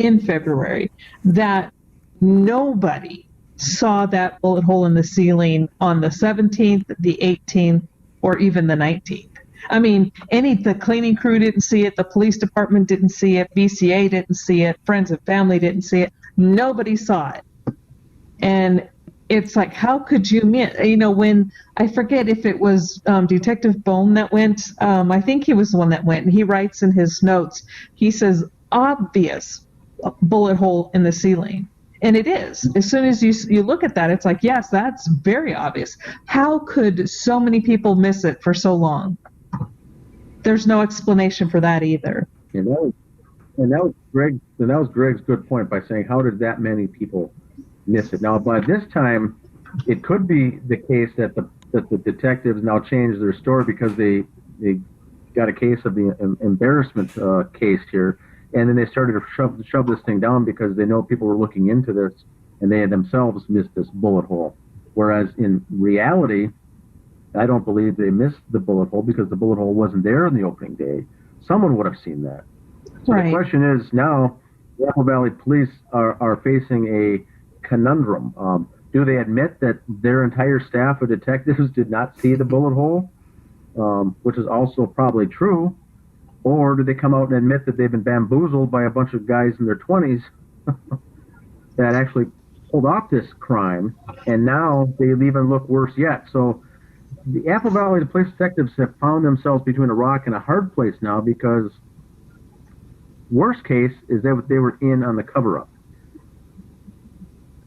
that nobody saw that bullet hole in the ceiling on the 17th, the 18th, or even the 19th. I mean, the cleaning crew didn't see it, the police department didn't see it, BCA didn't see it, friends and family didn't see it. Nobody saw it. And it's like, how could you miss? When I forget if it was Detective Bone that went, I think he was the one that went, and he writes in his notes, he says, obvious bullet hole in the ceiling. And it is. As soon as you look at that, it's like, yes, that's very obvious. How could so many people miss it for so long? There's no explanation for that either. And that was Greg's good point by saying, how did that many people miss it? Now, by this time, it could be the case that the detectives now changed their story because they got a case of the embarrassment case here, and then they started to shove this thing down because they know people were looking into this, and they had themselves missed this bullet hole. Whereas in reality, I don't believe they missed the bullet hole because the bullet hole wasn't there in the opening day. Someone would have seen that. So right. The question is now, the Apple Valley Police are facing a conundrum. Do they admit that their entire staff of detectives did not see the bullet hole, which is also probably true, or do they come out and admit that they've been bamboozled by a bunch of guys in their 20s that actually pulled off this crime, and now they even look worse yet? So the Apple Valley Police detectives have found themselves between a rock and a hard place now, because worst case is that they were in on the cover-up.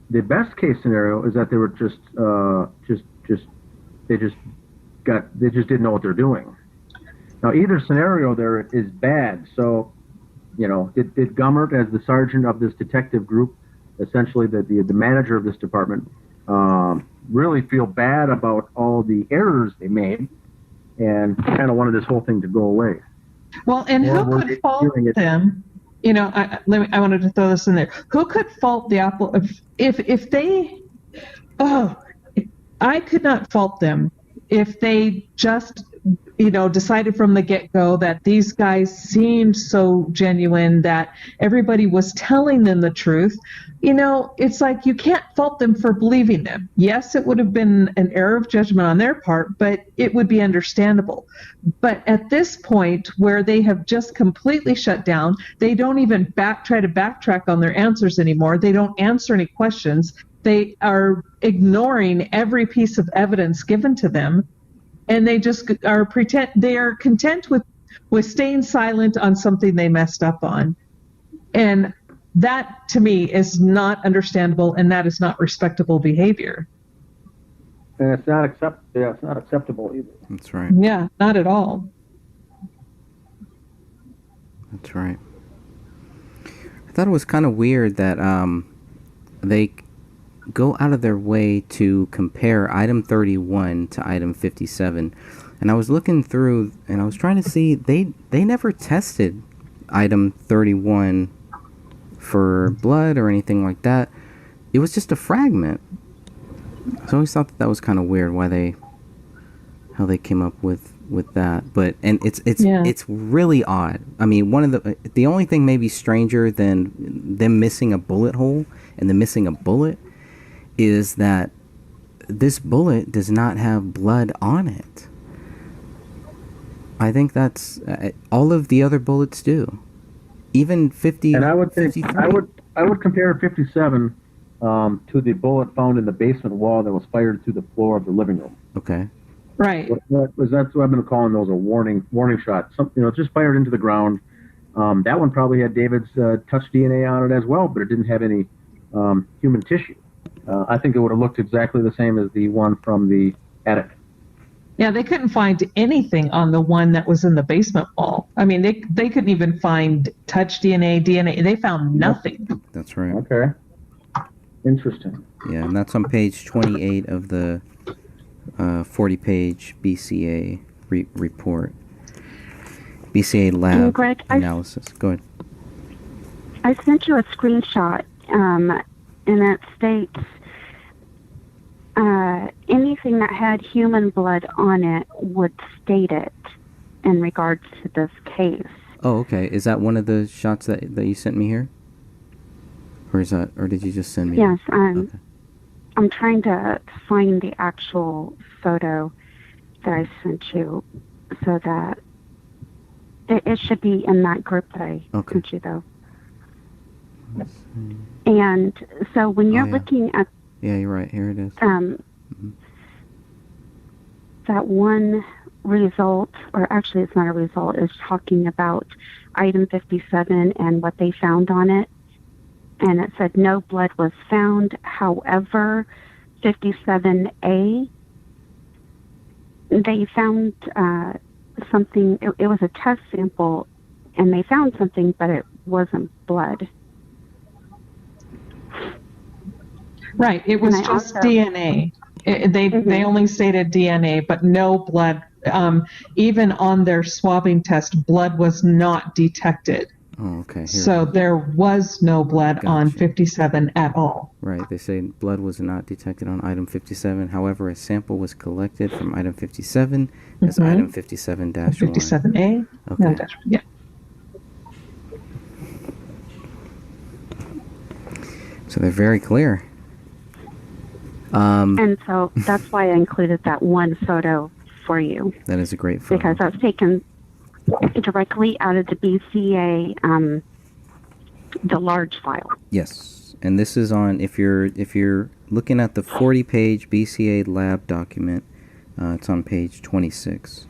The best case scenario is that they were they just didn't know what they're doing. Now, either scenario there is bad. So, did Gummert, as the sergeant of this detective group, essentially the manager of this department, really feel bad about all the errors they made and kind of wanted this whole thing to go away? Well, and who could fault them? I wanted to throw this in there. Who could fault the Apple if they? I could not fault them if they just decided from the get-go that these guys seemed so genuine that everybody was telling them the truth. It's like you can't fault them for believing them. Yes, it would have been an error of judgment on their part, but it would be understandable. But at this point where they have just completely shut down, they don't even try to backtrack on their answers anymore. They don't answer any questions. They are ignoring every piece of evidence given to them. and they just they are content with staying silent on something they messed up on. And that to me is not understandable, and that is not respectable behavior. And it's not acceptable either. That's right. Yeah, not at all. That's right. I thought it was kind of weird that they go out of their way to compare item 31 to item 57. And I was looking through and I was trying to see they never tested item 31 for blood or anything like that. It was just a fragment. So I always thought that was kind of weird how they came up with that. But and it's really odd. I mean, the only thing maybe stranger than them missing a bullet hole and them missing a bullet is that this bullet does not have blood on it. I think that's all of the other bullets do. Even 50. And I would think 53. I would compare 57 to the bullet found in the basement wall that was fired through the floor of the living room. Okay. Right. That's what I've been calling those a warning shot. Just fired into the ground. That one probably had David's touch DNA on it as well, but it didn't have any human tissue. I think it would have looked exactly the same as the one from the attic. Yeah, they couldn't find anything on the one that was in the basement wall. I mean, they couldn't even find touch DNA. They found nothing. That's right. Okay. Interesting. Yeah, and that's on page 28 of the 40-page BCA report. BCA lab Greg, analysis. Go ahead. I sent you a screenshot, and that states anything that had human blood on it would state it in regards to this case. Oh, okay. Is that one of the shots that you sent me here? Or did you just send me? Yes, okay. I'm trying to find the actual photo that I sent you, so that it should be in that group that I sent you, though. And so when you're looking at... Yeah, you're right. Here it is. That one result, or actually it's not a result, is talking about item 57 and what they found on it. And it said no blood was found. However, 57A, they found something. It was a test sample, and they found something, but it wasn't blood. Right. It was just DNA. They only stated DNA, but no blood. Even on their swabbing test, blood was not detected. Oh, okay. So there was no blood on 57 at all. Right. They say blood was not detected on item 57. However, a sample was collected from item 57 as item 57-1. 57A. Okay. No, yeah. So they're very clear. And so that's why I included that one photo for you. That is a great photo. Because that's taken directly out of the BCA, the large file. Yes, and this is on, if you're looking at the 40-page BCA lab document, it's on page 26.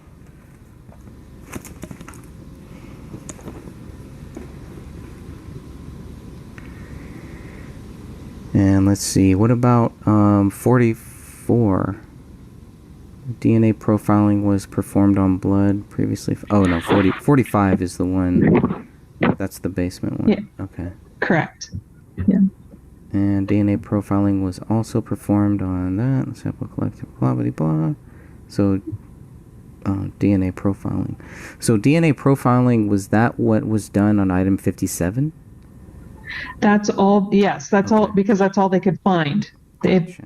And let's see, what about 44? DNA profiling was performed on blood previously. 45 is the one. That's the basement one. Yeah. Okay. Correct. Yeah. And DNA profiling was also performed on that. Sample collected, blah, blah, blah. So, DNA profiling. So, DNA profiling, was that what was done on item 57? That's all. Yes, that's all, because that's all they could find. It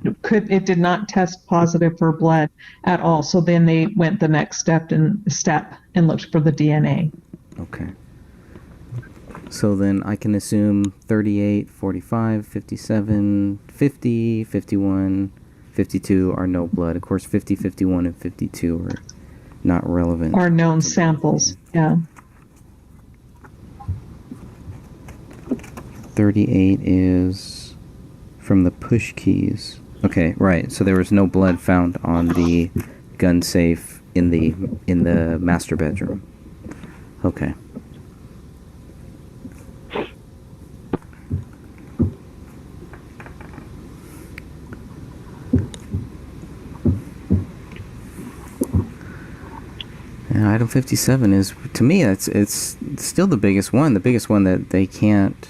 did not test positive for blood at all. So then they went the next step and looked for the DNA. Okay. So then I can assume 38, 45, 57, 50, 51, 52 are no blood. Of course, 50, 51, and 52 are not relevant. Are known samples. Yeah. 38 is from the push keys. Okay, right. So there was no blood found on the gun safe in the master bedroom. Okay. And item 57 is, to me, it's still the biggest one that they can't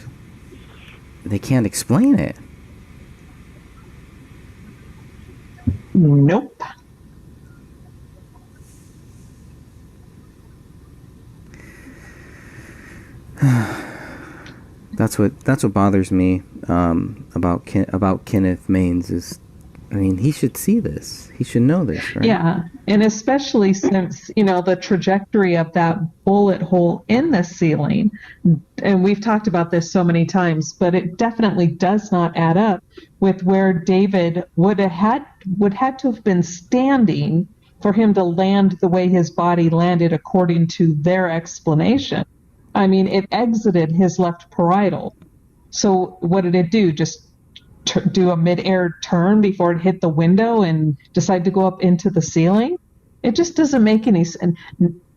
explain it. Nope. That's what bothers me about Kenneth Maines is, I mean, he should see this. He should know this, right? Yeah, and especially since, the trajectory of that bullet hole in the ceiling, and we've talked about this so many times, but it definitely does not add up with where David would have to have been standing for him to land the way his body landed according to their explanation. I mean, it exited his left parietal. So what did it do? Just do a mid-air turn before it hit the window and decide to go up into the ceiling? It just doesn't make any sense.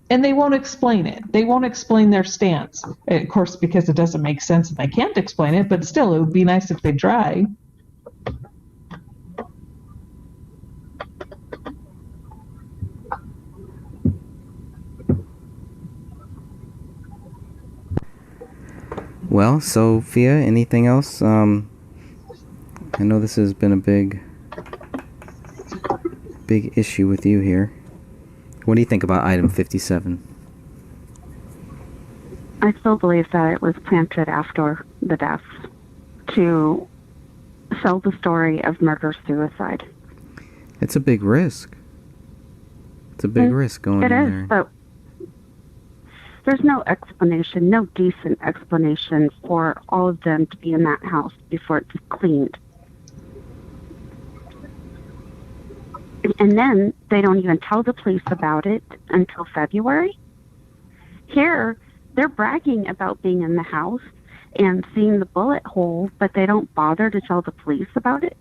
And they won't explain it. They won't explain their stance. Of course, because it doesn't make sense and they can't explain it, but still, it would be nice if they try. Well, Sophia, anything else? I know this has been a big issue with you here. What do you think about item 57? I still believe that it was planted after the deaths to sell the story of murder-suicide. It's a big risk. It's a big risk going in there. It is, but there's no explanation, no decent explanation for all of them to be in that house before it's cleaned. And then they don't even tell the police about it until February. Here, they're bragging about being in the house and seeing the bullet hole, but they don't bother to tell the police about it.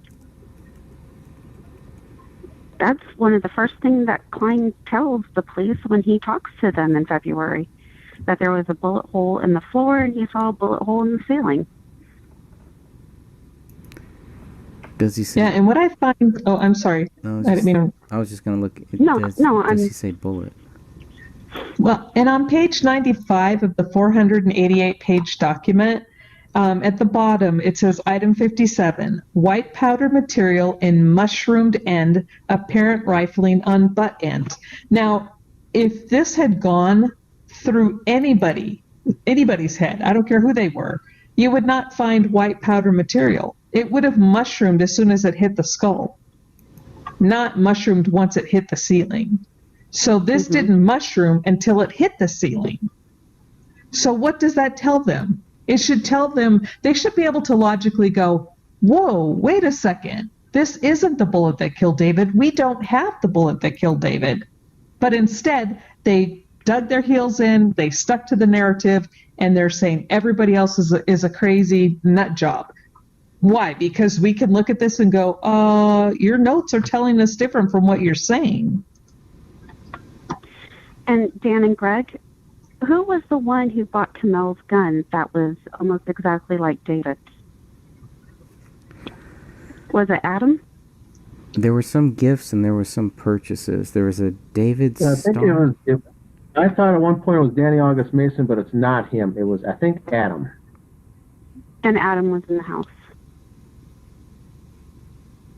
That's one of the first things that Klein tells the police when he talks to them in February, that there was a bullet hole in the floor and he saw a bullet hole in the ceiling. Does he say? Yeah, and what I find... Oh, I'm sorry. No, I was just going to look. Does he say bullet? Well, and on page 95 of the 488-page document, at the bottom, it says item 57, white powder material in mushroomed end, apparent rifling on butt end. Now, if this had gone through anybody's head, I don't care who they were, you would not find white powder material. It would have mushroomed as soon as it hit the skull, not mushroomed once it hit the ceiling. So this didn't mushroom until it hit the ceiling. So what does that tell them? It should tell them, they should be able to logically go, whoa, wait a second. This isn't the bullet that killed David. We don't have the bullet that killed David. But instead, they dug their heels in, they stuck to the narrative, and they're saying everybody else is a crazy nut job. Why? Because we can look at this and go, your notes are telling us different from what you're saying. And Dan and Greg, who was the one who bought Kamel's gun that was almost exactly like David's? Was it Adam? There were some gifts and there were some purchases. There was a David Star. I thought at one point it was Danny August Mason, but it's not him. It was, I think, Adam. And Adam was in the house.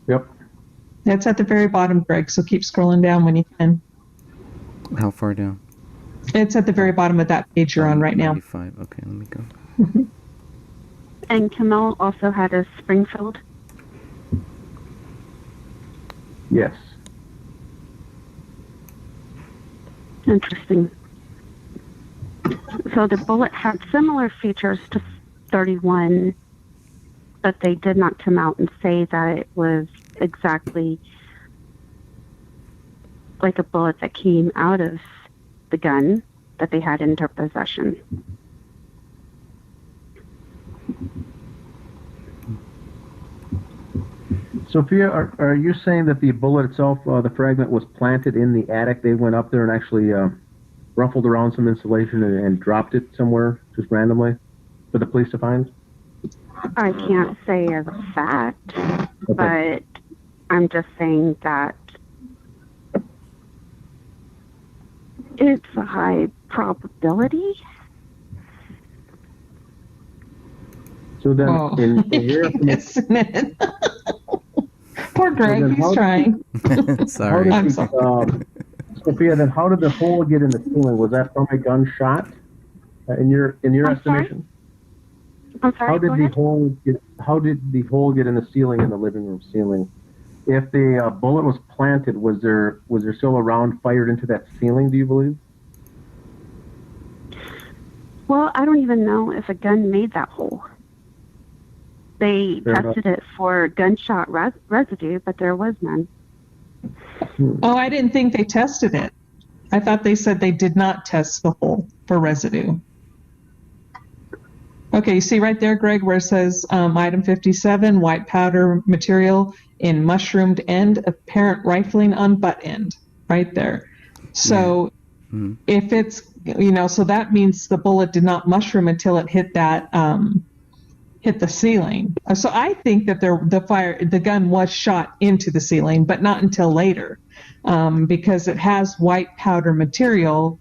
Yep. It's at the very bottom, Greg, so keep scrolling down when you can. How far down? It's at the very bottom of that page you're on right now. 95. Okay, let me go. And Kamel also had a Springfield. Yes. Interesting. So the bullet had similar features to 31, but they did not come out and say that it was exactly like a bullet that came out of the gun that they had in their possession. Sophia, are you saying that the bullet itself, the fragment, was planted in the attic? They went up there and actually ruffled around some insulation and dropped it somewhere just randomly for the police to find? I can't say as a fact, but I'm just saying that it's a high probability. So then, in your Isn't it? Poor Greg, he's trying. Sorry. I'm sorry. Sophia, then how did the hole get in the ceiling? Was that from a gunshot? In your estimation? I'm sorry. How did the hole get in the ceiling, in the living room ceiling? If the bullet was planted, was there still a round fired into that ceiling? Do you believe? Well, I don't even know if a gun made that hole. They tested it for gunshot residue, but there was none. Oh, I didn't think they tested it. I thought they said they did not test the hole for residue. Okay, you see right there, Greg, where it says item 57, white powder material in mushroomed end, apparent rifling on butt end, right there. So if it's, so that means the bullet did not mushroom until it hit that, hit the ceiling. So I think that the gun was shot into the ceiling, but not until later, because it has white powder material,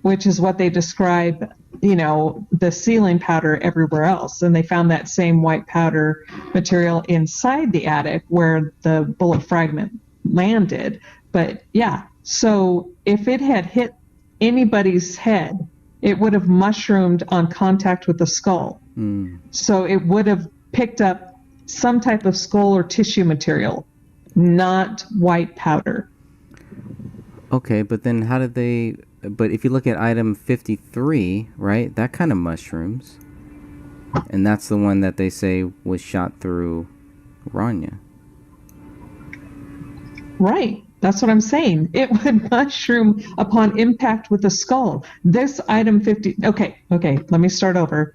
which is what they describe, the ceiling powder everywhere else. And they found that same white powder material inside the attic where the bullet fragment landed. But yeah, so if it had hit anybody's head, it would have mushroomed on contact with the skull. So it would have picked up some type of skull or tissue material, not white powder. Okay, but then how did they... But if you look at item 53, right, that kind of mushrooms. And that's the one that they say was shot through Rania. Right. That's what I'm saying. It would mushroom upon impact with the skull. This item 50... Okay, let me start over.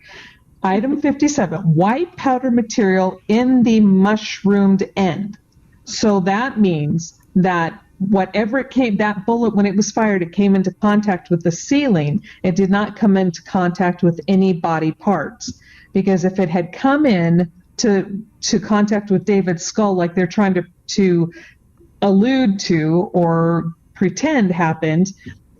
Item 57, white powder material in the mushroomed end. So that means that whatever that bullet, when it was fired, it came into contact with the ceiling. It did not come into contact with any body parts. Because if it had come in to contact with David's skull, like they're trying to allude to or pretend happened,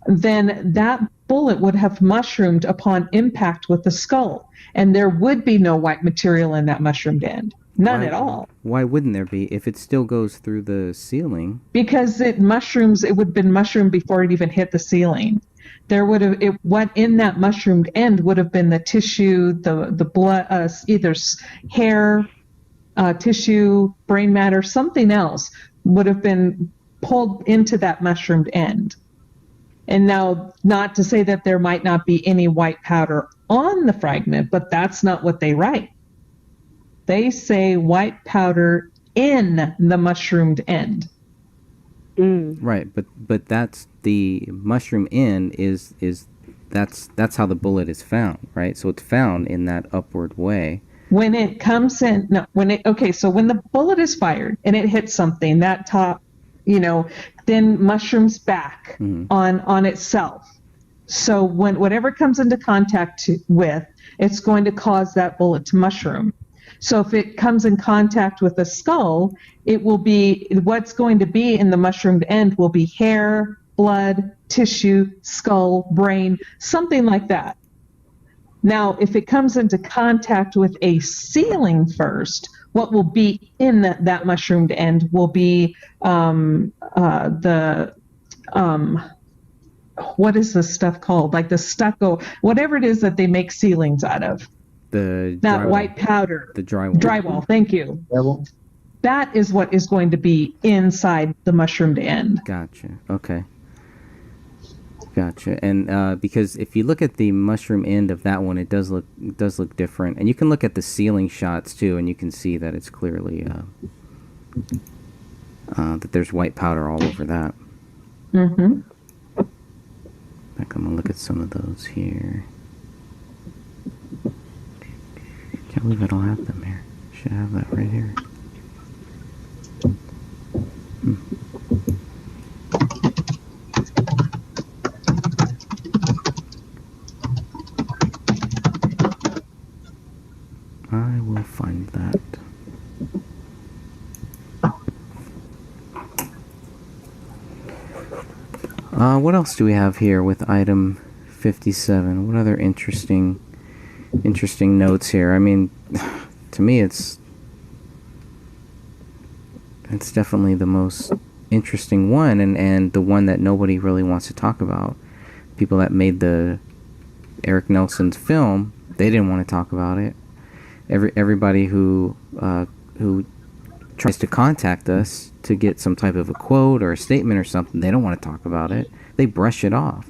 then that bullet would have mushroomed upon impact with the skull. And there would be no white material in that mushroomed end. None at all. Why wouldn't there be if it still goes through the ceiling? Because it would have been mushroomed before it even hit the ceiling. What in that mushroomed end would have been the tissue, the blood, either hair, tissue, brain matter, something else would have been pulled into that mushroomed end. And now, not to say that there might not be any white powder on the fragment, but that's not what they write. They say white powder in the mushroomed end. Right, but that's the mushroom end is that's how the bullet is found, right? So it's found in that upward way. When it comes in, so when the bullet is fired and it hits something, that top, then mushrooms back on itself. So when whatever comes into contact with, it's going to cause that bullet to mushroom. So if it comes in contact with the skull, it will be, what's going to be in the mushroomed end will be hair, blood, tissue, skull, brain, something like that. Now, if it comes into contact with a ceiling first, what will be in that mushroomed end will be what is this stuff called? Like the stucco, whatever it is that they make ceilings out of. That white powder. The drywall. Drywall, thank you. Drywall? That is what is going to be inside the mushroomed end. Gotcha. Okay. Gotcha. And because if you look at the mushroom end of that one, it does look different. And you can look at the ceiling shots too, and you can see that it's clearly that there's white powder all over that. Mm-hmm. I'm gonna look at some of those here. Can't believe I don't have them here. Should have that right here. What else do we have here with item 57? What other interesting notes here? I mean, to me, it's definitely the most interesting one, and the one that nobody really wants to talk about. People that made the Eric Nelson's film, they didn't want to talk about it. Everybody who tries to contact us to get some type of a quote or a statement or something, they don't want to talk about it. They brush it off.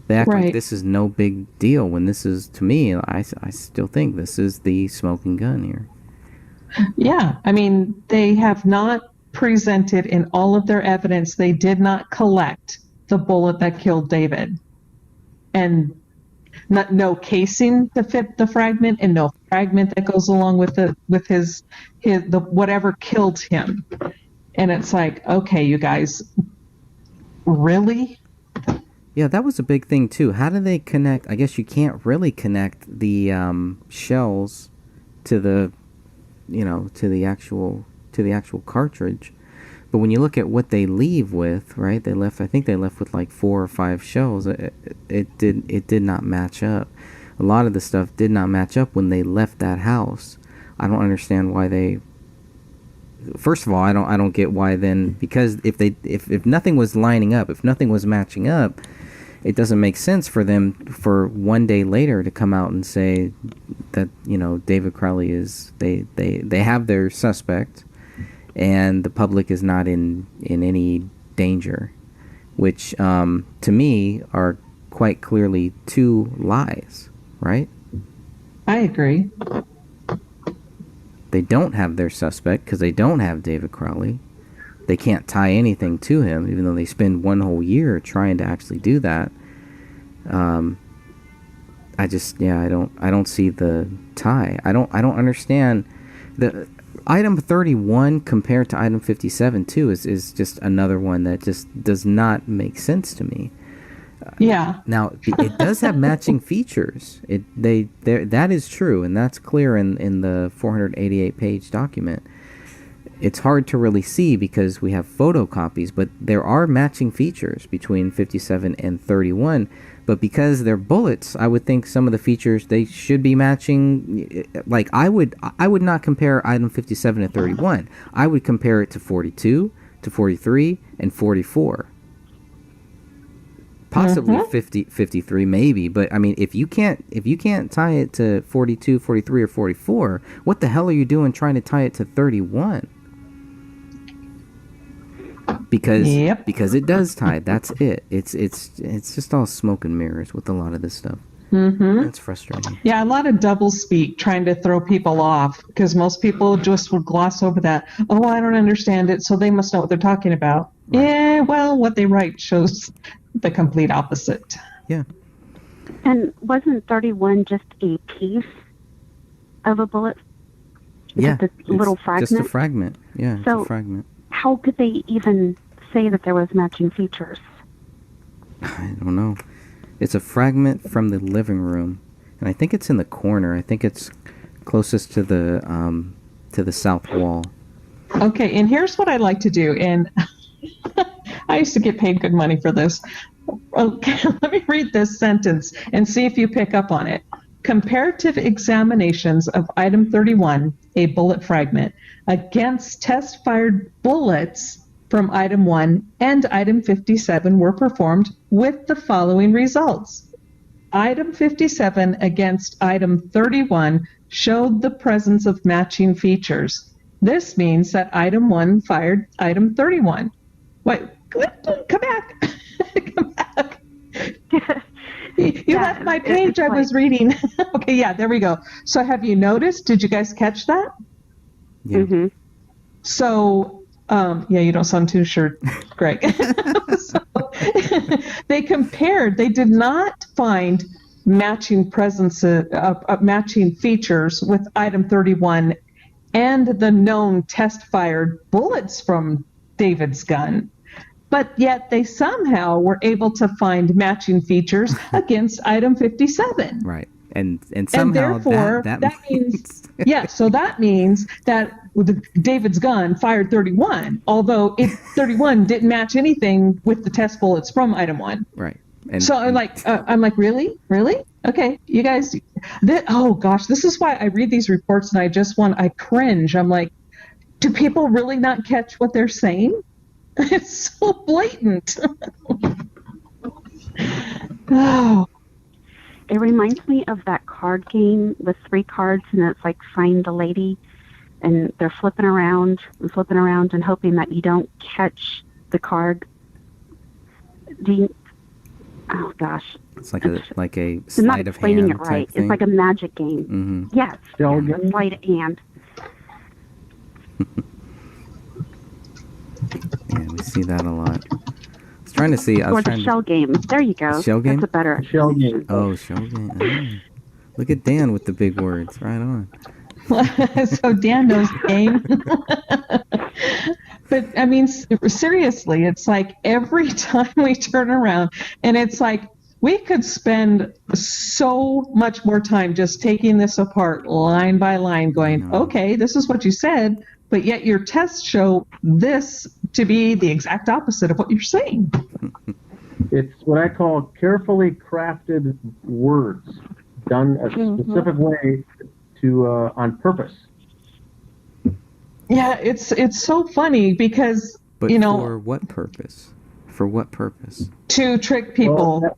They act like this is no big deal, when this is, to me, I still think this is the smoking gun here. Yeah, I mean, they have not presented in all of their evidence, they did not collect the bullet that killed David. And no casing to fit the fragment, and no fragment that goes along with his whatever killed him. And it's like, okay, you guys, really? Yeah, that was a big thing too. How do they connect? I guess you can't really connect the shells to the, to the actual cartridge. But when you look at what they leave with, right? I think they left with like 4 or 5 shells. It did not match up. A lot of the stuff did not match up when they left that house. I don't understand why they. First of all, I don't get why then, because if nothing was lining up, if nothing was matching up, it doesn't make sense for them for one day later to come out and say that, David Crowley is they have their suspect and the public is not in any danger, which to me are quite clearly 2 lies, right? I agree. They don't have their suspect because they don't have David Crowley. They can't tie anything to him, even though they spend 1 whole year trying to actually do that. I don't see the tie. I don't understand the item 31 compared to item 57 too is just another one that just does not make sense to me. Yeah. Now it does have matching features. That is true, and that's clear in the 488 page document. It's hard to really see because we have photocopies, but there are matching features between 57 and 31. But because they're bullets, I would think some of the features they should be matching. Like I would not compare item 57 to 31. I would compare it to 42, to 43, and 44. Possibly 53 maybe, but I mean if you can't tie it to 42, 43, or 44, what the hell are you doing trying to tie it to 31? Because it does tie. That's it. It's just all smoke and mirrors with a lot of this stuff. It's frustrating. Yeah, a lot of double speak trying to throw people off, because most people just would gloss over that. Oh, I don't understand it, so they must know what they're talking about. Right. Yeah, well, what they write shows the complete opposite. Yeah. And wasn't 31 just a piece of a bullet? Yeah. Just a little fragment? Just a fragment. Yeah, so it's a fragment. How could they even say that there was matching features? I don't know. It's a fragment from the living room, and I think it's in the corner. I think it's closest to the south wall. Okay, and here's what I like to do, and I used to get paid good money for this. Okay, let me read this sentence and see if you pick up on it. Comparative examinations of item 31, a bullet fragment, against test-fired bullets from item 1 and item 57 were performed with the following results. Item 57 against item 31 showed the presence of matching features. This means that item 1 fired item 31. Wait, come back. Come back. You left my page I was reading. Okay, yeah, there we go. So have you noticed? Did you guys catch that? Yeah. Mm-hmm. So, yeah, you don't sound too sure, Greg. So, they compared. They did not find matching matching features with item 31 and the known test-fired bullets from David's gun. But yet they somehow were able to find matching features against item 57. Right. And somehow and therefore, that means yeah, so that means that David's gun fired 31, although 31 didn't match anything with the test bullets from item 1. Right. So I'm like, really? Okay, you guys. Oh gosh, this is why I read these reports and I cringe. I'm like, do people really not catch what they're saying? It's so blatant. Oh. It reminds me of that card game with 3 cards, and it's like find the lady, and they're flipping around and hoping that you don't catch the card. Oh gosh. It's like a sleight of hand. I'm not explaining it right. It's like a magic game. Mm-hmm. Yes. Sleight of hand. Yeah, we see that a lot. I was trying to see. The shell game. There you go. Shell game? That's a better shell game. Oh, shell game. Oh. Look at Dan with the big words. Right on. So Dan knows the game. But I mean, seriously, it's like every time we turn around, and it's like we could spend so much more time just taking this apart line by line, going, okay, this is what you said, but yet your tests show this to be the exact opposite of what you're saying. It's what I call carefully crafted words done a specific way to on purpose. Yeah, it's so funny because, but for what purpose? For what purpose? To trick people. Well,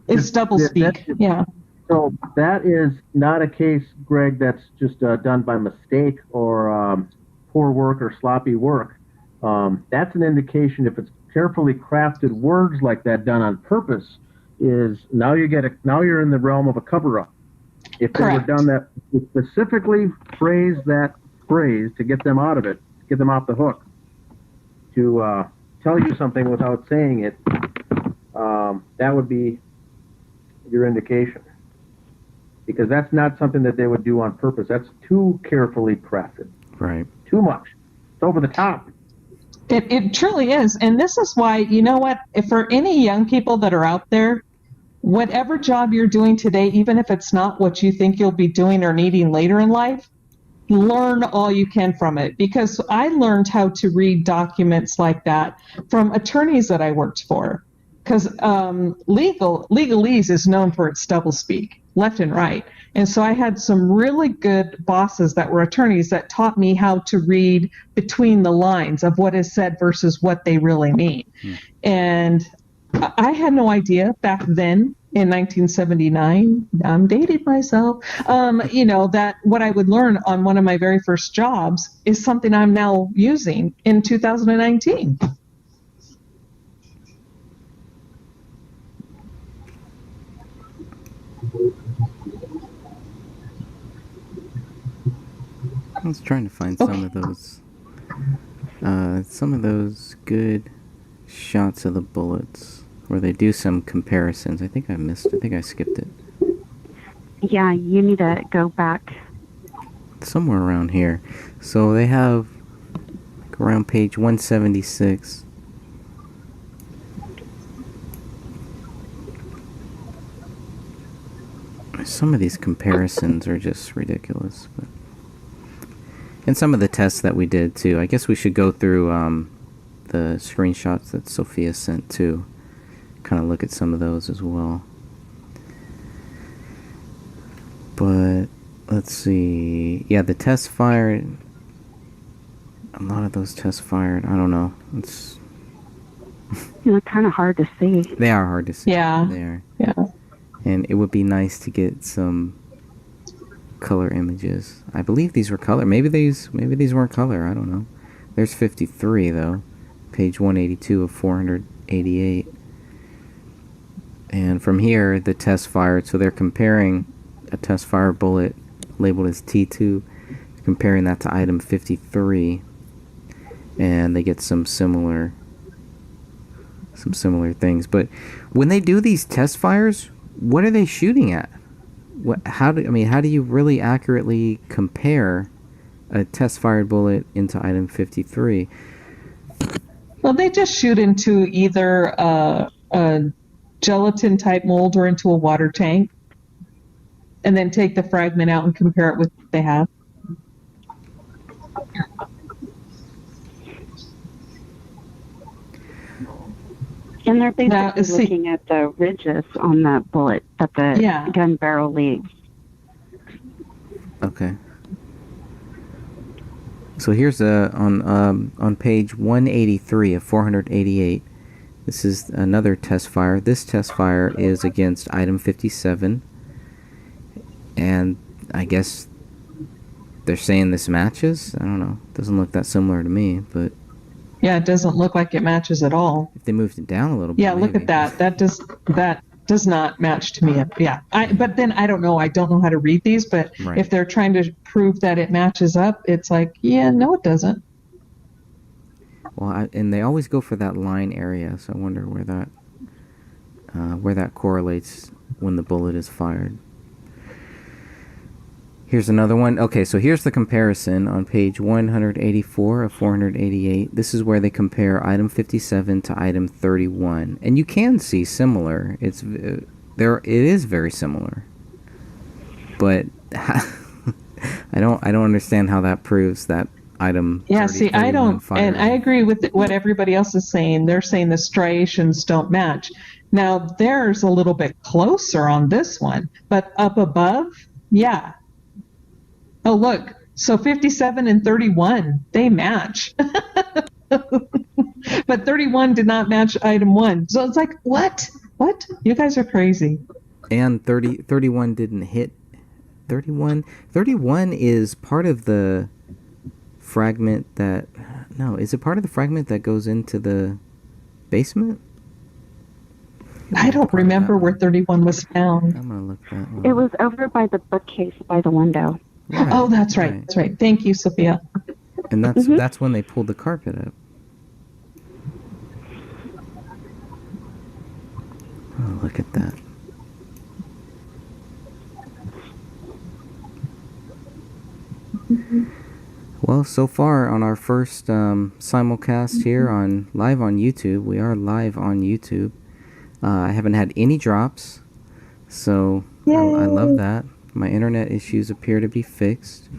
it's doublespeak. Yeah. So that is not a case, Greg, that's just done by mistake or poor work or sloppy work. That's an indication if it's carefully crafted words like that done on purpose. Is now you're in the realm of a cover-up. If Correct. They were done that specifically phrase that phrase to get them out of it, get them off the hook, to tell you something without saying it, that would be your indication. Because that's not something that they would do on purpose. That's too carefully crafted. Right. Too much. It's over the top. It truly is. And this is why, you know what, if for any young people that are out there, whatever job you're doing today, even if it's not what you think you'll be doing or needing later in life, learn all you can from it. Because I learned how to read documents like that from attorneys that I worked for. Because legalese is known for its doublespeak, left and right. And so I had some really good bosses that were attorneys that taught me how to read between the lines of what is said versus what they really mean. And I had no idea back then in 1979, I'm dating myself, that what I would learn on one of my very first jobs is something I'm now using in 2019. I was trying to find some of those good shots of the bullets where they do some comparisons. I think I skipped it. Yeah, you need to go back. Somewhere around here. So they have around page 176. Some of these comparisons are just ridiculous. And some of the tests that we did too. I guess we should go through the screenshots that Sophia sent too. Kind of look at some of those as well. But let's see. Yeah, the test fired. A lot of those tests fired. I don't know. It's kind of hard to see. They are hard to see. Yeah. They are. Yeah. And it would be nice to get some color images. I believe these were color. Maybe these weren't color. I don't know. There's 53 though. Page 182 of 488. And from here, the test fired. So they're comparing a test fire bullet labeled as T2, comparing that to item 53, and they get some similar things. But when they do these test fires, what are they shooting at? How do you really accurately compare a test fired bullet into item 53? Well, they just shoot into either a gelatin type mold or into a water tank, and then take the fragment out and compare it with what they have. And they're basically looking at the ridges on the bullet that the gun barrel leaves. Okay. So here's on page 183 of 488. This is another test fire. This test fire is against item 57, and I guess they're saying this matches. I don't know. It doesn't look that similar to me, but yeah, it doesn't look like it matches at all. If they moved it down a little bit, yeah, maybe. Look at that. That does not match to me. Yeah, but then I don't know. I don't know how to read these, but if they're trying to prove that it matches up, it's like, yeah, no, it doesn't. Well, and they always go for that line area, so I wonder where that correlates when the bullet is fired. Here's another one. Okay, so here's the comparison on page 184 of 488. This is where they compare item 57 to item 31, and you can see similar. It is very similar, but I don't understand how that proves that item. Yeah, see, I don't, and I agree with what everybody else is saying. They're saying the striations don't match. Now, theirs a little bit closer on this one, but up above, yeah. Oh, look, so 57 and 31, they match. But 31 did not match item 1. So it's like, what? What? You guys are crazy. And 31 didn't hit. 31 is part of the fragment that... No, is it part of the fragment that goes into the basement? I don't remember where 31 was found. I'm going to look that one. It was over by the bookcase by the window. Right, oh, that's right. That's right. Thank you, Sophia. And that's when they pulled the carpet up. Oh, look at that. Well, so far on our first simulcast here live on YouTube, we are live on YouTube. I haven't had any drops, so I love that. My internet issues appear to be fixed,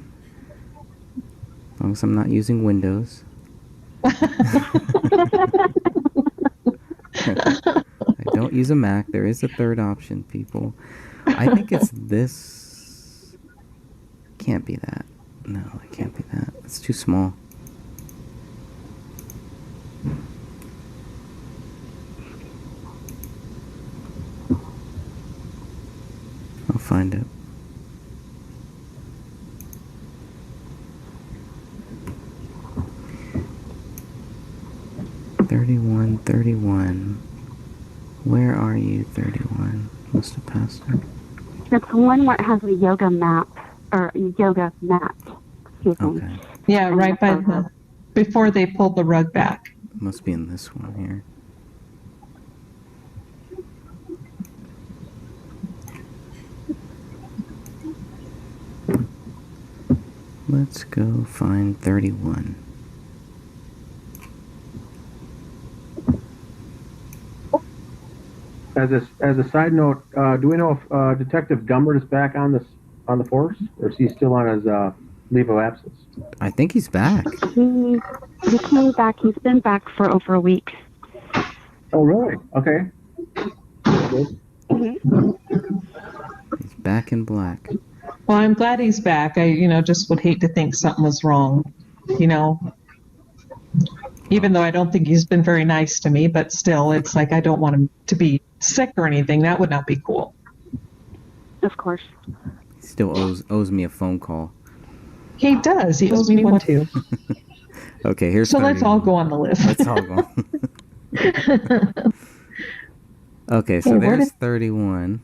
as long as I'm not using Windows. I don't use a Mac. There is a third option, people. I think it's this. Can't be that. No, it can't be that. It's too small. I'll find it. $31. Where are you, 31? Must have passed it. It's the one where it has a yoga map, or yoga mat. Excuse me. Okay. Yeah, right by before they pulled the rug back. Must be in this one here. Let's go find 31. As a side note, do we know if Detective Gumbert is back on the force, or is he still on his leave of absence? I think he's back. He came back. He's been back for over a week. Oh, really? Okay. He's back in black. Well, I'm glad he's back. I, just would hate to think something was wrong, Even though I don't think he's been very nice to me, but still, it's like I don't want him to be sick or anything. That would not be cool. Of course. He still owes me a phone call. He does. He owes me one too. Okay, here's. So 31. Let's all go on the list. Let's all go. Okay, so there's 31.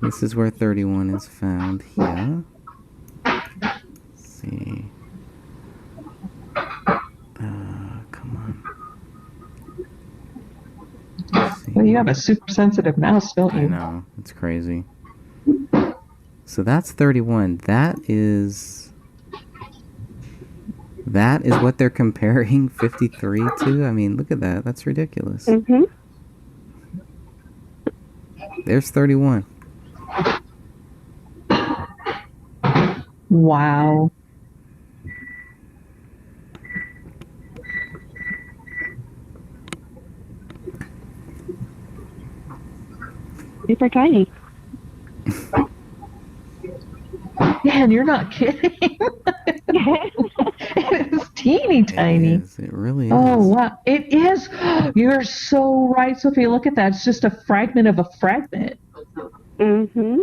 This is where 31 is found here. Let's see. Come on. Well, you have a super sensitive mouse, don't you? I know. It's crazy. So that's 31. That is what they're comparing 53 to? I mean, look at that. That's ridiculous. Mm-hmm. There's 31. Wow. super tiny. Yeah, and you're not kidding. It is teeny tiny. It really is. Oh, wow. It is. You're so right, Sophia. Look at that. It's just a fragment of a fragment. Mm-hmm.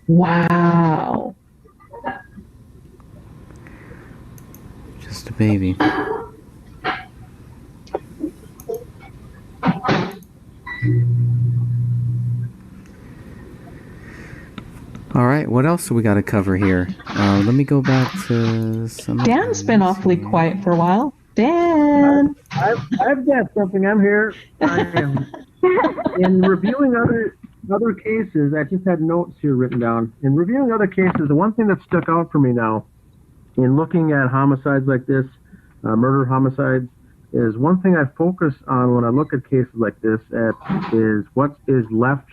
Wow. Just a baby. All right, what else do we got to cover here? Let me go back to some. Dan's been awfully quiet for a while. Dan. I've got something. I'm here. I am in reviewing other cases. I just had notes here written down. In reviewing other cases, the one thing that stuck out for me now, in looking at homicides like this, murder homicides, is one thing I focus on when I look at cases like this is what is left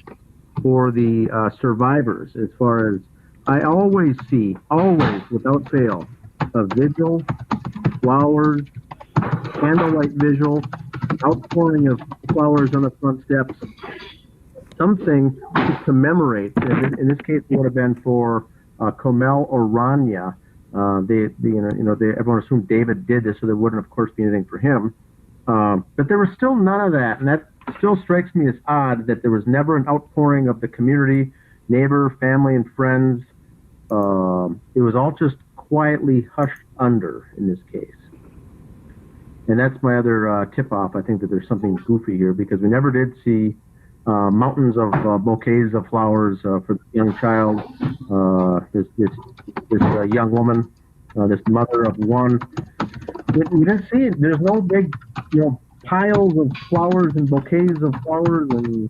for the survivors. As far as I always see, without fail, a vigil, flowers, candlelight vigil, outpouring of flowers on the front steps, something to commemorate. In this case, it would have been for Comel or Rania. Everyone assumed David did this, so there wouldn't, of course, be anything for him. But there was still none of that, and that still strikes me as odd that there was never an outpouring of the community, neighbor, family, and friends. It was all just quietly hushed under in this case. And that's my other tip-off. I think that there's something goofy here because we never did see mountains of bouquets of flowers for the young child, this young woman, this mother of one. We didn't see it. There's no big, piles of flowers and bouquets of flowers and,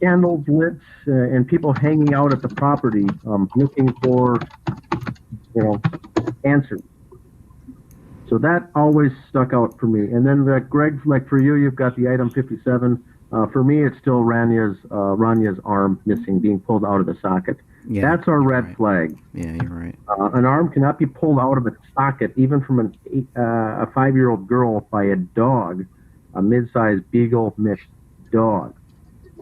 candles lit and people hanging out at the property looking for, answers. So that always stuck out for me. And then, Greg, like for you, you've got the item 57. For me, it's still Rania's arm missing, being pulled out of the socket. Yeah, that's our red flag. Yeah, you're right. An arm cannot be pulled out of its socket, even from a 5-year-old girl, by a dog, a mid-sized beagle mixed dog.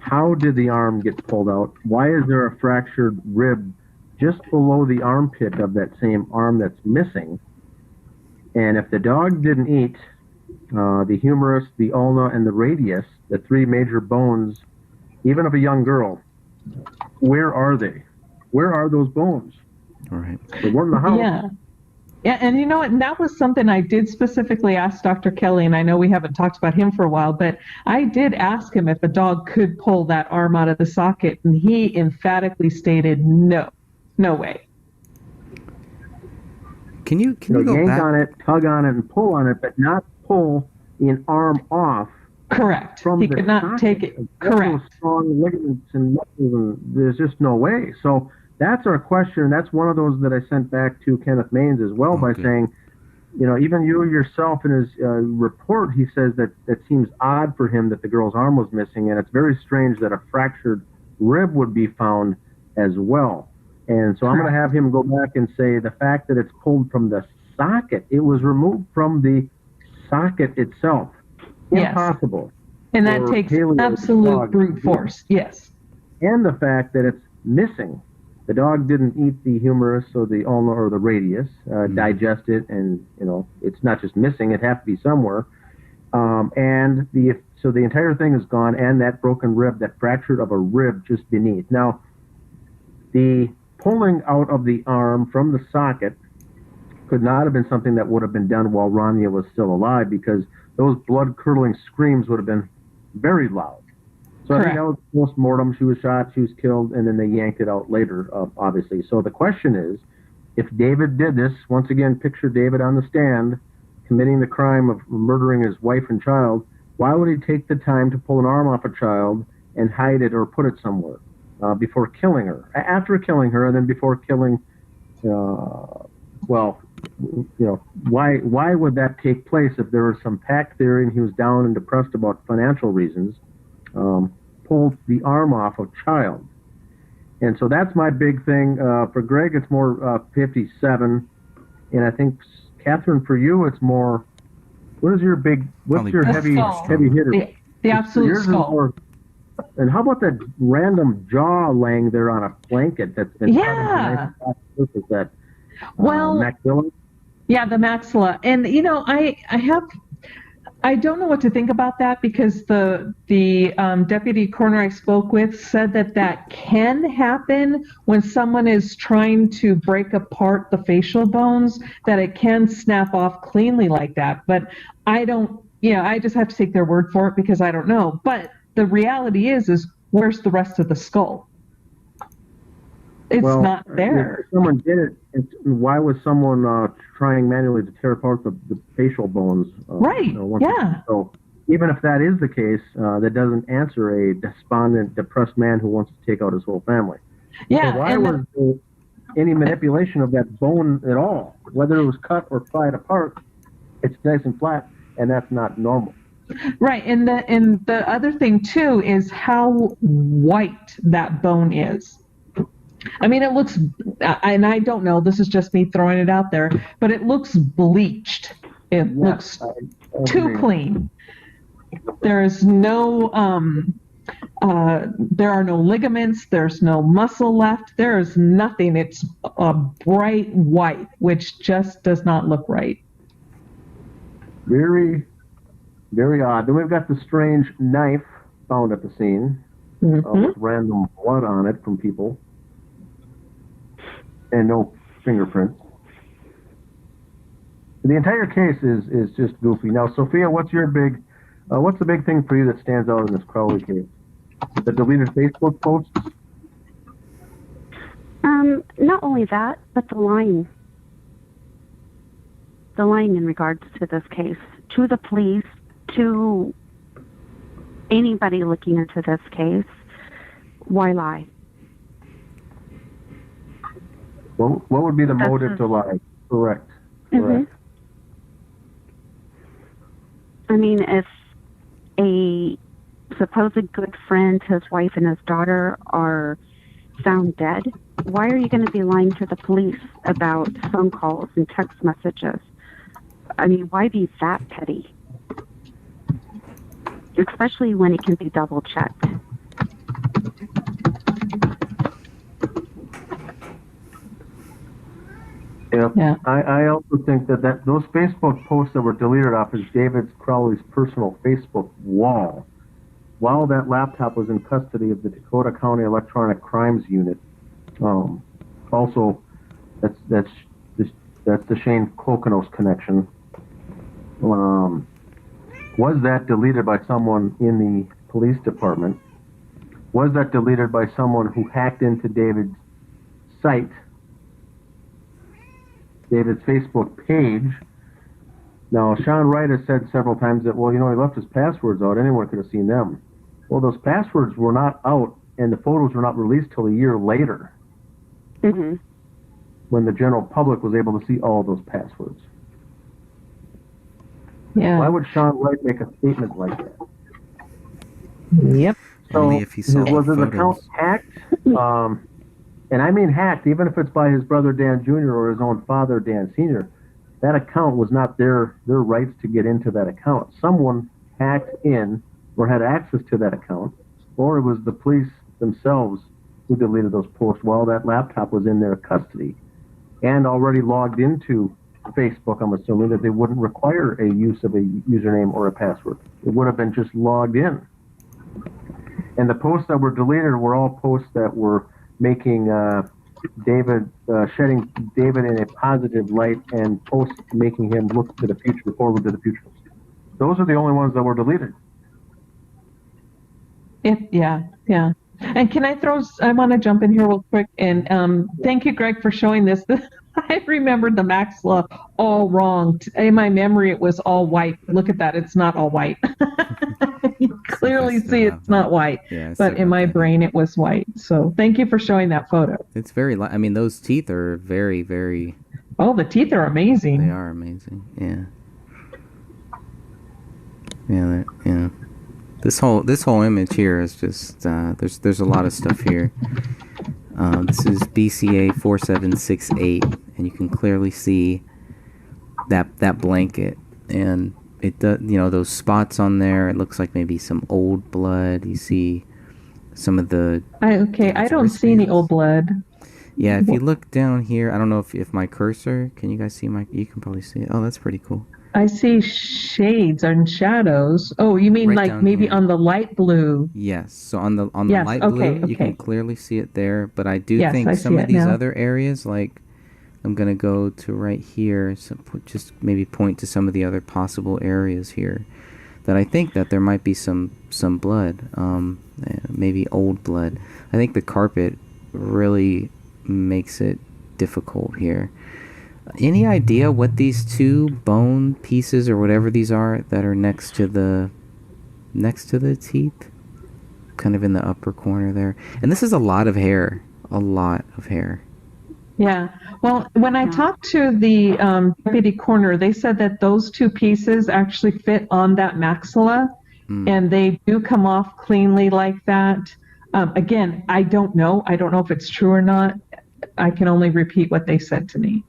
How did the arm get pulled out? Why is there a fractured rib just below the armpit of that same arm that's missing? And if the dog didn't eat the humerus, the ulna, and the radius, the 3 major bones, even of a young girl, where are they? Where are those bones? All right. They weren't in the house. Yeah. Yeah, and you know what? And that was something I did specifically ask Dr. Kelly, and I know we haven't talked about him for a while, but I did ask him if a dog could pull that arm out of the socket, and he emphatically stated no way. Can you go yank back on it, tug on it, and pull on it, but not pull an arm off? Correct. From he the could not socket. take it. Correct. Those strong ligaments and muscles, and there's just no way. So that's our question. That's one of those that I sent back to Kenneth Maines as well by saying, even you yourself in his report, he says that seems odd for him that the girl's arm was missing, and it's very strange that a fractured rib would be found as well. And so I'm going to have him go back and say the fact that it's pulled from the socket, it was removed from the socket itself. Impossible. Yes. And that takes absolute brute force. Yes. And the fact that it's missing. The dog didn't eat the humerus or the ulna or the radius, digest it, and it's not just missing; it has to be somewhere. So the entire thing is gone, and that broken rib, that fractured of a rib just beneath. Now, the pulling out of the arm from the socket could not have been something that would have been done while Rania was still alive, because those blood-curdling screams would have been very loud. So I think that was post-mortem. She was shot, she was killed, and then they yanked it out later, obviously. So the question is, if David did this, once again, picture David on the stand, committing the crime of murdering his wife and child, why would he take the time to pull an arm off a child and hide it or put it somewhere before killing her? After killing her, and then before killing, why would that take place if there was some pack theory and he was down and depressed about financial reasons? Pulled the arm off a child. And so that's my big thing. For Greg, it's more 57. And I think, Catherine, for you, it's more, what's your heavy hitter? The absolute Yours is skull. more- and how about that random jaw laying there on a blanket that's been cut into nice flat pieces? That Well, maxilla? yeah, the maxilla. And I don't know what to think about that, because the deputy coroner I spoke with said that can happen when someone is trying to break apart the facial bones, that it can snap off cleanly like that. But I don't, I just have to take their word for it, because I don't know. But the reality is where's the rest of the skull? It's not there. If someone did it, why was someone trying manually to tear apart the facial bones? Right, yeah. So even if that is the case, that doesn't answer a despondent, depressed man who wants to take out his whole family. Yeah. So why was there any manipulation of that bone at all? Whether it was cut or pried apart, it's nice and flat, and that's not normal. Right, and the other thing too is how white that bone is. I mean, it looks, and I don't know, this is just me throwing it out there, but it looks bleached. It looks too clean. There's no, there are no ligaments, there's no muscle left, there is nothing. It's a bright white, which just does not look right. Very, very odd. Then we've got the strange knife found at the scene with random blood on it from people. And no fingerprints. The entire case is just goofy. Now, Sophia, what's the big thing for you that stands out in this Crowley case? The deleted Facebook posts? Not only that, but the lying. The lying in regards to this case, to the police, to anybody looking into this case. Why lie? What would be the motive to lie? Correct. I mean, if a supposed good friend, his wife and his daughter are found dead, why are you going to be lying to the police about phone calls and text messages? I mean, why be that petty? Especially when it can be double checked. Yeah. I also think that those Facebook posts that were deleted off is David Crowley's personal Facebook wall. While that laptop was in custody of the Dakota County Electronic Crimes Unit, also that's the Shane Klokonos connection. Was that deleted by someone in the police department? Was that deleted by someone who hacked into David's site? David's Facebook page. Now, Sean Wright has said several times that, he left his passwords out. Anyone could have seen them. Well, those passwords were not out, and the photos were not released till a year later, when the general public was able to see all those passwords. Yeah. Why would Sean Wright make a statement like that? Yep. So, Only if he saw was his photos. account hacked? And I mean hacked, even if it's by his brother Dan Jr. or his own father Dan Sr., that account was not their rights to get into that account. Someone hacked in or had access to that account, or it was the police themselves who deleted those posts while that laptop was in their custody and already logged into Facebook. I'm assuming that they wouldn't require a use of a username or a password. It would have been just logged in. And the posts that were deleted were all posts that were making shedding David in a positive light, and posts making him look to the future, forward to the future. Those are the only ones that were deleted. Yeah. And can I want to jump in here real quick, and thank you, Greg, for showing this. I remembered the maxilla all wrong. In my memory, it was all white. Look at that. It's not all white. You clearly see it's not white. Yeah, but in my brain, it was white. So thank you for showing that photo. It's very, those teeth are very, very... Oh, the teeth are amazing. They are amazing, yeah. Yeah. This whole image here is just, there's a lot of stuff here. This is BCA 4768, and you can clearly see that blanket, and it does, those spots on there. It looks like maybe some old blood. You see some of the. I don't see any old blood. Yeah, if you look down here, I don't know if my cursor. Can you guys see my? You can probably see it. Oh, that's pretty cool. I see shades and shadows. Oh, you mean Right like maybe here. on the light blue? Yes. So on the Yes, light okay, blue, you can clearly see it there. But I do Yes, think I some see of it these now. other areas, like I'm gonna go to right here, so just maybe point to some of the other possible areas here that I think that there might be some blood, maybe old blood. I think the carpet really makes it difficult here. Any idea what these two bone pieces or whatever these are that are next to the teeth? Kind of in the upper corner there. And this is a lot of hair. A lot of hair. Yeah. Well, when I talked to the deputy coroner, they said that those two pieces actually fit on that maxilla, and they do come off cleanly like that. Again, I don't know. I don't know if it's true or not. I can only repeat what they said to me.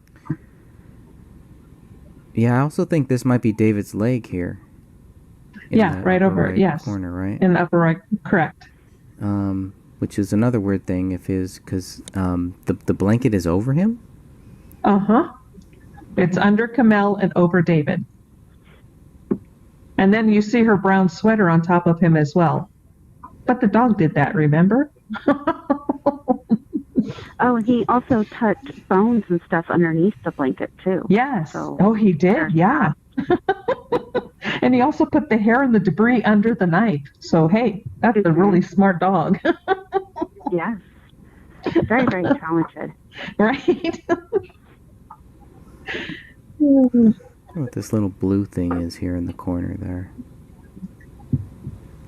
Yeah, I also think this might be David's leg here. Yeah, right over, right yes. corner, right? In the upper right, correct. Which is another weird thing because the blanket is over him? Uh-huh. It's under Kamel and over David. And then you see her brown sweater on top of him as well. But the dog did that, remember? Oh, he also tucked bones and stuff underneath the blanket, too. Yes. So, he did, yeah. And he also put the hair and the debris under the knife. So, hey, that's a really smart dog. Yes. Very, very talented. Right? What this little blue thing is here in the corner there.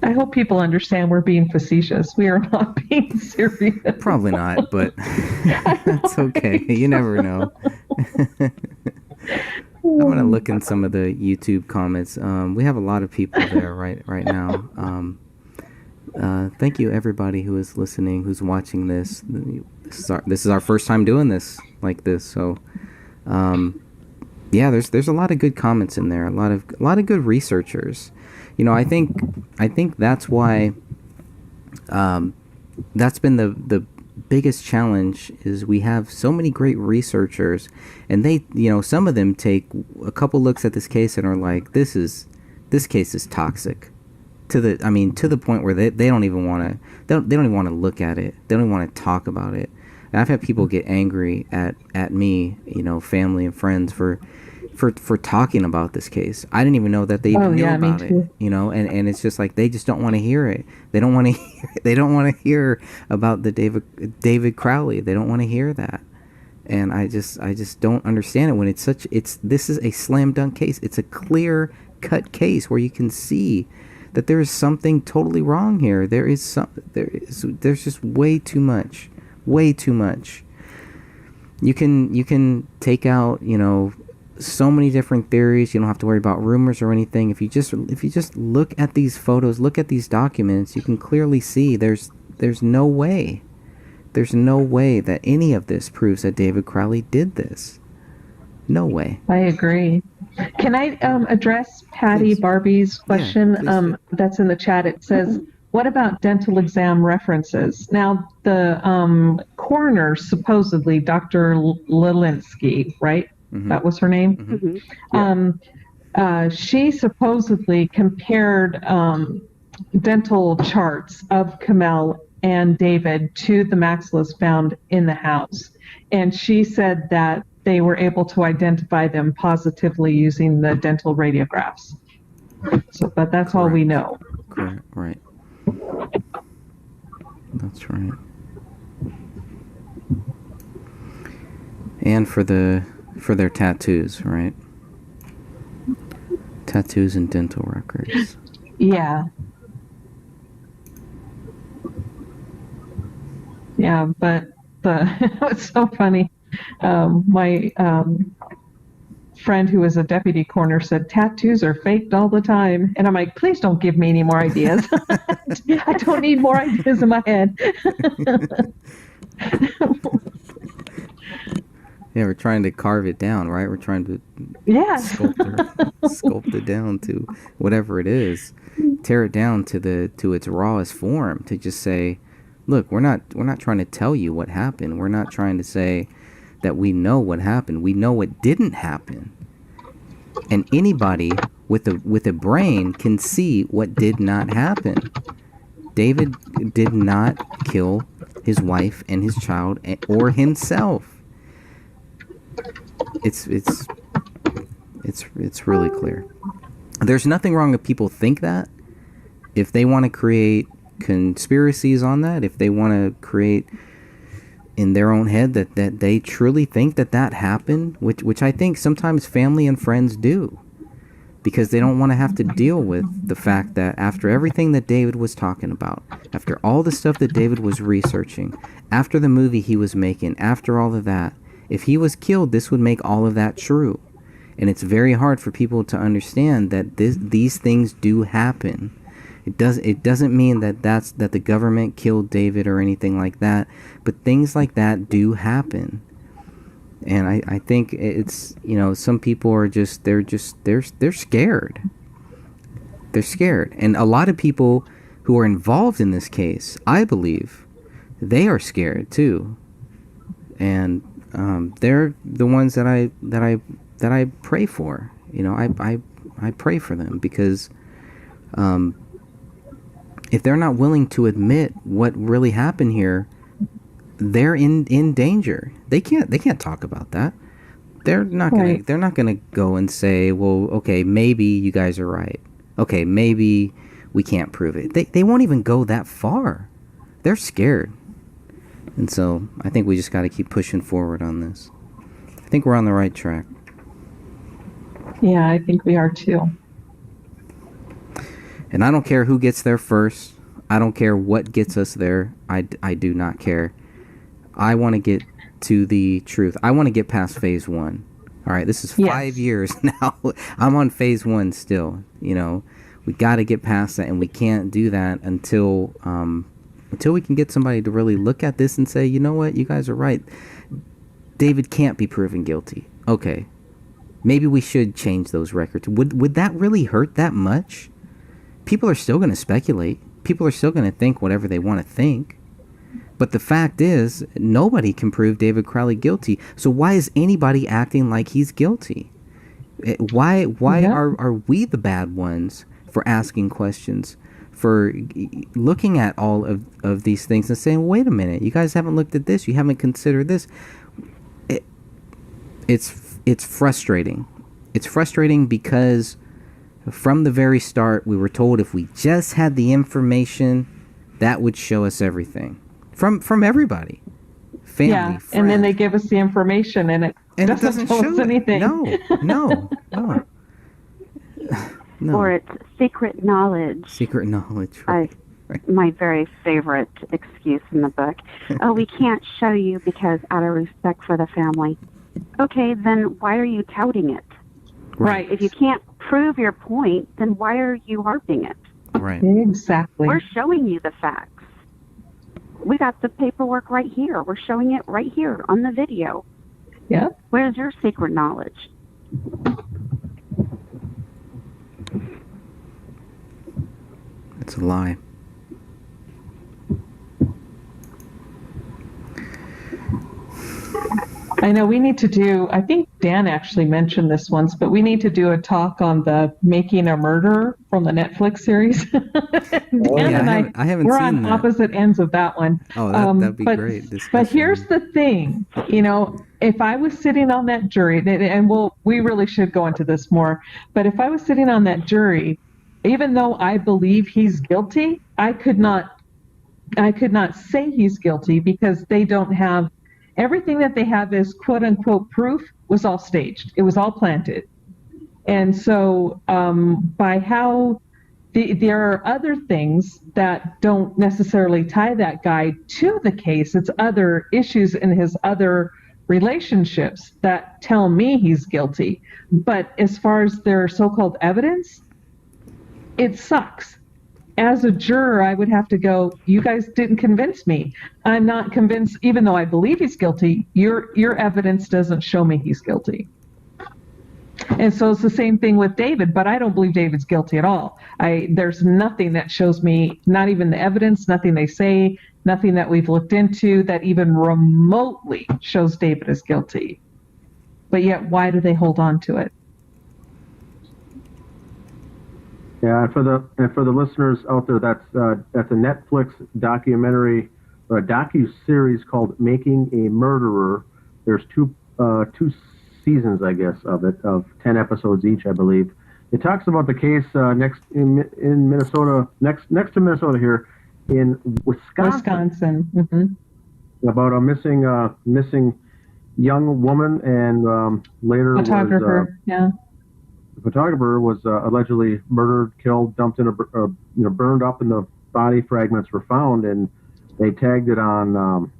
I hope people understand we're being facetious. We are not being serious. Probably not, but that's okay. You never know. I'm going to look in some of the YouTube comments. We have a lot of people there right now. Thank you, everybody who is listening, who's watching this. This is our first time doing this like this, so yeah, there's a lot of good comments in there. A lot of good researchers. I think that's why that's been the biggest challenge is we have so many great researchers, and they, some of them take a couple looks at this case and are like, this case is toxic to the point where they don't even want to look at it. They don't want to talk about it. And I've had people get angry at me, family and friends for talking about this case. I didn't even know that they even knew about it, and it's just like they just don't want to hear it. They don't want to hear about the David Crowley. They don't want to hear that. And I just don't understand it when this is a slam dunk case. It's a clear cut case where you can see that there is something totally wrong here. There's just way too much. You can take out, so many different theories. You don't have to worry about rumors or anything. If you just look at these photos, look at these documents, you can clearly see there's no way that any of this proves that David Crowley did this. No way. I agree. Can I address Patty Barbie's question? Yeah, that's in the chat. It says, what about dental exam references? Now, the coroner, supposedly, Dr. Lilinski, right? Mm-hmm. That was her name? Mm-hmm. Yeah. She supposedly compared dental charts of Kamel and David to the maxillas found in the house. And she said that they were able to identify them positively using the dental radiographs. So, but that's Correct. All we know. Correct. Right. That's right. And for their tattoos, right? Tattoos and dental records. Yeah. Yeah, but it's so funny. My friend who was a deputy coroner said tattoos are faked all the time, and I'm like, please don't give me any more ideas. I don't need more ideas in my head. Yeah, we're trying to carve it down, right? We're trying to sculpt it down to whatever it is. Tear it down to its rawest form. To just say, look, we're not trying to tell you what happened. We're not trying to say that we know what happened. We know what didn't happen. And anybody with a brain can see what did not happen. David did not kill his wife and his child or himself. It's really clear. There's nothing wrong if people think that. If they want to create conspiracies on that, if they want to create in their own head that they truly think that happened, which I think sometimes family and friends do, because they don't want to have to deal with the fact that after everything that David was talking about, after all the stuff that David was researching, after the movie he was making, after all of that, if he was killed, this would make all of that true. And it's very hard for people to understand that these things do happen. It doesn't mean that the government killed David or anything like that, but things like that do happen. And I think it's, some people are they're scared. They're scared. And a lot of people who are involved in this case, I believe, they are scared too. And they're the ones that I pray for. I pray for them because if they're not willing to admit what really happened here, they're in danger. They can't talk about that. They're not gonna go and say, well, okay, maybe you guys are right. Okay, maybe we can't prove it. They won't even go that far. They're scared. And so I think we just got to keep pushing forward on this. I think we're on the right track. Yeah, I think we are too. And I don't care who gets there first. I don't care what gets us there. I do not care. I want to get to the truth. I want to get past phase 1. All right, this is 5 years now. I'm on phase 1 still. We got to get past that, and we can't do that until we can get somebody to really look at this and say, you know what, you guys are right. David can't be proven guilty. Okay, maybe we should change those records. Would that really hurt that much? People are still going to speculate. People are still going to think whatever they want to think. But the fact is, nobody can prove David Crowley guilty. So why is anybody acting like he's guilty? Why are we the bad ones for asking questions, for looking at all of these things and saying, wait a minute, you guys haven't looked at this, you haven't considered this. It's frustrating. It's frustrating because from the very start, we were told if we just had the information, that would show us everything. From everybody. Family, friends. And then they give us the information and it doesn't tell us anything. No. Or it's secret knowledge. Secret knowledge. Right. My very favorite excuse in the book. Oh, we can't show you because out of respect for the family. Okay, then why are you touting it? Right. If you can't prove your point, then why are you harping it? Right. Exactly. We're showing you the facts. We got the paperwork right here. We're showing it right here on the video. Yeah. Where's your secret knowledge? It's a lie. I know we need to do, I think Dan actually mentioned this once, but we need to do a talk on the Making a Murderer from the Netflix series. Dan and I haven't we're seen on that. opposite ends of that one. Oh, that'd be great. But here's the thing, if I was sitting on that jury, and we really should go into this more, but if I was sitting on that jury, even though I believe he's guilty, I could not say he's guilty because they don't have everything that they have is quote unquote proof was all staged. It was all planted. And so by how there are other things that don't necessarily tie that guy to the case. It's other issues in his other relationships that tell me he's guilty. But as far as their so-called evidence, it sucks. as a juror, I would have to go, you guys didn't convince me. I'm not convinced, even though I believe he's guilty, your evidence doesn't show me he's guilty. And so it's the same thing with David, but I don't believe David's guilty at all. There's nothing that shows me, not even the evidence, nothing they say, nothing that we've looked into that even remotely shows David is guilty. But yet, why do they hold on to it? Yeah, and for the listeners out there, that's a Netflix documentary or a docu-series called "Making a Murderer." There's two seasons, I guess, of it, of 10 episodes each, I believe. It talks about the case in Minnesota, next to Minnesota here, in Wisconsin. Mm-hmm. About a missing young woman, and later photographer. The photographer was allegedly murdered, killed, dumped in burned up, and the body fragments were found, and they tagged it on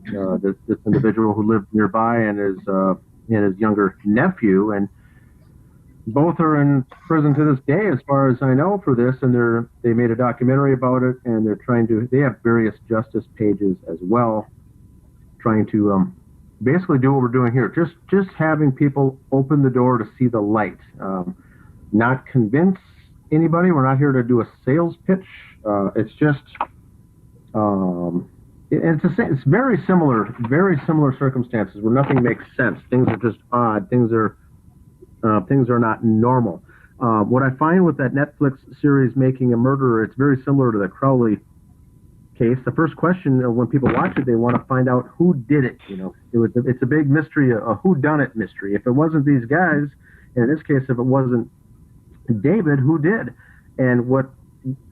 this individual who lived nearby and his younger nephew, and both are in prison to this day, as far as I know, for this. And they made a documentary about it, and they have various justice pages as well, trying to basically do what we're doing here, just having people open the door to see the light. Not convince anybody. We're not here to do a sales pitch. It's just, it's very similar circumstances where nothing makes sense. Things are just odd. Things are not normal. What I find with that Netflix series, Making a Murderer, it's very similar to the Crowley case. The first question when people watch it, they want to find out who did it. It's a big mystery, a whodunit mystery. If it wasn't these guys, and in this case, if it wasn't David, who did? And what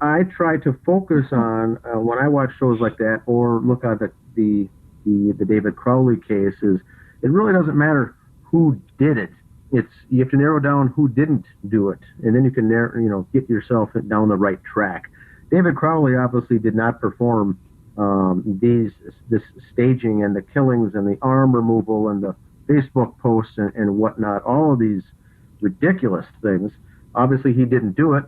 I try to focus on when I watch shows like that or look at the David Crowley case is it really doesn't matter who did it. You have to narrow down who didn't do it, and then you can get yourself down the right track. David Crowley obviously did not perform this staging and the killings and the arm removal and the Facebook posts and whatnot, all of these ridiculous things. Obviously, he didn't do it.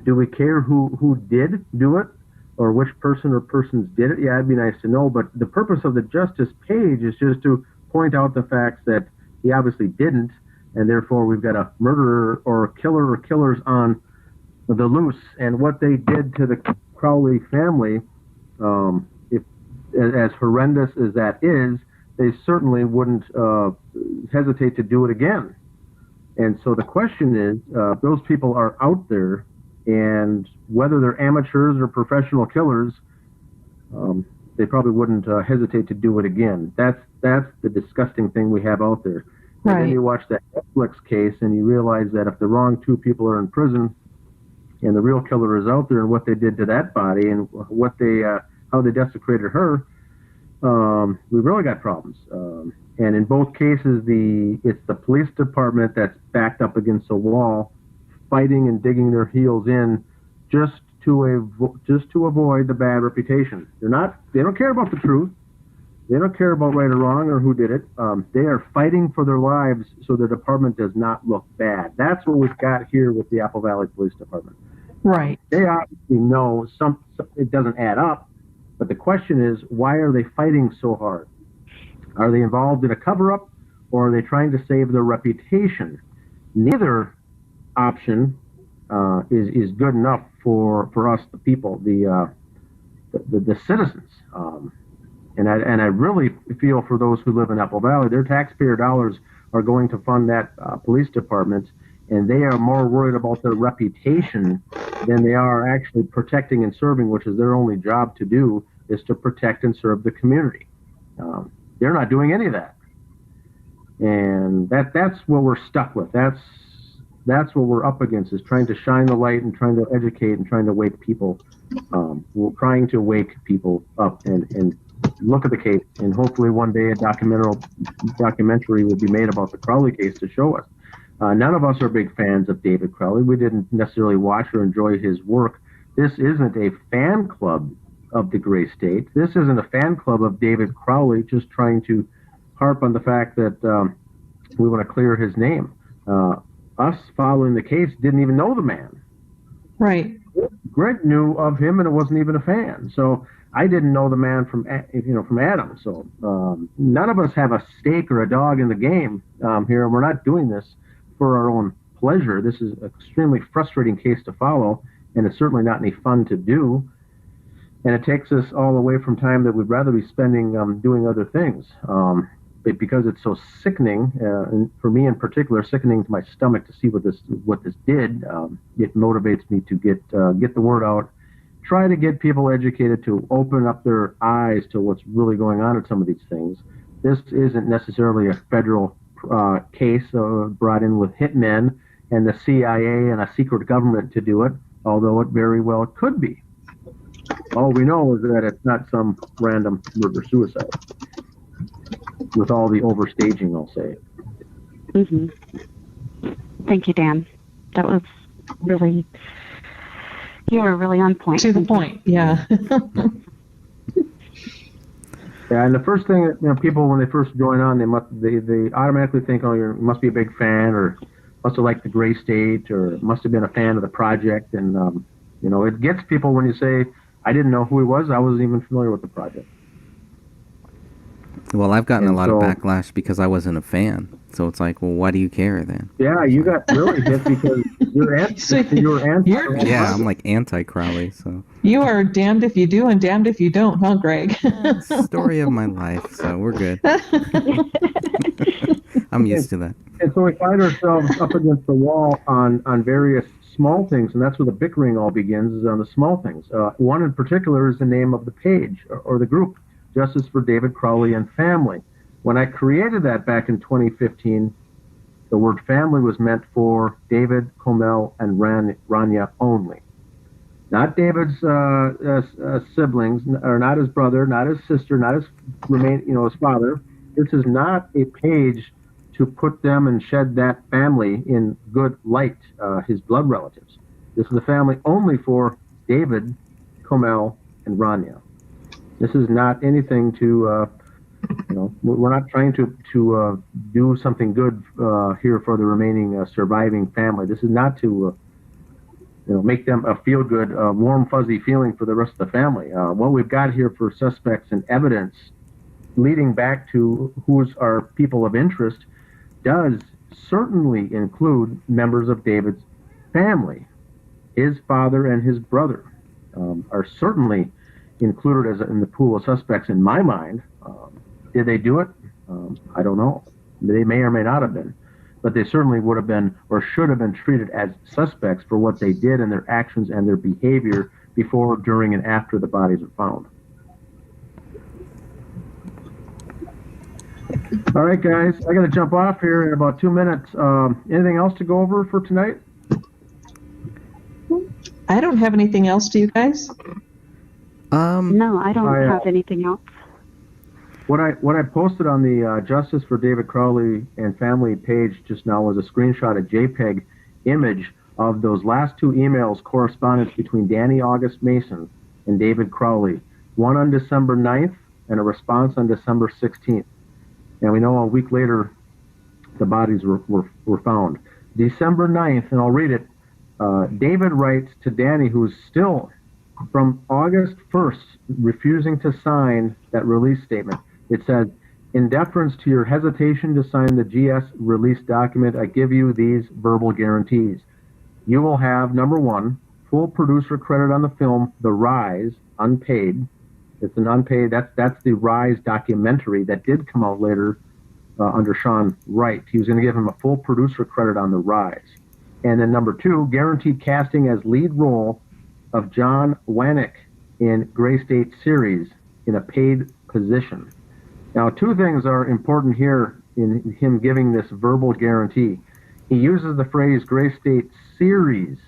Do we care who did do it or which person or persons did it? Yeah, it'd be nice to know. But the purpose of the justice page is just to point out the facts that he obviously didn't, and therefore we've got a murderer or a killer or killers on the loose. And what they did to the Crowley family, if as horrendous as that is, they certainly wouldn't hesitate to do it again. And so the question is, those people are out there, and whether they're amateurs or professional killers, they probably wouldn't hesitate to do it again. That's the disgusting thing we have out there. Right. And then you watch that Netflix case, and you realize that if the wrong two people are in prison, and the real killer is out there, and what they did to that body, and how they desecrated her, we've really got problems. And in both cases, it's the police department that's backed up against a wall, fighting and digging their heels in, just to avoid the bad reputation. They don't care about the truth. They don't care about right or wrong or who did it. They are fighting for their lives so the department does not look bad. That's what we've got here with the Apple Valley Police Department. Right. They obviously know it doesn't add up, but the question is, why are they fighting so hard? Are they involved in a cover-up, or are they trying to save their reputation? Neither option is good enough for us, the people, the citizens. And I really feel for those who live in Apple Valley. Their taxpayer dollars are going to fund that police department, and they are more worried about their reputation than they are actually protecting and serving, which is their only job to do, is to protect and serve the community. They're not doing any of that, and that's what we're stuck with. That's what we're up against, is trying to shine the light and trying to educate and trying to wake people. We're trying to wake people up and look at the case, and hopefully one day a documentary will be made about the Crowley case to show us. None of us are big fans of David Crowley. We didn't necessarily watch or enjoy his work. This isn't a fan club of the Gray State. This isn't a fan club of David Crowley just trying to harp on the fact that we want to clear his name. Us following the case didn't even know the man. Right. Greg knew of him and wasn't even a fan. So I didn't know the man from Adam. So none of us have a stake or a dog in the game here. We're not doing this for our own pleasure. This is an extremely frustrating case to follow, and it's certainly not any fun to do. And it takes us all away from time that we'd rather be spending doing other things. But because it's so sickening, and for me in particular, sickening to my stomach to see what this did, it motivates me to get the word out, try to get people educated, to open up their eyes to what's really going on at some of these things. This isn't necessarily a federal case brought in with hitmen and the CIA and a secret government to do it, although it very well could be. All we know is that it's not some random murder-suicide, with all the overstaging, I'll say. Mm-hmm. Thank you, Dan. That was really, you were really on point. To the point, yeah. Yeah, and the first thing that people, when they first join on, they automatically think, oh, you must be a big fan, or must have liked the Gray State, or must have been a fan of the project, and it gets people when you say, I didn't know who he was, I wasn't even familiar with the project. Well, I've gotten a lot of backlash because I wasn't a fan. So it's like, well, why do you care then? Yeah, you got really hit because you're anti. Yeah, I'm like anti-Crowley. So you are damned if you do and damned if you don't, huh, Greg? Story of my life. So we're good. I'm used to that. And so we find ourselves up against the wall on various small things, and that's where the bickering all begins, is on the small things. One in particular is the name of the page or the group, Justice for David Crowley and Family. When I created that back in 2015, the word family was meant for David, Comel, and Rania only. Not David's siblings, or not his brother, not his sister, not his father. This is not a page to put them and shed that family in good light, his blood relatives. This is a family only for David, Comel, and Rania. This is not anything to, we're not trying to do something good here for the remaining surviving family. This is not to, make them a feel-good, warm, fuzzy feeling for the rest of the family. What we've got here for suspects and evidence leading back to who's our people of interest does certainly include members of David's family. His father and his brother are certainly included in the pool of suspects in my mind. Did they do it? I don't know. They may or may not have been, but they certainly would have been or should have been treated as suspects for what they did and their actions and their behavior before, during, and after the bodies were found. All right, guys, I got to jump off here in about 2 minutes. Anything else to go over for tonight? I don't have anything else. Do you guys? No, I don't have anything else. What I posted on the Justice for David Crowley and Family page just now was a screenshot, a JPEG image of those last two emails, correspondence between Danny August Mason and David Crowley, one on December 9th and a response on December 16th. And we know a week later the bodies were found. December 9th, and I'll read it, David writes to Danny, who's still from August 1st refusing to sign that release statement. It says, in deference to your hesitation to sign the GS release document, I give you these verbal guarantees. You will have, number one, full producer credit on the film The Rise, unpaid. It's an unpaid, that's the Rise documentary that did come out later under Sean Wright. He was going to give him a full producer credit on The Rise. And then number two, guaranteed casting as lead role of John Wanick in Gray State series in a paid position. Now, two things are important here in him giving this verbal guarantee. He uses the phrase Gray State series.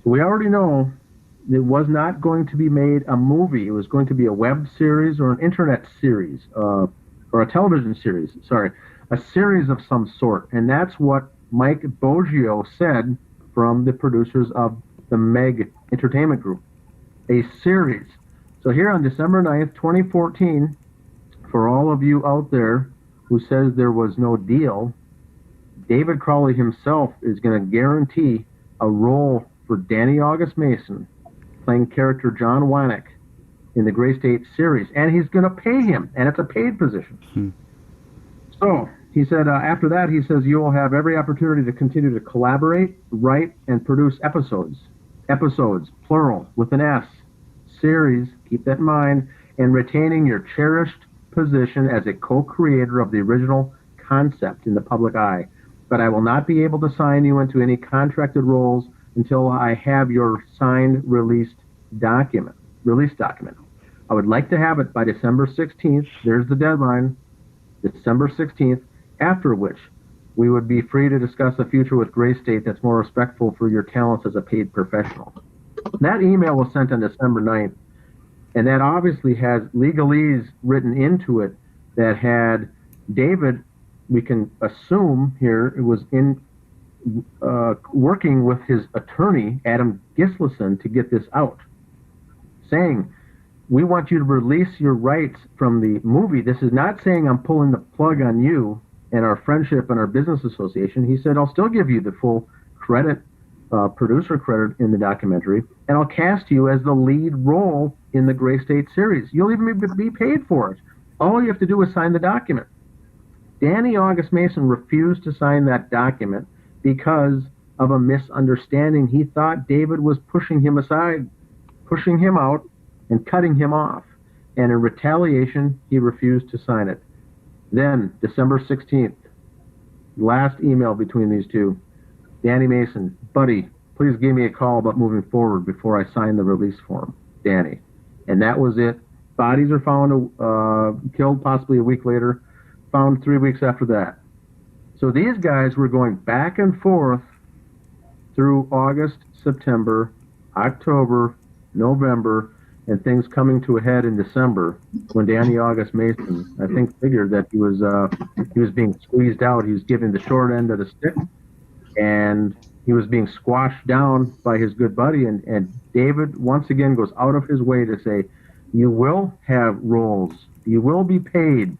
So we already know it was not going to be made a movie. It was going to be a web series or an internet series, or a television series, a series of some sort. And that's what Mike Boggio said from the producers of the Meg Entertainment Group, a series. So here on December 9th, 2014, for all of you out there who says there was no deal, David Crowley himself is going to guarantee a role for Danny August Mason playing character John Wannick in the Gray State series, and he's going to pay him, and it's a paid position. So he said after that, he says, you will have every opportunity to continue to collaborate, write, and produce episodes, plural, with an S, series, keep that in mind, and retaining your cherished position as a co-creator of the original concept in the public eye. But I will not be able to sign you into any contracted roles until I have your signed release document. I would like to have it by December 16th. There's the deadline, December 16th, after which we would be free to discuss a future with Gray State that's more respectful for your talents as a paid professional. That email was sent on December 9th, and that obviously has legalese written into it that had David, we can assume here, it was in working with his attorney, Adam Gislason, to get this out, saying, we want you to release your rights from the movie. This is not saying I'm pulling the plug on you and our friendship and our business association. He said, I'll still give you the full credit, producer credit in the documentary, and I'll cast you as the lead role in the Gray State series. You'll even be paid for it. All you have to do is sign the document. Danny August Mason refused to sign that document because of a misunderstanding. He thought David was pushing him aside, pushing him out, and cutting him off. And in retaliation, he refused to sign it. Then, December 16th, last email between these two, Danny Mason, buddy, please give me a call about moving forward before I sign the release form. Danny. And that was it. Bodies are found, killed possibly a week later, found 3 weeks after that. So these guys were going back and forth through August, September, October, November, and things coming to a head in December when Danny August Mason, I think, figured that he was being squeezed out. He was given the short end of the stick, and he was being squashed down by his good buddy. And David once again goes out of his way to say, you will have roles. You will be paid.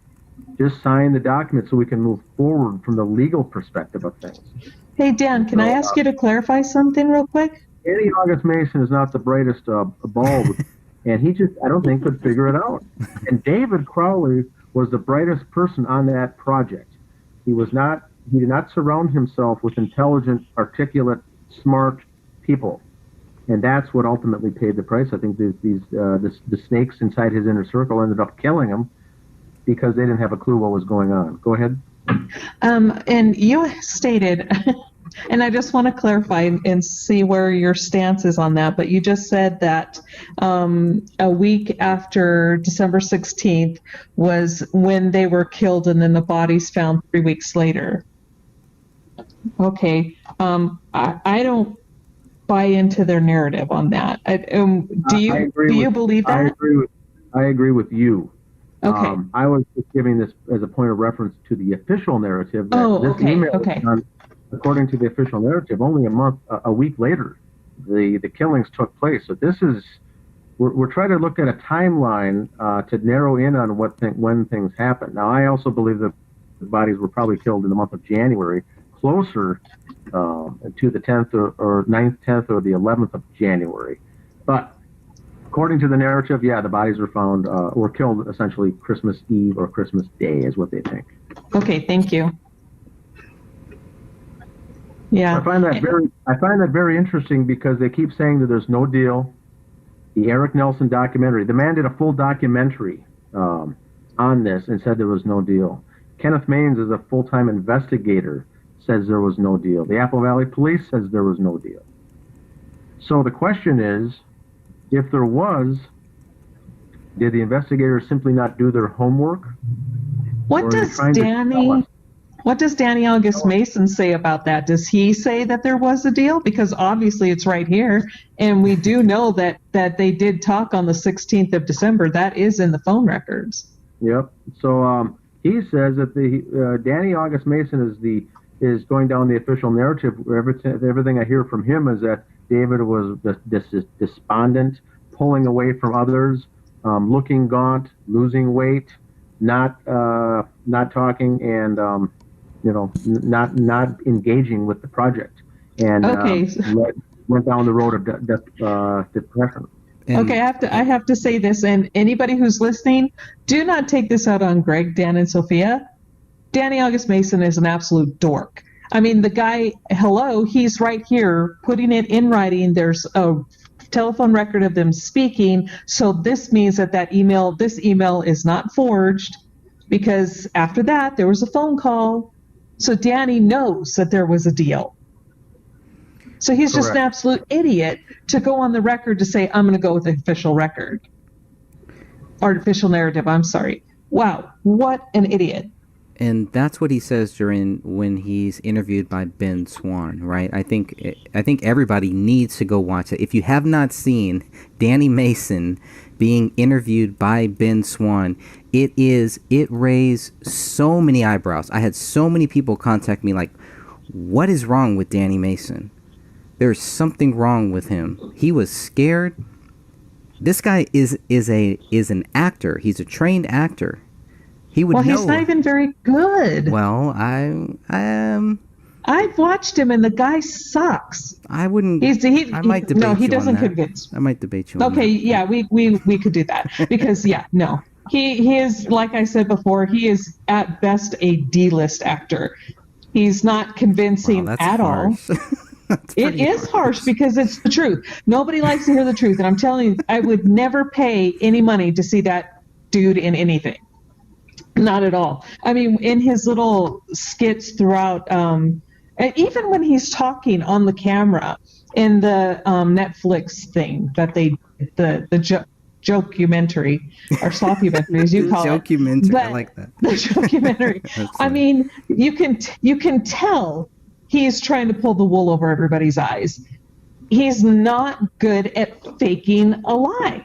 Just sign the document so we can move forward from the legal perspective of things. Hey, Dan, can I ask you to clarify something real quick? Danny August Mason is not the brightest bulb, and he just, I don't think, could figure it out. And David Crowley was the brightest person on that project. He did not surround himself with intelligent, articulate, smart people. And that's what ultimately paid the price. I think the snakes inside his inner circle ended up killing him because they didn't have a clue what was going on. Go ahead. And you stated, and I just want to clarify and see where your stance is on that, but you just said that a week after December 16th was when they were killed and then the bodies found 3 weeks later. Okay. I don't buy into their narrative on that. Do you believe that? I agree with you. Okay. I was just giving this as a point of reference to the official narrative. According to the official narrative, only a week later, the killings took place. So this is, we're trying to look at a timeline to narrow in on when things happened. Now, I also believe that the bodies were probably killed in the month of January, closer to the 10th or 9th, 10th, or the 11th of January. But according to the narrative, yeah, the bodies were found or killed essentially Christmas Eve or Christmas Day is what they think. Okay, thank you. Yeah, I find that very interesting because they keep saying that there's no deal. The Eric Nelson documentary, the man did a full documentary on this and said there was no deal. Kenneth Maines is a full-time investigator, says there was no deal. The Apple Valley Police says there was no deal. So the question is, if there was, did the investigators simply not do their homework? What does Danny August Mason say about that? Does he say that there was a deal? Because obviously it's right here, and we do know that they did talk on the 16th of December. That is in the phone records. Yep. So he says that the Danny August Mason is going down the official narrative. Everything I hear from him is that David was despondent, pulling away from others, looking gaunt, losing weight, not talking, and not engaging with the project, and went down the road of depression. Okay, I have to say this, and anybody who's listening, do not take this out on Greg, Dan, and Sophia. Danny August Mason is an absolute dork. I mean, the guy, hello, he's right here putting it in writing. There's a telephone record of them speaking. So this means that this email is not forged, because after that, there was a phone call. So Danny knows that there was a deal. So he's just an absolute idiot to go on the record to say, I'm going to go with the official record. Or official narrative, I'm sorry. Wow, what an idiot. And that's what he says when he's interviewed by Ben Swan, right? I think everybody needs to go watch it. If you have not seen Danny Mason being interviewed by Ben Swan, it raised so many eyebrows. I had so many people contact me like, what is wrong with Danny Mason? There's something wrong with him. He was scared. This guy is an actor. He's a trained actor. He would know. Well, he's not even very good. Well, I've watched him, and the guy sucks. I wouldn't. I might debate you. No, he doesn't on that. convince. I might debate you. On Okay, that. yeah, we could do that because no, he is, like I said before, he is at best a D-list actor. He's not convincing at all. It is harsh because it's the truth. Nobody likes to hear the truth, and I'm telling you, I would never pay any money to see that dude in anything. Not at all. I mean, in his little skits throughout, and even when he's talking on the camera in the Netflix thing that the jocumentary or sloppumentary, as you call it. Jocumentary, I like that. The jocumentary. I mean, you can tell he's trying to pull the wool over everybody's eyes. He's not good at faking a lie.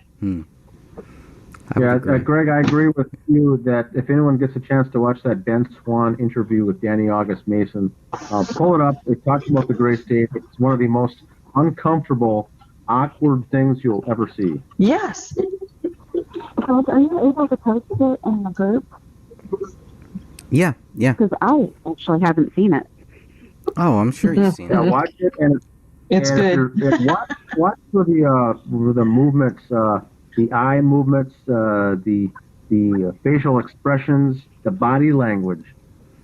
Yeah, Greg, I agree with you that if anyone gets a chance to watch that Ben Swan interview with Danny August Mason, pull it up. It talks about the Gray State. It's one of the most uncomfortable, awkward things you'll ever see. Yes. Are you able to post it in the group? Yeah. Because I actually haven't seen it. Oh, I'm sure you've seen it. Yeah, watch it, and it's good. Watch for the movements. The eye movements, the facial expressions, the body language,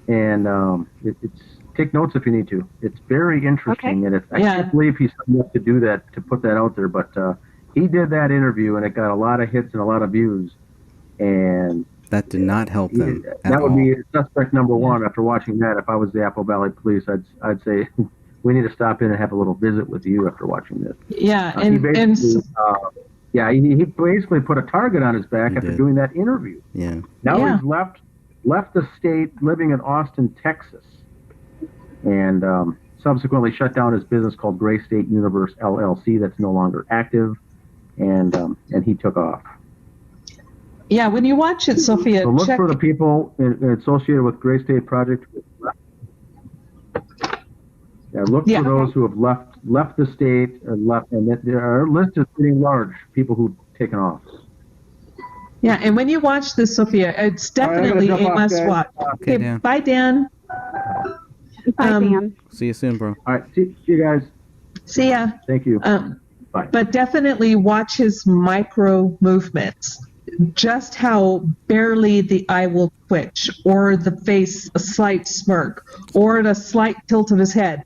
and it's take notes if you need to. It's very interesting, and I can't believe he's enough to do that, to put that out there. But he did that interview, and it got a lot of hits and a lot of views, and that did not help them. That would be suspect number one. After watching that, if I was the Apple Valley Police, I'd say we need to stop in and have a little visit with you after watching this. Yeah, he basically put a target on his back after doing that interview. Yeah. Now he's left the state, living in Austin, Texas, and subsequently shut down his business called Gray State Universe LLC that's no longer active, and he took off. Yeah, when you watch it, Sophia, so look for the people associated with Gray State Project. Yeah, look for those who have left the state, and our list is getting large. People who've taken off. Yeah, and when you watch this, Sophia, it's definitely a must watch. Okay, Dan. Bye, Dan. Bye, Dan. See you soon, bro. All right, see you guys. See ya. Thank you. Bye. But definitely watch his micro movements. Just how barely the eye will twitch, or the face, a slight smirk, or a slight tilt of his head.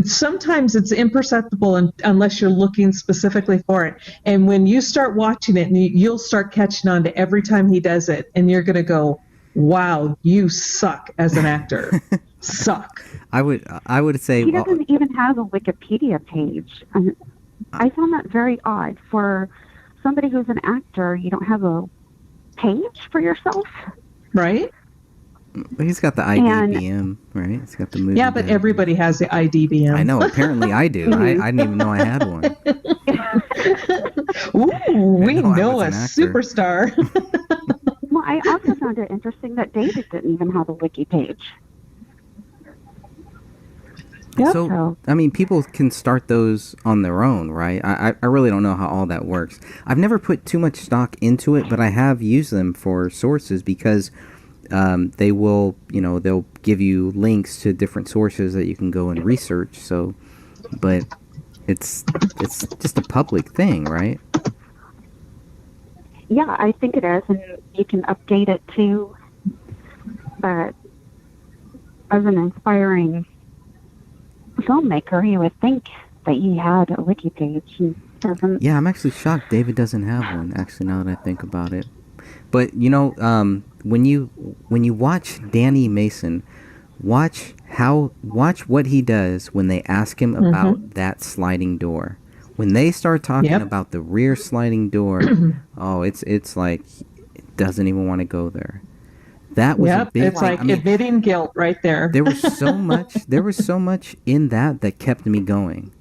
Sometimes it's imperceptible unless you're looking specifically for it. And when you start watching it, you'll start catching on to every time he does it, and you're going to go, wow, you suck as an actor. Suck. I would say he doesn't even have a Wikipedia page. I found that very odd. For somebody who's an actor, you don't have a page for yourself, right? But he's got the IDBM, right? He's got the movie. Yeah, but everybody has the IDBM. I know. Apparently, I do. I didn't even know I had one. Ooh, we know a superstar. Well, I also found it interesting that David didn't even have a wiki page. Yep. So, I mean, people can start those on their own, right? I really don't know how all that works. I've never put too much stock into it, but I have used them for sources because they will, they'll give you links to different sources that you can go and research. So, but it's just a public thing, right? Yeah, I think it is, and you can update it too. But as an inspiring filmmaker, you would think that he had a wiki page. He doesn't. Yeah, I'm actually shocked David doesn't have one. Actually, now that I think about it, but you know, when you watch Danny Mason, watch what he does when they ask him about that sliding door. When they start talking about the rear sliding door, oh, it's like it doesn't even want to go there. That was a big. It's like admitting guilt right there. There was so much. There was so much in that kept me going.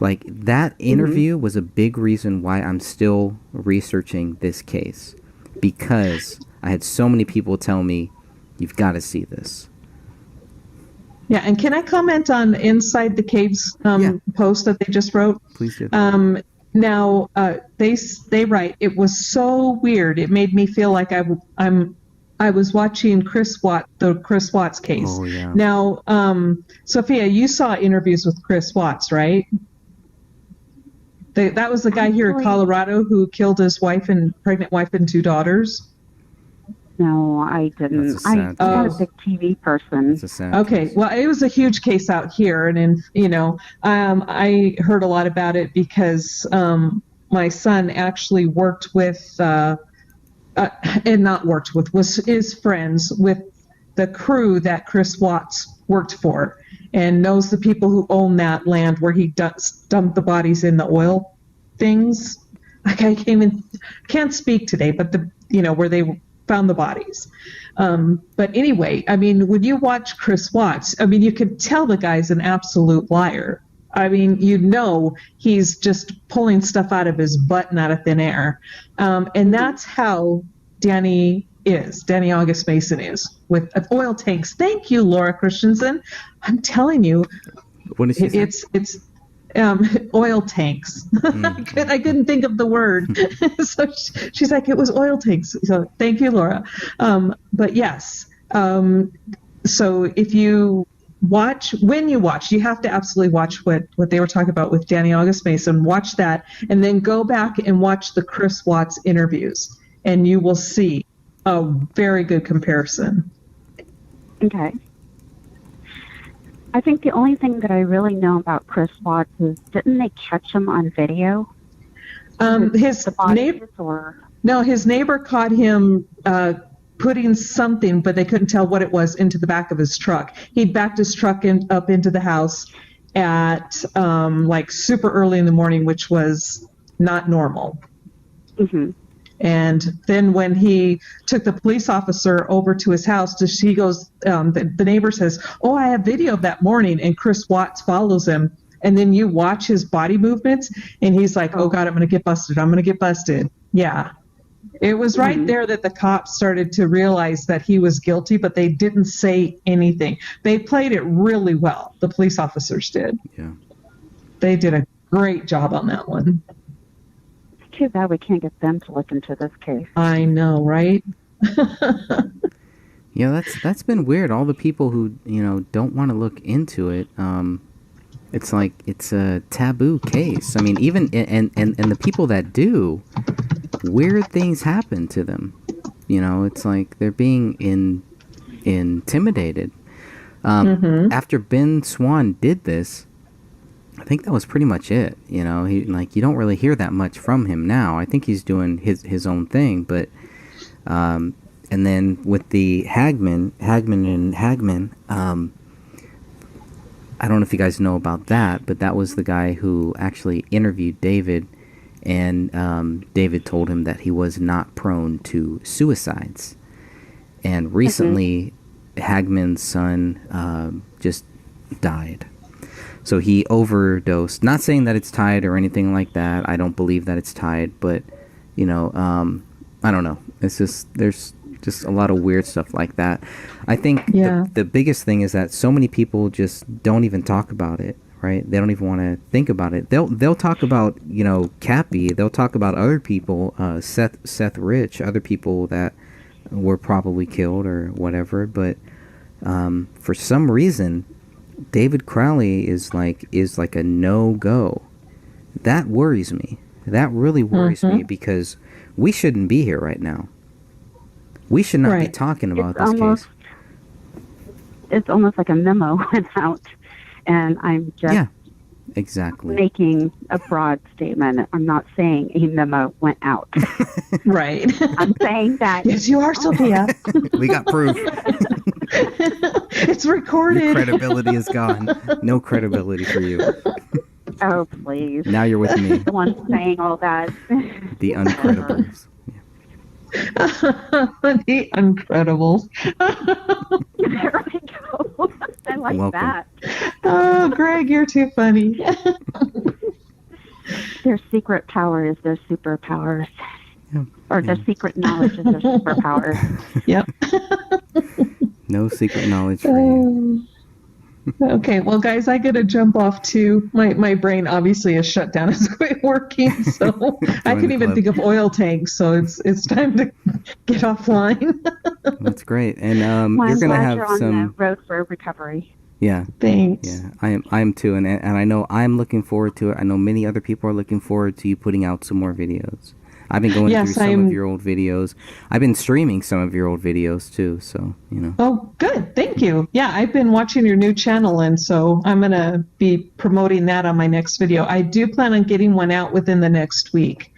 Like, that interview was a big reason why I'm still researching this case, because I had so many people tell me, you've got to see this. Yeah, and can I comment on Inside the Caves post that they just wrote? Please do. Now, they write, it was so weird. It made me feel like I was watching the Chris Watts case. Oh, yeah. Now, Sophia, you saw interviews with Chris Watts, right? That was the guy here in Colorado who killed his pregnant wife and 2 daughters. No, I didn't. I'm not a big TV person. Okay, case. well, it was a huge case out here, and I heard a lot about it because my son actually worked with, is friends with the crew that Chris Watts worked for, and knows the people who own that land where he dumped the bodies in the oil things. Like, I can't speak today, but where they found the bodies. But anyway, I mean, when you watch Chris Watts, I mean, you could tell the guy's an absolute liar. I mean, he's just pulling stuff out of his butt and out of thin air. And that's how Danny August Mason is with oil tanks. Thank you, Laura Christensen. I'm telling you, what is she saying? It's oil tanks. I couldn't think of the word. So she's like, it was oil tanks. So thank you, Laura. But yes. So if you you have to absolutely watch what they were talking about with Danny August Mason. Watch that, and then go back and watch the Chris Watts interviews, and you will see a very good comparison. Okay. I think the only thing that I really know about Chris Watts is, didn't they catch him on video? His neighbor caught him putting something, but they couldn't tell what it was, into the back of his truck. He'd backed his truck up into the house at like super early in the morning, which was not normal. Mm-hmm. And then when he took the police officer over to his house, he goes, the neighbor says, "Oh, I have video of that morning." And Chris Watts follows him. And then you watch his body movements, and he's like, "Oh, God, I'm going to get busted. I'm going to get busted." Yeah. It was right there that the cops started to realize that he was guilty, but they didn't say anything. They played it really well. The police officers did. Yeah. They did a great job on that one. Too bad we can't get them to look into this case. I know, right? Yeah, that's been weird. All the people who don't want to look into it, it's like it's a taboo case. I mean, even and the people that do, weird things happen to them. It's like they're being intimidated. After Ben Swan did this, I think that was pretty much it. You don't really hear that much from him now. I think he's doing his own thing, but and then with the Hagman, I don't know if you guys know about that, but that was the guy who actually interviewed David, and David told him that he was not prone to suicides. And recently, Hagman's son just died. So he overdosed. Not saying that it's tied or anything like that. I don't believe that it's tied, but I don't know. It's just there's just a lot of weird stuff like that. I think the biggest thing is that so many people just don't even talk about it, right? They don't even want to think about it. They'll talk about Cappy. They'll talk about other people, Seth Rich, other people that were probably killed or whatever. But for some reason, David Crowley is like a no-go. That worries me. That really worries me, because we shouldn't be here right now. We should not be Right. talking about It's this almost, case. it's almost like a memo went out, and I'm just Yeah, exactly. making a broad statement. I'm not saying a memo went out. Right. I'm saying that Yes, you are, Sophia. We got proof. It's recorded. Your credibility is gone. No credibility for you. oh please, Now you're with me, the one saying all that. the uncredibles. The Uncredibles. There we go. I like Welcome. that. Oh, Greg, you're too funny. Their secret power is their superpowers. Yeah. Or their secret knowledge is their superpowers. Yep. No secret knowledge for you. Okay, well, guys, I gotta jump off too. My brain obviously is shut down. It's quit working, so I Join can the even club. think of oil tanks. So it's time to get offline. That's great. And Well, you're I'm gonna glad have you're on some. the road for recovery. Yeah, Thanks. yeah. I am too, and I know I'm looking forward to it. I know many other people are looking forward to you putting out some more videos. I've been going Yes, through some I'm- of your old videos. I've been streaming some of your old videos too. So Oh, good. Thank you. Yeah, I've been watching your new channel, and so I'm going to be promoting that on my next video. I do plan on getting one out within the next week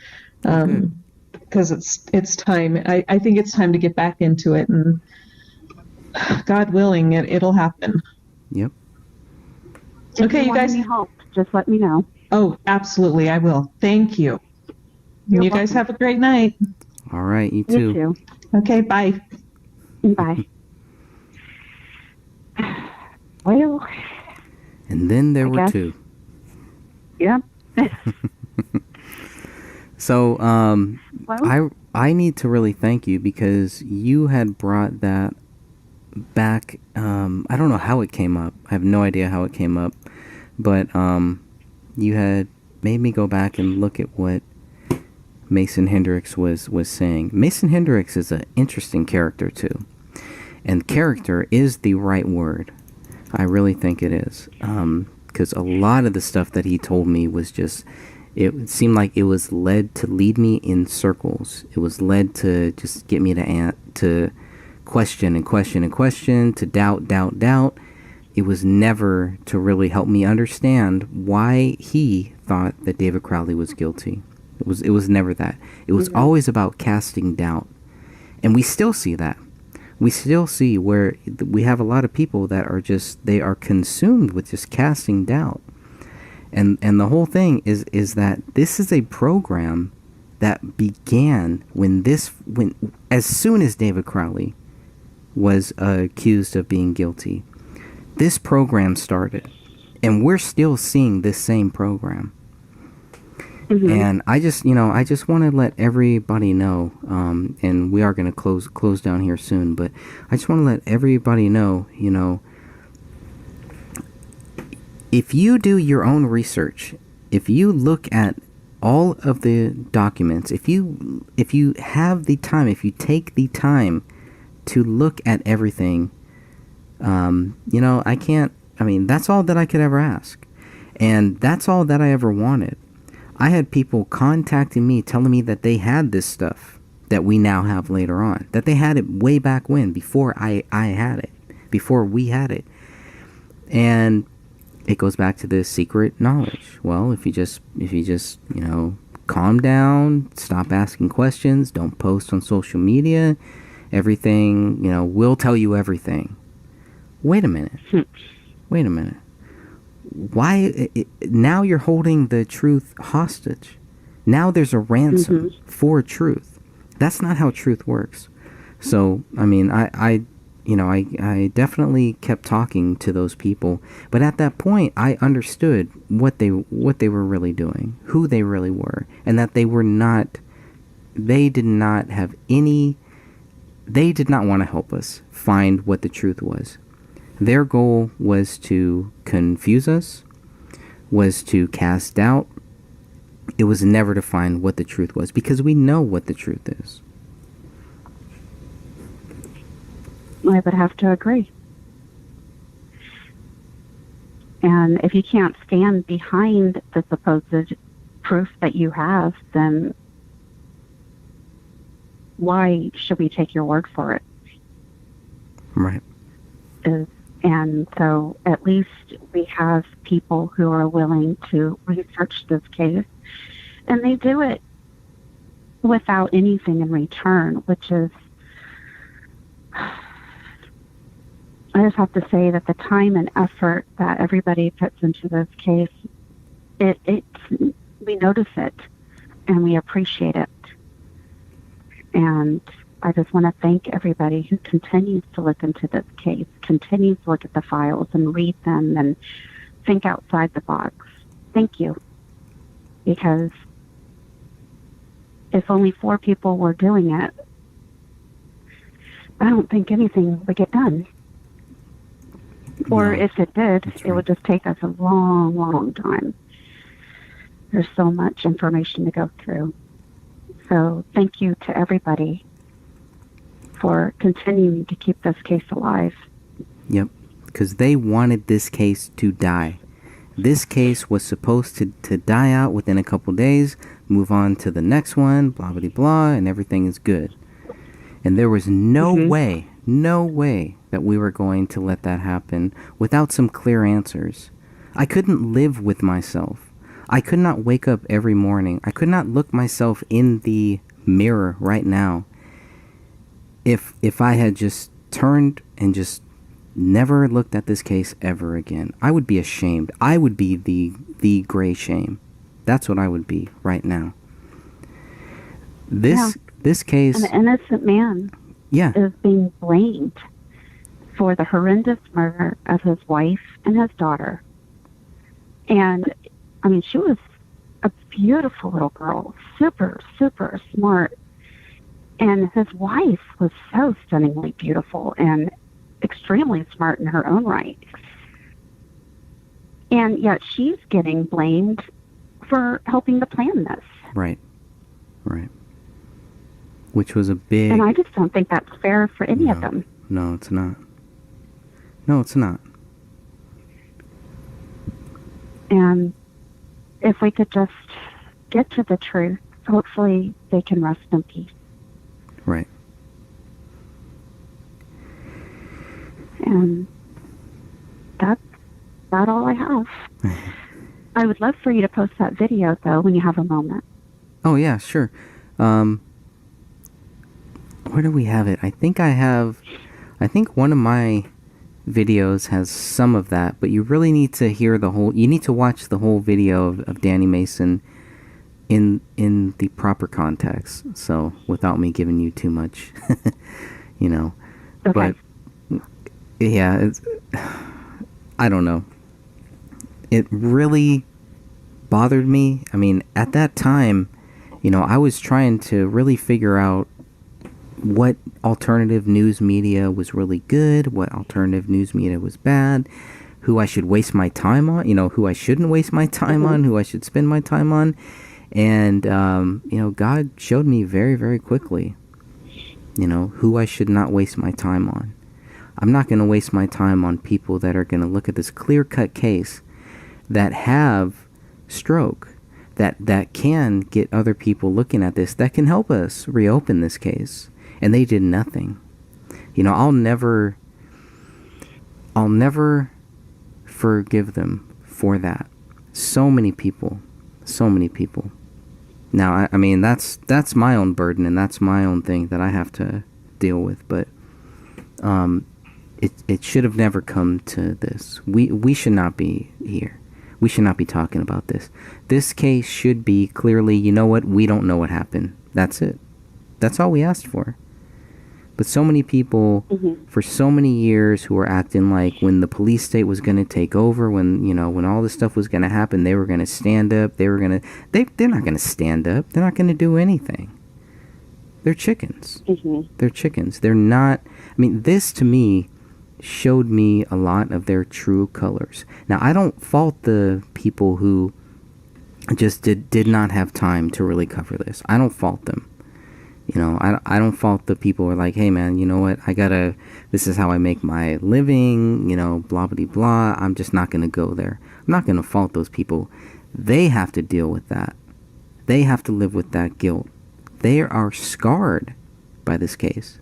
because it's time. I think it's time to get back into it, and God willing, it'll happen. Yep. If Okay, you want guys. any help, just let me know. Oh, absolutely. I will. Thank you. You're You guys welcome. have a great night. All right. You You too. too. Okay, bye. Bye. Well, And then there I were guess. two. yeah. So Well, I need to really thank you because you had brought that back. I don't know how it came up. I have no idea how it came up, but you had made me go back and look at what Mason Hendricks was saying. Mason Hendricks is an interesting character too, and character is the right word. I really think it is, because a lot of the stuff that he told me was just. It seemed like it was led to lead me in circles. It was led to just get me to question and question and question, to doubt. It was never to really help me understand why he thought that David Crowley was guilty. It was never that. It was always about casting doubt. And we still see that. We still see where we have a lot of people that are just, they are consumed with just casting doubt. And the whole thing is that this is a program that began when as soon as David Crowley was accused of being guilty, this program started, and we're still seeing this same program. And I just want to let everybody know, and we are going to close down here soon, but I just want to let everybody know, if you do your own research, if you look at all of the documents, if you have the time, if you take the time to look at everything, that's all that I could ever ask. And that's all that I ever wanted. I had people contacting me, telling me that they had this stuff that we now have later on, that they had it way back when, before I had it, before we had it. And it goes back to this secret knowledge. Well, if you just calm down, stop asking questions, don't post on social media, everything, we'll tell you everything. Wait a minute. Why now you're holding the truth hostage? Now there's a ransom for truth. That's not how truth works. So, I definitely kept talking to those people, but at that point, I understood what they were really doing, who they really were, and that they did not want to help us find what the truth was. Their goal was to confuse us, was to cast doubt. It was never to find what the truth was, because we know what the truth is. I would have to agree. And if you can't stand behind the supposed proof that you have, then why should we take your word for it? Right. And so at least we have people who are willing to research this case, and they do it without anything in return, which is, I just have to say that the time and effort that everybody puts into this case, we notice it and we appreciate it. And I just want to thank everybody who continues to look into this case, continues to look at the files and read them and think outside the box. Thank you. Because if only 4 people were doing it, I don't think anything would get done. Or if it did, it would just take us a long, long time. There's so much information to go through. So thank you to everybody for continuing to keep this case alive. Yep, because they wanted this case to die. This case was supposed to die out within a couple days, move on to the next one, blah, blah, blah, and everything is good. And there was no way that we were going to let that happen without some clear answers. I couldn't live with myself. I could not wake up every morning. I could not look myself in the mirror right now if I had just turned and just never looked at this case ever again. I would be ashamed. I would be the gray shame. That's what I would be right now. This case... An innocent man is being blamed for the horrendous murder of his wife and his daughter. And, I mean, she was a beautiful little girl, super, super smart. And his wife was so stunningly beautiful and extremely smart in her own right. And yet she's getting blamed for helping to plan this. Right. Which was a big... And I just don't think that's fair for any of them. No, it's not. No, it's not. And if we could just get to the truth, hopefully they can rest in peace. Right. And that's about all I have. I would love for you to post that video, though, when you have a moment. Oh, yeah, sure. Where do we have it? I think one of my videos has some of that, but you really need to hear you need to watch the whole video of Danny Mason in the proper context. So without me giving you too much, Okay. But yeah, I don't know. It really bothered me. I mean, at that time, I was trying to really figure out what alternative news media was really good, what alternative news media was bad, who I should waste my time on, who I shouldn't waste my time on, who I should spend my time on. And, God showed me very, very quickly, who I should not waste my time on. I'm not going to waste my time on people that are going to look at this clear-cut case that have stroke, that can get other people looking at this, that can help us reopen this case. And they did nothing. I'll never forgive them for that. So many people. Now, I mean, that's my own burden, and that's my own thing that I have to deal with. But it should have never come to this. We should not be here. We should not be talking about this. This case should be clearly, we don't know what happened. That's it. That's all we asked for. But so many people, for so many years, who were acting like when the police state was going to take over, when all this stuff was going to happen, they were going to stand up. They're not going to stand up. They're not going to do anything. They're chickens. They're chickens. They're not. I mean, this to me showed me a lot of their true colors. Now, I don't fault the people who just did not have time to really cover this. I don't fault them. I don't fault the people who are like, hey man, you know what, this is how I make my living, blah, blah, blah. I'm just not going to go there. I'm not going to fault those people. They have to deal with that. They have to live with that guilt. They are scarred. by this case.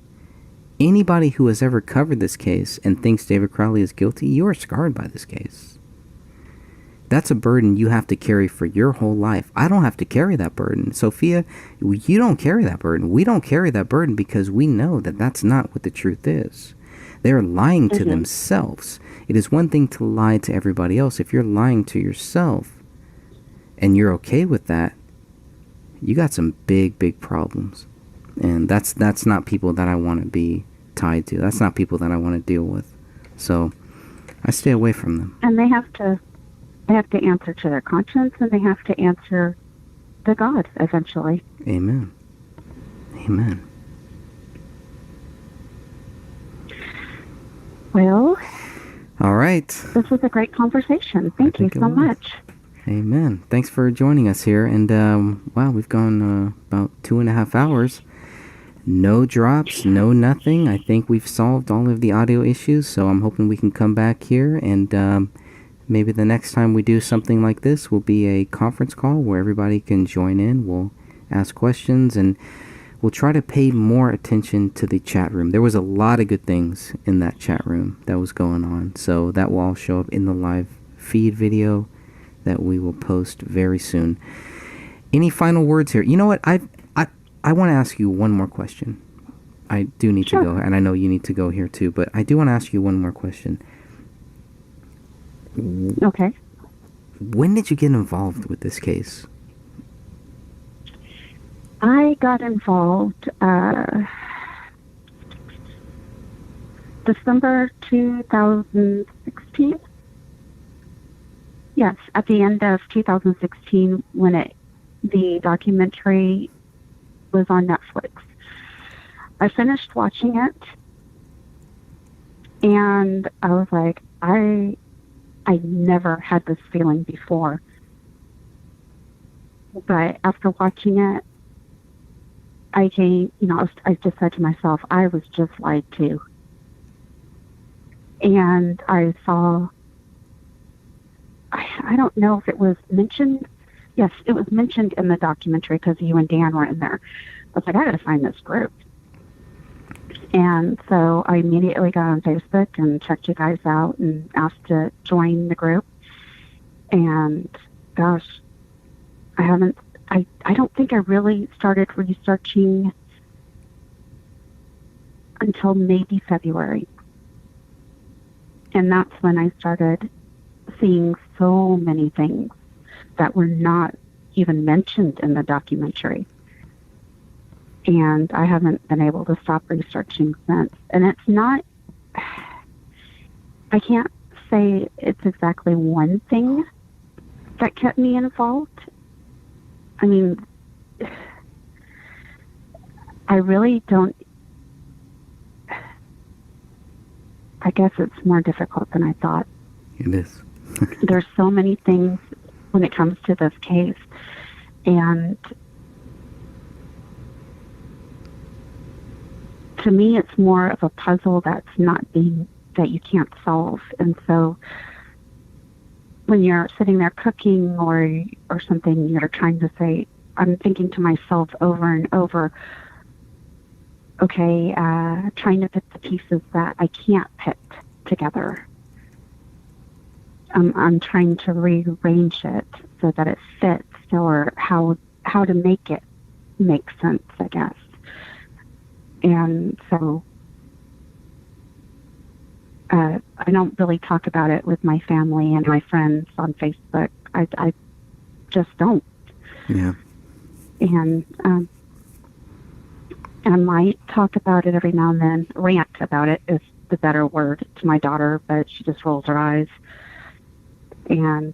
Anybody who has ever covered this case and thinks David Crowley is guilty, you are scarred by this case. That's a burden you have to carry for your whole life. I don't have to carry that burden. Sophia, you don't carry that burden. We don't carry that burden because we know that that's not what the truth is. They're lying to themselves. It is one thing to lie to everybody else. If you're lying to yourself and you're okay with that, you got some big, big problems. And that's not people that I want to be tied to. That's not people that I want to deal with. So I stay away from them. And they have to answer to their conscience, and they have to answer to God eventually. Amen. Amen. Well, all right. This was a great conversation. Thank you so much. Amen. Thanks for joining us here. And wow, we've gone about 2.5 hours. No drops, no nothing. I think we've solved all of the audio issues, so I'm hoping we can come back here and maybe the next time we do something like this will be a conference call where everybody can join in. We'll ask questions and we'll try to pay more attention to the chat room. There was a lot of good things in that chat room that was going on, so that will all show up in the live feed video that we will post very soon. Any final words here? You know what? I want to ask you one more question. I do need to go, and I know you need to go here too, but I do want to ask you one more question. Okay. When did you get involved with this case? I got involved December 2016. Yes, at the end of 2016 when the documentary was on Netflix. I finished watching it and I was like, I never had this feeling before. But after watching it, I just said to myself, I was just lied to. And I saw, I don't know if it was mentioned. Yes, it was mentioned in the documentary because you and Dan were in there. I was like, I gotta find this group. And so I immediately got on Facebook and checked you guys out and asked to join the group. And gosh, I don't think I really started researching until maybe February. And that's when I started seeing so many things that were not even mentioned in the documentary. And I haven't been able to stop researching since. And it's not, I can't say it's exactly one thing that kept me involved. I mean, I really don't, I guess it's more difficult than I thought. It is. There's so many things when it comes to this case. And to me, it's more of a puzzle that you can't solve. And so when you're sitting there cooking or something, you're trying to say, I'm thinking to myself over and over, okay, trying to put the pieces that I can't put together. I'm trying to rearrange it so that it fits, or how to make it make sense, I guess. And so I don't really talk about it with my family and my friends on Facebook. I just don't. Yeah. And I might talk about it every now and then. Rant about it is the better word to my daughter, but she just rolls her eyes. And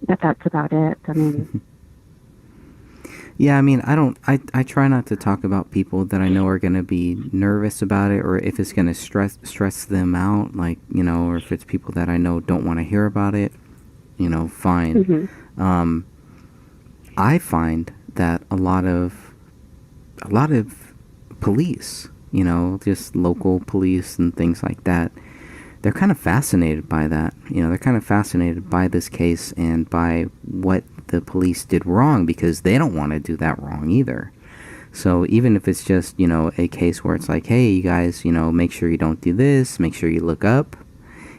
that's about it. I mean... Yeah, I mean, I try not to talk about people that I know are going to be nervous about it, or if it's going to stress them out, like, or if it's people that I know don't want to hear about it, fine. Mm-hmm. I find that a lot of police, just local police and things like that, they're kind of fascinated by that. They're kind of fascinated by this case and by what the police did wrong, because they don't want to do that wrong either. So even if it's just, a case where it's like, hey, you guys, make sure you don't do this, make sure you look up,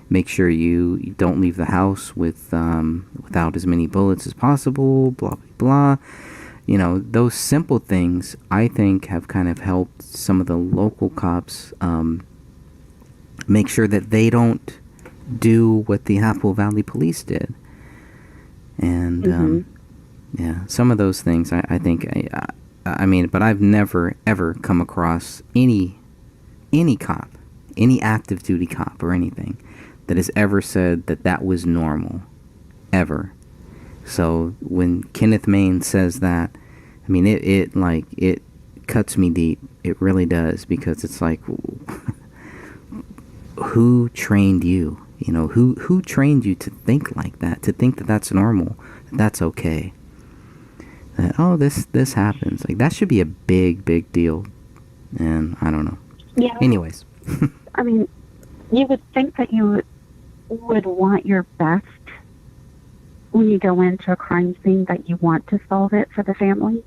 make sure you don't leave the house without as many bullets as possible, blah, blah, blah. Those simple things, I think, have kind of helped some of the local cops make sure that they don't do what the Apple Valley Police did. And, some of those things, I think, but I've never, ever come across any cop, any active duty cop or anything that has ever said that was normal, ever. So when Kenneth Main says that, it cuts me deep. It really does, because it's like, who trained you? Who trained you to think like that, to think that that's normal, that that's okay? That, this happens. Like, that should be a big, big deal. And I don't know. Yeah. Anyways. You would think that you would want your best when you go into a crime scene, that you want to solve it for the family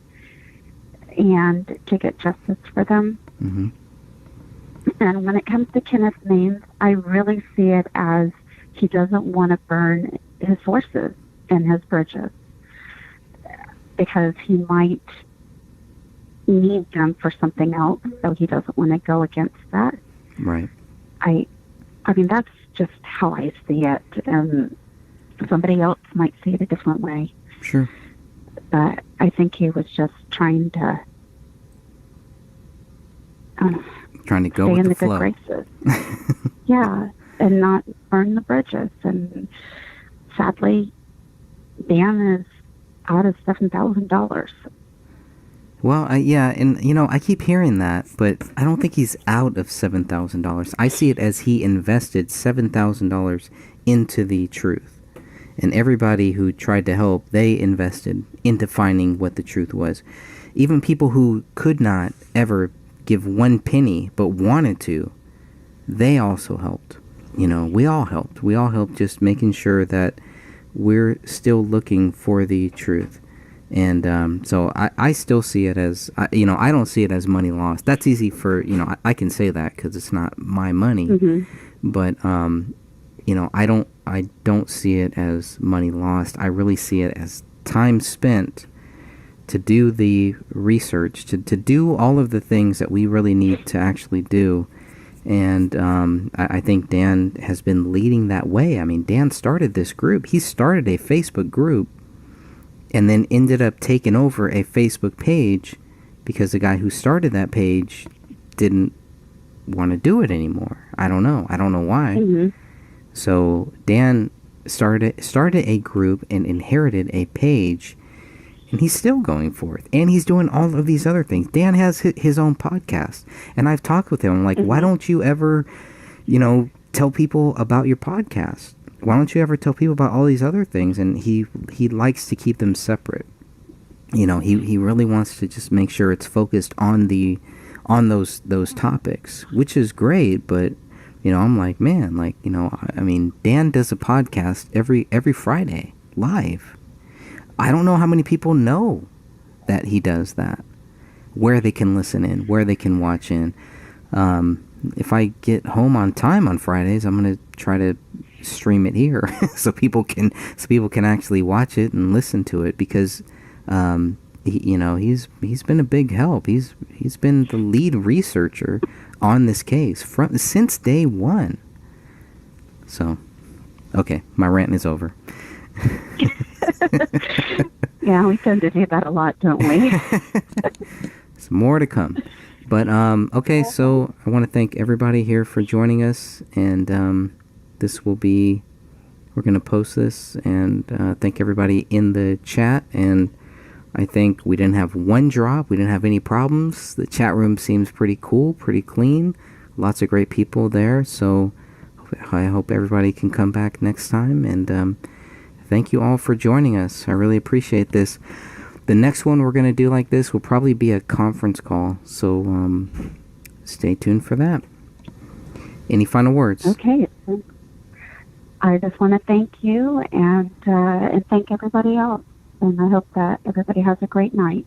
and to get justice for them. Mm-hmm. And when it comes to Kenneth Mains, I really see it as he doesn't want to burn his horses and his bridges, because he might need them for something else, so he doesn't want to go against that. Right. That's just how I see it. Somebody else might see it a different way. Sure. But I think he was just trying to go with the flow. Good graces. Yeah, and not burn the bridges. And sadly, Dan is out of $7,000. Well, and I keep hearing that, but I don't think he's out of $7,000. I see it as he invested $7,000 into the truth. And everybody who tried to help, they invested into finding what the truth was. Even people who could not ever give one penny but wanted to, they also helped. We all helped. We all helped, just making sure that we're still looking for the truth. And so I still see it as, I don't see it as money lost. That's easy for, I can say that because it's not my money. Mm-hmm. But, I don't see it as money lost. I really see it as time spent to do the research, to do all of the things that we really need to actually do. And I think Dan has been leading that way. Dan started this group. He started a Facebook group and then ended up taking over a Facebook page because the guy who started that page didn't want to do it anymore. I don't know why. Mm-hmm. So Dan started a group and inherited a page, and he's still going forth, and he's doing all of these other things. Dan has his own podcast, and I've talked with him. I'm like, why don't you ever, tell people about your podcast? Why don't you ever tell people about all these other things? And he likes to keep them separate. He really wants to just make sure it's focused on those topics, which is great. But I'm like, man, Dan does a podcast every Friday live. I don't know how many people know that he does that, where they can listen in, where they can watch in. If I get home on time on Fridays, I'm going to try to stream it here so people can actually watch it and listen to it, because he's been a big help. He's been the lead researcher on this case since day one. So, okay, my rant is over. Yeah, we tend to do that a lot, don't we? There's more to come. But, okay, so I want to thank everybody here for joining us, and we're going to post this, and thank everybody in the chat. And I think we didn't have one drop. We didn't have any problems. The chat room seems pretty cool, pretty clean. Lots of great people there. So I hope everybody can come back next time. And thank you all for joining us. I really appreciate this. The next one we're going to do like this will probably be a conference call. So stay tuned for that. Any final words? Okay. I just want to thank you and thank everybody else. And I hope that everybody has a great night.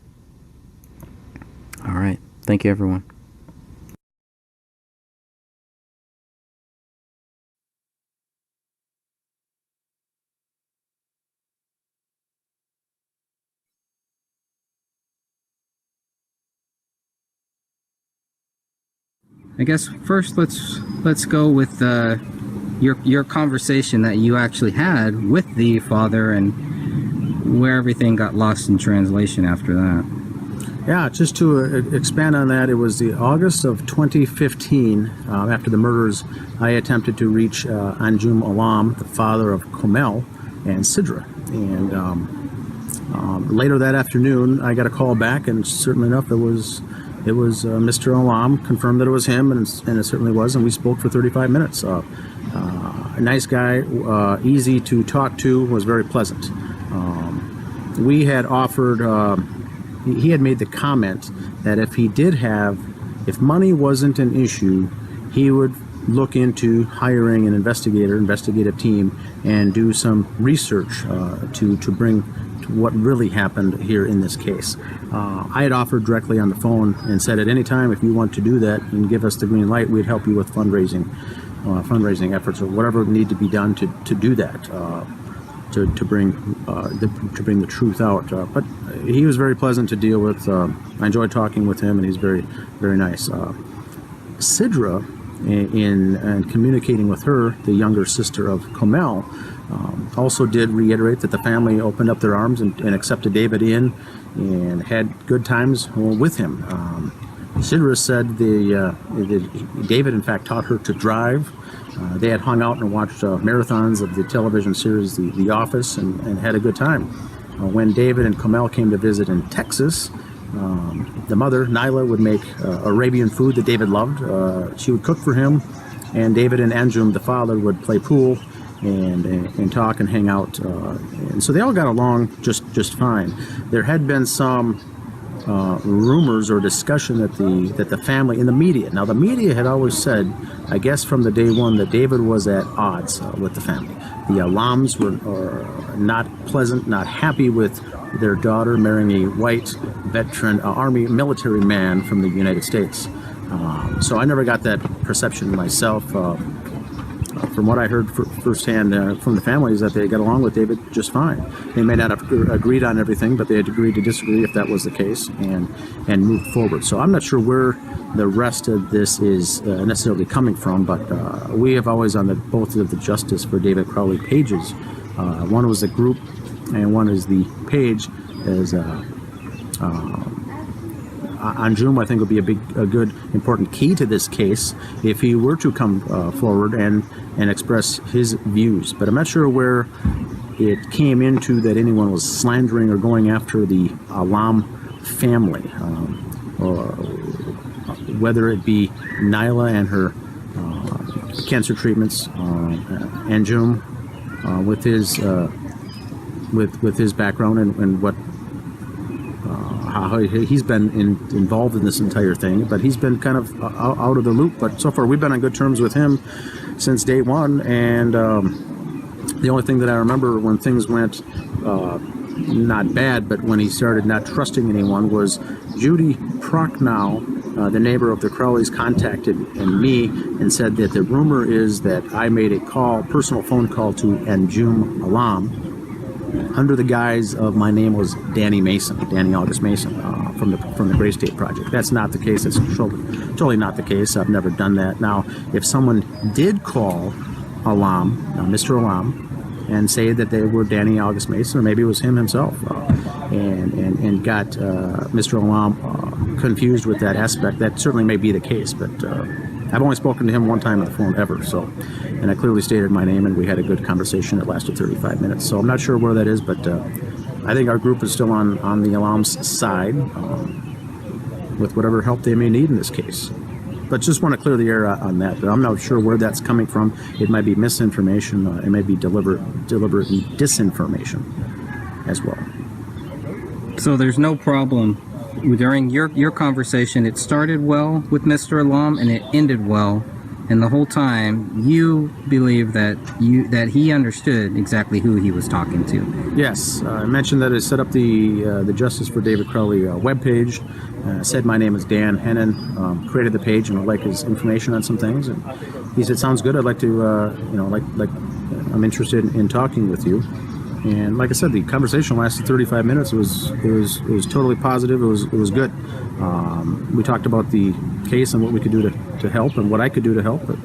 All right. Thank you, everyone. I guess first let's go with your conversation that you actually had with the father and where everything got lost in translation after that. Yeah, just to expand on that, it was the August of 2015, after the murders, I attempted to reach Anjum Alam, the father of Komel and Sidra. And later that afternoon, I got a call back, and certainly enough, it was Mr. Alam, confirmed that it was him, and it certainly was, and we spoke for 35 minutes. A nice guy, easy to talk to, was very pleasant. We had offered... he had made the comment that if money wasn't an issue, he would look into hiring an investigative team, and do some research to bring to what really happened here in this case. I had offered directly on the phone and said, at any time, if you want to do that and give us the green light, we'd help you with fundraising efforts or whatever would need to be done to do that. To bring the truth out, but he was very pleasant to deal with. I enjoyed talking with him, and he's very, very nice. Sidra, in communicating with her, the younger sister of Komel, also did reiterate that the family opened up their arms and accepted David in, and had good times with him. Sidra said David, in fact, taught her to drive. They had hung out and watched marathons of the television series The Office, and had a good time. When David and Komel came to visit in Texas, the mother, Nyla, would make Arabian food that David loved. She would cook for him, and David and Anjum, the father, would play pool and talk and hang out. And so they all got along just fine. There had been some rumors or discussion that the family in the media. Now, the media had always said, I guess from the day one, that David was at odds with the family. The Alams were not pleasant, not happy with their daughter marrying a white veteran Army military man from the United States. So I never got that perception myself. From what I heard firsthand from the family, is that they got along with David just fine. They may not have agreed on everything, but they had agreed to disagree if that was the case, and moved forward. So I'm not sure where the rest of this is necessarily coming from, but we have always on both of the Justice for David Crowley pages. One was the group, and one is the page. As Anjum, I think, would be a good, important key to this case if he were to come forward and express his views. But I'm not sure where it came into that anyone was slandering or going after the Alam family, or whether it be Nyla and her cancer treatments, Anjum with his background and what. How he's been involved in this entire thing, but he's been kind of out of the loop. But so far, we've been on good terms with him since day one. And the only thing that I remember when things went not bad, but when he started not trusting anyone, was Judy Prochnow, the neighbor of the Crowleys, contacted me and said that the rumor is that I made a personal phone call to Anjum Alam, under the guise of my name was Danny August Mason, from the Gray State Project. That's not the case. It's totally not the case. I've never done that. Now, if someone did call Alam, Mr. Alam, and say that they were Danny August Mason, or maybe it was him himself, and got Mr. Alam confused with that aspect, that certainly may be the case. But I've only spoken to him one time on the phone ever, and I clearly stated my name, and we had a good conversation that lasted 35 minutes. So I'm not sure where that is, but I think our group is still on the Alam's side with whatever help they may need in this case. But just want to clear the air on that. But I'm not sure where that's coming from. It might be misinformation. It may be deliberate disinformation as well. So there's no problem. During your conversation, it started well with Mr. Alam and it ended well And the whole time, you believe that he understood exactly who he was talking to. Yes, I mentioned that I set up the Justice for David Crowley webpage. Said my name is Dan Hennon. Created the page and would like his information on some things. And he said, "Sounds good. I'd like to, I'm interested in talking with you." And like I said, the conversation lasted 35 minutes. It was totally positive. It was good. We talked about the case and what we could do to help, and what I could do to help, but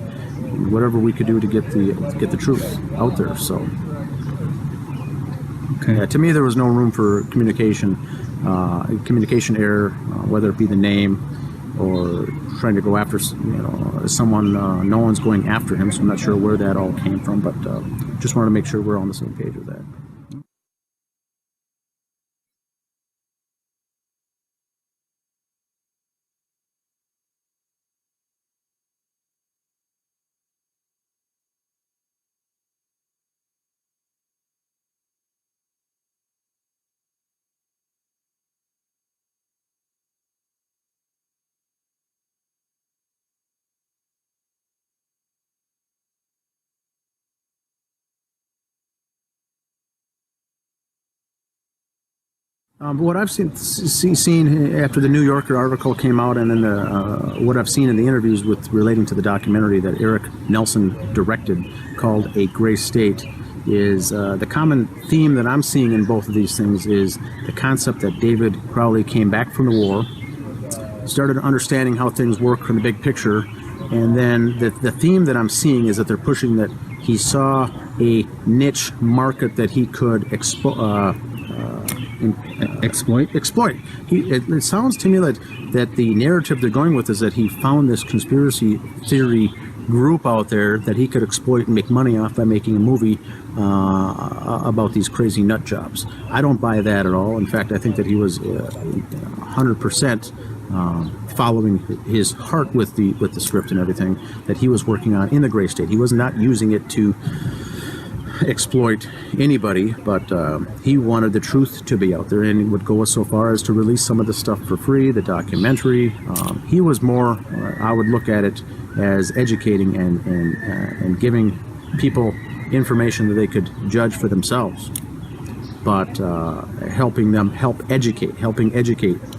whatever we could do to get the truth out there. So, okay. Yeah, to me, there was no room for communication error, whether it be the name or trying to go after someone. No one's going after him, so I'm not sure where that all came from, but just wanted to make sure we're on the same page with that. What I've seen after the New Yorker article came out, and then what I've seen in the interviews relating to the documentary that Eric Nelson directed, called A Gray State, is the common theme that I'm seeing in both of these things is the concept that David Crowley came back from the war, started understanding how things work from the big picture, and then the theme that I'm seeing is that they're pushing that he saw a niche market that he could exploit. It sounds to me that the narrative they're going with is that he found this conspiracy theory group out there that he could exploit and make money off by making a movie about these crazy nut jobs. I don't buy that at all. In fact, I think that he was 100% following his heart with the script and everything that he was working on in the Gray State. He was not using it to exploit anybody, but he wanted the truth to be out there, and he would go so far as to release some of the stuff for free, the documentary. He was more, I would look at it as educating and giving people information that they could judge for themselves, but helping educate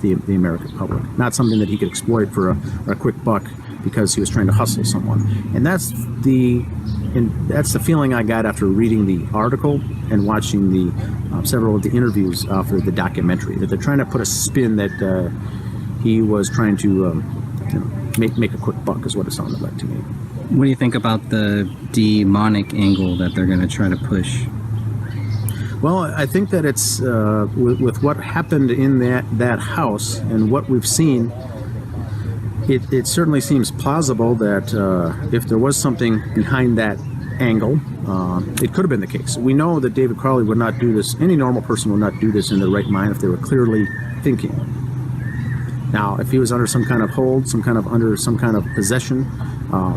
the American public, not something that he could exploit for a quick buck because he was trying to hustle someone. And that's the feeling I got after reading the article and watching the several of the interviews for the documentary, that they're trying to put a spin that he was trying to make a quick buck, is what it sounded like to me. What do you think about the demonic angle that they're going to try to push? Well, I think that it's with what happened in that house and what we've seen, it certainly seems plausible that if there was something behind that angle, it could have been the case. We know that David Crowley would not do this. Any normal person would not do this in their right mind if they were clearly thinking. Now, if he was under some kind of hold, under some kind of possession,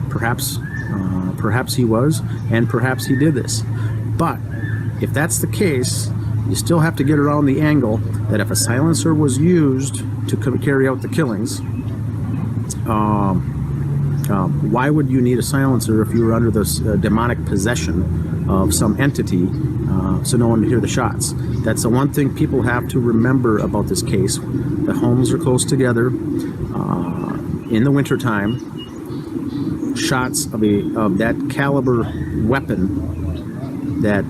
perhaps he was, and perhaps he did this. But if that's the case, you still have to get around the angle that if a silencer was used to carry out the killings, why would you need a silencer if you were under this demonic possession of some entity so no one would hear the shots? That's the one thing people have to remember about this case. The homes are close together. In the wintertime, shots of that caliber weapon that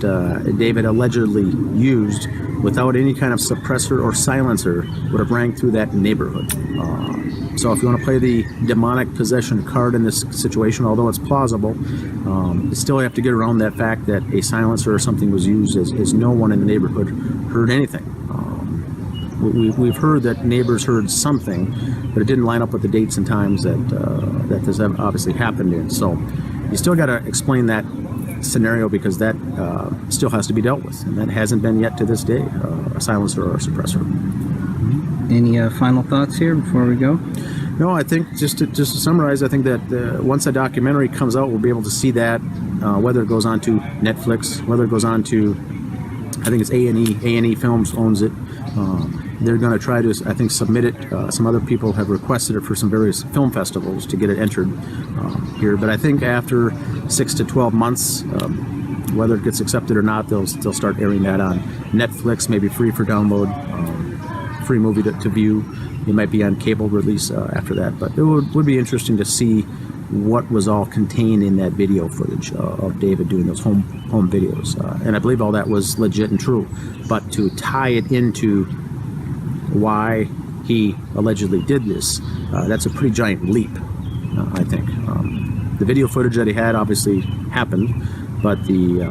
David allegedly used without any kind of suppressor or silencer would have rang through that neighborhood. So if you want to play the demonic possession card in this situation, although it's plausible, you still have to get around that fact that a silencer or something was used as no one in the neighborhood heard anything. We've heard that neighbors heard something, but it didn't line up with the dates and times that this obviously happened in. So you still got to explain that scenario, because that still has to be dealt with, and that hasn't been yet to this day, a silencer or a suppressor. Any final thoughts here before we go? No, I think just to summarize, I think that once a documentary comes out, we'll be able to see that, whether it goes on to Netflix, whether it goes on to I think it's A&E Films owns it. They're going to try to, I think, submit it. Some other people have requested it for some various film festivals to get it entered here. But I think after 6 to 12 months, whether it gets accepted or not, they'll start airing that on Netflix, maybe free for download, free movie to view. It might be on cable release after that. But it would be interesting to see what was all contained in that video footage of David doing those home videos. And I believe all that was legit and true. But to tie it into why he allegedly did this, that's a pretty giant leap, I think. The video footage that he had obviously happened, but the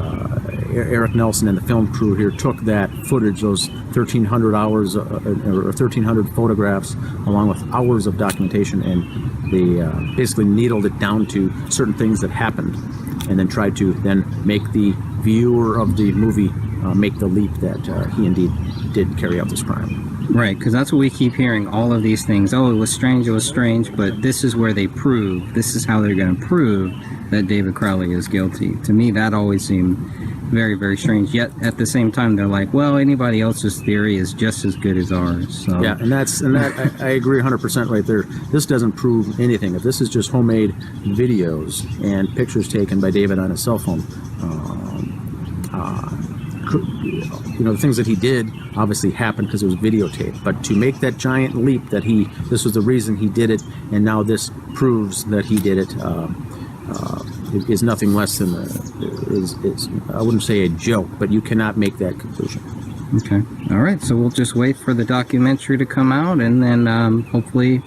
Eric Nelson and the film crew here took that footage, those 1,300 hours or 1,300 photographs, along with hours of documentation, and they basically needled it down to certain things that happened, and then tried to then make the viewer of the movie make the leap that he indeed did carry out this crime. Right, because that's what we keep hearing, all of these things. Oh, it was strange, but this is where they prove, this is how they're going to prove that David Crowley is guilty. To me, that always seemed very, very strange. Yet, at the same time, they're like, well, anybody else's theory is just as good as ours. So. Yeah, and I agree 100% right there. This doesn't prove anything. If this is just homemade videos and pictures taken by David on his cell phone, the things that he did obviously happened because it was videotaped. But to make that giant leap that this was the reason he did it, and now this proves that he did it, is nothing less than I wouldn't say a joke, but you cannot make that conclusion. Okay. All right. So we'll just wait for the documentary to come out, and then hopefully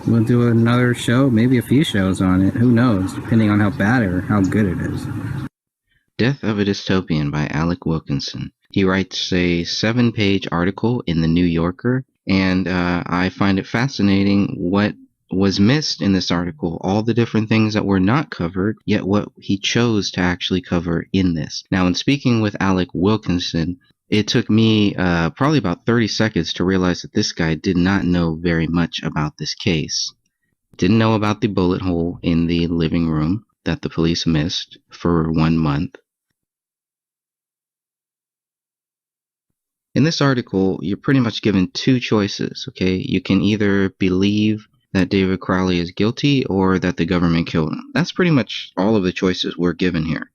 we'll do another show, maybe a few shows on it. Who knows, depending on how bad or how good it is. Death of a Dystopian by Alec Wilkinson. He writes a 7-page article in the New Yorker, and I find it fascinating what was missed in this article, all the different things that were not covered, yet what he chose to actually cover in this. Now, in speaking with Alec Wilkinson, it took me probably about 30 seconds to realize that this guy did not know very much about this case. Didn't know about the bullet hole in the living room that the police missed for 1 month. In this article, you're pretty much given two choices, okay? You can either believe that David Crowley is guilty or that the government killed him. That's pretty much all of the choices we're given here.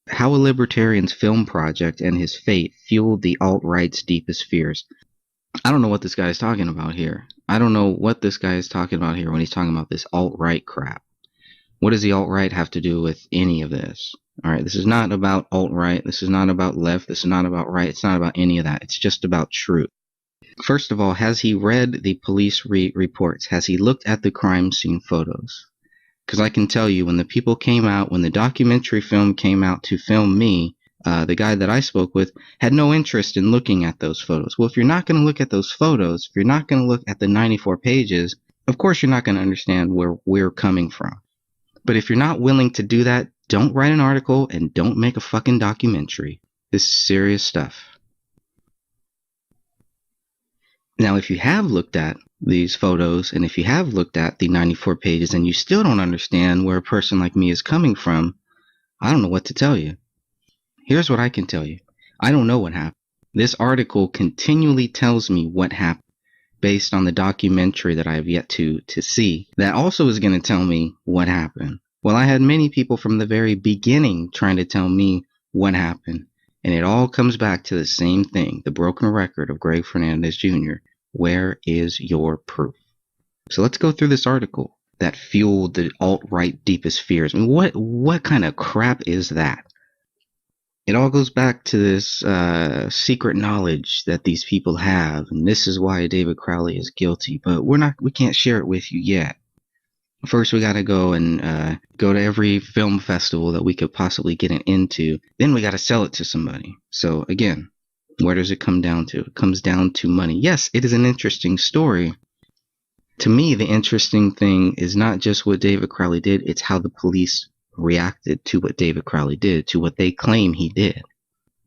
How a libertarian's film project and his fate fueled the alt-right's deepest fears. I don't know what this guy is talking about here. I don't know what this guy is talking about here when he's talking about this alt-right crap. What does the alt-right have to do with any of this? All right, this is not about alt-right. This is not about left. This is not about right. It's not about any of that. It's just about truth. First of all, has he read the police reports? Has he looked at the crime scene photos? Because I can tell you, when the people came out, when the documentary film came out to film me, the guy that I spoke with had no interest in looking at those photos. Well, if you're not going to look at those photos, if you're not going to look at the 94 pages, of course you're not going to understand where we're coming from. But if you're not willing to do that, don't write an article and don't make a fucking documentary. This is serious stuff. Now, if you have looked at these photos and if you have looked at the 94 pages and you still don't understand where a person like me is coming from, I don't know what to tell you. Here's what I can tell you. I don't know what happened. This article continually tells me what happened based on the documentary that I have yet to see. That also is going to tell me what happened. Well, I had many people from the very beginning trying to tell me what happened. And it all comes back to the same thing, the broken record of Greg Fernandez Jr. Where is your proof? So let's go through this article that fueled the alt-right deepest fears. I mean, what kind of crap is that? It all goes back to this secret knowledge that these people have, and this is why David Crowley is guilty. But we can't share it with you yet. First, we got to go and go to every film festival that we could possibly get it into. Then we got to sell it to somebody. So again, where does it come down to? It comes down to money. Yes, it is an interesting story. To me, the interesting thing is not just what David Crowley did. It's how the police reacted to what David Crowley did, to what they claim he did.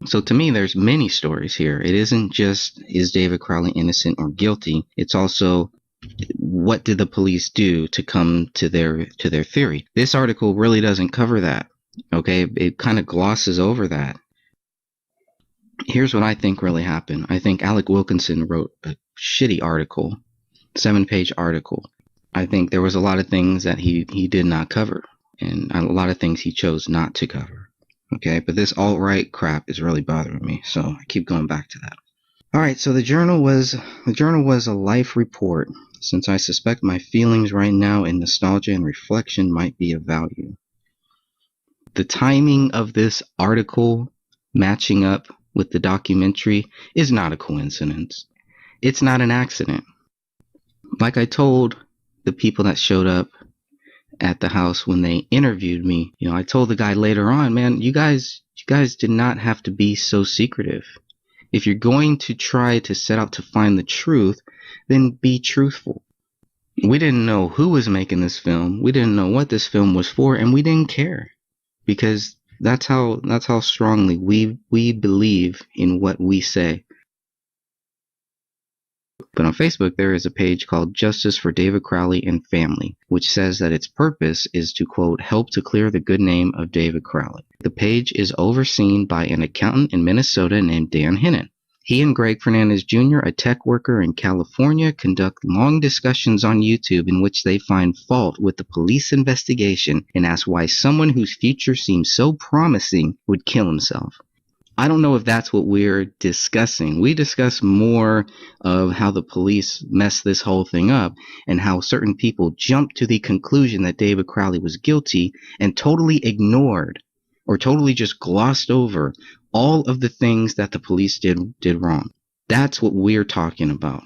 So to me, there's many stories here. It isn't just, is David Crowley innocent or guilty? It's also, what did the police do to come to their theory? This article really doesn't cover that. Okay, it kind of glosses over that. Here's what I think really happened. I think Alec Wilkinson wrote a shitty article, 7-page article. I think there was a lot of things that he did not cover, and a lot of things he chose not to cover. Okay, but this alt-right crap is really bothering me, so I keep going back to that. All right, so the journal was a life report, since I suspect my feelings right now in nostalgia and reflection might be of value. The timing of this article matching up with the documentary is not a coincidence. It's not an accident. Like I told the people that showed up at the house when they interviewed me, I told the guy later on, man, you guys did not have to be so secretive. If you're going to try to set out to find the truth, then be truthful. We didn't know who was making this film. We didn't know what this film was for, and we didn't care, because that's how strongly we believe in what we say. But on Facebook, there is a page called Justice for David Crowley and Family, which says that its purpose is to, quote, help to clear the good name of David Crowley. The page is overseen by an accountant in Minnesota named Dan Hinnon. He and Greg Fernandez Jr., a tech worker in California, conduct long discussions on YouTube in which they find fault with the police investigation and ask why someone whose future seems so promising would kill himself. I don't know if that's what we're discussing. We discuss more of how the police messed this whole thing up and how certain people jumped to the conclusion that David Crowley was guilty and totally ignored or totally just glossed over all of the things that the police did wrong. That's what we're talking about.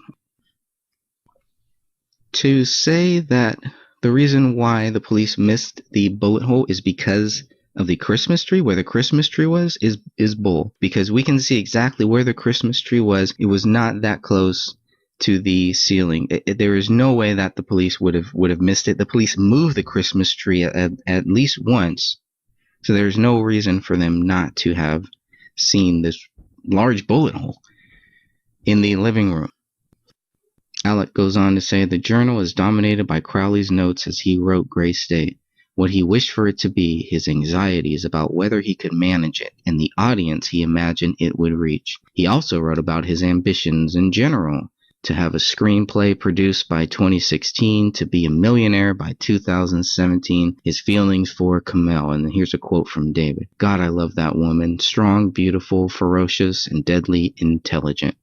To say that the reason why the police missed the bullet hole is because of the Christmas tree, where the Christmas tree was, is bull. Because we can see exactly where the Christmas tree was. It was not that close to the ceiling. There is no way that the police would have missed it. The police moved the Christmas tree at least once. So there's no reason for them not to have seen this large bullet hole in the living room. Alec goes on to say the journal is dominated by Crowley's notes as he wrote Gray State. What he wished for it to be, his anxieties about whether he could manage it, and the audience he imagined it would reach. He also wrote about his ambitions in general, to have a screenplay produced by 2016, to be a millionaire by 2017, his feelings for Kamel. And here's a quote from David. God, I love that woman. Strong, beautiful, ferocious, and deadly intelligent.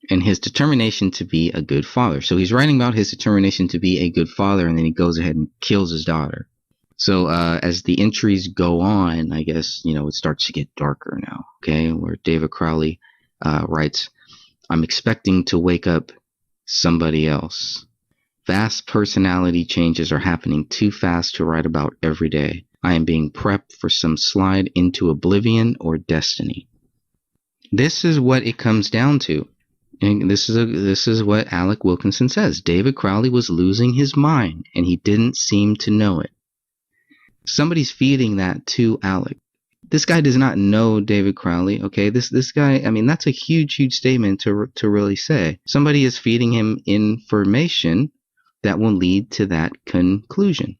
And his determination to be a good father. So he's writing about his determination to be a good father, and then he goes ahead and kills his daughter. So as the entries go on, I guess, it starts to get darker now, okay? Where David Crowley writes, I'm expecting to wake up somebody else. Vast personality changes are happening too fast to write about every day. I am being prepped for some slide into oblivion or destiny. This is what it comes down to. And this is what Alec Wilkinson says. David Crowley was losing his mind, and he didn't seem to know it. Somebody's feeding that to Alec. This guy does not know David Crowley, okay? This guy, that's a huge, huge statement to really say. Somebody is feeding him information that will lead to that conclusion.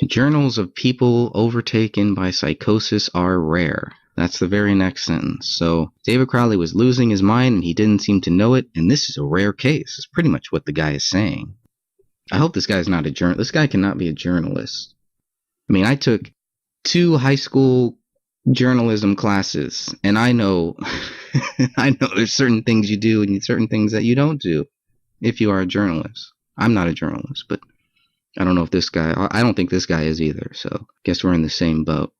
Journals of people overtaken by psychosis are rare. That's the very next sentence. So David Crowley was losing his mind and he didn't seem to know it, and this is a rare case. It's pretty much what the guy is saying. I hope this guy's not a journalist. This guy cannot be a journalist. I took 2 high school journalism classes, and I know there's certain things you do and certain things that you don't do if you are a journalist. I'm not a journalist, but I don't know if I don't think this guy is either, so I guess we're in the same boat.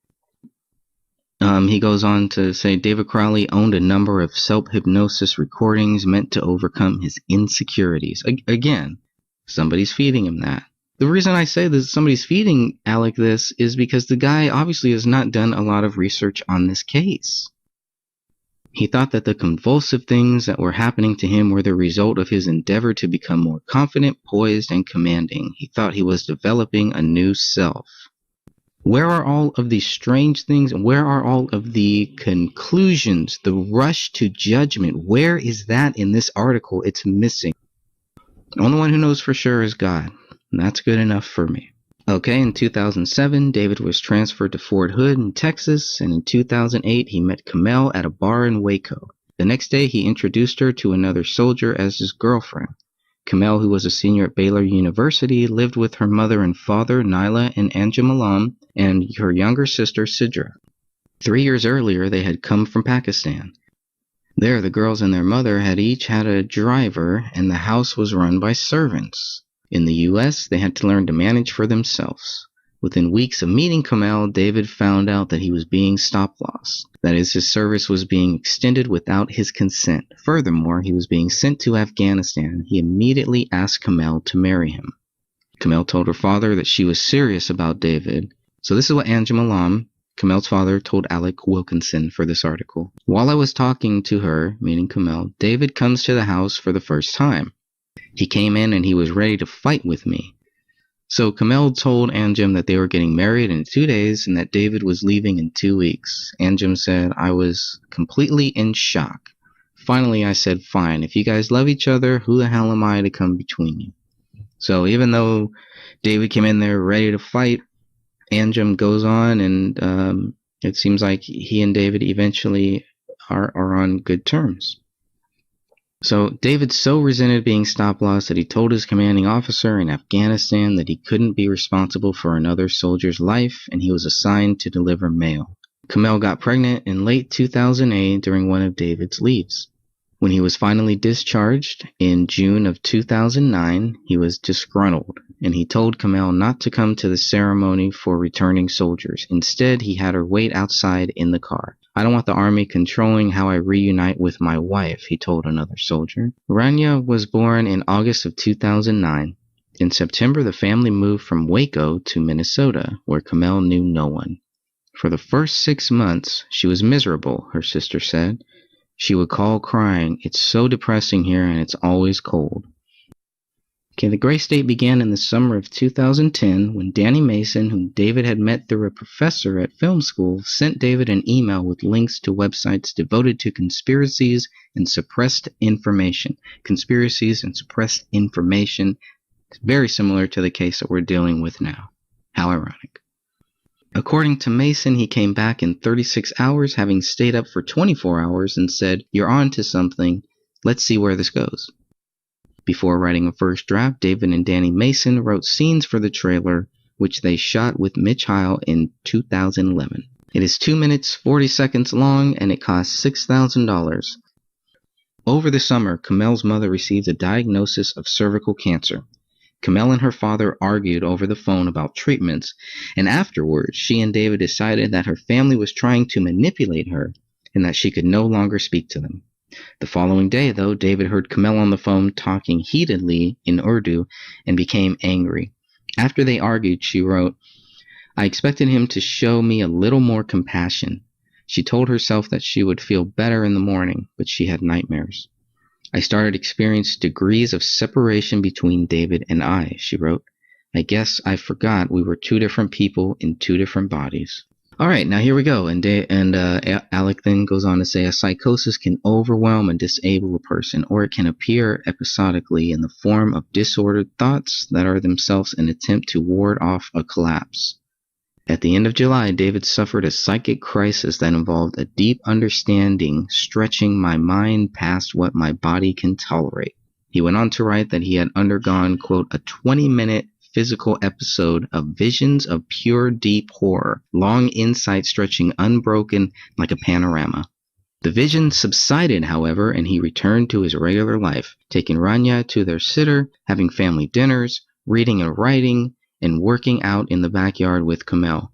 He goes on to say David Crowley owned a number of self-hypnosis recordings meant to overcome his insecurities. Again, somebody's feeding him that. The reason I say that somebody's feeding Alec this is because the guy obviously has not done a lot of research on this case. He thought that the convulsive things that were happening to him were the result of his endeavor to become more confident, poised, and commanding. He thought he was developing a new self. Where are all of these strange things? And where are all of the conclusions, the rush to judgment? Where is that in this article? It's missing. The only one who knows for sure is God. And that's good enough for me. Okay, in 2007, David was transferred to Fort Hood in Texas, and in 2008, he met Kamel at a bar in Waco. The next day, he introduced her to another soldier as his girlfriend. Kamel, who was a senior at Baylor University, lived with her mother and father, Nyla and Anjamalam, and her younger sister, Sidra. 3 years earlier, they had come from Pakistan. There, the girls and their mother had each had a driver, and the house was run by servants. In the U.S., they had to learn to manage for themselves. Within weeks of meeting Kamel, David found out that he was being stop-lossed. That is, his service was being extended without his consent. Furthermore, he was being sent to Afghanistan. He immediately asked Kamel to marry him. Kamel told her father that she was serious about David. So this is what Anjamalam, Kamel's father, told Alec Wilkinson for this article. While I was talking to her, meaning Kamel, David comes to the house for the first time. He came in and he was ready to fight with me. So Kamel told Anjum that they were getting married in 2 days and that David was leaving in 2 weeks. Anjum said, I was completely in shock. Finally, I said, fine, if you guys love each other, who the hell am I to come between you? So even though David came in there ready to fight, Anjum goes on, and it seems like he and David eventually are on good terms. So David so resented being stop-loss that he told his commanding officer in Afghanistan that he couldn't be responsible for another soldier's life, and he was assigned to deliver mail. Kamel got pregnant in late 2008 during one of David's leaves. When he was finally discharged in June of 2009, he was disgruntled, and he told Kamel not to come to the ceremony for returning soldiers. Instead, he had her wait outside in the car. I don't want the army controlling how I reunite with my wife, he told another soldier. Rania was born in August of 2009. In September, the family moved from Waco to Minnesota, where Kamel knew no one. For the first 6 months, she was miserable, her sister said. She would call crying, "It's so depressing here and it's always cold." Okay, the gray state began in the summer of 2010 when Danny Mason, whom David had met through a professor at film school, sent David an email with links to websites devoted to conspiracies and suppressed information. Conspiracies and suppressed information is very similar to the case that we're dealing with now. How ironic. According to Mason, he came back in 36 hours, having stayed up for 24 hours, and said, "You're on to something. Let's see where this goes." Before writing a first draft, David and Danny Mason wrote scenes for the trailer, which they shot with Mitch Heil in 2011. It is 2 minutes, 40 seconds long, and it cost $6,000. Over the summer, Kamel's mother received a diagnosis of cervical cancer. Kamel and her father argued over the phone about treatments, and afterwards, she and David decided that her family was trying to manipulate her and that she could no longer speak to them. The following day, though, David heard Kamel on the phone talking heatedly in Urdu and became angry. After they argued, she wrote, "I expected him to show me a little more compassion." She told herself that she would feel better in the morning, but she had nightmares. "I started experiencing degrees of separation between David and I," she wrote. "I guess I forgot we were two different people in two different bodies." All right, now here we go. And Alec then goes on to say, a psychosis can overwhelm and disable a person, or it can appear episodically in the form of disordered thoughts that are themselves an attempt to ward off a collapse. At the end of July, David suffered a psychic crisis that involved a deep understanding, stretching my mind past what my body can tolerate. He went on to write that he had undergone, quote, a 20-minute physical episode of visions of pure deep horror, long insight stretching unbroken like a panorama. The vision subsided, however, and he returned to his regular life, taking Rania to their sitter, having family dinners, reading and writing, and working out in the backyard with Kamel.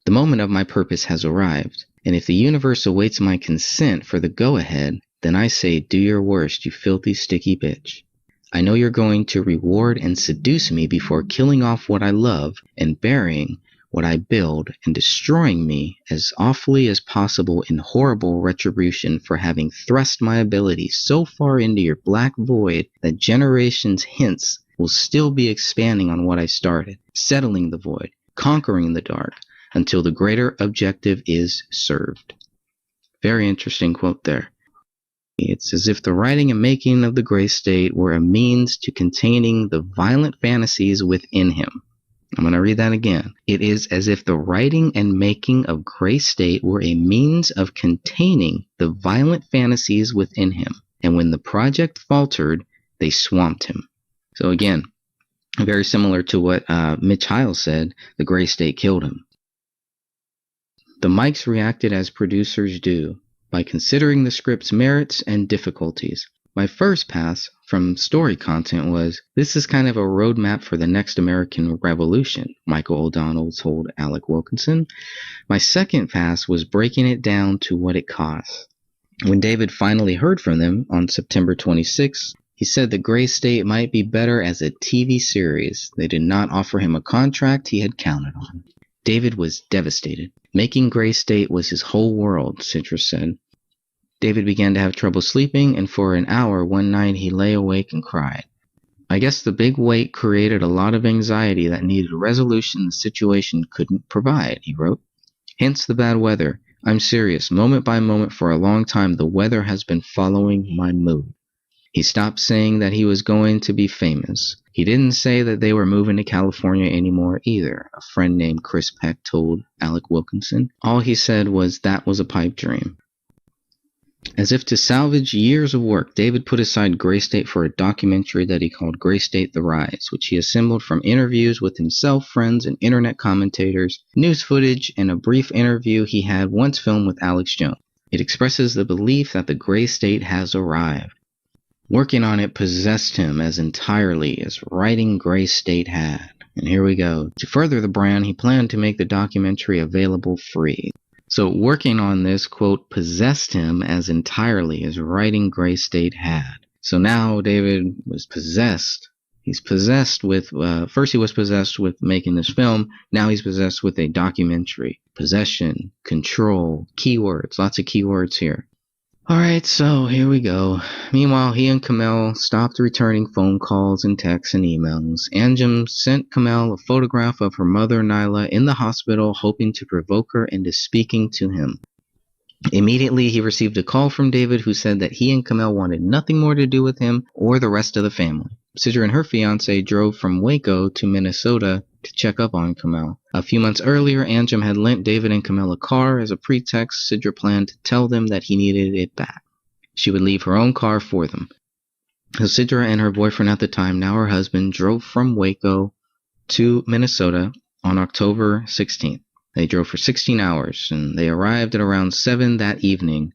The moment of my purpose has arrived, and if the universe awaits my consent for the go-ahead, then I say, do your worst, you filthy, sticky bitch. I know you're going to reward and seduce me before killing off what I love and burying what I build and destroying me as awfully as possible in horrible retribution for having thrust my abilities so far into your black void that generations hence will still be expanding on what I started, settling the void, conquering the dark, until the greater objective is served. Very interesting quote there. It's as if the writing and making of the gray state were a means to containing the violent fantasies within him. I'm going to read that again. It is as if the writing and making of Gray State were a means of containing the violent fantasies within him. And when the project faltered, they swamped him. So again, very similar to what Mitch Heil said, the Gray State killed him. The mics reacted as producers do, by considering the script's merits and difficulties. My first pass from story content was, this is kind of a roadmap for the next American Revolution, Michael O'Donnell told Alec Wilkinson. My second pass was breaking it down to what it costs. When David finally heard from them on September 26th, he said the Gray State might be better as a TV series. They did not offer him a contract he had counted on. David was devastated. Making Gray State was his whole world, Citra said. David began to have trouble sleeping, and for an hour one night he lay awake and cried. I guess the big weight created a lot of anxiety that needed a resolution the situation couldn't provide, he wrote. Hence the bad weather. I'm serious. Moment by moment for a long time the weather has been following my mood. He stopped saying that he was going to be famous. He didn't say that they were moving to California anymore either, a friend named Chris Peck told Alec Wilkinson. All he said was that was a pipe dream. As if to salvage years of work, David put aside Gray State for a documentary that he called Gray State: The Rise, which he assembled from interviews with himself, friends, and internet commentators, news footage, and a brief interview he had once filmed with Alex Jones. It expresses the belief that the Gray State has arrived. Working on it possessed him as entirely as writing Gray State had. And here we go. To further the brand, he planned to make the documentary available free. So working on this, quote, possessed him as entirely as writing Gray State had. So now David was possessed. He's possessed with, first he was possessed with making this film. Now he's possessed with a documentary. Possession, control, keywords, lots of keywords here. All right, so here we go. Meanwhile, he and Kamel stopped returning phone calls and texts and emails. Anjem sent Kamel a photograph of her mother, Nyla, in the hospital, hoping to provoke her into speaking to him. Immediately, he received a call from David who said that he and Kamel wanted nothing more to do with him or the rest of the family. Sidra and her fiancé drove from Waco to Minnesota to check up on Kamel. A few months earlier, Anjem had lent David and Kamel a car as a pretext. Sidra planned to tell them that he needed it back. She would leave her own car for them. So Sidra and her boyfriend at the time, now her husband, drove from Waco to Minnesota on October 16th. They drove for 16 hours, and they arrived at around 7 that evening.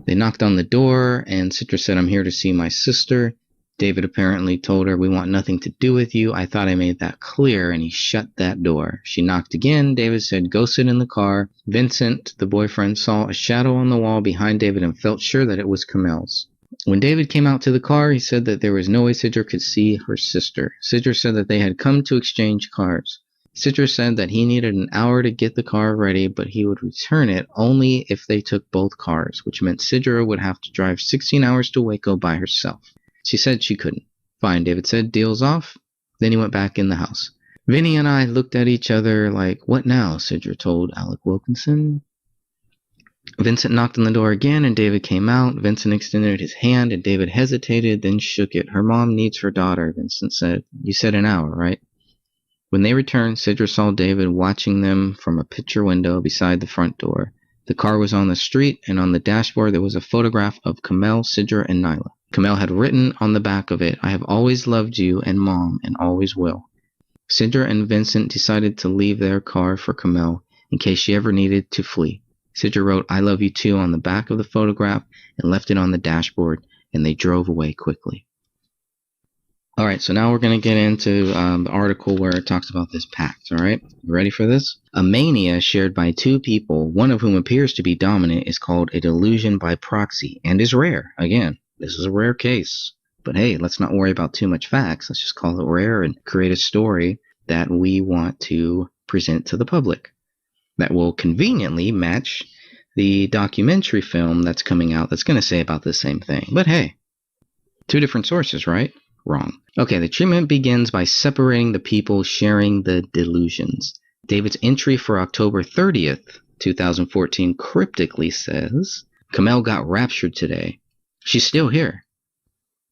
They knocked on the door, and Sidra said, "I'm here to see my sister." David apparently told her, "We want nothing to do with you. I thought I made that clear," and he shut that door. She knocked again. David said, "Go sit in the car." Vincent, the boyfriend, saw a shadow on the wall behind David and felt sure that it was Kamel's. When David came out to the car, he said that there was no way Sidra could see her sister. Sidra said that they had come to exchange cars. Sidra said that he needed an hour to get the car ready, but he would return it only if they took both cars, which meant Sidra would have to drive 16 hours to Waco by herself. She said she couldn't. Fine, David said, deal's off. Then he went back in the house. Vinny and I looked at each other like, what now? Sidra told Alec Wilkinson. Vincent knocked on the door again and David came out. Vincent extended his hand and David hesitated, then shook it. Her mom needs her daughter, Vincent said. You said an hour, right? When they returned, Sidra saw David watching them from a picture window beside the front door. The car was on the street, and on the dashboard there was a photograph of Kamel, Sidra, and Nyla. Kamel had written on the back of it, "I have always loved you and Mom, and always will." Sidra and Vincent decided to leave their car for Kamel in case she ever needed to flee. Sidra wrote, "I love you too" on the back of the photograph and left it on the dashboard, and they drove away quickly. All right, so now we're going to get into the article where it talks about this pact, all right? You ready for this? A mania shared by two people, one of whom appears to be dominant, is called a delusion by proxy and is rare. Again, this is a rare case. But hey, let's not worry about too much facts. Let's just call it rare and create a story that we want to present to the public that will conveniently match the documentary film that's coming out that's going to say about the same thing. But hey, two different sources, right? Wrong. Okay, the treatment begins by separating the people sharing the delusions. David's entry for October 30th, 2014 cryptically says, Kamel got raptured today. She's still here.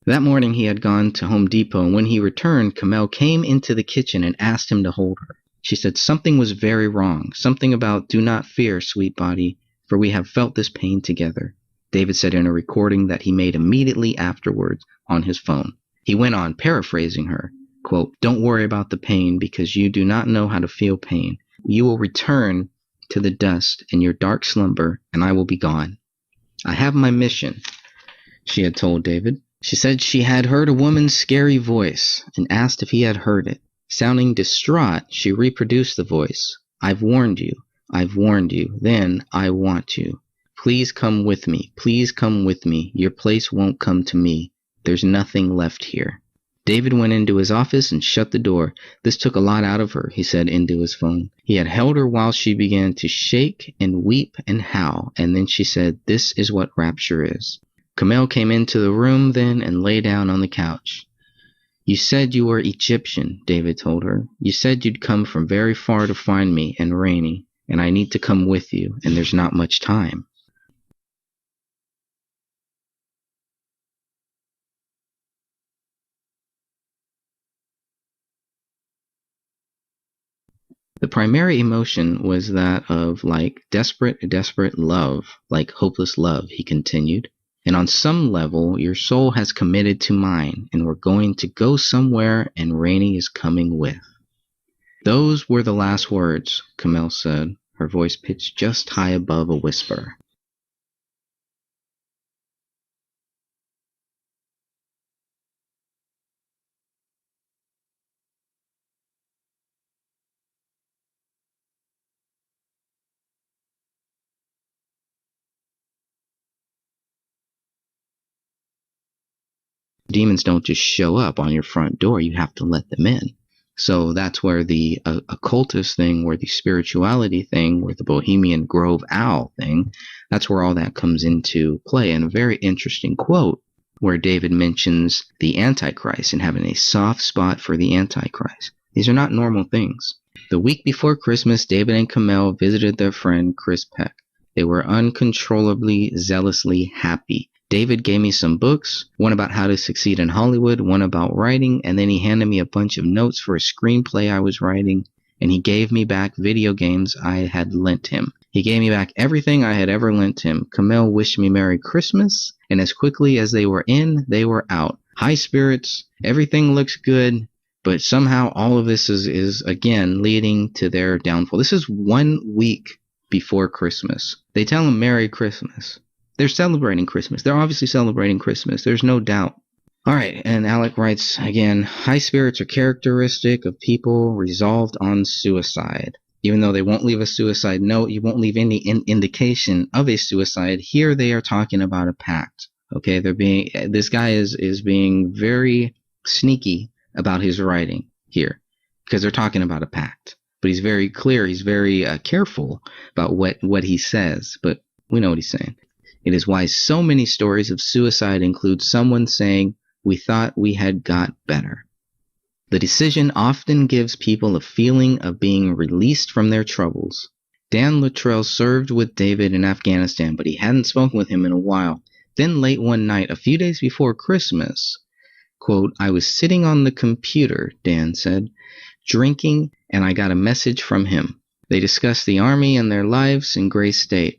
That morning he had gone to Home Depot, and when he returned, Kamel came into the kitchen and asked him to hold her. She said something was very wrong, something about "do not fear, sweet body, for we have felt this pain together," David said in a recording that he made immediately afterwards on his phone. He went on, paraphrasing her, quote, "Don't worry about the pain because you do not know how to feel pain. You will return to the dust in your dark slumber, and I will be gone. I have my mission," she had told David. She said she had heard a woman's scary voice and asked if he had heard it. Sounding distraught, she reproduced the voice. "I've warned you. I've warned you. Then I want you. Please come with me. Please come with me. Your place won't come to me. There's nothing left here." David went into his office and shut the door. This took a lot out of her, he said into his phone. He had held her while she began to shake and weep and howl, and then she said, "This is what rapture is." Kamel came into the room then and lay down on the couch. "You said you were Egyptian," David told her. "You said you'd come from very far to find me and Rainey, and I need to come with you, and there's not much time." The primary emotion was that of desperate love, like hopeless love, he continued. "And on some level, your soul has committed to mine, and we're going to go somewhere, and Rainey is coming with." Those were the last words, Kamel said, her voice pitched just high above a whisper. Demons don't just show up on your front door. You have to let them in. So that's where the occultist thing, where the spirituality thing, where the Bohemian Grove owl thing, that's where all that comes into play. And a very interesting quote where David mentions the Antichrist and having a soft spot for the Antichrist. These are not normal things. The week before Christmas, David and Kamel visited their friend Chris Peck. They were uncontrollably, zealously happy. David gave me some books, one about how to succeed in Hollywood, one about writing, and then he handed me a bunch of notes for a screenplay I was writing, and he gave me back video games I had lent him. He gave me back everything I had ever lent him. Kamel wished me Merry Christmas, and as quickly as they were in, they were out. High spirits, everything looks good, but somehow all of this is again leading to their downfall. This is 1 week before Christmas. They tell him Merry Christmas. They're celebrating Christmas. They're obviously celebrating Christmas. There's no doubt. All right, and Alec writes again, high spirits are characteristic of people resolved on suicide. Even though they won't leave a suicide note, you won't leave any indication of a suicide. Here they are talking about a pact. Okay, this guy is being very sneaky about his writing here because they're talking about a pact. But he's very clear. He's very careful about what he says. But we know what he's saying. It is why so many stories of suicide include someone saying, "We thought we had got better." The decision often gives people a feeling of being released from their troubles. Dan Luttrell served with David in Afghanistan, but he hadn't spoken with him in a while. Then late one night, a few days before Christmas, quote, "I was sitting on the computer," Dan said, "drinking, and I got a message from him. They discussed the Army and their lives in Gray State.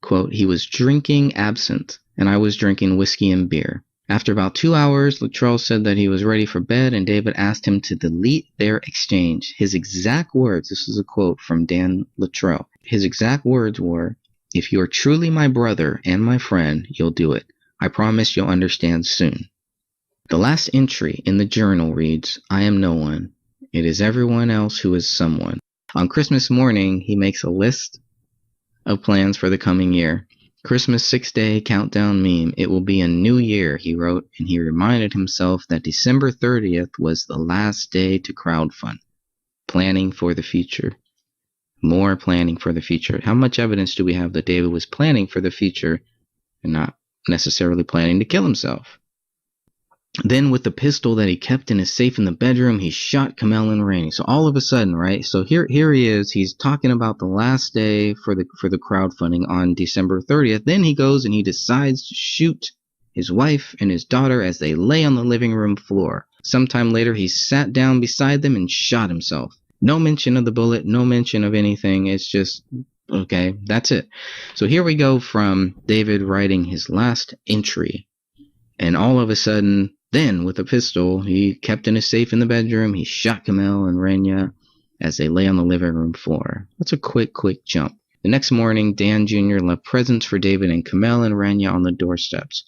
Quote, he was drinking absinthe, and I was drinking whiskey and beer. After about 2 hours, Luttrell said that he was ready for bed, and David asked him to delete their exchange. His exact words, this is a quote from Dan Luttrell, his exact words were, "If you are truly my brother and my friend, you'll do it. I promise you'll understand soon." The last entry in the journal reads, "I am no one. It is everyone else who is someone." On Christmas morning, he makes a list of plans for the coming year. Christmas 6-day countdown meme. It will be a new year, he wrote, and he reminded himself that December 30th was the last day to crowdfund. Planning for the future. More planning for the future. How much evidence do we have that David was planning for the future and not necessarily planning to kill himself? Then with the pistol that he kept in his safe in the bedroom, he shot Kamel and Rainey. So all of a sudden, right? So here he is. He's talking about the last day for the crowdfunding on December 30th. Then he goes and he decides to shoot his wife, and his daughter as they lay on the living room floor. Sometime later, he sat down beside them and shot himself. No mention of the bullet, no mention of anything. It's just, okay, that's it. So here we go from David writing his last entry. And all of a sudden, then with a pistol he kept in his safe in the bedroom, he shot Kamel and Renya as they lay on the living room floor. That's a quick jump. The next morning, Dan Jr. left presents for David and Kamel and Renya on the doorsteps.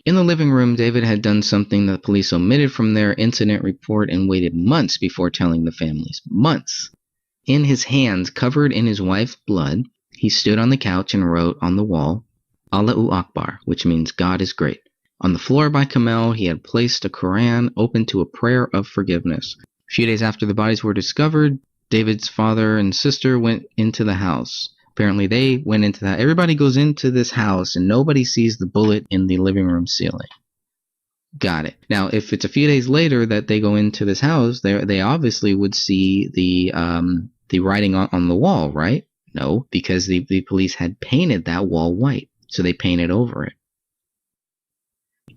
In the living room, David had done something that the police omitted from their incident report and waited months before telling the families. Months. In his hands, covered in his wife's blood, he stood on the couch and wrote on the wall, Allahu Akbar, which means God is great. On the floor by Kamel, he had placed a Quran open to a prayer of forgiveness. A few days after the bodies were discovered, David's father and sister went into the house. Apparently they went into that. Everybody goes into this house and nobody sees the bullet in the living room ceiling. Got it. Now, if it's a few days later that they go into this house, they obviously would see the writing on the wall, right? No, because the police had painted that wall white, so they painted over it.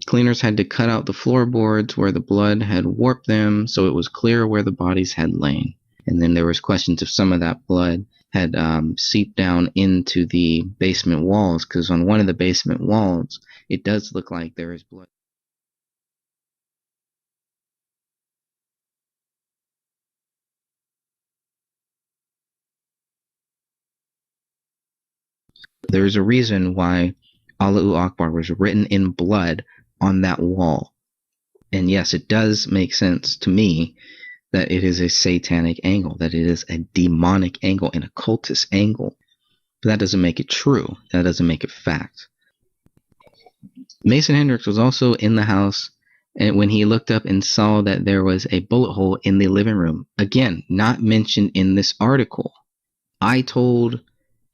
Cleaners had to cut out the floorboards where the blood had warped them, so it was clear where the bodies had lain. And then there was questions if some of that blood had seeped down into the basement walls, because on one of the basement walls, it does look like there is blood. There's a reason why Allahu Akbar was written in blood on that wall. And yes, it does make sense to me that it is a satanic angle, that it is a demonic angle, an occultist angle. But that doesn't make it true. That doesn't make it fact. Mason Hendricks was also in the house and when he looked up and saw that there was a bullet hole in the living room. Again, not mentioned in this article. I told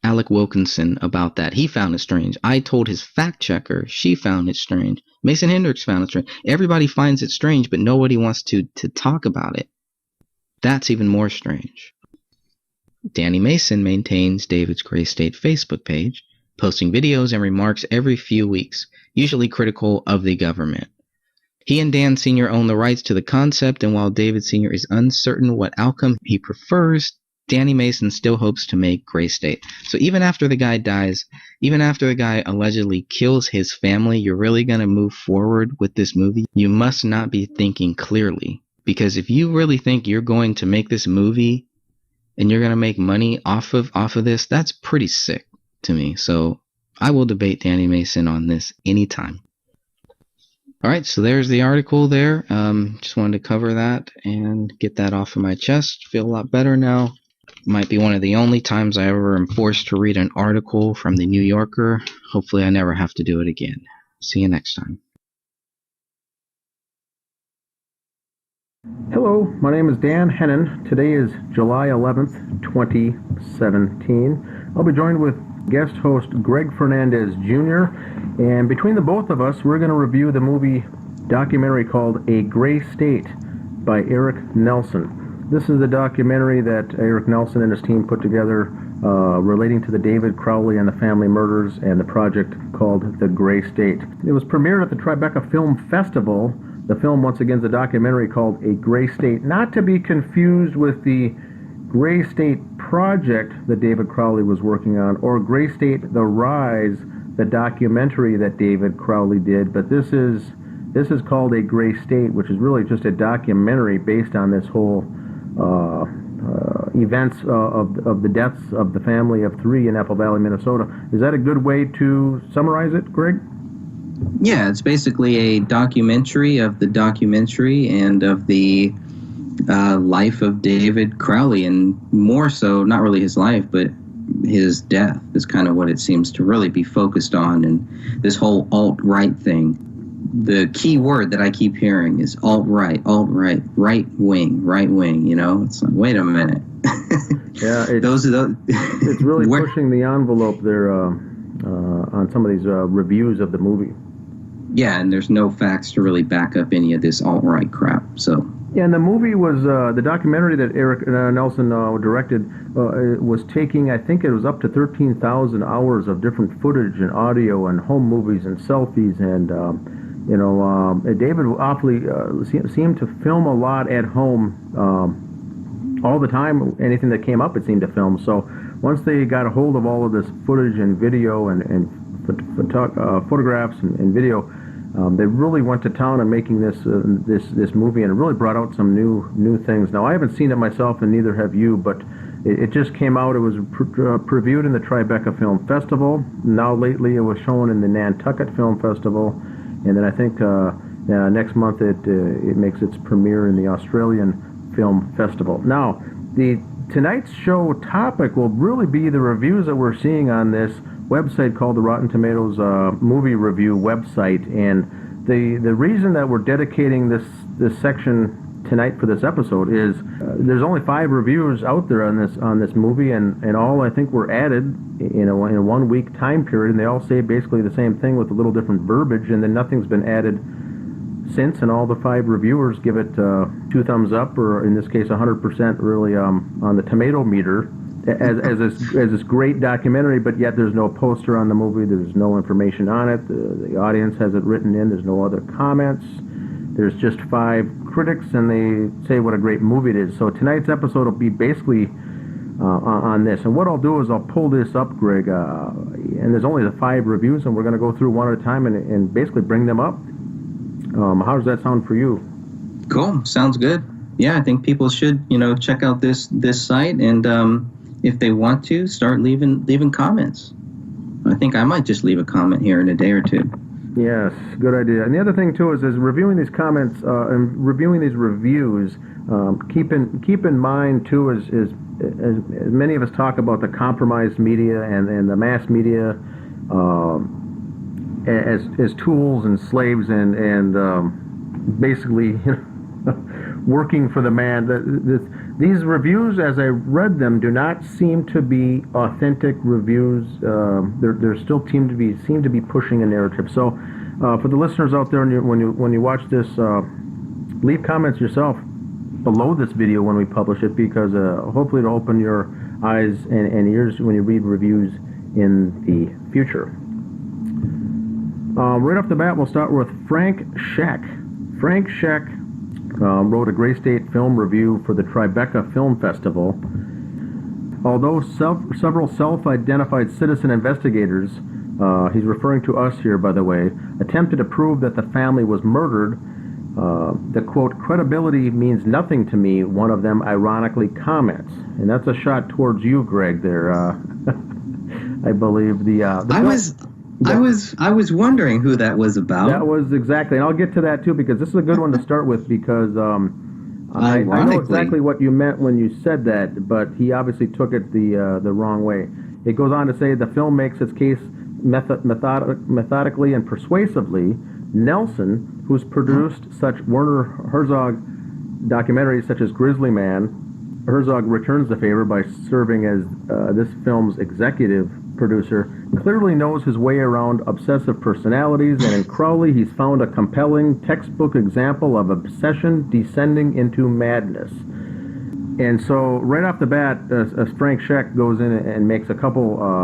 Alec Wilkinson about that. He found it strange. I told his fact checker. She found it strange. Mason Hendricks found it strange. Everybody finds it strange, but nobody wants to talk about it. That's even more strange. Danny Mason maintains David's Gray State Facebook page, posting videos and remarks every few weeks, usually critical of the government. He and Dan Sr. own the rights to the concept, and while David Sr. is uncertain what outcome he prefers, Danny Mason still hopes to make Gray State. So even after the guy dies, even after the guy allegedly kills his family, you're really going to move forward with this movie? You must not be thinking clearly. Because if you really think you're going to make this movie and you're going to make money off of this, that's pretty sick to me. So I will debate Danny Mason on this anytime. All right, so there's the article there. Just wanted to cover that and get that off of my chest. Feel a lot better now. Might be one of the only times I ever am forced to read an article from the New Yorker. Hopefully I never have to do it again. See you next time. Hello, my name is Dan Hennon. Today is July 11th, 2017. I'll be joined with guest host Greg Fernandez Jr. And between the both of us, we're going to review the movie documentary called A Gray State by Eric Nelson. This is the documentary that Eric Nelson and his team put together relating to the David Crowley and the family murders and the project called The Gray State. It was premiered at the Tribeca Film Festival. The film, once again, is a documentary called A Gray State, not to be confused with the Gray State Project that David Crowley was working on, or Gray State The Rise, the documentary that David Crowley did. But this is called A Gray State, which is really just a documentary based on this whole events of the deaths of the family of 3 in Apple Valley, Minnesota. Is that a good way to summarize it, Greg? Yeah, it's basically a documentary of the documentary and of the life of David Crowley, and more so, not really his life, but his death is kind of what it seems to really be focused on. And this whole alt-right thing, the key word that I keep hearing is alt-right, right-wing, you know? It's like, wait a minute. Yeah, it's really pushing the envelope there on some of these reviews of the movie. Yeah, and there's no facts to really back up any of this alt-right crap. So And the movie was the documentary that Eric Nelson directed was taking, I think it was up to 13,000 hours of different footage and audio and home movies and selfies, and David awfully seemed to film a lot at home all the time. Anything that came up, it seemed to film. So once they got a hold of all of this footage and video and photographs and video. They really went to town on making this movie, and it really brought out some new things. Now, I haven't seen it myself, and neither have you, but it just came out. It was previewed in the Tribeca Film Festival. Now, lately, it was shown in the Nantucket Film Festival, and then I think next month it makes its premiere in the Australian Film Festival. Now, tonight's show topic will really be the reviews that we're seeing on this website called the Rotten Tomatoes movie review website, and the reason that we're dedicating this section tonight for this episode is there's only 5 reviews out there on this movie, and all I think were added in a 1 week time period, and they all say basically the same thing with a little different verbiage, and then nothing's been added since, and all the 5 reviewers give it 2 thumbs up, or in this case 100% really on the tomato meter. As this great documentary, but yet there's no poster on the movie, there's no information on it, the audience has it written in, there's no other comments, there's just 5 critics, and they say what a great movie it is. So tonight's episode will be basically on this, and what I'll do is I'll pull this up, Greg, and there's only the 5 reviews, and we're going to go through one at a time and basically bring them up. How does that sound for you? Cool, sounds good. Yeah, I think people should, check out this site, and if they want to, start leaving comments. I think I might just leave a comment here in a day or two. Yes, good idea. And the other thing too is reviewing these comments and reviewing these reviews. Keep in mind too, as many of us talk about the compromised media and the mass media as tools and slaves and basically working for the man. These reviews, as I read them, do not seem to be authentic reviews. They're still seem to be pushing a narrative. So, for the listeners out there, when you watch this, leave comments yourself below this video when we publish it, because hopefully it'll open your eyes and ears when you read reviews in the future. Right off the bat, we'll start with Frank Scheck. Frank Scheck wrote a Gray State film review for the Tribeca Film Festival. Although several self-identified citizen investigators, he's referring to us here, by the way, attempted to prove that the family was murdered, the quote, credibility means nothing to me, one of them ironically comments. And that's a shot towards you, Greg, there. I believe I was wondering who that was about. That was exactly, and I'll get to that too, because this is a good one to start with, because I know exactly what you meant when you said that, but he obviously took it the wrong way. It goes on to say the film makes its case methodically and persuasively. Nelson, who's produced such Werner Herzog documentaries such as Grizzly Man, Herzog returns the favor by serving as this film's executive producer, clearly knows his way around obsessive personalities, and in Crowley he's found a compelling textbook example of obsession descending into madness. And so right off the bat, Frank Scheck goes in and makes a couple